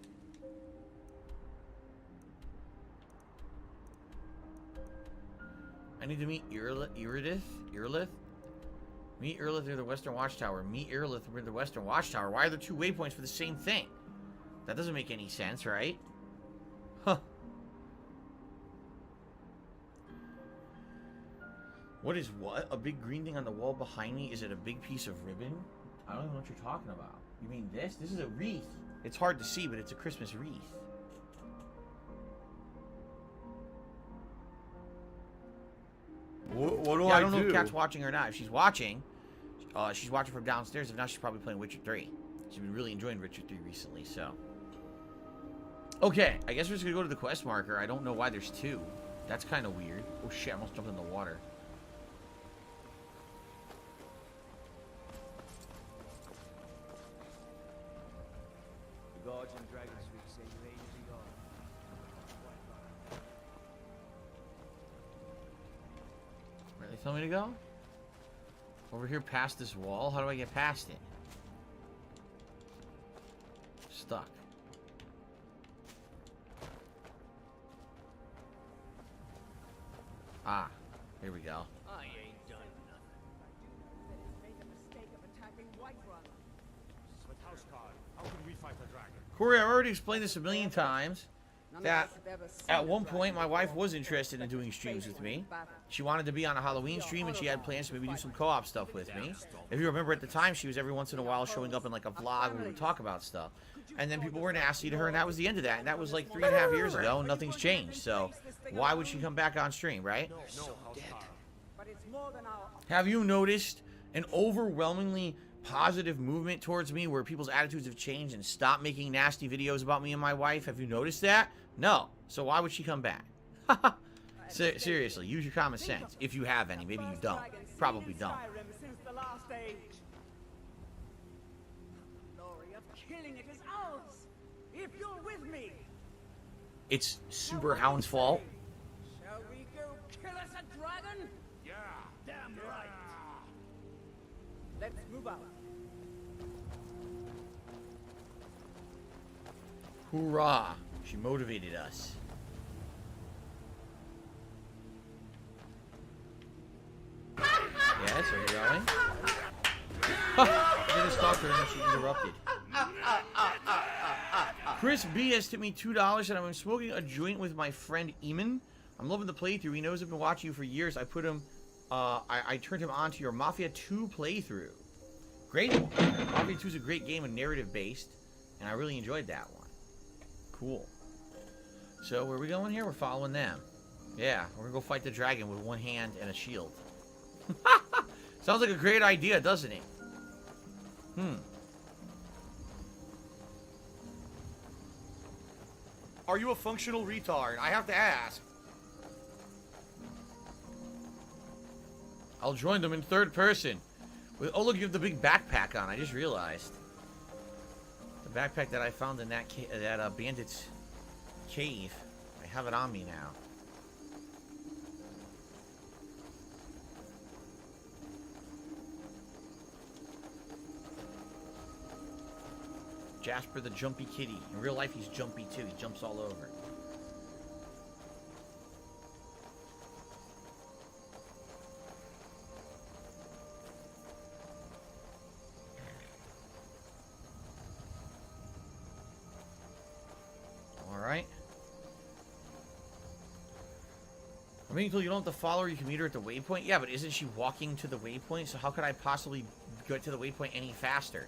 F: I need to meet Irilith? Meet Irilith near the Western Watchtower. Meet Irilith near the Western Watchtower. Why are there 2 waypoints for the same thing? That doesn't make any sense, right? Huh. What is what? A big green thing on the wall behind me? Is it a big piece of ribbon? I don't even know what you're talking about. You mean this? This is a wreath. It's hard to see, but it's a Christmas wreath.
J: What do
F: I don't know if Kat's watching or not. If she's watching from downstairs. If not, she's probably playing Witcher 3. She's been really enjoying Witcher 3 recently, so. Okay, I guess we're just gonna go to the quest marker. I don't know why there's 2. That's kind of weird. Oh shit, I almost jumped in the water.
R: The guards in Dragon Street say you ain't to be gone.
F: Where they tell me to go? Over here past this wall? How do I get past it? Stuck. Ah, here we go.
R: I ain't done nothing.
C: Made the mistake of attacking Whiterun.
U: But Houseguard, how can we fight the dragon?
F: Corey, I've already explained this a million times.
C: None of
F: That
C: us have ever seen
F: at
C: a
F: one
C: dragon
F: point my
C: before.
F: wife was interested in doing streams with me. She wanted to be on a Halloween stream and she had plans to maybe do some co-op stuff with me. If you remember at the time, she was every once in a while showing up in like a vlog where we would talk about stuff. And then people were nasty to her and that was the end of that. And that was like 3.5 years ago and nothing's changed. So why would she come back on stream, right? Have you noticed an overwhelmingly positive movement towards me where people's attitudes have changed and stopped making nasty videos about me and my wife? Have you noticed that? No. So why would she come back? Seriously, use your common sense. If you have any. Maybe you don't. Probably don't.
C: Since the last age. The glory of killing it is ours. If you're with me.
F: It's Super Hound's fault.
C: Shall we go kill us a dragon?
U: Yeah.
C: Damn right. Let's move out.
F: Hoorah. She motivated us. Yes, are you going? I just talked to her and she interrupted. Chris B has tipped me $2 and I'm smoking a joint with my friend Eamon. I'm loving the playthrough. He knows I've been watching you for years. I put him, I turned him on to your Mafia 2 playthrough. Great. Mafia 2 is a great game and narrative based, and I really enjoyed that one. Cool. So where are we going here? We're following them. Yeah, we're gonna go fight the dragon with one hand and a shield. Sounds like a great idea, doesn't it? Are you a functional retard? I have to ask. I'll join them in third person. Oh, look, you have the big backpack on. I just realized. The backpack that I found in that bandit's cave. I have it on me now. Jasper the Jumpy Kitty. In real life, he's jumpy too. He jumps all over. Alright. I mean, you don't have to follow her, you can meet her at the waypoint. Yeah, but isn't she walking to the waypoint? So how could I possibly get to the waypoint any faster?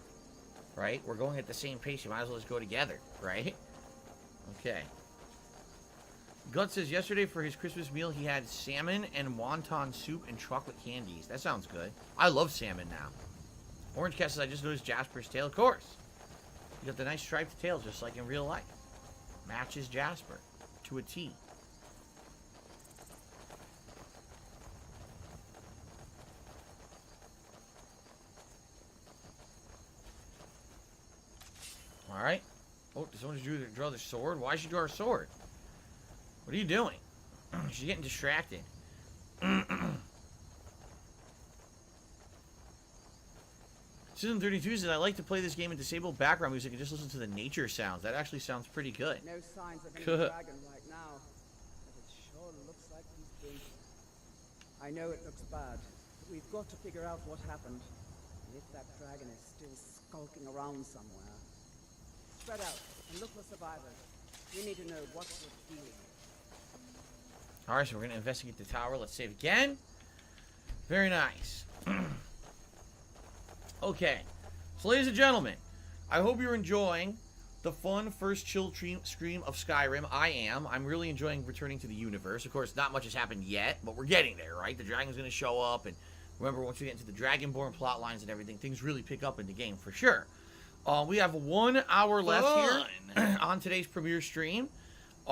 F: Right? We're going at the same pace. You might as well just go together, right? Okay. Gut says yesterday for his Christmas meal he had salmon and wonton soup and chocolate candies. That sounds good. I love salmon now. Orange Cat says I just noticed Jasper's tail. Of course. You got the nice striped tail just like in real life. Matches Jasper to a T. Did someone just draw their sword? Why should you draw her sword? What are you doing? She's getting distracted. Season 32 says, I like to play this game in disabled background music and just listen to the nature sounds. That actually sounds pretty good.
C: No signs of any dragon right now, but it sure looks like he's been here. I know it looks bad, but we've got to figure out what happened. And if that dragon is still skulking around somewhere. Spread out and look for survivors. We need to know what we're dealing with.
F: Alright, so we're going to investigate the tower. Let's save again. Very nice. Okay. So, ladies and gentlemen, I hope you're enjoying the fun first chill stream of Skyrim. I am. I'm really enjoying returning to the universe. Of course, not much has happened yet, but we're getting there, right? The dragon's going to show up, and remember, once we get into the Dragonborn plot lines and everything, things really pick up in the game for sure. We have 1 hour left here on today's premiere stream.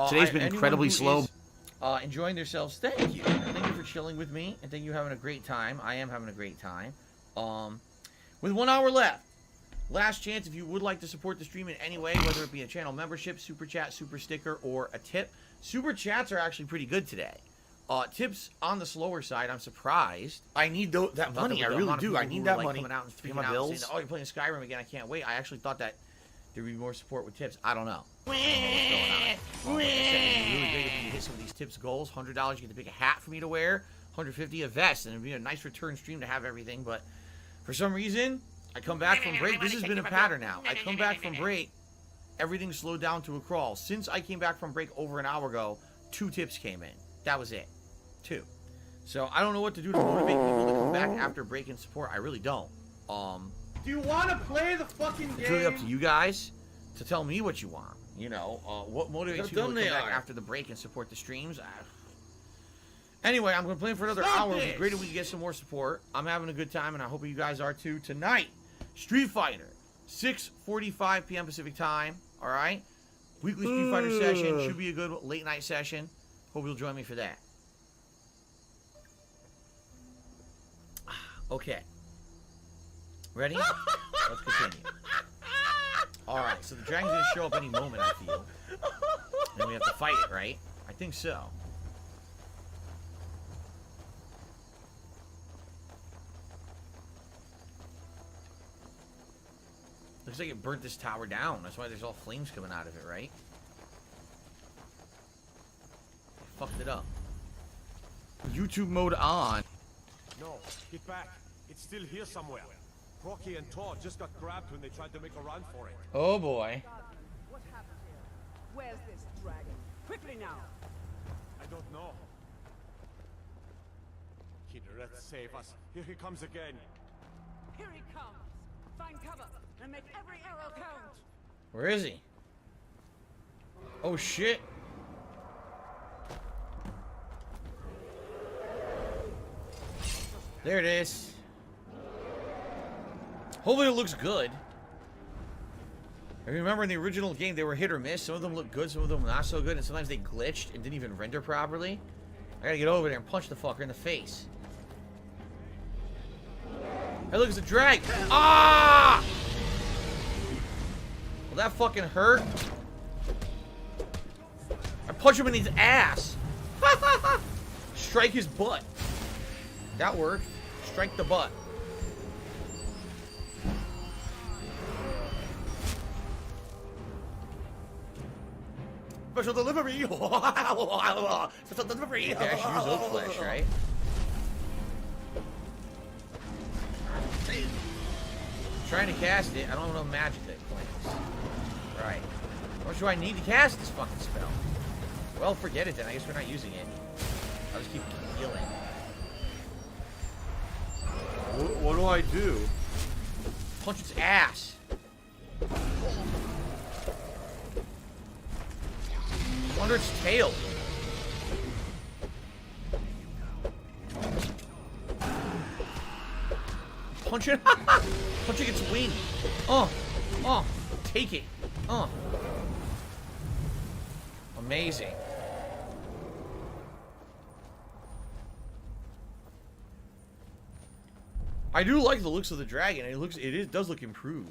A: Today's been incredibly slow.
F: Enjoying themselves, thank you. Thank you for chilling with me, and thank you for having a great time. I am having a great time. With 1 hour left, last chance if you would like to support the stream in any way, whether it be a channel membership, super chat, super sticker, or a tip. Super chats are actually pretty good today. Tips on the slower side, I'm surprised.
A: I need that money. I really do. I need that money.
F: Coming out and
A: to pay
F: freaking
A: my
F: out
A: bills.
F: and saying, oh, you're playing Skyrim again. I can't wait. I actually thought that there'd be more support with tips. I don't know. Like I said, it'd be really great if you hit some of these tips goals. $100, you get to pick a hat for me to wear. $150 a vest, and it'd be a nice return stream to have everything. But for some reason, I come back from break. This has been a pattern now. I come back from break, everything slowed down to a crawl. Since I came back from break over an hour ago, 2 tips came in. That was it. 2. So I don't know what to do to motivate people to come back after break and support. I really don't.
I: Do you want to play the fucking game?
F: It's really up to you guys to tell me what you want. You know, what motivates people to come back after the break and support the streams. Anyway, I'm going to play for another hour. It would be great if we could get some more support. I'm having a good time, and I hope you guys are too. Tonight, Street Fighter, 6:45 p.m. Pacific time. All right? Weekly Street Fighter session. Should be a good late night session. Hope you'll join me for that. Okay. Ready? Let's continue. Alright, so the dragon's going to show up any moment, I feel. And we have to fight it, right? I think so. Looks like it burnt this tower down. That's why there's all flames coming out of it, right? Fucked it up. YouTube mode on.
U: No, get back. It's still here somewhere. Rocky and Todd just got grabbed when they tried to make a run for it.
F: Oh boy.
C: What happened here? Where's this dragon? Quickly now!
U: I don't know. Kidret, save us. Here he comes again.
C: Here he comes! Find cover and make every arrow count!
F: Where is he? Oh shit. There it is. Hopefully it looks good. I remember in the original game they were hit or miss. Some of them looked good, some of them not so good, and sometimes they glitched and didn't even render properly. I gotta get over there and punch the fucker in the face. Hey, look, it's a drag. Ah! Well, that fucking hurt. I punch him in his ass. Strike his butt. That worked. Strike the butt. Special delivery. Special delivery. Okay, I should use Oak Flesh, right? I'm trying to cast it. I don't have no magic that claims. Right. How much do I need to cast this fucking spell? Well, forget it then. I guess we're not using it. I'll just keep healing.
U: What do I do?
F: Punch its ass. Under its tail. Punch it. Punching its wing. Oh. Take it. Amazing. I do like the looks of the dragon. It does look improved.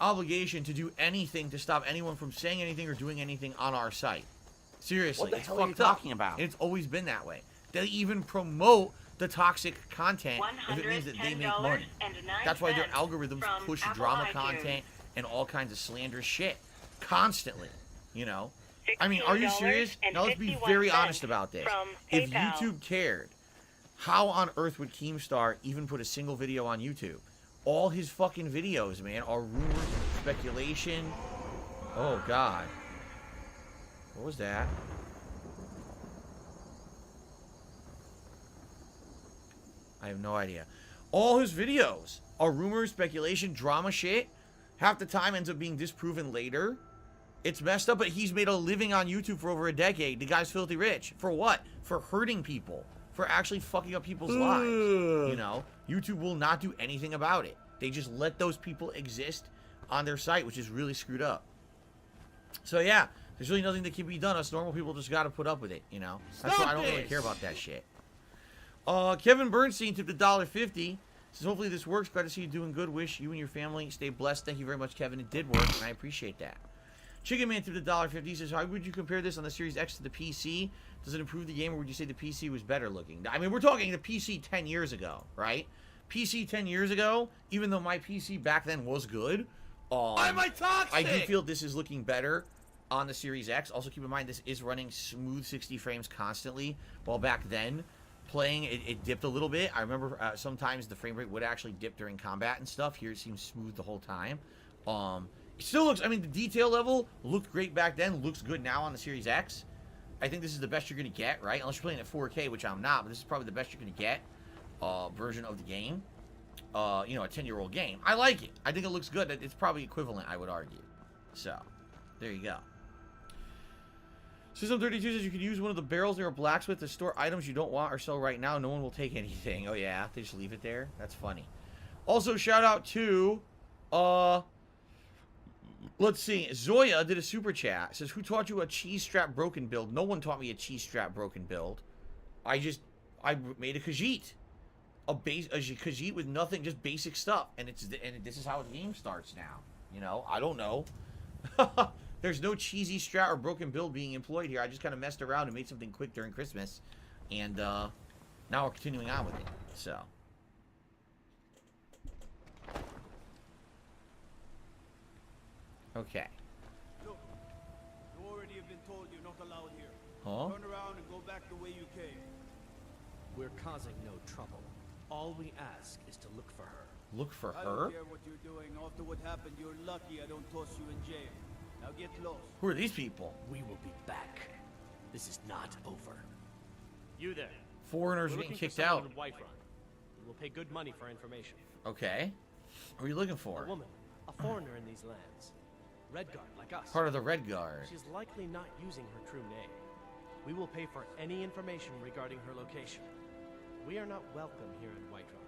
F: obligation to do anything to stop anyone from saying anything or doing anything on our site. Seriously,
J: What the
F: it's
J: hell are you
F: fucked up.
J: talking about?
F: And it's always been that way. They even promote the toxic content if it means that they make money. That's why their algorithms push drama content and all kinds of slanderous shit constantly, you know? I mean, are you serious? Now let's be very honest about this. If YouTube cared, how on earth would Keemstar even put a single video on YouTube? All his fucking videos, man, are rumors, speculation. Oh, God. What was that? I have no idea. All his videos are rumors, speculation, drama shit. Half the time ends up being disproven later. It's messed up, but he's made a living on YouTube for over a decade. The guy's filthy rich. For what? For hurting people. For actually fucking up people's lives. You know? YouTube will not do anything about it. They just let those people exist on their site, which is really screwed up. So yeah, there's really nothing that can be done. Us normal people just gotta put up with it, you know? That's why I don't really care about that shit. Kevin Bernstein tipped $1.50. Says, hopefully this works. Glad to see you doing good. Wish you and your family stay blessed. Thank you very much, Kevin. It did work, and I appreciate that. Chicken Man tipped $1.50. He says, how would you compare this on the Series X to the PC? Does it improve the game, or would you say the PC was better looking? I mean, we're talking the PC 10 years ago, right? PC 10 years ago, even though my PC back then was good, I do feel this is looking better on the Series X. Also, keep in mind, this is running smooth 60 frames constantly, while back then, playing, it dipped a little bit. I remember sometimes the frame rate would actually dip during combat and stuff. Here, it seems smooth the whole time. It still looks, I mean, the detail level looked great back then, looks good now on the Series X. I think this is the best you're going to get, right? Unless you're playing at 4K, which I'm not, but this is probably the best you're going to get version of the game. You know, a 10-year-old game. I like it. I think it looks good. It's probably equivalent, I would argue. So, there you go. System32 says you can use one of the barrels near a blacksmith to store items you don't want or sell right now. No one will take anything. Oh, yeah? They just leave it there? That's funny. Also, shout out to, let's see. Zoya did a super chat. Says, who taught you a cheese strap broken build? No one taught me a cheese strap broken build. I made a Khajiit. A Khajiit with nothing, just basic stuff. And this is how the game starts now. You know, I don't know. There's no cheesy strat or broken build being employed here. I just kind of messed around and made something quick during Christmas. And now we're continuing on with it. So. Okay.
R: Look, you already have been told you're not allowed here.
F: Huh?
R: Turn around and go back the way you came.
G: We're causing no trouble. All we ask is to look for her.
F: Look for
R: I
F: her?
R: don't care what you're doing. After what happened, you're lucky I don't toss you in jail. Now get lost.
F: Who are these people?
G: We will be back. This is not over.
K: You there.
F: Foreigners getting kicked out.
K: We will pay good money for information.
F: Okay. What are you looking for?
G: A woman. A foreigner in these lands. Redguard, like us.
F: Part of the Red Guard.
G: She's likely not using her true name. We will pay for any information regarding her location. We are not welcome here in Whiterun.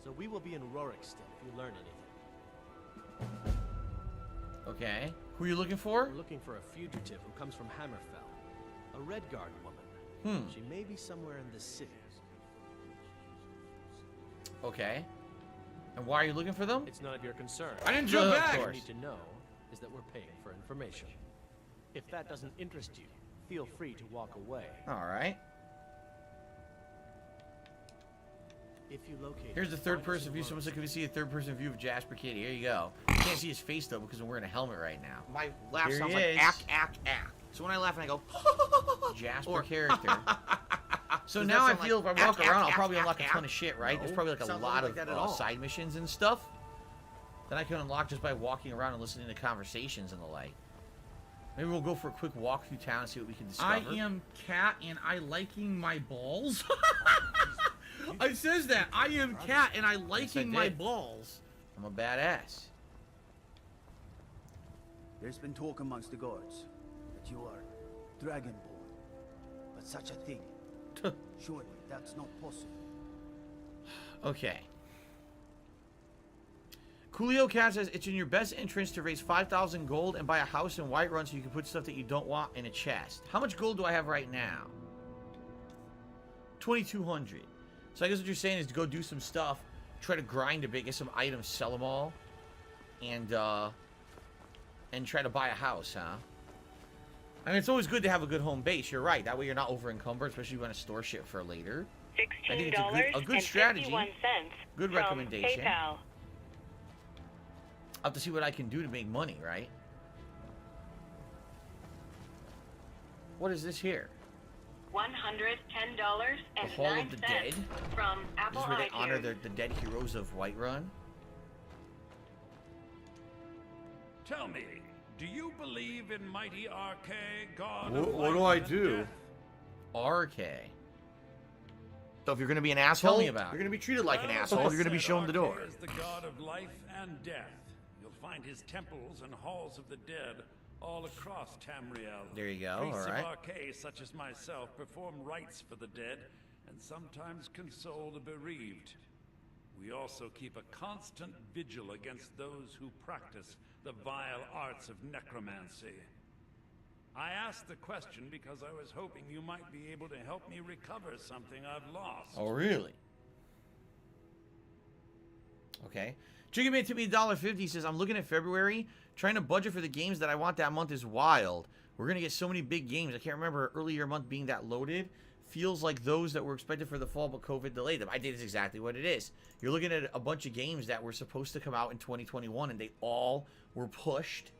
G: So we will be in Rorikstead if you learn anything.
F: Okay. Who are you looking for?
G: We're looking for a fugitive who comes from Hammerfell. A Redguard woman. She may be somewhere in this city.
F: Okay. And why are you looking for them?
G: It's none of your concern.
F: I didn't jump back!
G: All you need to know is that we're paying for information. If that doesn't interest you, feel free to walk away.
F: Alright.
G: If you locate
F: Here's the third-person view. Someone said, can we see a third-person view of Jasper Kitty? Here you go. You can't see his face, though, because I'm wearing a helmet right now.
J: My laugh
F: Here
J: sounds
F: he
J: like
F: is.
J: ack, ack, ack. So when I laugh and I go,
F: Jasper character. So now I feel if I walk around, I'll probably unlock a ton of shit, right? There's probably like a lot of side missions and stuff that I can unlock just by walking around and listening to conversations and the like. Maybe we'll go for a quick walk through town and see what we can discover.
I: I am Cat and I liking my balls. It says that. I am Cat and I liking my balls.
F: I'm a badass.
R: There's been talk amongst the guards that you are Dragonborn. But such a thing, surely that's not possible.
F: Okay. Coolio Cat says, it's in your best interest to raise 5,000 gold and buy a house in Whiterun so you can put stuff that you don't want in a chest. How much gold do I have right now? 2,200. So I guess what you're saying is to go do some stuff, try to grind a bit, get some items, sell them all. and try to buy a house, huh? I mean, it's always good to have a good home base. You're right. That way you're not over encumbered, especially if you want to store shit for later. I think it's a good strategy. Good recommendation.
L: PayPal.
F: I'll have to see what I can do to make money, right? What is this here?
L: $110.09
F: The Hall of the Dead?
L: from Apple
F: This is where they honor
L: iTunes.
F: the dead heroes of Whiterun?
D: Tell me, do you believe in mighty RK, god
J: What,
D: of
J: what do
D: life
J: I
D: and
J: do?
D: death?
F: RK. So if you're gonna be an asshole, Tell me about it. you're gonna be treated like an
D: Well,
F: asshole.
D: as I
F: You're gonna be
D: said,
F: shown the door.
D: RK is the god of life and death. You'll find his temples and halls of the dead all across Tamriel.
F: There you go,
D: Priests
F: alright.
D: of RK, such as myself, perform rites for the dead and sometimes console the bereaved. We also keep a constant vigil against those who practice the vile arts of necromancy. I asked the question because I was hoping you might be able to help me recover something I've lost.
F: Oh, really? Okay. Chicken Man tipped me $1.50. He says, I'm looking at February. Trying to budget for the games that I want that month is wild. We're going to get so many big games. I can't remember earlier month being that loaded. Feels like those that were expected for the fall, but COVID delayed them. I think it's exactly what it is. You're looking at a bunch of games that were supposed to come out in 2021, and they all were pushed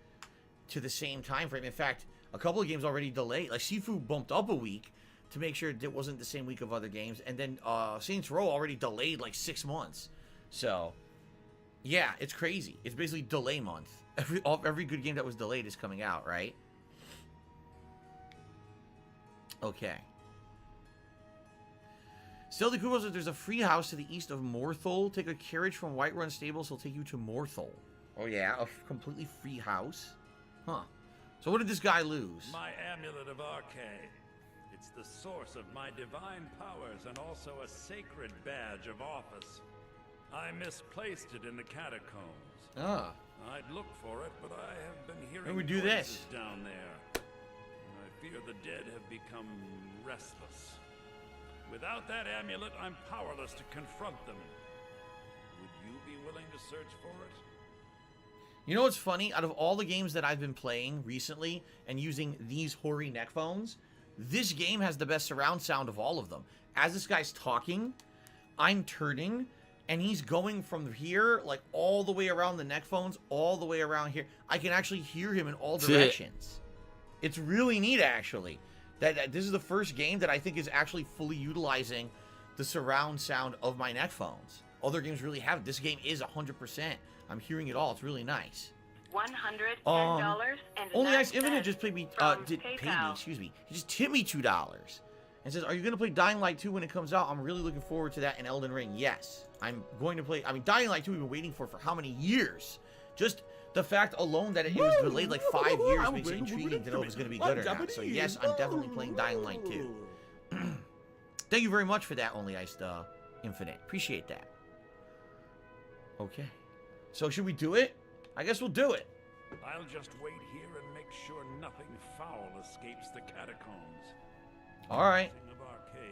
F: to the same time frame. In fact, a couple of games already delayed. Like Sifu bumped up a week to make sure it wasn't the same week of other games, and then Saints Row already delayed like 6 months. So, yeah, it's crazy. It's basically delay month. Every good game that was delayed is coming out, right? Okay. Still, the Kubo says there's a free house to the east of Morthal. Take a carriage from Whiterun Stables. He'll take you to Morthal. Oh, yeah? A completely free house? Huh. So what did this guy lose?
D: My amulet of RK. It's the source of my divine powers and also a sacred badge of office. I misplaced it in the catacombs.
F: Ah.
D: I'd look for it, but I have been hearing
F: Maybe we do
D: voices
F: this.
D: down there. I fear the dead have become restless. Without that amulet, I'm powerless to confront them. Would you be willing to search for it?
F: You know what's funny? Out of all the games that I've been playing recently and using these hoary neck phones, this game has the best surround sound of all of them. As this guy's talking, I'm turning, and he's going from here, like, all the way around the neck phones, all the way around here. I can actually hear him in all directions. It's really neat, actually. That this is the first game that I think is actually fully utilizing the surround sound of my neck phones. Other games really have it. This game is 100%. I'm hearing it all. It's really nice.
L: $110.09
F: Only Ice Infinite just paid me,
L: from
F: paid me,
L: PayPal.
F: excuse me. He just tipped me $2 and says, are you going to play Dying Light 2 when it comes out? I'm really looking forward to that in Elden Ring. Yes, I'm going to play. I mean, Dying Light 2 we've been waiting for how many years? Just the fact alone that it was delayed like 5 years makes it intriguing to know if it's going to be good or not. So yes, I'm definitely playing Dying Light 2. Thank you very much for that, Only Iced Infinite. Appreciate that. Okay. So should we do it? I guess we'll do it.
D: I'll just wait here and make sure nothing foul escapes the catacombs.
F: All right.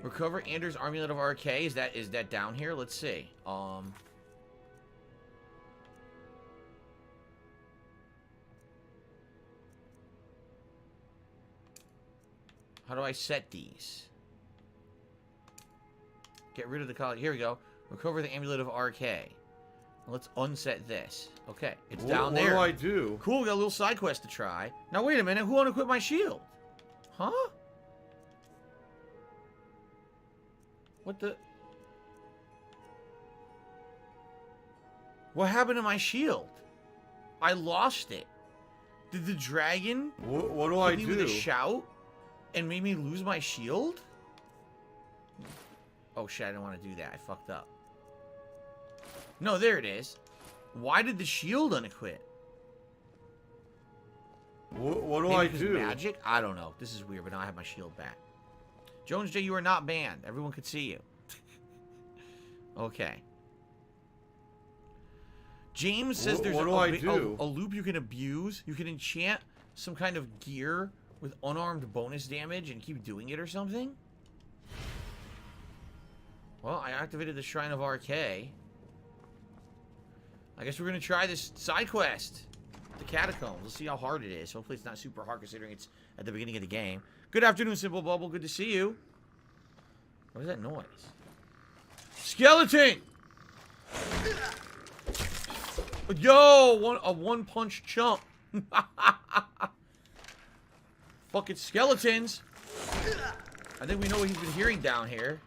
F: Recover Anders' Amulet of RK. Is that down here? Let's see. How do I set these? Get rid of the color. Here we go. Recover the Amulet of RK. Let's unset this. Okay, it's down there.
J: What do I do?
F: Cool, we got a little side quest to try. Now, wait a minute. Who unequipped my shield? Huh? What the? What happened to my shield? I lost it. Did the dragon
J: what do I
F: hit me with a
J: do?
F: shout and made me lose my shield? Oh shit, I didn't want to do that. I fucked up. No, there it is. Why did the shield unequip?
J: What do
F: Maybe
J: I
F: because
J: do?
F: Magic? I don't know. This is weird, but now I have my shield back. Jones J, you are not banned. Everyone could see you. Okay. James says there's
J: what do I do?
F: a loop you can abuse. You can enchant some kind of gear with unarmed bonus damage and keep doing it or something. Well, I activated the Shrine of RK. I guess we're gonna try this side quest. The catacombs. Let's see how hard it is. Hopefully it's not super hard considering it's at the beginning of the game. Good afternoon, Simple Bubble. Good to see you. What is that noise? Skeleton! Yo! A one-punch chump. Fucking skeletons. I think we know what he's been hearing down here.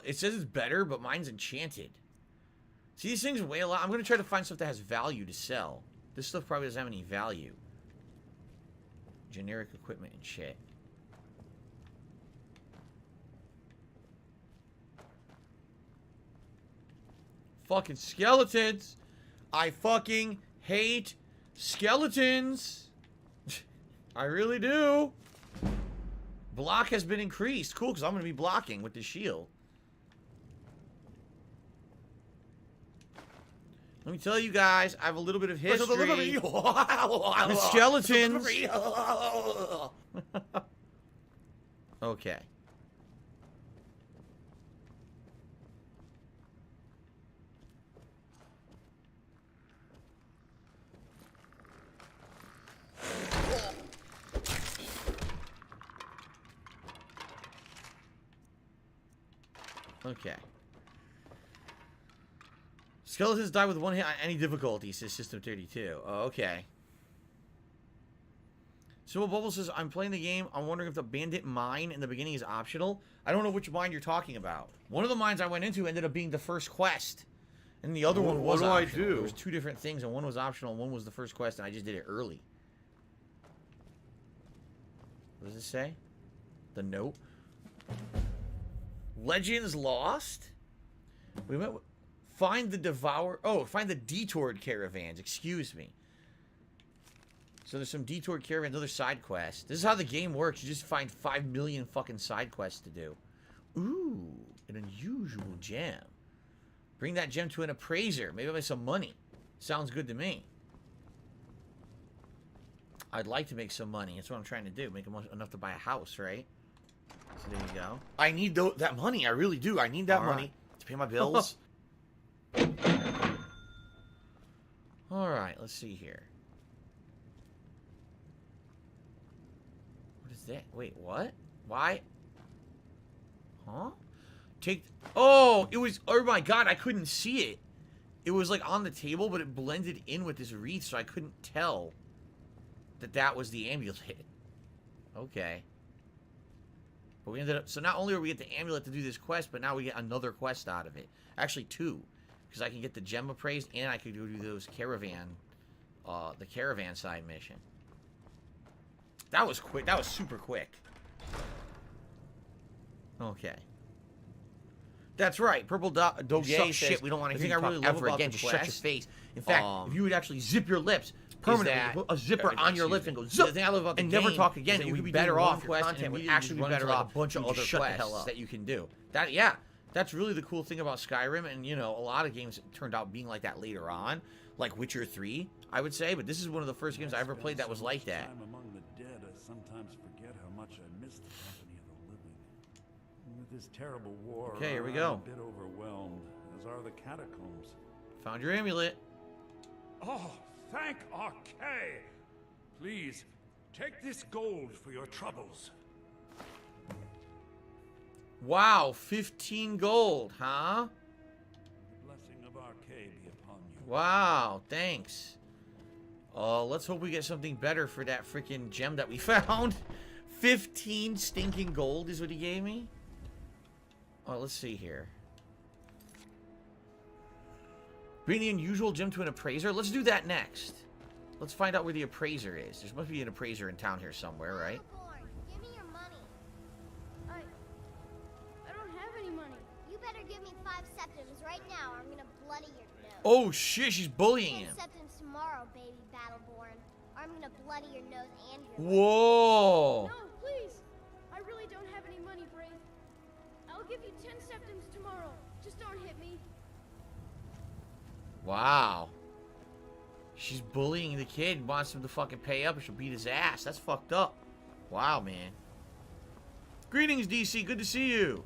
F: It says it's better, but mine's enchanted. See, these things weigh a lot. I'm going to try to find stuff that has value to sell. This stuff probably doesn't have any value. Generic equipment and shit. Fucking skeletons. I fucking hate skeletons. I really do. Block has been increased. Cool, because I'm going to be blocking with the shield. Let me tell you guys, I have a little bit of history with skeletons. Okay. Okay. Skeletons die with one hit on any difficulty, says System 32. Oh, okay. So Bubble says, I'm playing the game. I'm wondering if the bandit mine in the beginning is optional. I don't know which mine you're talking about. One of the mines I went into ended up being the first quest. And the other one was optional. What do I do? There was two different things, and one was optional, and one was the first quest, and I just did it early. What does it say? The note? Legends lost? We went... Find the devour... Oh, find the detoured caravans. Excuse me. So there's some detoured caravans, another side quest. This is how the game works. You just find 5 million fucking side quests to do. Ooh, an unusual gem. Bring that gem to an appraiser. Maybe I'll make some money. Sounds good to me. I'd like to make some money. That's what I'm trying to do. Make enough to buy a house, right? So there you go. I need that money. I really do. I need that money to pay my bills. Alright, let's see here. What is that? Wait, what? Why? Huh? Oh, it was... Oh my god, I couldn't see it. It was like on the table, but it blended in with this wreath, so I couldn't tell that was the amulet. Okay. But we ended up... So not only are we get the amulet to do this quest, but now we get another quest out of it. Actually, 2. Because I can get the gem appraised, and I could go do those caravan... the caravan side mission. That was quick. That was super quick. Okay. That's right. Purple Doge shit. We don't want to hear you talk ever again. Just shut your face. In fact, if you would actually zip your lips permanently, put a zipper on your lips and go zip, the thing I love about and never talk again, and you would be better off. Content would actually be better off. A bunch of other quests that you can do. That that's really the cool thing about Skyrim, and you know, a lot of games turned out being like that later on, like Witcher 3, I would say. But this is one of the first games I ever played that was like that.
D: Among the dead, I sometimes forget how much I miss the company of the living. With this terrible war,
F: okay, here we go.
D: I'm a bit overwhelmed, as are the catacombs.
F: Found your amulet.
D: Oh, thank Archay! Please, take this gold for your troubles.
F: Wow, 15 gold, huh?
D: The blessing of Archay be upon you.
F: Wow, thanks. Let's hope we get something better for that freaking gem that we found. 15 stinking gold is what he gave me. Oh, let's see here. Bring the unusual gem to an appraiser. Let's do that next. Let's find out where the appraiser is. There must be an appraiser in town here somewhere, right?
B: Give me your money. I don't have any money. You better give me 5 septims right now or I'm gonna bloody your nose.
F: Oh shit, she's bullying
B: 10
F: him.
B: septims tomorrow, baby Battleborn. Or I'm gonna bloody your nose and your
F: Whoa!
M: No, please. I really don't have any money, Brave. I'll give you 10 septims tomorrow. Just don't hit me.
F: Wow. She's bullying the kid, wants him to fucking pay up or she'll beat his ass. That's fucked up. Wow, man. Greetings, DC. Good to see you.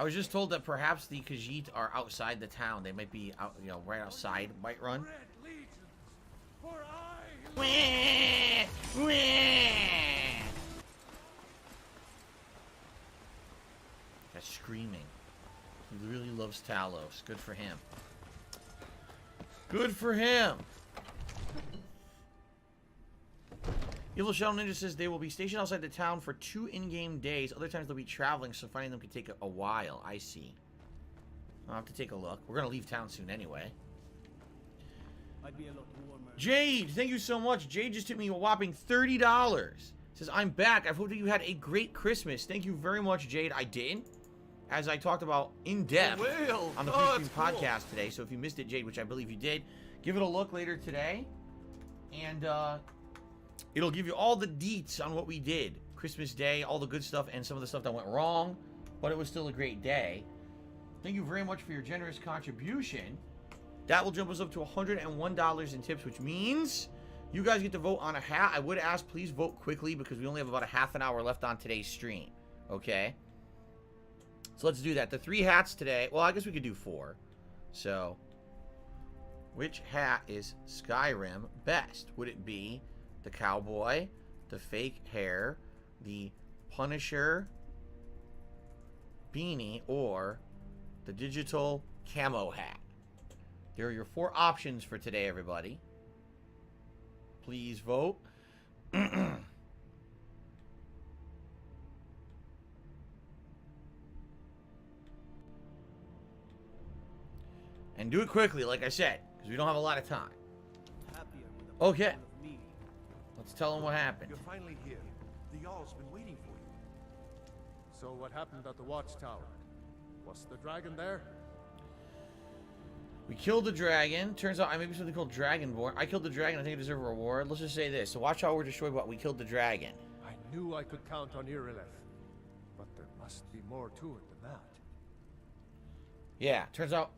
F: I was just told that perhaps the Khajiit are outside the town. They might be out, you know, right outside Whiterun. That's screaming. He really loves Talos. Good for him. Good for him. Evil Shadow Ninja says they will be stationed outside the town for 2 in-game days. Other times they'll be traveling, so finding them could take a while. I see. I'll have to take a look. We're going to leave town soon anyway.
R: I'd be a lot warmer.
F: Jade, thank you so much. Jade just tipped me a whopping $30. Says, I'm back. I hope that you had a great Christmas. Thank you very much, Jade. I did. As I talked about in depth on the pre-stream podcast today. So if you missed it, Jade, which I believe you did, give it a look later today. And it'll give you all the deets on what we did. Christmas Day, all the good stuff, and some of the stuff that went wrong. But it was still a great day. Thank you very much for your generous contribution. That will jump us up to $101 in tips, which means you guys get to vote on a hat. I would ask, please vote quickly because we only have about a half an hour left on today's stream. Okay? So let's do that. The 3 hats today. Well, I guess we could do 4. So, which hat is Skyrim best? Would it be the cowboy, the fake hair, the Punisher beanie, or the digital camo hat? There are your 4 options for today, everybody. Please vote. And do it quickly, like I said, because we don't have a lot of time. Okay. Let's tell them what happened.
O: You're finally here. The Jarl's been waiting for you. So what happened at the watchtower? Was the dragon there?
F: We killed the dragon. Turns out I may be something called Dragonborn. I killed the dragon. I think I deserve a reward. Let's just say this. The watchtower were destroyed, but we killed the dragon.
O: I knew I could count on Irileth. But there must be more to it than that.
F: Yeah, turns out...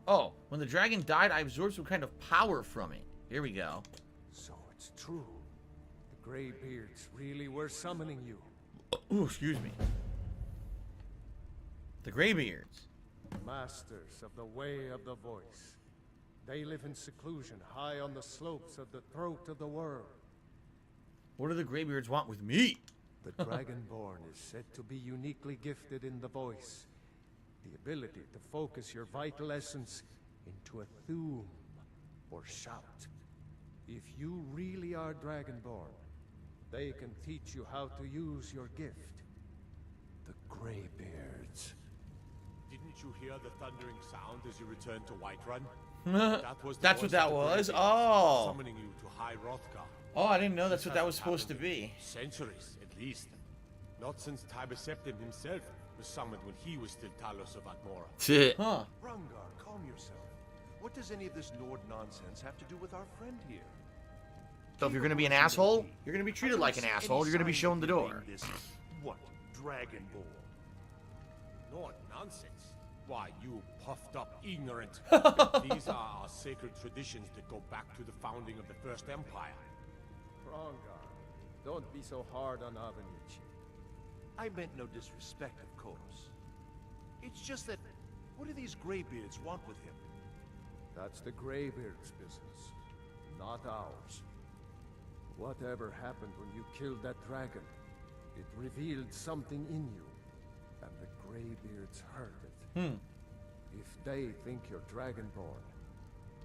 F: Oh, when the dragon died, I absorbed some kind of power from it. Here we go.
O: So it's true. The Greybeards really were summoning you.
F: Ooh, excuse me. The Greybeards.
O: Masters of the way of the voice. They live in seclusion high on the slopes of the throat of the world.
F: What do the Greybeards want with me?
O: The Dragonborn is said to be uniquely gifted in the voice. The ability to focus your vital essence into a thum or shout. If you really are Dragonborn, they can teach you how to use your gift. The Greybeards.
U: Didn't you hear the thundering sound as you returned to Whiterun?
F: That's what that was? Oh.
U: Summoning you to High Hrothgar.
F: Oh, I didn't know that's what that was supposed to be.
U: Centuries, at least. Not since Tiber Septim himself was summoned when he was still Talos of Atmora.
F: Huh.
S: Rungar, calm yourself. What does any of this Nord nonsense have to do with our friend here?
F: So if you're gonna be an asshole, you're gonna be treated like an asshole. You're gonna be shown the door.
S: This, what, Dragonborn?
U: Nord nonsense. Why, you puffed up ignorant. These are our sacred traditions that go back to the founding of the First Empire.
O: Rongar, don't be so hard on Avenucci.
S: I meant no disrespect, of course. It's just that, what do these Greybeards want with him?
O: That's the Greybeards' business, not ours. Whatever happened when you killed that dragon, it revealed something in you, and the Greybeards heard it. If they think you're Dragonborn,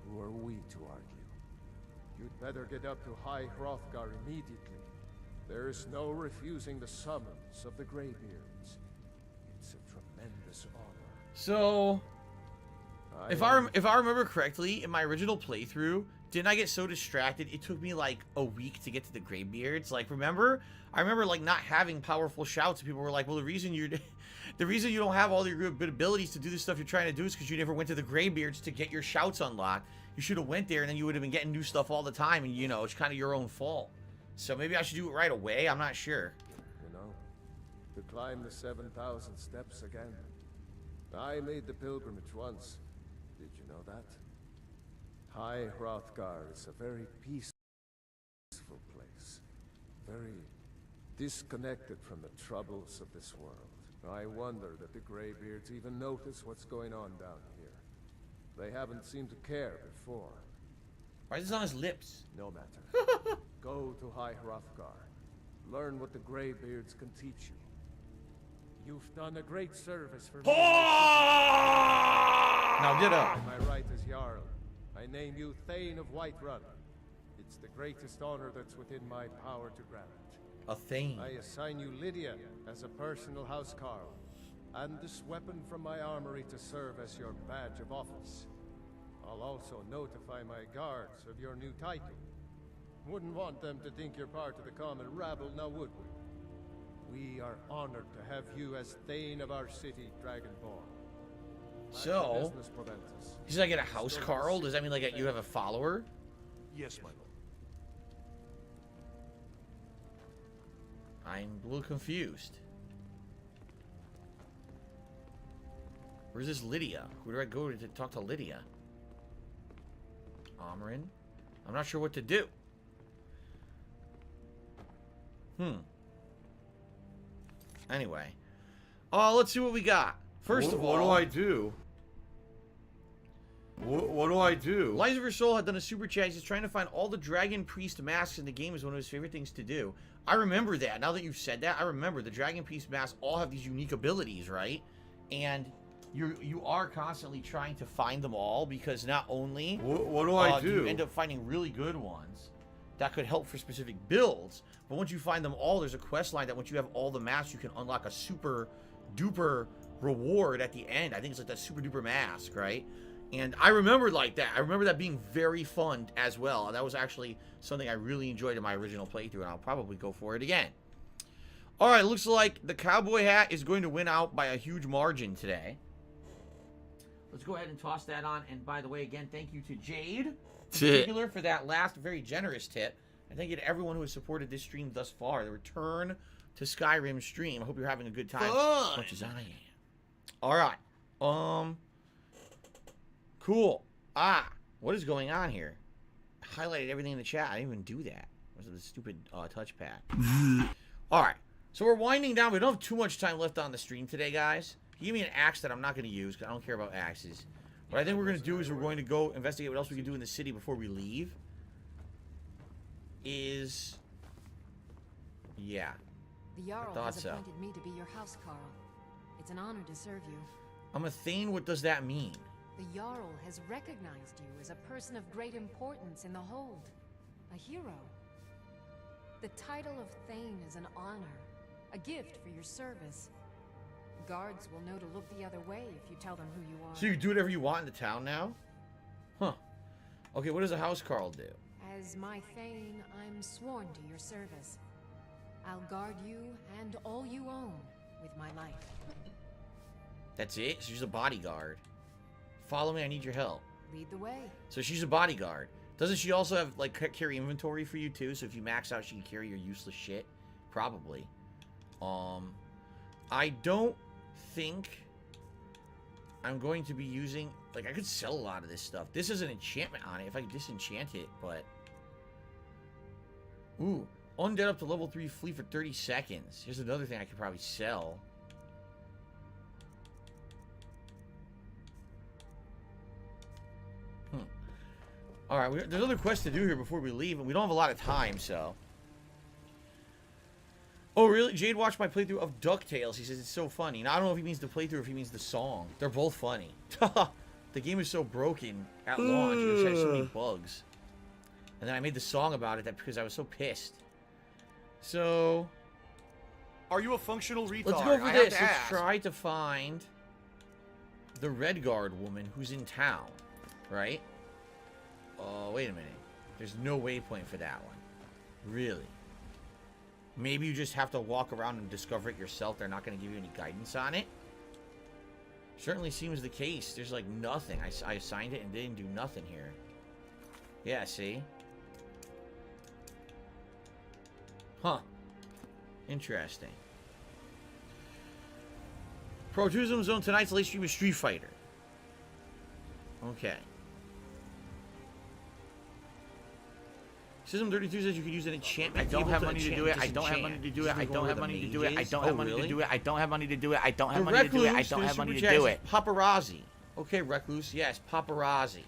O: who are we to argue? You'd better get up to High Hrothgar immediately. There's no refusing the summons of the Greybeards. It's a tremendous honor.
F: So, if I remember correctly, in my original playthrough, didn't I get so distracted? It took me like a week to get to the Greybeards. Like, remember? I remember like not having powerful shouts, and people were like, "Well, the reason you don't have all your good abilities to do the stuff you're trying to do is because you never went to the Greybeards to get your shouts unlocked. You should have went there, and then you would have been getting new stuff all the time. And you know, it's kind of your own fault. So maybe I should do it right away. I'm not sure.
O: You know, to climb the 7,000 steps again. I made the pilgrimage once. Did you know that? High Hrothgar is a very peaceful place. Very disconnected from the troubles of this world. I wonder that the Greybeards even notice what's going on down here. They haven't seemed to care before.
F: Why is this on his lips?
O: No matter. Go to High Hrothgar. Learn what the Greybeards can teach you. You've done a great service for me.
F: Now get up.
O: My right as Jarl. I name you Thane of Whiterun. It's the greatest honor that's within my power to grant.
F: A Thane.
O: I assign you Lydia as a personal housecarl, and this weapon from my armory to serve as your badge of office. I'll also notify my guards of your new title. Wouldn't want them to think you're part of the common rabble, now would we? We are honored to have you as Thane of our city, Dragonborn.
F: So, does I get a house, Carl? Does that mean like you have a follower?
U: Yes, my lord.
F: I'm a little confused. Where's this Lydia? Where do I go to talk to Lydia? Amarin? I'm not sure what to do. Anyway. Oh, let's see what we got. First of all,
J: what do I do? What do I do?
F: Lies of Her Soul had done a super chat. He's trying to find all the Dragon Priest masks in the game is one of his favorite things to do. I remember that. Now that you've said that, I remember the Dragon Priest masks all have these unique abilities, right? And you are constantly trying to find them all because not only
J: what do I do?
F: You end up finding really good ones that could help for specific builds, but once you find them all, there's a quest line that once you have all the masks, you can unlock a super duper reward at the end. I think it's like that super duper mask, right? And I remember like that. I remember that being very fun as well. And that was actually something I really enjoyed in my original playthrough, and I'll probably go for it again. All right, looks like the cowboy hat is going to win out by a huge margin today. Let's go ahead and toss that on. And by the way, again, thank you to Jade in particular for that last very generous tip. And thank you to everyone who has supported this stream thus far. The return to Skyrim stream. I hope you're having a good time as much as I am. All right. Cool. What is going on here? I highlighted everything in the chat. I didn't even do that. What's the stupid touchpad? All right. So we're winding down. We don't have too much time left on the stream today, guys. Give me an axe that I'm not going to use because I don't care about axes. What I think we're going to do is we're going to go investigate what else we can do in the city before we leave. Yeah.
H: The Jarl has appointed me to be your housecarl. It's an honor to serve you.
F: I'm a Thane. What does that mean?
H: The Jarl has recognized you as a person of great importance in the Hold. A hero. The title of Thane is an honor. A gift for your service. Guards will know to look the other way if you tell them who you are.
F: So you can do whatever you want in the town now? Huh. Okay, what does a housecarl do?
H: As my Thane, I'm sworn to your service. I'll guard you and all you own with my life.
F: That's it? So she's a bodyguard. Follow me, I need your help.
H: Lead the way.
F: So she's a bodyguard. Doesn't she also have, like, carry inventory for you, too? So if you max out, she can carry your useless shit? Probably. I don't think I'm going to be using... Like, I could sell a lot of this stuff. This is an enchantment on it, if I could disenchant it, but... Ooh. Undead up to level 3 flee for 30 seconds. Here's another thing I could probably sell. Alright, there's other quests to do here before we leave, and we don't have a lot of time, so... Oh, really? Jade watched my playthrough of DuckTales. He says it's so funny. Now, I don't know if he means the playthrough or if he means the song. They're both funny. The game is so broken at launch. It just had so many bugs. And then I made the song about it because I was so pissed. So...
J: Are you a functional retard?
F: Let's go for this. Let's try to find the Redguard woman who's in town. Right? Oh, wait a minute. There's no waypoint for that one. Really? Maybe you just have to walk around and discover it yourself. They're not going to give you any guidance on it. Certainly seems the case. There's like nothing. I assigned it and didn't do nothing here. Yeah, see? Huh. Interesting. Pro Tourism Zone tonight's late stream is Street Fighter. Okay. System 32 says you could use an enchantment.
A: I don't have money to do it. I don't have money to do it. I don't have money to do it. I don't have money to do it. I don't have money to do it. I don't have money to do it. I don't have money to do it.
F: Paparazzi. Okay, Recluse. Yes, paparazzi.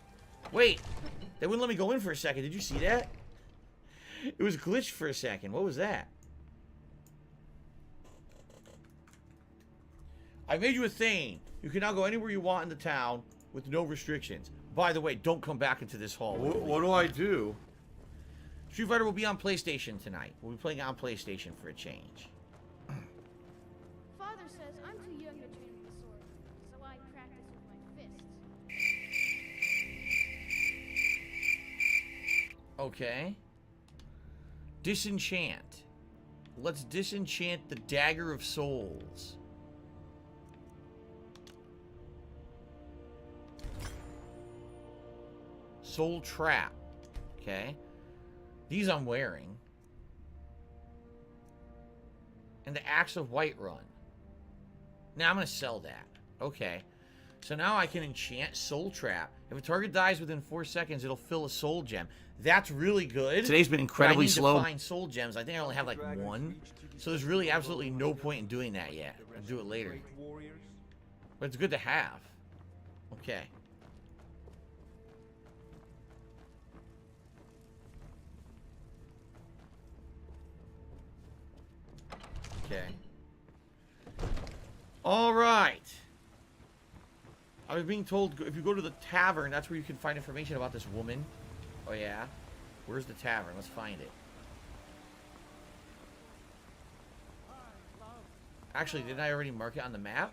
F: Wait, they wouldn't let me go in for a second. Did you see that? It was glitched for a second. What was that? I made you a thing. You can now go anywhere you want in the town with no restrictions. By the way, don't come back into this hall.
A: What do I do?
F: Street Fighter will be on PlayStation tonight. We'll be playing on PlayStation for a change.
M: Father says I'm too young to train with the sword, so I practice with my fists.
F: Okay. Disenchant. Let's disenchant the Dagger of Souls. Soul Trap. Okay. These I'm wearing. And the Axe of Whiterun. Now I'm going to sell that. Okay. So now I can enchant Soul Trap. If a target dies within 4 seconds, it'll fill a soul gem. That's really good.
A: Today's been incredibly slow.
F: I need to find soul gems. I think I only have like 1. So there's really absolutely no point in doing that yet. I'll do it later. But it's good to have. Okay. Okay. All right. I was being told if you go to the tavern, that's where you can find information about this woman. Oh, yeah? Where's the tavern? Let's find it. Actually, didn't I already mark it on the map?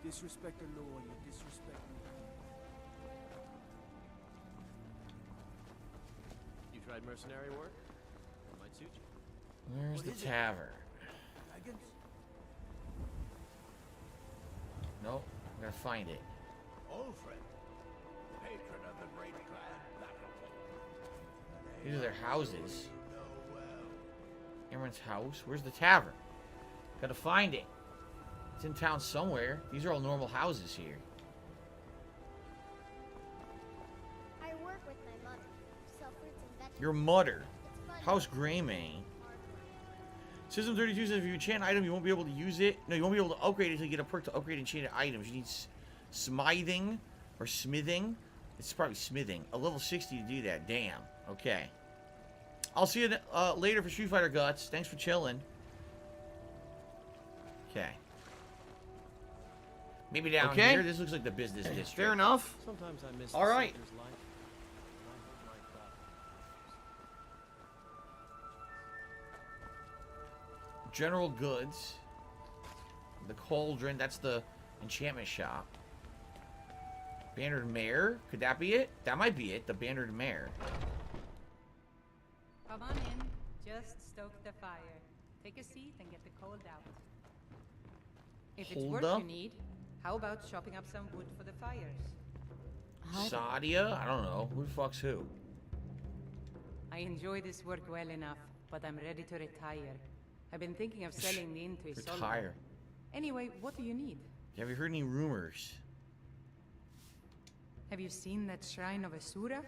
R: Disrespect the law, you disrespect me.
K: You tried mercenary work? That might suit you.
F: Where's the tavern?
R: Dragons?
F: Nope. I'm gonna find it.
S: Old friend, patron of the great clan battle.
F: These are their houses. Everyone's house. Where's the tavern? Gotta find it. It's in town somewhere. These are all normal houses here.
B: I work with my mother. Sell fruits and vegetables.
F: Your mother. House Greymane. System 32 says if you enchant an item, you won't be able to use it. No, you won't be able to upgrade it until you get a perk to upgrade enchanted items. You need smithing or smithing. It's probably smithing. A level 60 to do that. Damn. Okay. I'll see you later for Street Fighter Guts. Thanks for chilling. Okay. Maybe down here. This looks like the business district.
A: Fair enough.
K: Sometimes I miss
F: all right. General Goods. The Cauldron. That's the enchantment shop. Bannered Mare. Could that be it? That might be it. The Bannered Mare.
N: Come on in. Just stoke the fire. Take a seat and get the cold out. If it's work you need, how about chopping up some wood for the fires?
F: Sadia? I don't know. Who the fuck's who?
N: I enjoy this work well enough, but I'm ready to retire. I've been thinking of selling the inn to Isolde.
F: Retire.
N: Anyway, what do you need?
F: Have you heard any rumors?
N: Have you seen that shrine of Asura?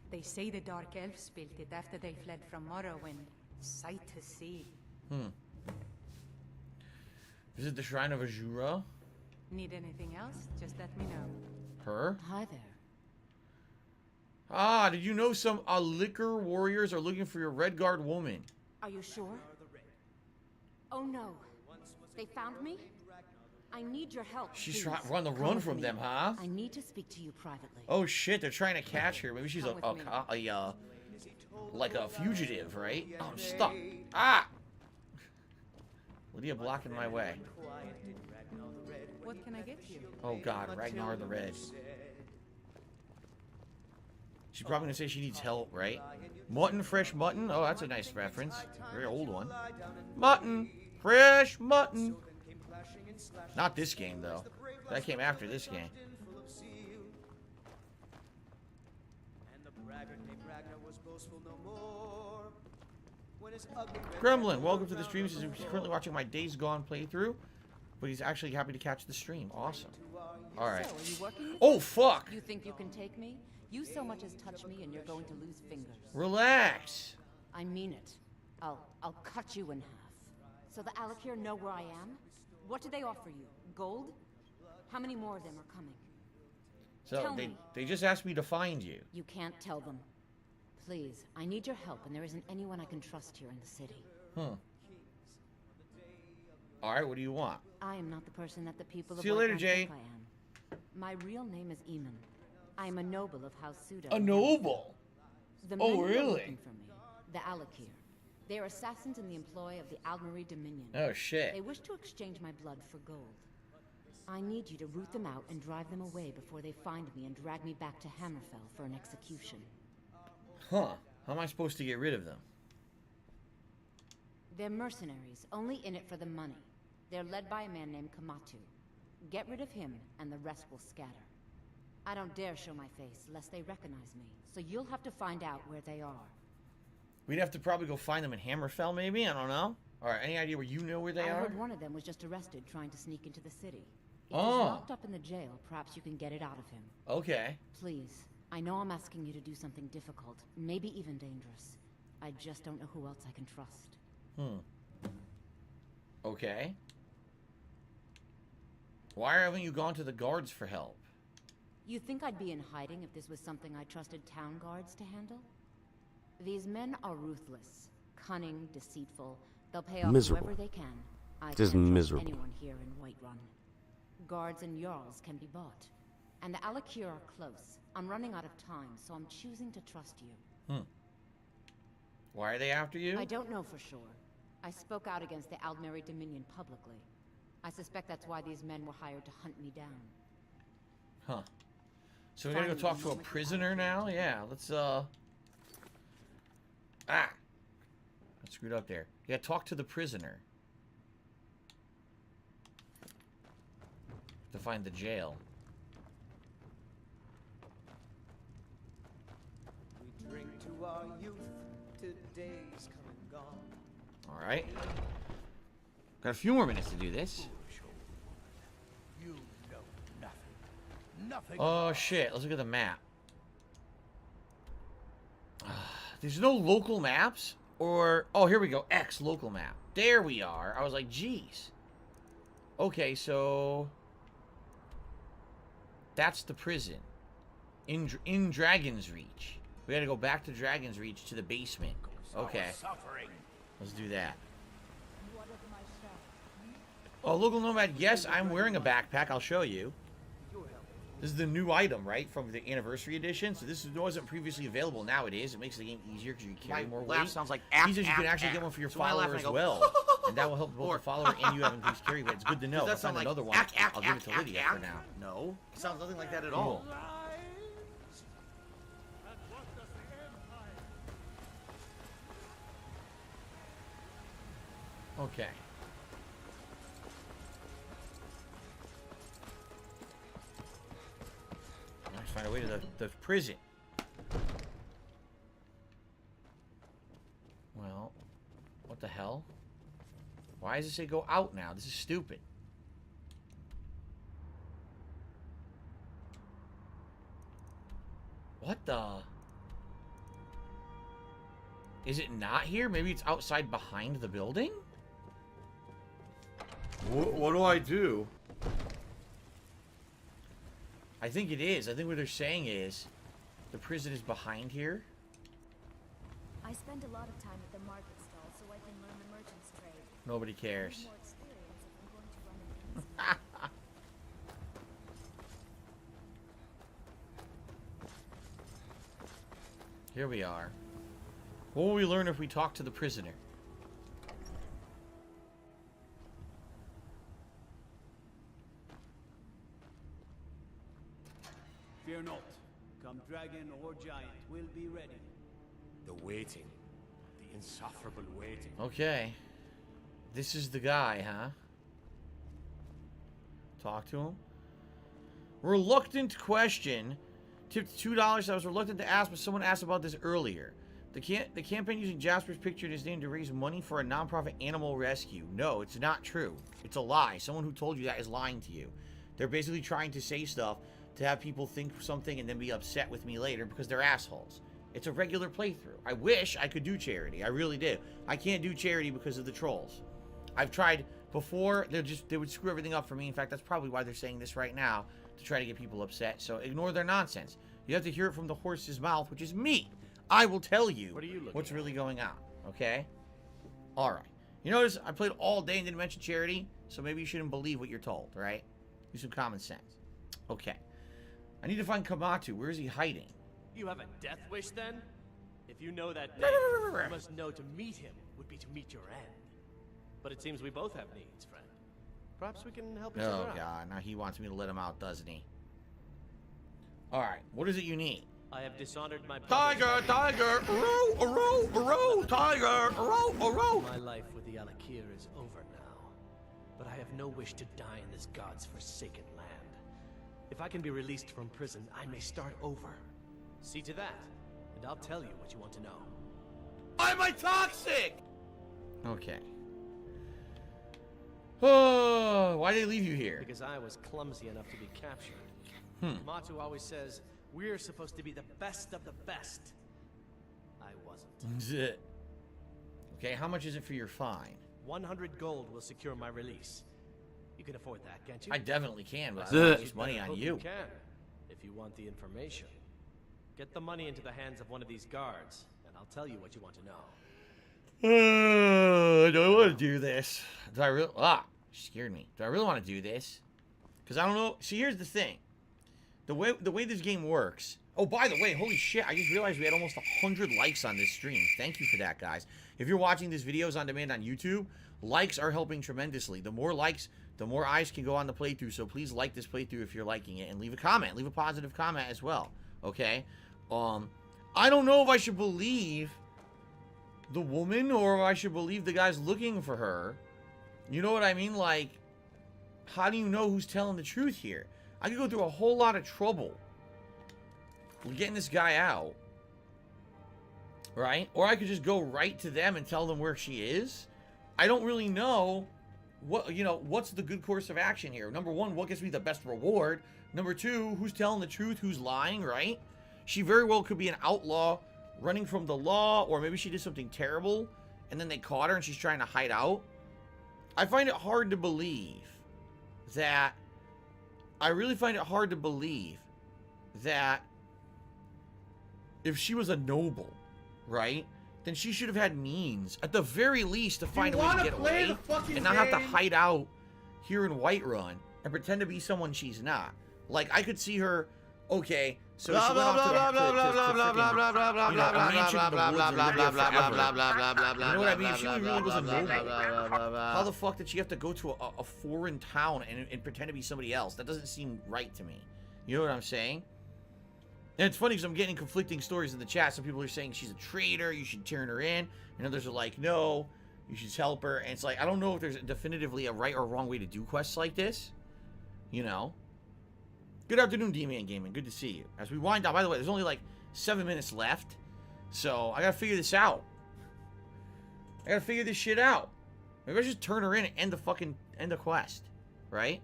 N: They say the Dark Elves built it after they fled from Morrowind. Sight to see.
F: Is it the Shrine of Azura?
N: Need anything else? Just let me know.
F: Her?
N: Hi there.
F: Ah, did you know some liquor warriors are looking for your Red Guard woman?
H: Are you sure? Oh no. They found me? I need your help.
F: She's trying to run the run from them, huh?
H: I need to speak to you privately.
F: Oh shit, they're trying to catch her. Maybe she's like a fugitive, right? Oh, I'm stuck. Ah! Lydia blocking my way.
N: What can I get you?
F: Oh god, Ragnar the Red. She's probably gonna say she needs help, right? Mutton, fresh mutton. Oh, that's a nice reference. Very old one. Mutton, fresh mutton. Not this game though. That came after this game. Gremlin, welcome to the stream. He's currently watching my Days Gone playthrough, but he's actually happy to catch the stream. Awesome. All right.
H: So, are you working with
F: Oh fuck!
H: You think you can take me?
W: You so much as touch me and you're going to lose fingers.
F: Relax.
W: I mean it. I'll cut you in half. So the Alakir know where I am? What do they offer you? Gold? How many more of them are coming?
F: So
W: Tell me.
F: they just asked me to find you.
W: You can't tell them. Please, I need your help, and there isn't anyone I can trust here in the city.
F: Alright, what do you want?
W: I am not the person that the people of
F: See you later,
W: Whiterun
F: Jay.
W: think I am. My real name is Eamon. I am a noble of House Suda.
F: A noble?
W: The
F: Oh,
W: men who are
F: really?
W: looking for me, the Alakir. They are assassins in the employ of the Aldmeri Dominion.
F: Oh, shit.
W: They wish to exchange my blood for gold. I need you to root them out and drive them away before they find me and drag me back to Hammerfell for an execution.
F: Huh. How am I supposed to get rid of them?
W: They're mercenaries, only in it for the money. They're led by a man named Kamatu. Get rid of him, and the rest will scatter. I don't dare show my face, lest they recognize me, so you'll have to find out where they are.
F: We'd have to probably go find them in Hammerfell, maybe? I don't know. Alright, any idea where you know where they
W: I
F: are?
W: heard one of them was just arrested trying to sneak into the city. If
F: Oh.
W: he's locked up in the jail, perhaps you can get it out of him.
F: Okay.
W: Please, I know I'm asking you to do something difficult, maybe even dangerous. I just don't know who else I can trust.
F: Okay. Why haven't you gone to the guards for help?
W: You think I'd be in hiding if this was something I trusted town guards to handle? These men are ruthless, cunning, deceitful. They'll pay off
P: Miserable.
W: whoever they can. I
P: Just
W: can't trust
P: miserable.
W: anyone here in Whiterun. Guards and Jarls can be bought. And the Alakir are close. I'm running out of time, so I'm choosing to trust you.
F: Why are they after you?
W: I don't know for sure. I spoke out against the Aldmeri Dominion publicly. I suspect that's why these men were hired to hunt me down.
F: Huh. So we gotta go talk to a prisoner now? Yeah, let's, I screwed up there. Yeah, talk to the prisoner. To find the jail.
C: We drink to our youth, today's come and gone.
F: Alright. Got a few more minutes to do this.
D: You know nothing. Nothing.
F: Oh shit, let's look at the map. There's no local maps? Or, oh, here we go. X, local map. There we are. I was like, geez. Okay, so... That's the prison. In Dragon's Reach. We gotta go back to Dragon's Reach to the basement. Okay. Let's do that. Oh, local nomad. Yes, I'm wearing a backpack. I'll show you. This is the new item, right? From the anniversary edition. So this wasn't previously available. Now it is. It makes the game easier because you carry more weight.
A: Sounds like
F: He says you can actually get one for your follower as well. And that will help both the follower and you have increased carry weight. It's good to know. If I find another one, I'll give it to Lydia for now.
A: No, it sounds nothing like that at
F: Cool.
A: all.
F: Okay. Let's find a way to the prison. Well, what the hell? Why does it say go out now? This is stupid. What the? Is it not here? Maybe it's outside behind the building?
J: What do I do?
F: I think it is. I think what they're saying is the prison is behind here.
B: I spend a lot of time at the market stall so I can learn the merchant's trade.
F: Nobody cares.
B: More experience if I'm going to run a business.
F: Here we are. What will we learn if we talk to the prisoner?
R: Fear not. Come dragon or giant, we'll be ready.
U: The waiting. The insufferable waiting.
F: Okay. This is the guy, huh? Talk to him. Reluctant question. Tipped $2. I was reluctant to ask, but someone asked about this earlier. The campaign using Jasper's picture in his name to raise money for a nonprofit animal rescue. No, it's not true. It's a lie. Someone who told you that is lying to you. They're basically trying to say stuff to have people think something and then be upset with me later because they're assholes. It's a regular playthrough. I wish I could do charity. I really do. I can't do charity because of the trolls. I've tried before. They would screw everything up for me. In fact, that's probably why they're saying this right now, to try to get people upset. So ignore their nonsense. You have to hear it from the horse's mouth, which is me. I will tell you what's really going on. Okay? All right. You notice I played all day and didn't mention charity, so maybe you shouldn't believe what you're told, right? Use some common sense. Okay. I need to find Kamatu. Where is he hiding?
G: You have a death wish, then? If you know that name, you must know to meet him would be to meet your end. But it seems we both have needs, friend. Perhaps we can help each other out.
F: Oh, God. Now he wants me to let him out, doesn't he? All right. What is it you need?
G: I have dishonored my
F: Tiger, tiger, tiger,
G: My life with the Alakir is over now, but I have no wish to die in this god's forsaken land. If I can be released from prison, I may start over. See to that, and I'll tell you what you want to know.
F: Am I toxic? Okay. Oh, why did they leave you here?
G: Because I was clumsy enough to be captured. Matu always says, we're supposed to be the best of the best. I wasn't.
F: Okay, how much is it for your fine?
G: 100 gold will secure my release. You can afford that, can't you?
F: I definitely can, but I don't waste money on you.
G: You can, if you want the information. Get the money into the hands of one of these guards, and I'll tell you what you want to know.
F: Do I want to do this? Do I really? Scared me. Do I really want to do this? Because I don't know. See, here's the thing. The way this game works. Oh, by the way, holy shit! I just realized we had almost 100 likes on this stream. Thank you for that, guys. If you're watching these videos on demand on YouTube, likes are helping tremendously. The more likes, the more eyes can go on the playthrough. So please like this playthrough if you're liking it, and leave a comment. Leave a positive comment as well. Okay. I don't know if I should believe the woman or if I should believe the guy's looking for her. You know what I mean? Like, how do you know who's telling the truth here? I could go through a whole lot of trouble getting this guy out, right? Or I could just go right to them and tell them where she is. I don't really know what's the good course of action here. Number one, what gets me the best reward? Number two, who's telling the truth, who's lying, right? She very well could be an outlaw running from the law, or maybe she did something terrible and then they caught her and she's trying to hide out. I find it hard to believe that if she was a noble, right, then she should have had means, at the very least, to find a way to get away and not have to hide out here in Whiterun and pretend to be someone she's not. Like, I could see her, okay, so she went off to a mansion in the woods and lived there forever. You know what I mean? If she really was a noble, how the fuck did she have to go to a foreign town and pretend to be somebody else? That doesn't seem right to me. You know what I'm saying? And it's funny because I'm getting conflicting stories in the chat. Some people are saying she's a traitor, you should turn her in. And others are like, no, you should help her. And it's like, I don't know if there's definitively a right or wrong way to do quests like this. You know? Good afternoon, D-Man Gaming. Good to see you. As we wind down, by the way, there's only like 7 minutes left. So, I gotta figure this out. I gotta figure this shit out. Maybe I just turn her in and end the quest. Right?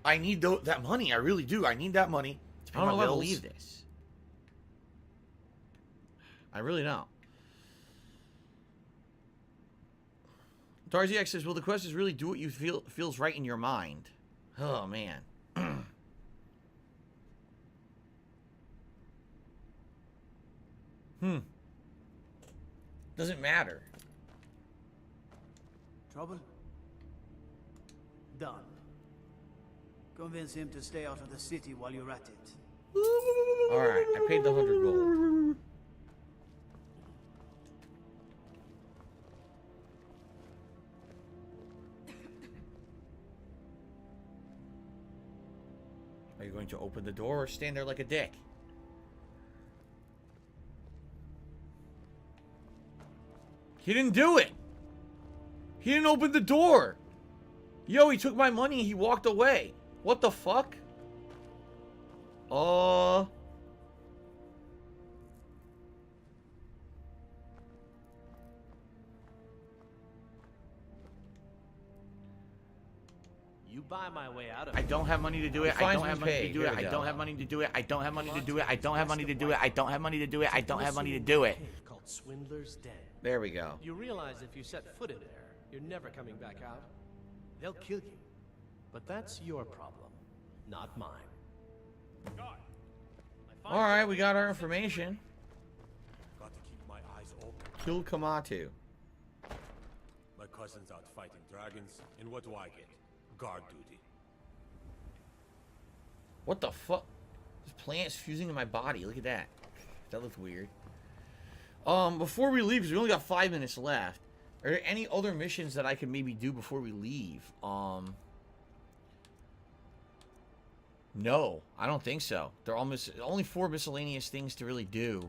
F: I need that money. I really do. I need that money to pay my bills. I don't know if I believe this. I really don't. Darzyx says, will the quest is really do what you feels right in your mind? Oh, man. Doesn't matter.
R: Trouble? Done. Convince him to stay out of the city while you're at it.
F: Alright, I paid the 100 gold. Are you going to open the door or stand there like a dick? He didn't do it. He didn't open the door. Yo, he took my money and he walked away. What the fuck?
G: You buy my way out of
A: I
G: it.
A: don't have money to do it. I
F: Fines
A: don't have
F: we
A: money
F: pay.
A: to do
F: Here
A: it.
F: we
A: I
F: go.
A: don't have money to do it. I don't have money to do it. I don't have money to do it. I don't have money to do it. I don't have money to do it.
G: Called Swindler's Den.
F: There we go.
G: You realize if you set foot in there, you're never coming back out. They'll kill you. But that's your problem, not mine.
F: All right, we got our information.
U: Got to keep my eyes open.
F: Kill Kamatu.
U: My cousin's out fighting dragons, and what do I get? Guard duty.
F: What the fuck? This plant's fusing in my body. Look at that. That looks weird. Before we leave, because we only got 5 minutes left, are there any other missions that I can maybe do before we leave? No, I don't think so. They're almost only 4 miscellaneous things to really do.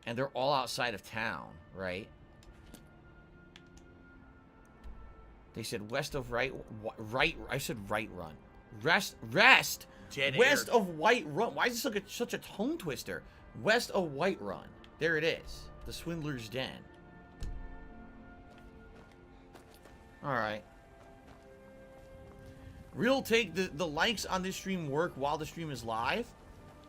F: And they're all outside of town, right? They said west of right, I said right run. Rest,
A: Dead
F: west
A: air.
F: of White Run. Why is this such a tongue twister? West of White Run. There it is. The Swindler's Den. Alright. Real take, the likes on this stream work while the stream is live.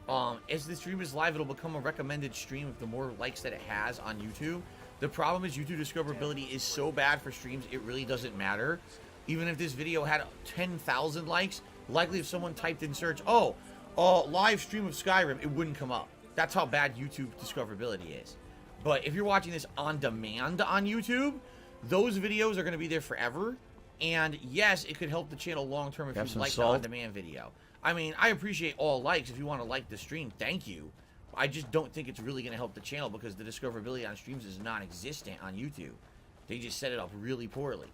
F: As the stream is live, it'll become a recommended stream of the more likes that it has on YouTube. The problem is YouTube discoverability is so bad for streams, it really doesn't matter. Even if this video had 10,000 likes, likely if someone typed in search, live stream of Skyrim, it wouldn't come up. That's how bad YouTube discoverability is. But if you're watching this on demand on YouTube, those videos are going to be there forever. And yes, it could help the channel long term if you like the on-demand video. I mean, I appreciate all likes. If you want to like the stream, thank you. I just don't think it's really going to help the channel because the discoverability on streams is non-existent on YouTube. They just set it up really poorly.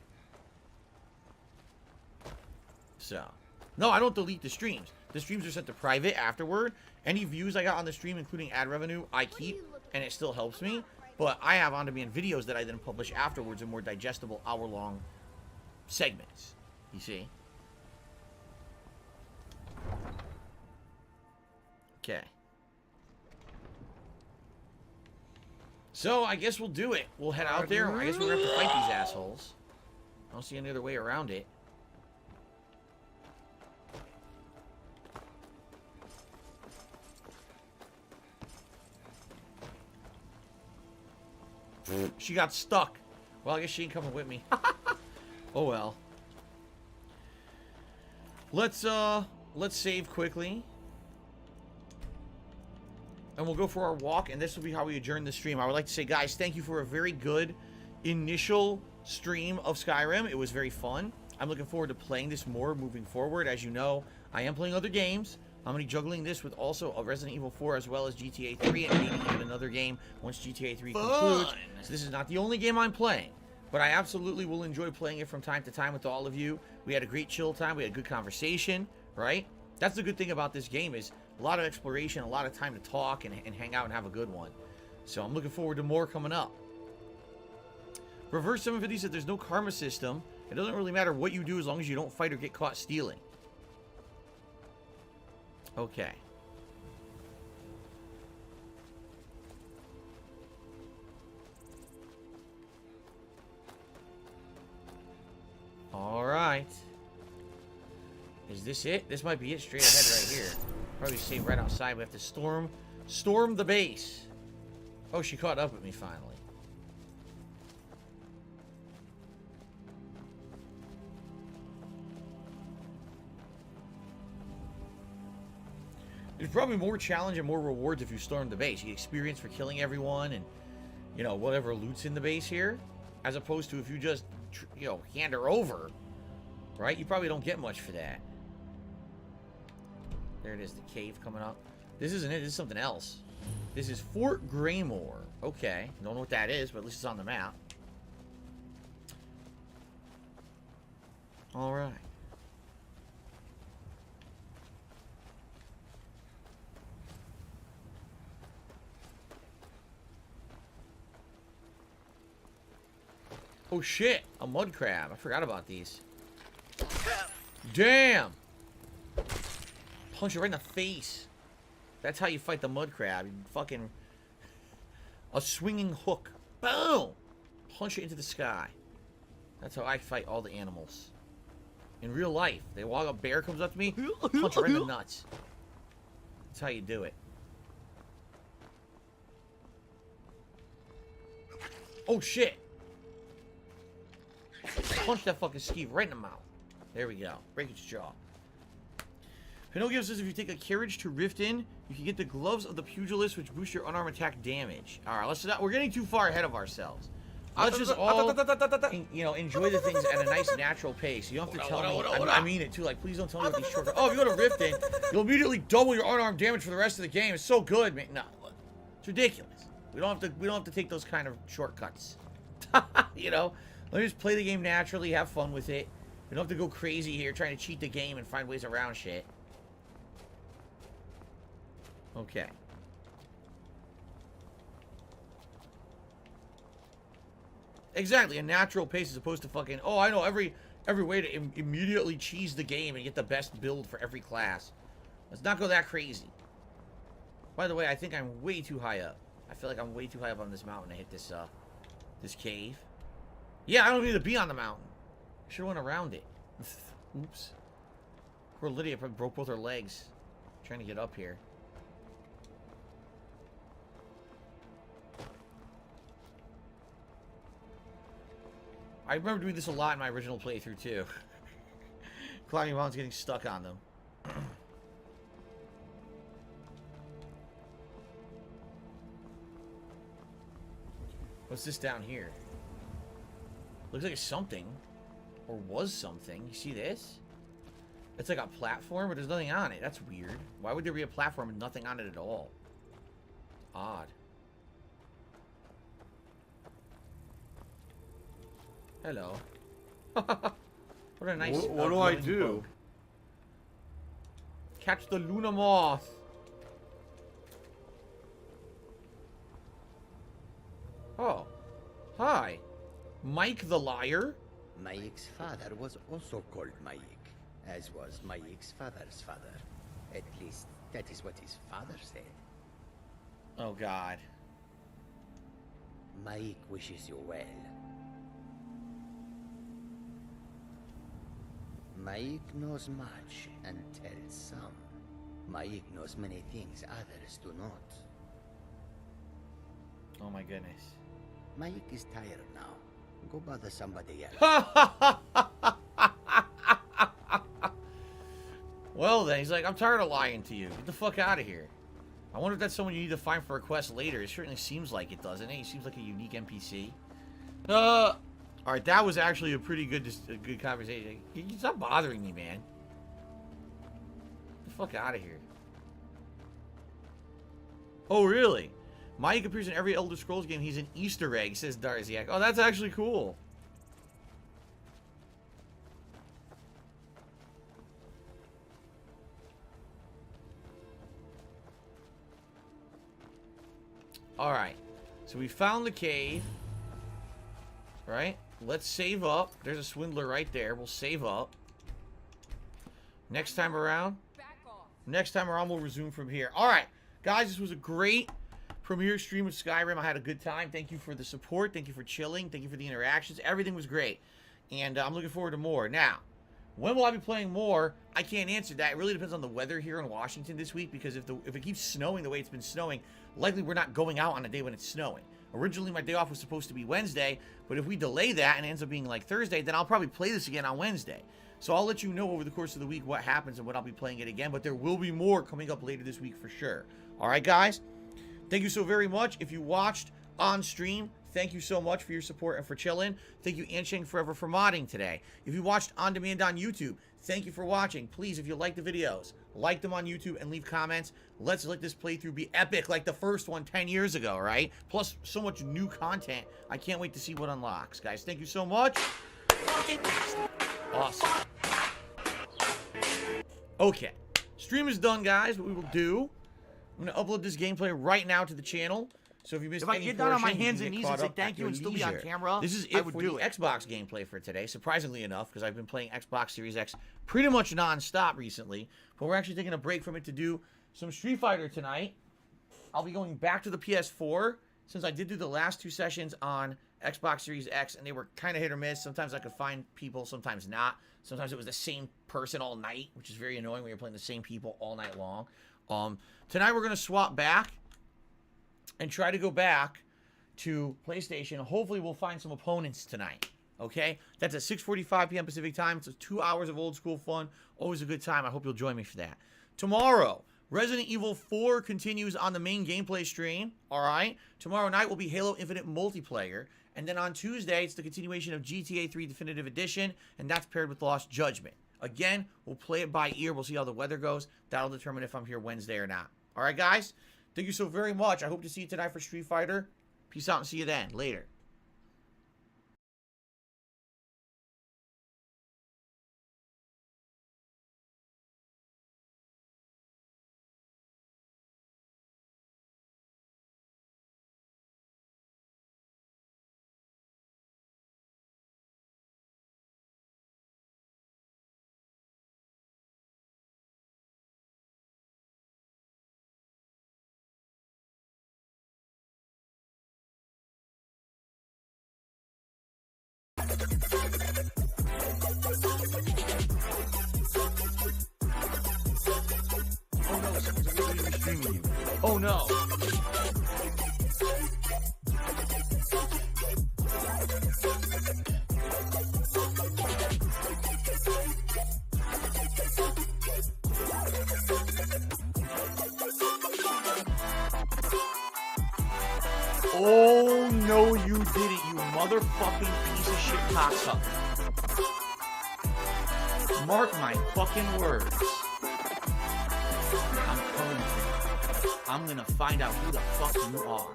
F: So, no, I don't delete the streams. The streams are set to private afterward. Any views I got on the stream, including ad revenue, I keep, and it still helps me. But I have on-demand videos that I then publish afterwards in more digestible hour-long segments. You see? Okay. So, I guess we'll do it. We'll head out there. I guess we're going to have to fight these assholes. I don't see any other way around it. She got stuck. Well, I guess she ain't coming with me. Oh well. Let's save quickly. And we'll go for our walk, and this will be how we adjourn the stream. I would like to say, guys, thank you for a very good initial stream of Skyrim. It was very fun. I'm looking forward to playing this more moving forward. As you know, I am playing other games. I'm going to be juggling this with also a Resident Evil 4 as well as GTA 3 and maybe even another game once GTA 3 concludes. So this is not the only game I'm playing, but I absolutely will enjoy playing it from time to time with all of you. We had a great chill time. We had good conversation, right? That's the good thing about this game is a lot of exploration, a lot of time to talk and hang out and have a good one. So I'm looking forward to more coming up. Reverse 750 said there's no karma system. It doesn't really matter what you do as long as you don't fight or get caught stealing. Okay. All right. Is this it? This might be it straight ahead right here. Probably stay right outside. We have to storm the base. Oh, she caught up with me finally. There's probably more challenge and more rewards if you storm the base. You get experience for killing everyone and, you know, whatever loot's in the base here. As opposed to if you just, you know, hand her over, right? You probably don't get much for that. There it is, the cave coming up. This isn't it. This is something else. This is Fort Greymore. Okay. Don't know what that is, but at least it's on the map. All right. Oh shit, a mud crab. I forgot about these. Damn! Punch it right in the face. That's how you fight the mud crab. You fucking... A swinging hook. Boom! Punch it into the sky. That's how I fight all the animals. In real life. They walk, a bear comes up to me, punch her in the nuts. That's how you do it. Oh, shit. Punch that fucking skeeve right in the mouth. There we go. Break its jaw. Pinocchio says if you take a carriage to Riften, you can get the gloves of the pugilist, which boost your unarmed attack damage. All right, let's not. We're getting too far ahead of ourselves. Let's just all, you know, enjoy the things at a nice, natural pace. You don't have to tell me. I mean it too. Like, please don't tell me what these shortcuts. Oh, if you go to Riften, you'll immediately double your unarmed damage for the rest of the game. It's so good, man. No, it's ridiculous. We don't have to take those kind of shortcuts. You know, let me just play the game naturally, have fun with it. We don't have to go crazy here trying to cheat the game and find ways around shit. Okay. Exactly, a natural pace as opposed to fucking, oh, I know every way to immediately cheese the game and get the best build for every class. Let's not go that crazy. By the way, I think I'm way too high up. I feel like I'm way too high up on this mountain to hit this, this cave. Yeah, I don't need to be on the mountain. I should have went around it. Oops. Poor Lydia probably broke both her legs trying to get up here. I remember doing this a lot in my original playthrough, too. Climbing mountains, getting stuck on them. What's this down here? Looks like it's something. Or was something. You see this? It's like a platform, but there's nothing on it. That's weird. Why would there be a platform with nothing on it at all? Odd. Hello. What a nice...
J: What do I do?
F: Bug. Catch the Luna Moth. Oh. Hi. Mike the Liar?
Q: Mayik's father was also called Mayik, as was Mayik's father's father. At least, that is what his father said.
F: Oh, God.
Q: Mayik wishes you well. Mayik knows much and tells some. Mayik knows many things others do not.
F: Oh my goodness.
Q: Mayik is tired now. Go bother somebody else.
F: Well then, he's like, I'm tired of lying to you. Get the fuck out of here. I wonder if that's someone you need to find for a quest later. It certainly seems like it, doesn't it? He seems like a unique NPC. Alright, that was actually a pretty good conversation. You stop bothering me, man. Get the fuck out of here. Oh, really? Mike appears in every Elder Scrolls game. He's an Easter egg, says Darziak. Oh, that's actually cool. Alright. So we found the cave. Right? Let's save up. There's a swindler right there. We'll save up. Next time around, we'll resume from here. Alright. Guys, this was a great premiere stream of Skyrim. I had a good time. Thank you for the support. Thank you for chilling. Thank you for the interactions. Everything was great. And I'm looking forward to more. Now, when will I be playing more? I can't answer that. It really depends on the weather here in Washington this week, because if it keeps snowing the way it's been snowing, likely we're not going out on a day when it's snowing. Originally, my day off was supposed to be Wednesday, but if we delay that and it ends up being like Thursday, then I'll probably play this again on Wednesday. So I'll let you know over the course of the week what happens and when I'll be playing it again, but there will be more coming up later this week for sure. All right, guys? Thank you so very much. If you watched on stream, thank you so much for your support and for chilling. Thank you, Ansheng Forever, for modding today. If you watched on demand on YouTube, thank you for watching. Please, if you like the videos, like them on YouTube and leave comments. Let's let this playthrough be epic like the first one 10 years ago, right? Plus, so much new content. I can't wait to see what unlocks. Guys, thank you so much. Awesome. Okay. Stream is done, guys. What we will do, I'm going to upload this gameplay right now to the channel. So if you missed any portion,
A: I get down on my hands and knees and say thank you and still be on camera,
F: this is it for the Xbox gameplay for today, surprisingly enough, because I've been playing Xbox Series X pretty much non-stop recently. But we're actually taking a break from it to do some Street Fighter tonight. I'll be going back to the PS4, since I did do the last two sessions on Xbox Series X, and they were kind of hit or miss. Sometimes I could find people, sometimes not. Sometimes it was the same person all night, which is very annoying when you're playing the same people all night long. Tonight we're going to swap back and try to go back to PlayStation. Hopefully we'll find some opponents tonight. Okay? That's at 6:45 p.m. Pacific time. It's 2 hours of old school fun. Always a good time. I hope you'll join me for that. Tomorrow, Resident Evil 4 continues on the main gameplay stream. Alright? Tomorrow night will be Halo Infinite multiplayer. And then on Tuesday, it's the continuation of GTA 3 Definitive Edition. And that's paired with Lost Judgment. Again, we'll play it by ear. We'll see how the weather goes. That'll determine if I'm here Wednesday or not. Alright, guys? Thank you so very much. I hope to see you tonight for Street Fighter. Peace out and see you then. Later. Oh no, someone's illegally streaming you. Oh no. Oh no, you didn't, you motherfucking piece of shit cocksucker. Mark my fucking words. I'm coming for you. I'm gonna find out who the fuck you are.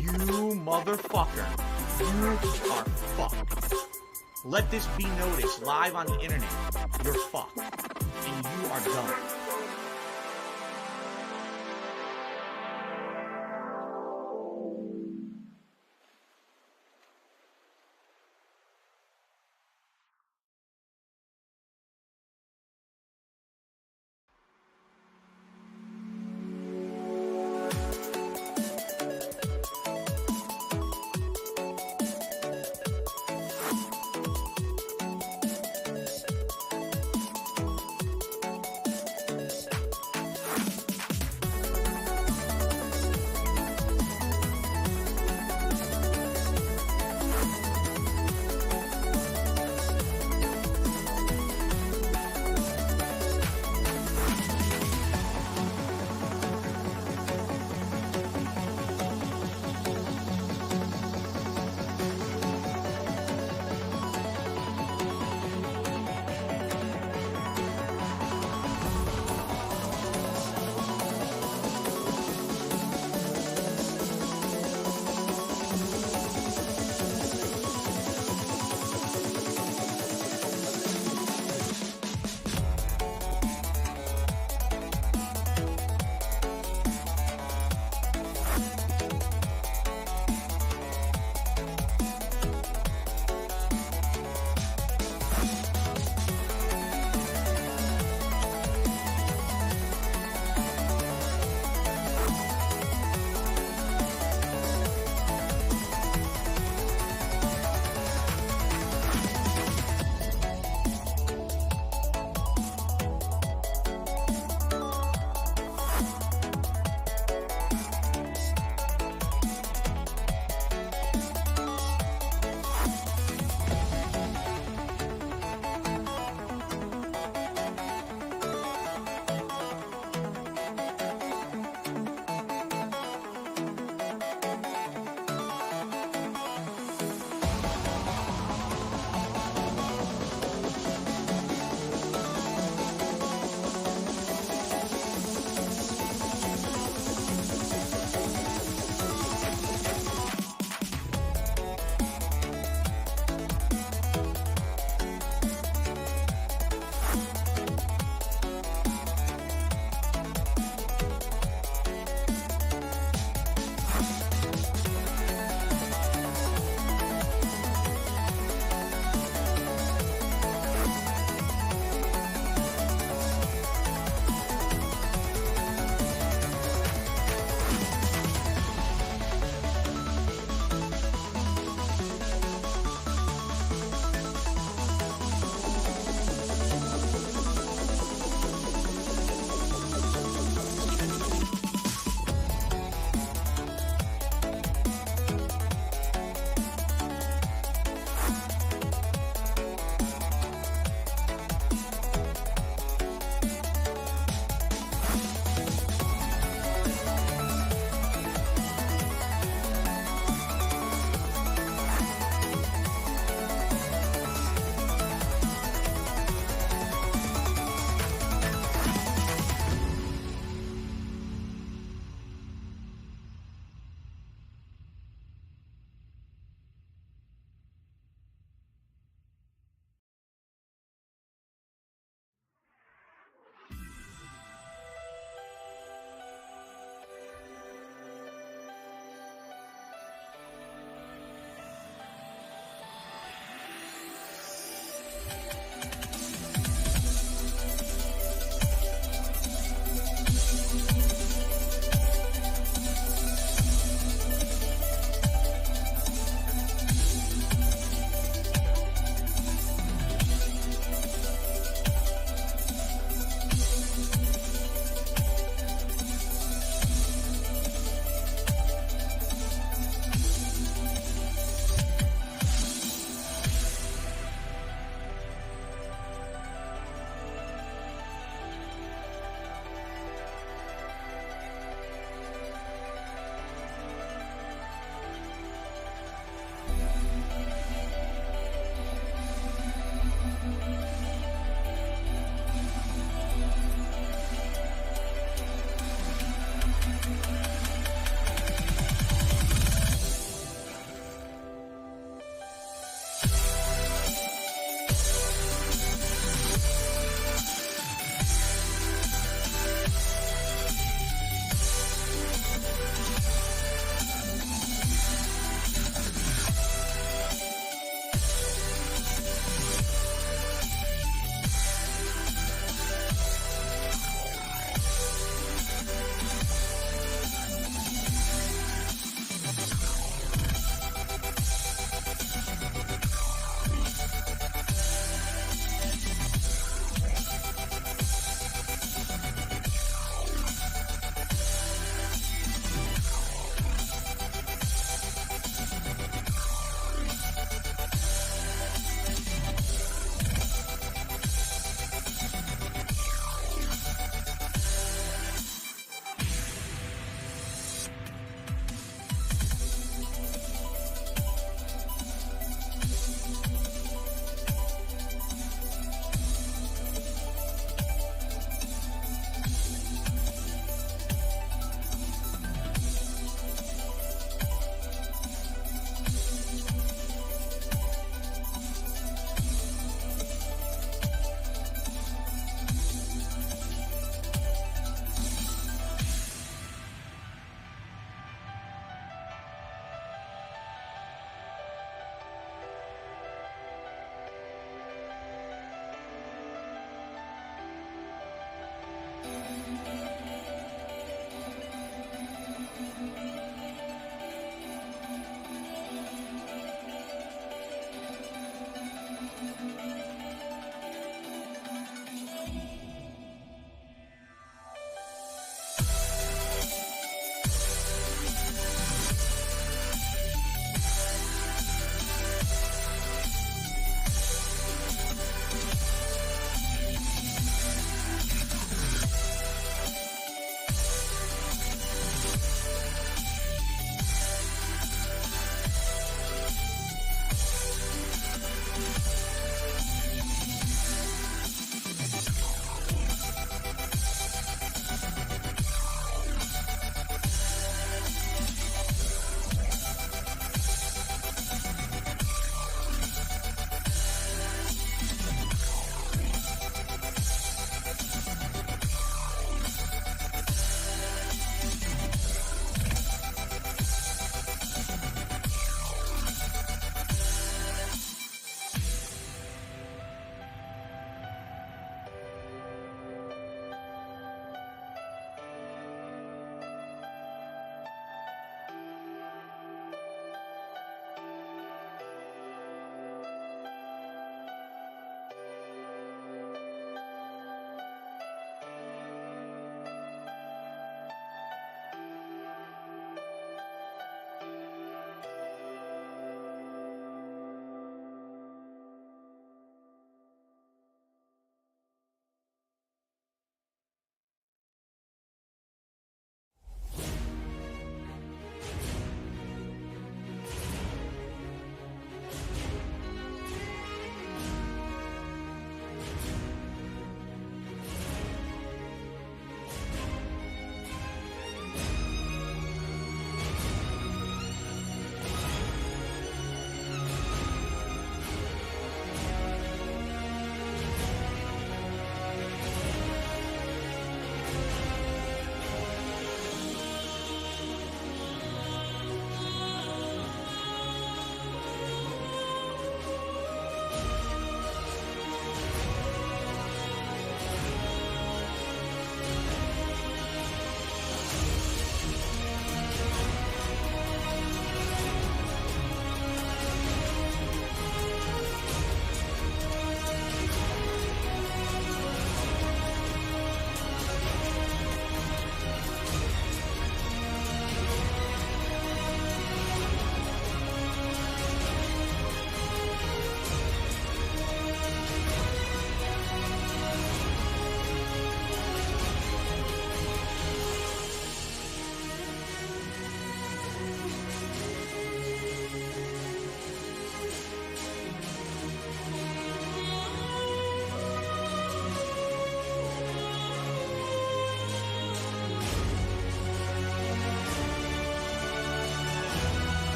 F: You motherfucker. You are fucked. Let this be noticed live on the internet. You're fucked. And you are done.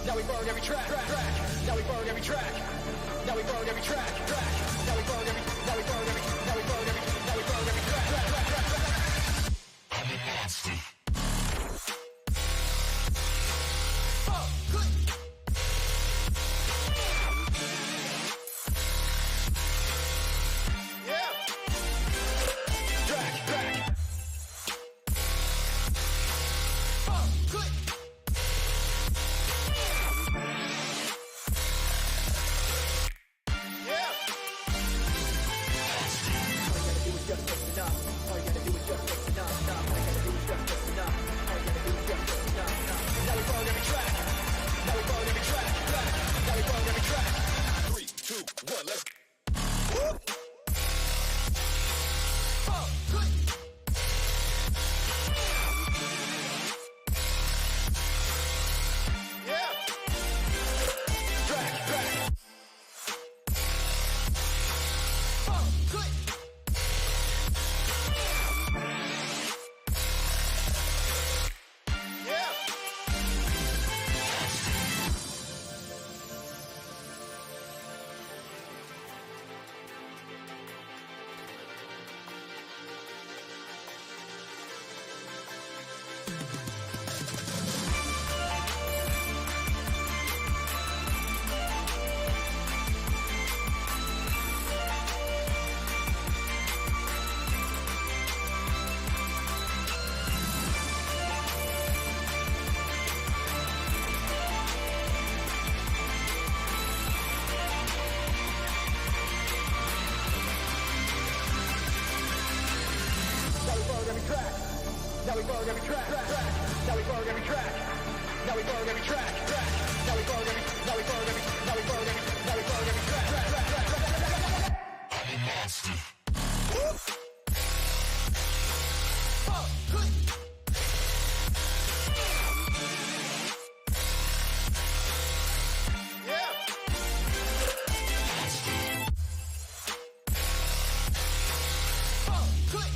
I: Now we borrowed every track. Now we borrowed every track. Now we borrowed every track. Now we borrowed every. Now we borrowed every. Now we borrowed every. Now we borrowed every track. I'm a monster. Oh, good. Yeah. Track. Oh, good. Now we borrowed every track. Now we borrowed every track. Now we borrowed every track. Now we borrowed every. Now we borrowed every. Now we borrowed every. Now we borrowed every track. I'm a monster. Oh, good. Yeah. Oh, good.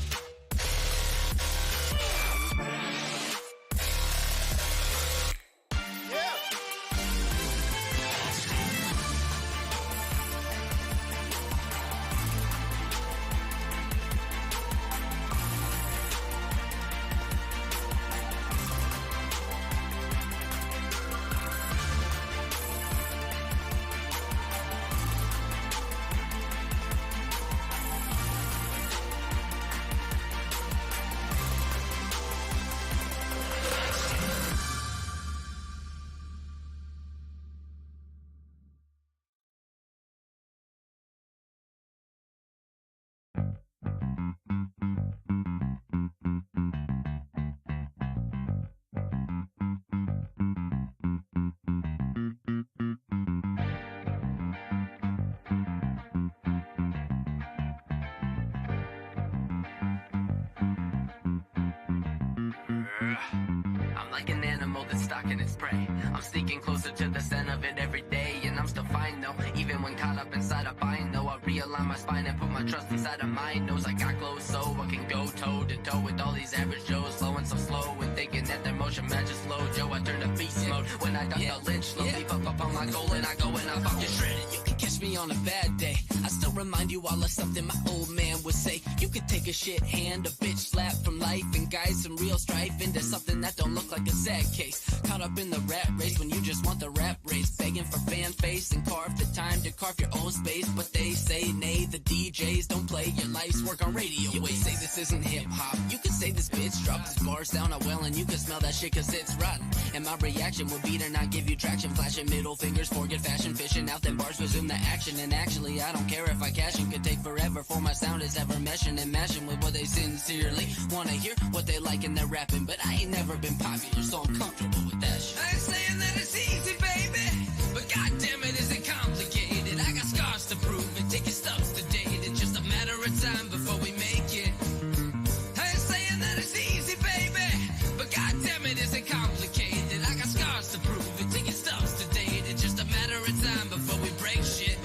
T: I'm like an animal that's stalking its prey. I'm sneaking closer to the scent of it every day, and I'm still fine though. Even when caught up inside a bind, though, I realign my spine and put my trust inside of mine. Knows I got clothes so I can go toe to toe with all these average Joes, flowing so slow and thinking that their motion matches slow. Joe, I turn to beast mode when I duck the lynch. Slow leap up on my goal and I go and I fucking shred it. You can catch catch me on a bad day. I still remind you all of something my old man would say. You could take a shit hand, a bitch slap from life, and guide some real strife into something that don't look like a sad case. Caught up in the rat race when you just want the rap race, begging for fan face and carve the time to carve your own space. But they say nay, the DJs don't play your life's work on radio. You would say this isn't hip-hop. You could say this bitch dropped his bars down a well, and you could smell that shit cause it's rotten. And my reaction would be to not give you traction, flashing middle fingers, forget fashion, fishing out them bars, resume the action. And actually I don't care if I cash in, could take forever for my sound is ever meshing and mashing with what they sincerely wanna hear, what they like in their rapping. But I ain't never been popular, so I'm comfortable with that shit. I ain't saying that it's easy, baby, but goddamn it, is it complicated? I got scars to prove it, taking steps to date. It's just a matter of time before we make it. I ain't saying that it's easy, baby, but goddamn it, is it complicated? I got scars to prove it, taking steps to date. It's just a matter of time before we break shit.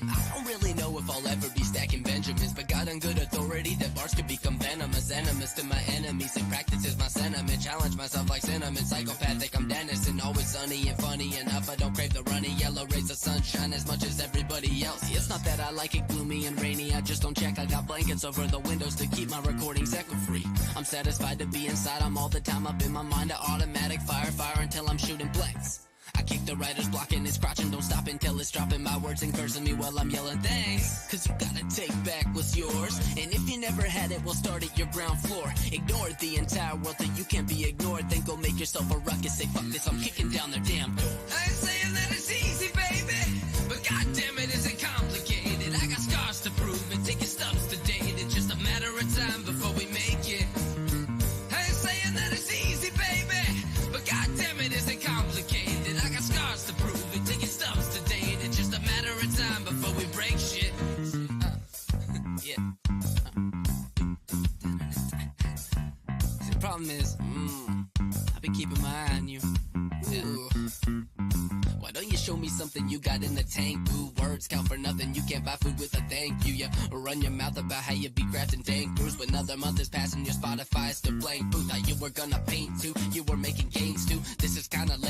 T: I don't really know if I'll ever be stacking Benjamins, but got on good authority that bars could become venomous, enemies to my enemies, and practices my sentiment. Challenge myself like cinnamon, psychopathic, I'm Dennis, and always sunny and funny enough. I don't crave the runny yellow rays of sunshine as much as everybody else. It's not that I like it gloomy and rainy, I just don't check. I got blankets over the windows to keep my recordings echo-free. I'm satisfied to be inside, I'm all the time up in my mind. An automatic fire until I'm shooting blanks. I kick the writer's block and it's crotch and don't stop until it's dropping my words and cursing me while I'm yelling thanks. Cause you gotta take back what's yours, and if you never had it, we'll start at your ground floor. Ignore the entire world till you can't be ignored, then go make yourself a ruckus. Say fuck this, I'm kicking down their damn door. I ain't saying that it's easy, baby, but goddamn it, is it complicated? I got scars to prove it, taking steps to date. It's just a matter of time before we make it. I ain't saying that it's easy, baby, but goddamn it, is it complicated? I got scars to prove it, taking steps to date. It's just a matter of time before we break shit. Yeah. The problem is, I've been keeping my eye on you. Ooh. Why don't you show me something you got in the tank? Ooh, words count for nothing, you can't buy food with a thank you. You run your mouth about how you be crafting dank brews, but another month is passing, your Spotify is still blank. Boo, thought you were gonna paint too, you were making gains too. This is kinda lame.